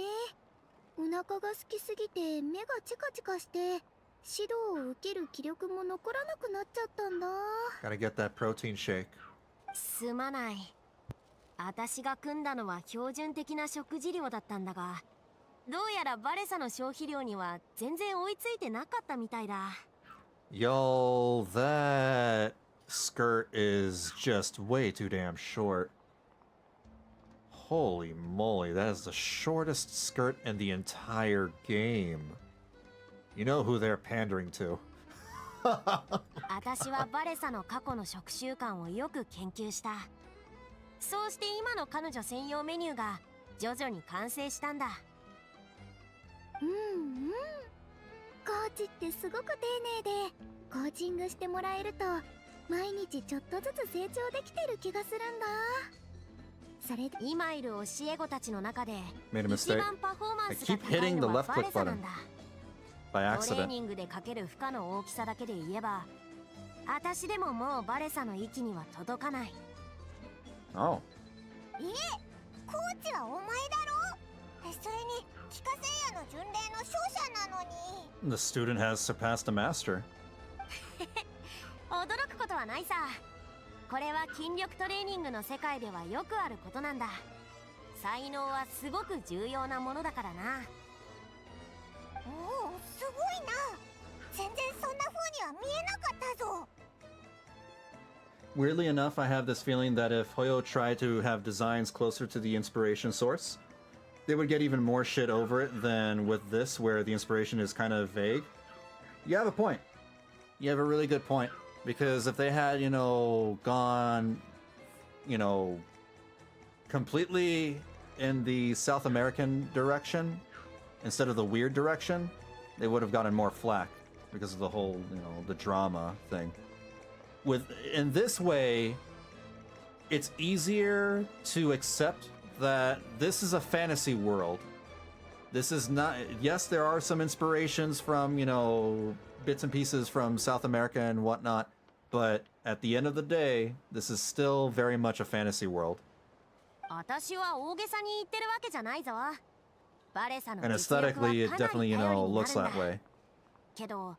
お腹が空きすぎて目がチカチカして指導を受ける気力も残らなくなっちゃったんだ。 Gotta get that protein shake. すまない。私が組んだのは標準的な食事量だったんだが、どうやらバレサの消費量には全然追いついてなかったみたいだ。Yo, that skirt is just way too damn short. Holy moly, that is the shortest skirt in the entire game. You know who they're pandering to. 私はバレサの過去の食習慣をよく研究した。そうして今の彼女専用メニューが徐々に完成したんだ。うんうん。コーチってすごく丁寧で、コーチングしてもらえると毎日ちょっとずつ成長できてる気がするんだ。それで今いる教え子たちの中で Made a 一 mistake. 番パフォーマ I ンスが keep 高い hitting the のは left バ click レサな button んだ。 by トレー accident. ニングでかける負荷の大きさだけで言えば、私でももうバレサの域には届かない。Oh. コーチはお前だろ？それに帰化聖夜の巡礼の勝者なのに。 The student has surpassed a master. 驚くことはないさ。これは筋力トレーニングの世界ではよくあることなんだ。才能はすごく重要なものだからな。おお、すごいな。全然そんな風には見えなかったぞ。 Weirdly enough, I have this feeling that if Hoyo tried to have designs closer to the inspiration source, they would get even more shit over it than with this, where the inspiration is kind of vague. You have a point. You have a really good point. Because if they had, you know, gone, you know, completely in the South American direction instead of the weird direction, they would have gotten more flack because of the whole, you know, the drama thing. In this way, it's easier to accept that this is a fantasy world. This is not... Yes, there are some inspirations from, you know, bits and pieces from South America and whatnot, but at the end of the day, this is still very much a fantasy world. 私は大げさに言ってるわけじゃないぞ。バレサの And 実力は aesthetically, it かな definitely, り you 頼り know, にな looks るんだ。 that way. けど、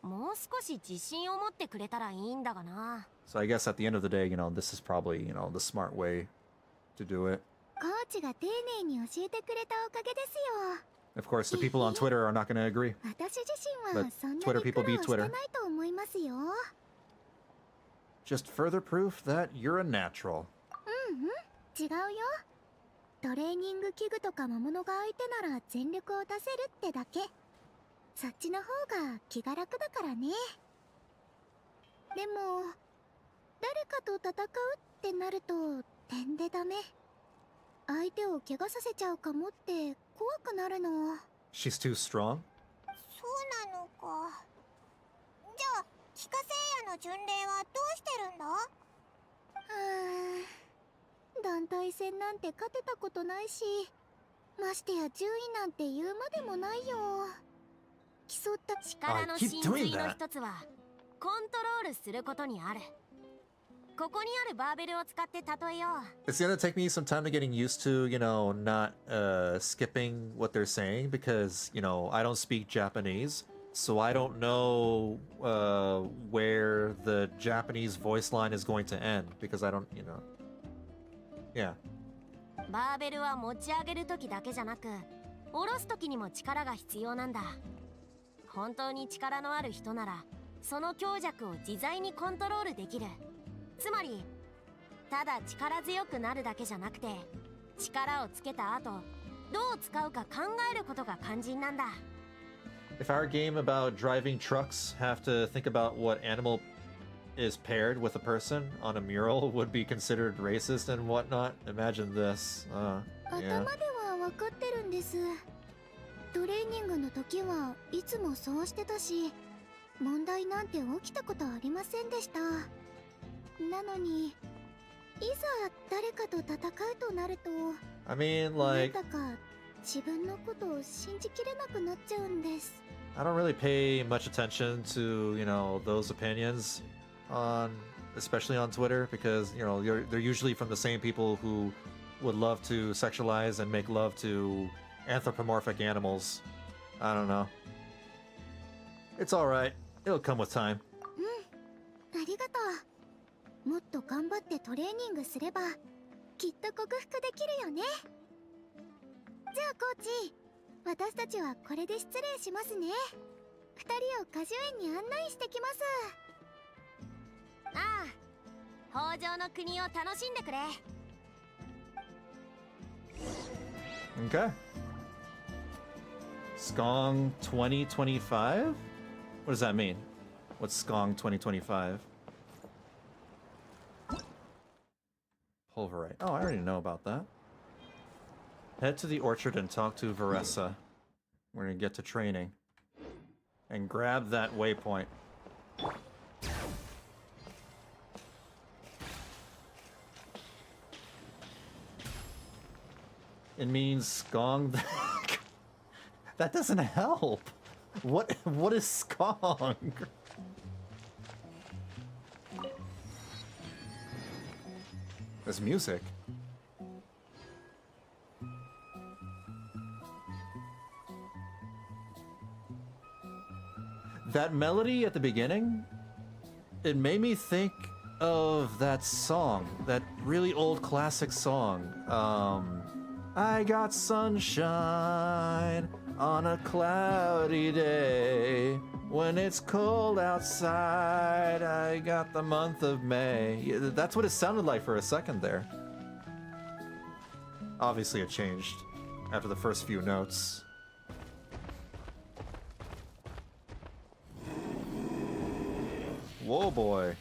もう少し自信を持ってくれたらいいんだがな。So I guess at the end of the day, you know, this is probably, you know, the smart way to do it. コーチが丁寧に教えてくれたおかげですよ。 Of course, the people on Twitter are not going to agree. 私自身は But そんなに Twitter 苦 people 労 be して Twitter. ないと思いますよ。Just further proof that you're a natural. 違うよ。トレーニング器具とか魔物が相手なら全力を出せるってだけ。そっちの方が気が楽だからね。でも誰かと戦うってなると点でダメ。相手を怪我させちゃうかもって怖くなるの。 She's too strong? そうなのか。じゃあ帰化聖夜の巡礼はどうしてるんだ？団体戦なんて勝てたことないし、ましてや10位なんて言うまでもないよ。競った力の真髄の一つはコントロールすることにある。ここにあるバーベルを使って例えよう。 It's gonna take me some time to getting used to, you know, not skipping what they're saying because, you know, I don't speak Japanese, so I don't know where the Japanese voice line is going to end because I don't, you know. Yeah. バーベルは持ち上げるときだけじゃなく、下ろすときにも力が必要なんだ。本当に力のある人なら、その強弱を自在にコントロールできる。つまり、ただ力強くなるだけじゃなくて、力をつけた後、どう使うか考えることが肝心なんだ。If our game about driving trucks have to think about what animal is paired with a person on a mural would be considered racist and whatnot, imagine this. 頭 Yeah. では分かってるんです。トレーニングの時はいつもそうしてたし、問題なんて起きたことありませんでした。なのに、いざ誰かと戦うとなると、 I mean, なん like, だか自分のことを信じきれなくなっちゃうんです。 I don't really pay much attention to, you know, those opinions on, especially on Twitter, because, you know, they're usually from the same people who would love to sexualize and make love to anthropomorphic animals. I don't know. It's alright. It'll come with time. ありがとう。もっと頑張ってトレーニングすれば、きっと克服できるよね。じゃあコーチ、私たちはこれで失礼しますね。2人を果樹園に案内してきます。ああ、豊穣の国を楽しんでくれ。Okay. Skong 2025? What does that mean? What's Skong 2025? Pulverite. Oh, I already know about that. Head to the orchard and talk to Varesa. We're gonna get to training. And grab that waypoint. It means Skong. That doesn't help. What is Skong? There's music. That melody at the beginning, it made me think of that song, that really old classic song. I got sunshine on a cloudy day. When it's cold outside, I got the month of May. Yeah, that's what it sounded like for a second there. Obviously it changed after the first few notes. Whoa, boy.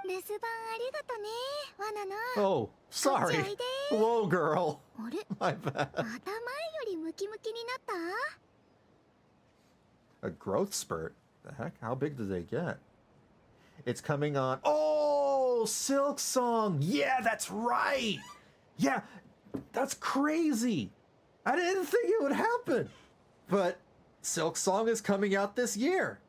留守番ありがとね、ワナナ。 Oh, sorry. こっちおいで。 Whoa, girl. あれ My bad. また前よりムキムキになった？ A growth spurt? The heck? How big did they get? It's coming on. Oh, Silk Song. Yeah, that's right. Yeah, that's crazy. I didn't think it would happen. But Silk Song is coming out this year.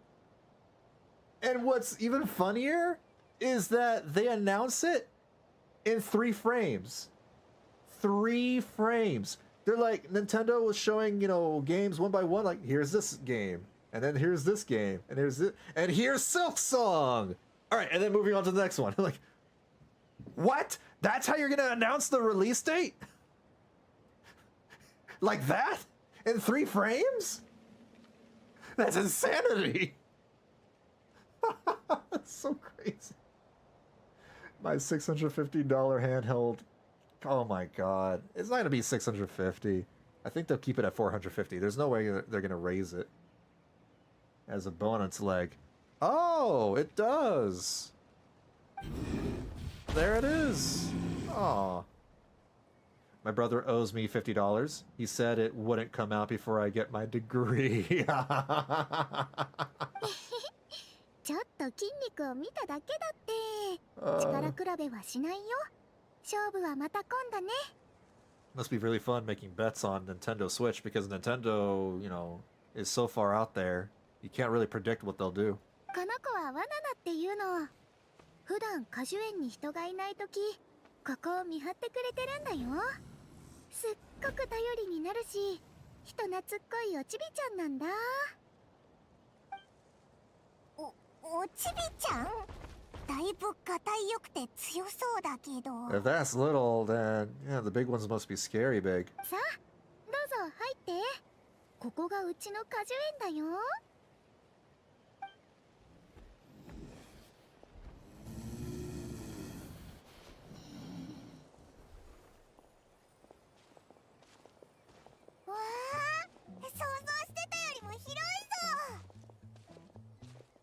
And what's even funnier is that they announce it in 3 frames. 3 frames. They're like, Nintendo was showing, you know, games one by one, like, here's this game, and then here's this game, and here's this, and here's Silk Song. All right, and then moving on to the next one. Like, what? That's how you're gonna announce the release date? Like that? In 3 frames? That's insanity. That's so crazy. My $650 handheld. Oh my god. It's not gonna be $650. I think they'll keep it at $450. There's no way they're gonna raise it as a bonus leg. Oh, it does. There it is. Aw. My brother owes me $50. He said it wouldn't come out before I get my degree. ちょっと筋肉を見ただけだって。力比べはしないよ。勝負はまた今度ね。Must be really fun making bets on Nintendo Switch because Nintendo, you know, is so far out there. You can't really predict what they'll do. この子は罠だっていうの。普段果樹園に人がいないとき、ここを見張ってくれてるんだよ。すっごく頼りになるし、人懐っこいおちびちゃんなんだ。おちびちゃん？だいぶがたいよくて強そうだけど。If that's little, then yeah, the big ones must be scary big. さあ、どうぞ入って。ここがうちの果樹園だよ。わあ、想像してたよりも広いぞ。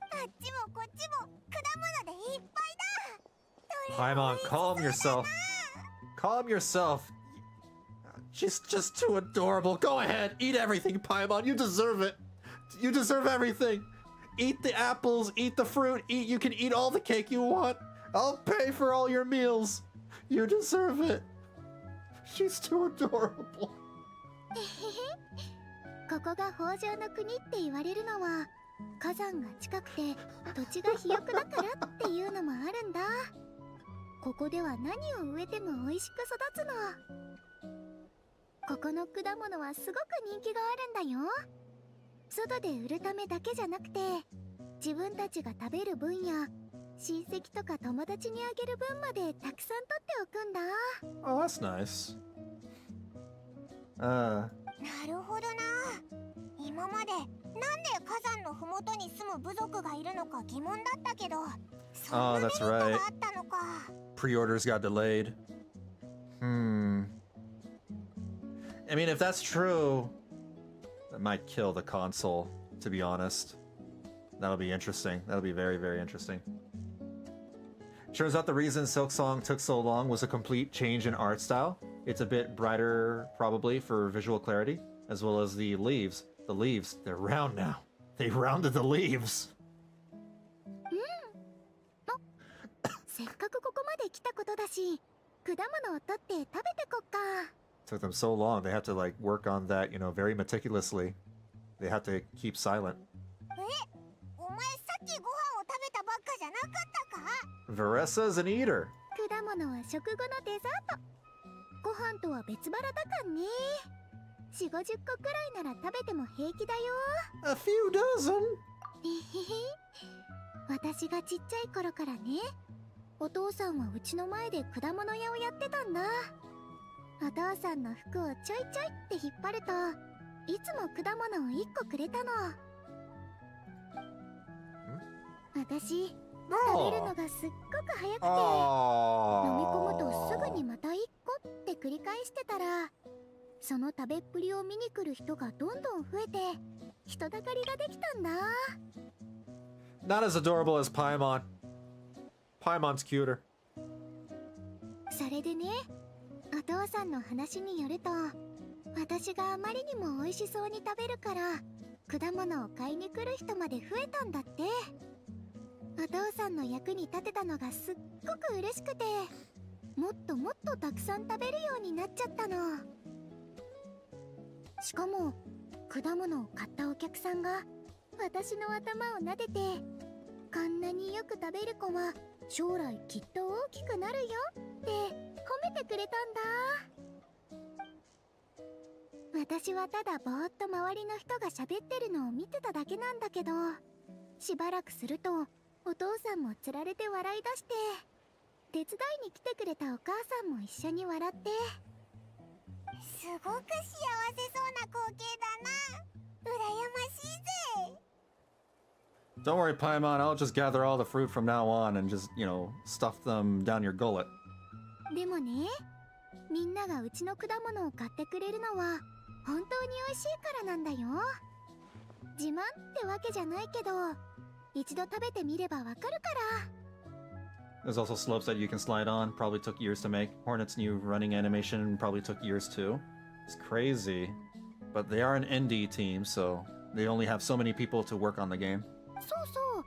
あっちもこっちも果物でいっぱいだ。 Paimon, calm yourself. Calm yourself. She's just too adorable. Go ahead, eat everything, Paimon. You deserve it. You deserve everything. Eat the apples, eat the fruit, you can eat all the cake you want. I'll pay for all your meals. You deserve it. She's too adorable. ここが豊穣の国って言われるのは火山が近くて土地が肥沃だからっていうのもあるんだ。ここでは何を植えても美味しく育つの。ここの果物はすごく人気があるんだよ。外で売るためだけじゃなくて自分たちが食べる分や親戚とか友達にあげる分までたくさん取っておくんだ。 Oh, that's nice. なるほどな。今までなんで火山のふもとに住む部族がいるのか疑問だったけど、そんなメリットがあったのか。Pre-orders got delayed. I mean, if that's true, that might kill the console, to be honest. That'll be interesting. That'll be very, very interesting. Turns out the reason Silk Song took so long was a complete change in art style. It's a bit brighter, probably, for visual clarity, as well as the leaves. The leaves, they're round now. They rounded the leaves. せっかくここまで来たことだし、果物を取って食べてこっか。 Took them so long. They had to like work on that, you know, very meticulously. They had to keep silent. お前さっきご飯を食べたばっかじゃなかったか？ Varesa's an eater. 果物は食後のデザート。ご飯とは別腹だかんね。4、50個くらいなら食べても平気だよ。 A few dozen. 私がちっちゃい頃からね、お父さんはうちの前で果物屋をやってたんだ。お父さんの服をちょいちょいって引っ張るといつも果物を1個くれたの。私、食べるのがすっごく早くて、飲み込むとすぐにまた1個って繰り返してたら、その食べっぷりを見に来る人がどんどん増えて人だかりができたんだ。 Not as adorable as Paimon. Paimon's cuter. それでね、お父さんの話によると、私があまりにも美味しそうに食べるから果物を買いに来る人まで増えたんだって。お父さんの役に立てたのがすっごく嬉しくて、もっともっとたくさん食べるようになっちゃったの。しかも果物を買ったお客さんが私の頭を撫でて、こんなによく食べる子は将来きっと大きくなるよって褒めてくれたんだ。私はただぼーっと周りの人が喋ってるのを見てただけなんだけど、しばらくするとお父さんもつられて笑い出して、手伝いに来てくれたお母さんも一緒に笑って、すごく幸せそうな光景だな。羨ましいぜ。 Don't worry, Paimon, I'll just gather all the fruit from now on and just, stuff them down your gullet. でもね、みんながうちの果物を買ってくれるのは本当に美味しいからなんだよ。自慢ってわけじゃないけど、一度食べてみればわかるから。 There's also slopes that you can slide on. Probably took years to make. Hornet's new running animation probably took years too. It's crazy. But they are an indie team, so they only have so many people to work on the game. そうそう、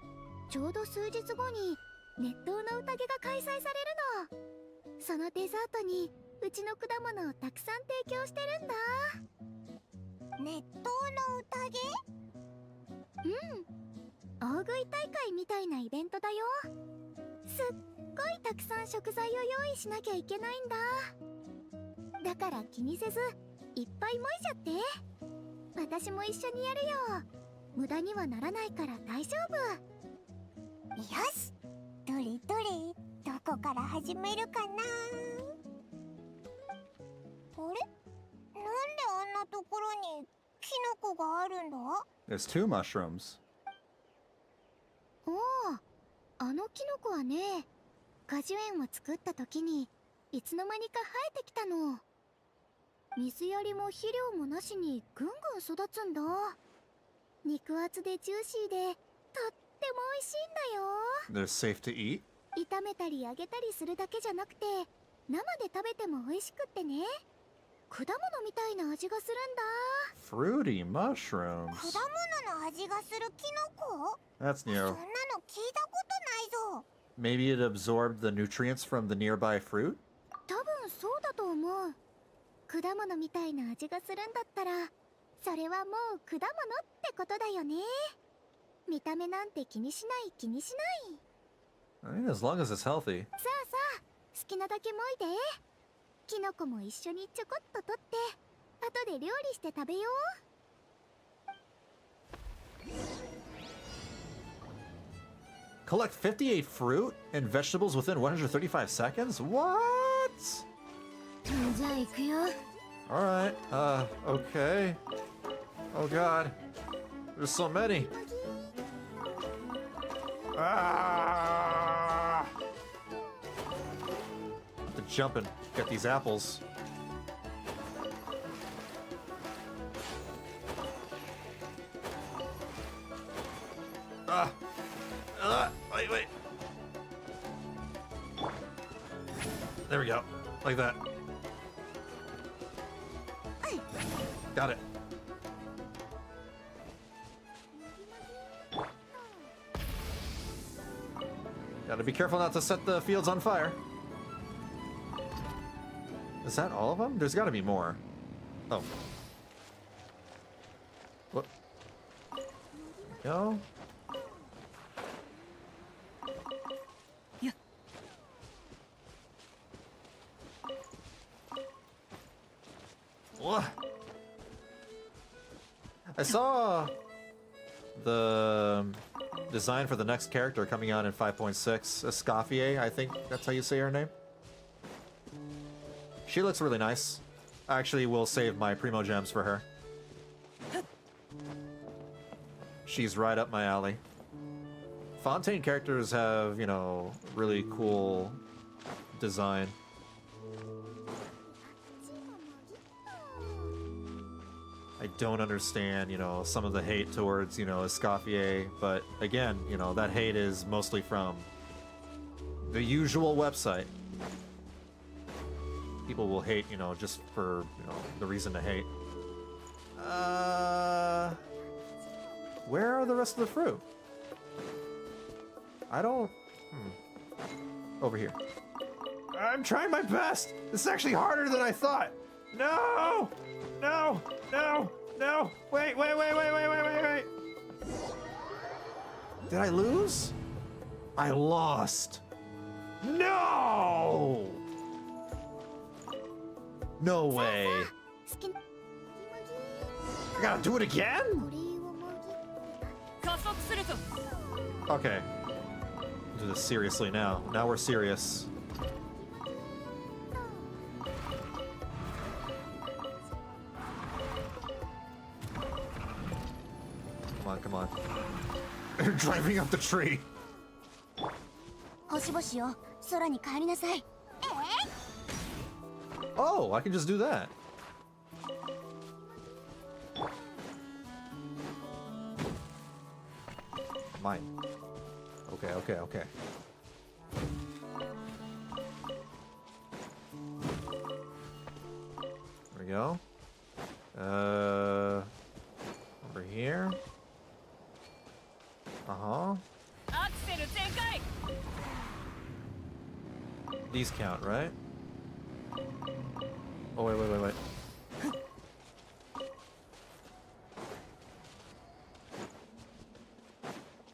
ちょうど数日後に熱湯の宴が開催されるの。そのデザートにうちの果物をたくさん提供してるんだ。熱湯の宴？うん、大食い大会みたいなイベントだよ。すっごいたくさん食材を用意しなきゃいけないんだ。だから気にせずいっぱいもいじゃって。私も一緒にやるよ。無駄にはならないから大丈夫。よし、どれどれ、どこから始めるかな。あれ、なんであんなところにキノコがあるんだ？ There's 2 mushrooms. おお、あのキノコはね、果樹園を作った時にいつの間にか生えてきたの。水やりも肥料もなしにぐんぐん育つんだ。肉厚でジューシーでとっても美味しいんだよ。 They're safe to eat? 炒めたり揚げたりするだけじゃなくて、生で食べても美味しくってね、果物みたいな味がするんだ。 Fruity mushrooms. 果物の味がするキノコ？ That's そん new. なの聞いたことないぞ。 Maybe it absorbed the nutrients from the nearby fruit? 多分そうだと思う。果物みたいな味がするんだったら、それはもう果物ってことだよね。見た目なんて気にしない気にしない。 I mean, as long as it's healthy. さあさあ、好きなだけもいで。キノコも一緒にちょこっと取って、後で料理して食べよう。 Collect 58 fruit and vegetables within 135 seconds? What? じゃあ行くよ。 Alright, okay. Oh god. There's so many. Ah! To jump and get these apples. Wait. There we go. Like that. Got it. Gotta be careful not to set the fields on fire. Is that all of them? There's gotta be more. Oh. What? Go. Yeah. What? I saw the design for the next character coming out in 5.6. Escoffier, I think that's how you say her name. She looks really nice. I actually will save my Primo Gems for her. She's right up my alley. Fontaine characters have, really cool design. I don't understand, some of the hate towards, Escoffier, but again, that hate is mostly from the usual website. People will hate, just for, the reason to hate. Where are the rest of the fruit? I don't... Over here. I'm trying my best. This is actually harder than I thought. No! No! No! No! Wait! Did I lose? I lost. No! No way. I gotta do it again? Okay. Do this seriously now. Now we're serious. Come on. You're driving up the tree. Oh, I can just do that. Mine. Okay. There we go. Over here. These count, right? Oh, wait.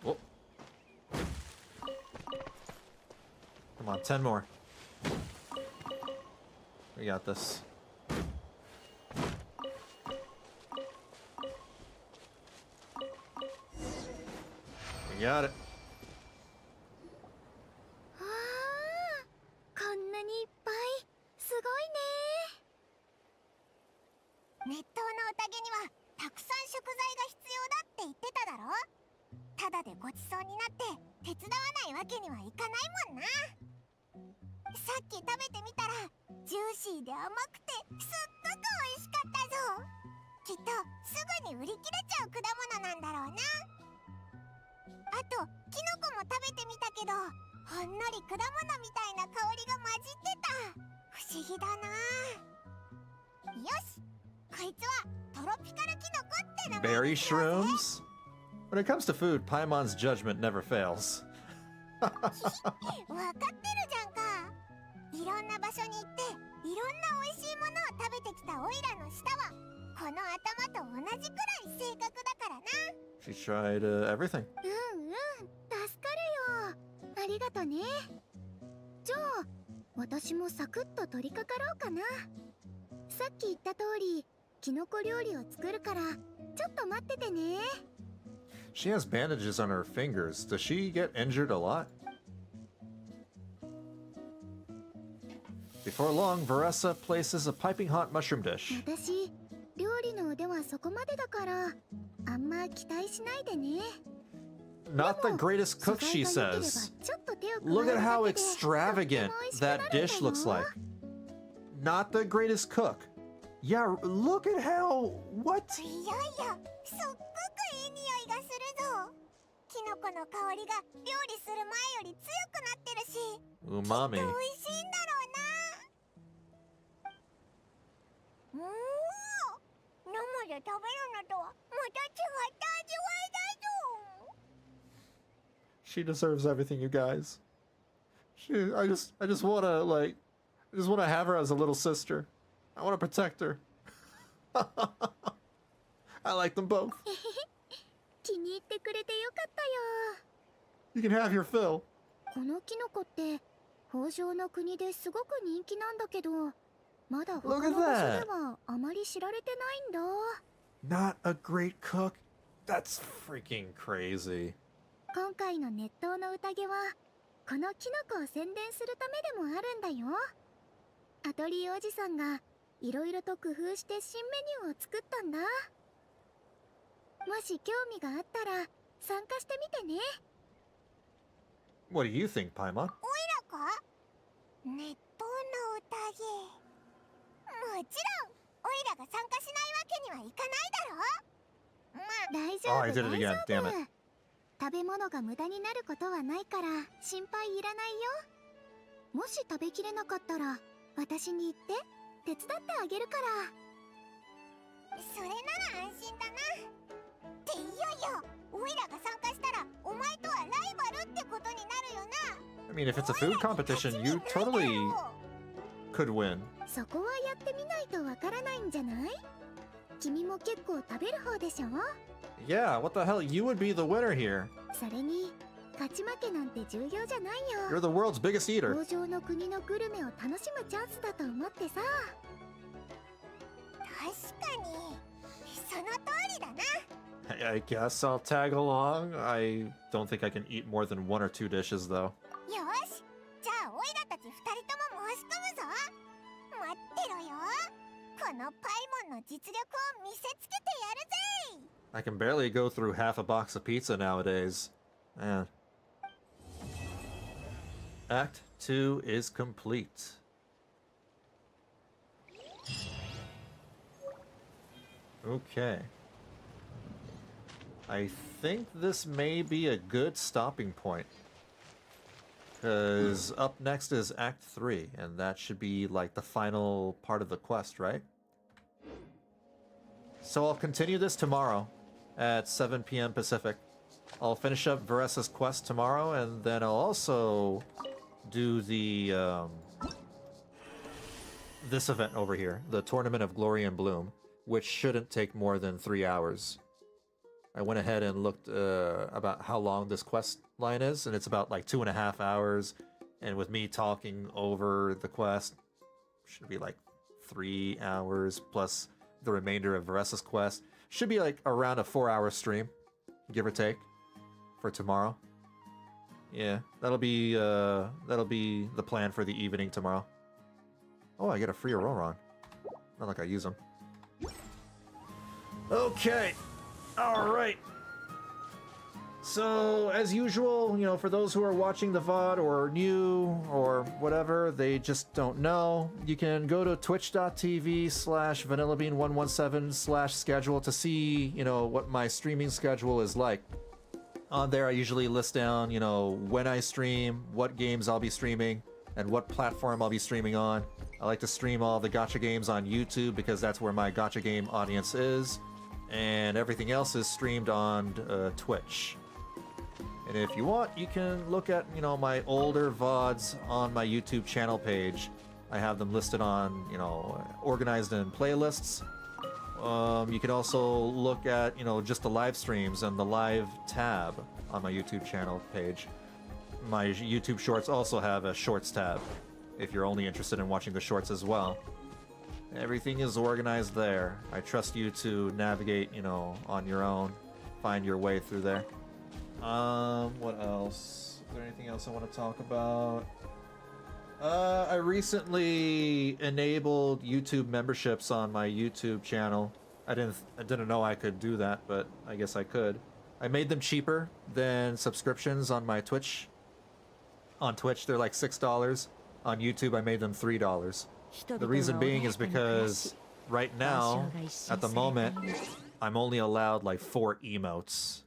Oh. Come on, 10 more. We got this. We got it. Berry shrooms? When it comes to food, Paimon's judgment never fails. She tried everything. ありがとね。じゃあ、私もサクッと取り掛かろうかな。さっき言った通り、キノコ料理を作るから、ちょっと待っててね。She has bandages on her fingers. Does she get injured a lot? Before long, Varesa places a piping hot mushroom dish. 私、料理の腕はそこまでだから、あんま期待しないでね。 Not the greatest cook, she says. Look at how extravagant that dish looks like. Not the greatest cook. Yeah, look at how... What? Umami. She deserves everything, you guys. I just wanna, like, I just wanna have her as a little sister. I wanna protect her. I like them both. You can have your fill. このキノコって北条の国ですごく人気なんだけど、まだ他の場所ではあまり知られてないんだ。 Not a great cook? That's freaking crazy. 今回の熱湯の宴はこのキノコを宣伝するためでもあるんだよ。アトリエおじさんがいろいろと工夫して新メニューを作ったんだ。もし興味があったら参加してみてね。 What do you think, Paimon? オイラか？熱湯の宴。もちろんオイラが参加しないわけにはいかないだろ。まあ大丈夫。 Oh, I did it again. Damn it. 食べ物が無駄になることはないから心配いらないよ。もし食べきれなかったら私に言って手伝ってあげるから。それなら安心だな。っていよいよオイラが参加したらお前とはライバルってことになるよな。I mean, if it's a food competition, you totally could win. そこはやってみないとわからないんじゃない？君も結構食べる方でしょ？ Yeah, what the hell? You would be the winner here. それに勝ち負けなんて重要じゃないよ。 You're the world's biggest eater. 工場の国のグルメを楽しむチャンスだと思ってさ。確かにその通りだな。 I guess I'll tag along. I don't think I can eat more than 1 or 2 dishes, though. よし、じゃあオイラたち2人とも申し込むぞ。待ってろよ。このパイモンの実力を見せつけてやるぜ。 I can barely go through half a box of pizza nowadays. Man. Act 2 is complete. Okay. I think this may be a good stopping point. Because up next is Act 3, and that should be like the final part of the quest, right? So I'll continue this tomorrow at 7 p.m. Pacific. I'll finish up Varesa's quest tomorrow, and then I'll also do the this event over here, the Tournament of Glory and Bloom, which shouldn't take more than 3 hours. I went ahead and looked about how long this quest line is, and it's about like 2.5 hours. And with me talking over the quest, should be like 3 hours plus the remainder of Varesa's quest. Should be like around a 4-hour stream, give or take, for tomorrow. Yeah, that'll be the plan for the evening tomorrow. Oh, I get a free Auroron. Not like I use them. Okay. Alright. So, as usual, you know, for those who are watching the VOD or new or whatever, they just don't know, you can go to twitch.tv/Vanillabean117/schedule to see, you know, what my streaming schedule is like. On there, I usually list down, you know, when I stream, what games I'll be streaming, and what platform I'll be streaming on. I like to stream all the gacha games on YouTube because that's where my gacha game audience is. And everything else is streamed on Twitch. And if you want, you can look at, you know, my older VODs on my YouTube channel page. I have them listed on, you know, organized in playlists. You can also look at, you know, just the live streams and the live tab on my YouTube channel page. My YouTube shorts also have a shorts tab, if you're only interested in watching the shorts as well. Everything is organized there. I trust you to navigate, you know, on your own. Find your way through there. What else? Is there anything else I want to talk about? I recently enabled YouTube memberships on my YouTube channel. I didn't know I could do that, but I guess I could. I made them cheaper than subscriptions on my Twitch. On Twitch, they're like $6. On YouTube, I made them $3. The reason being is because right now, at the moment, I'm only allowed like 4 emotes.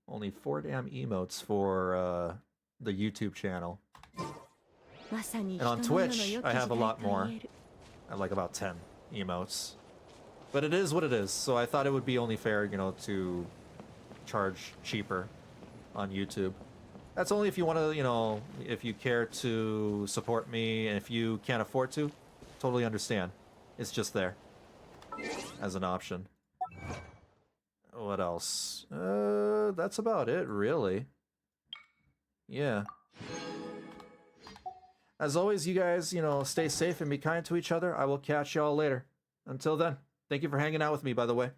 Only 4 damn emotes for the YouTube channel. And on Twitch, I have a lot more. I have like about 10 emotes. But it is what it is, so I thought it would be only fair, you know, to charge cheaper on YouTube. That's only if you want to, you know, if you care to support me, and if you can't afford to, totally understand. It's just there as an option. What else? That's about it, really. Yeah. As always, you guys, you know, stay safe and be kind to each other. I will catch y'all later. Until then, thank you for hanging out with me, by the way.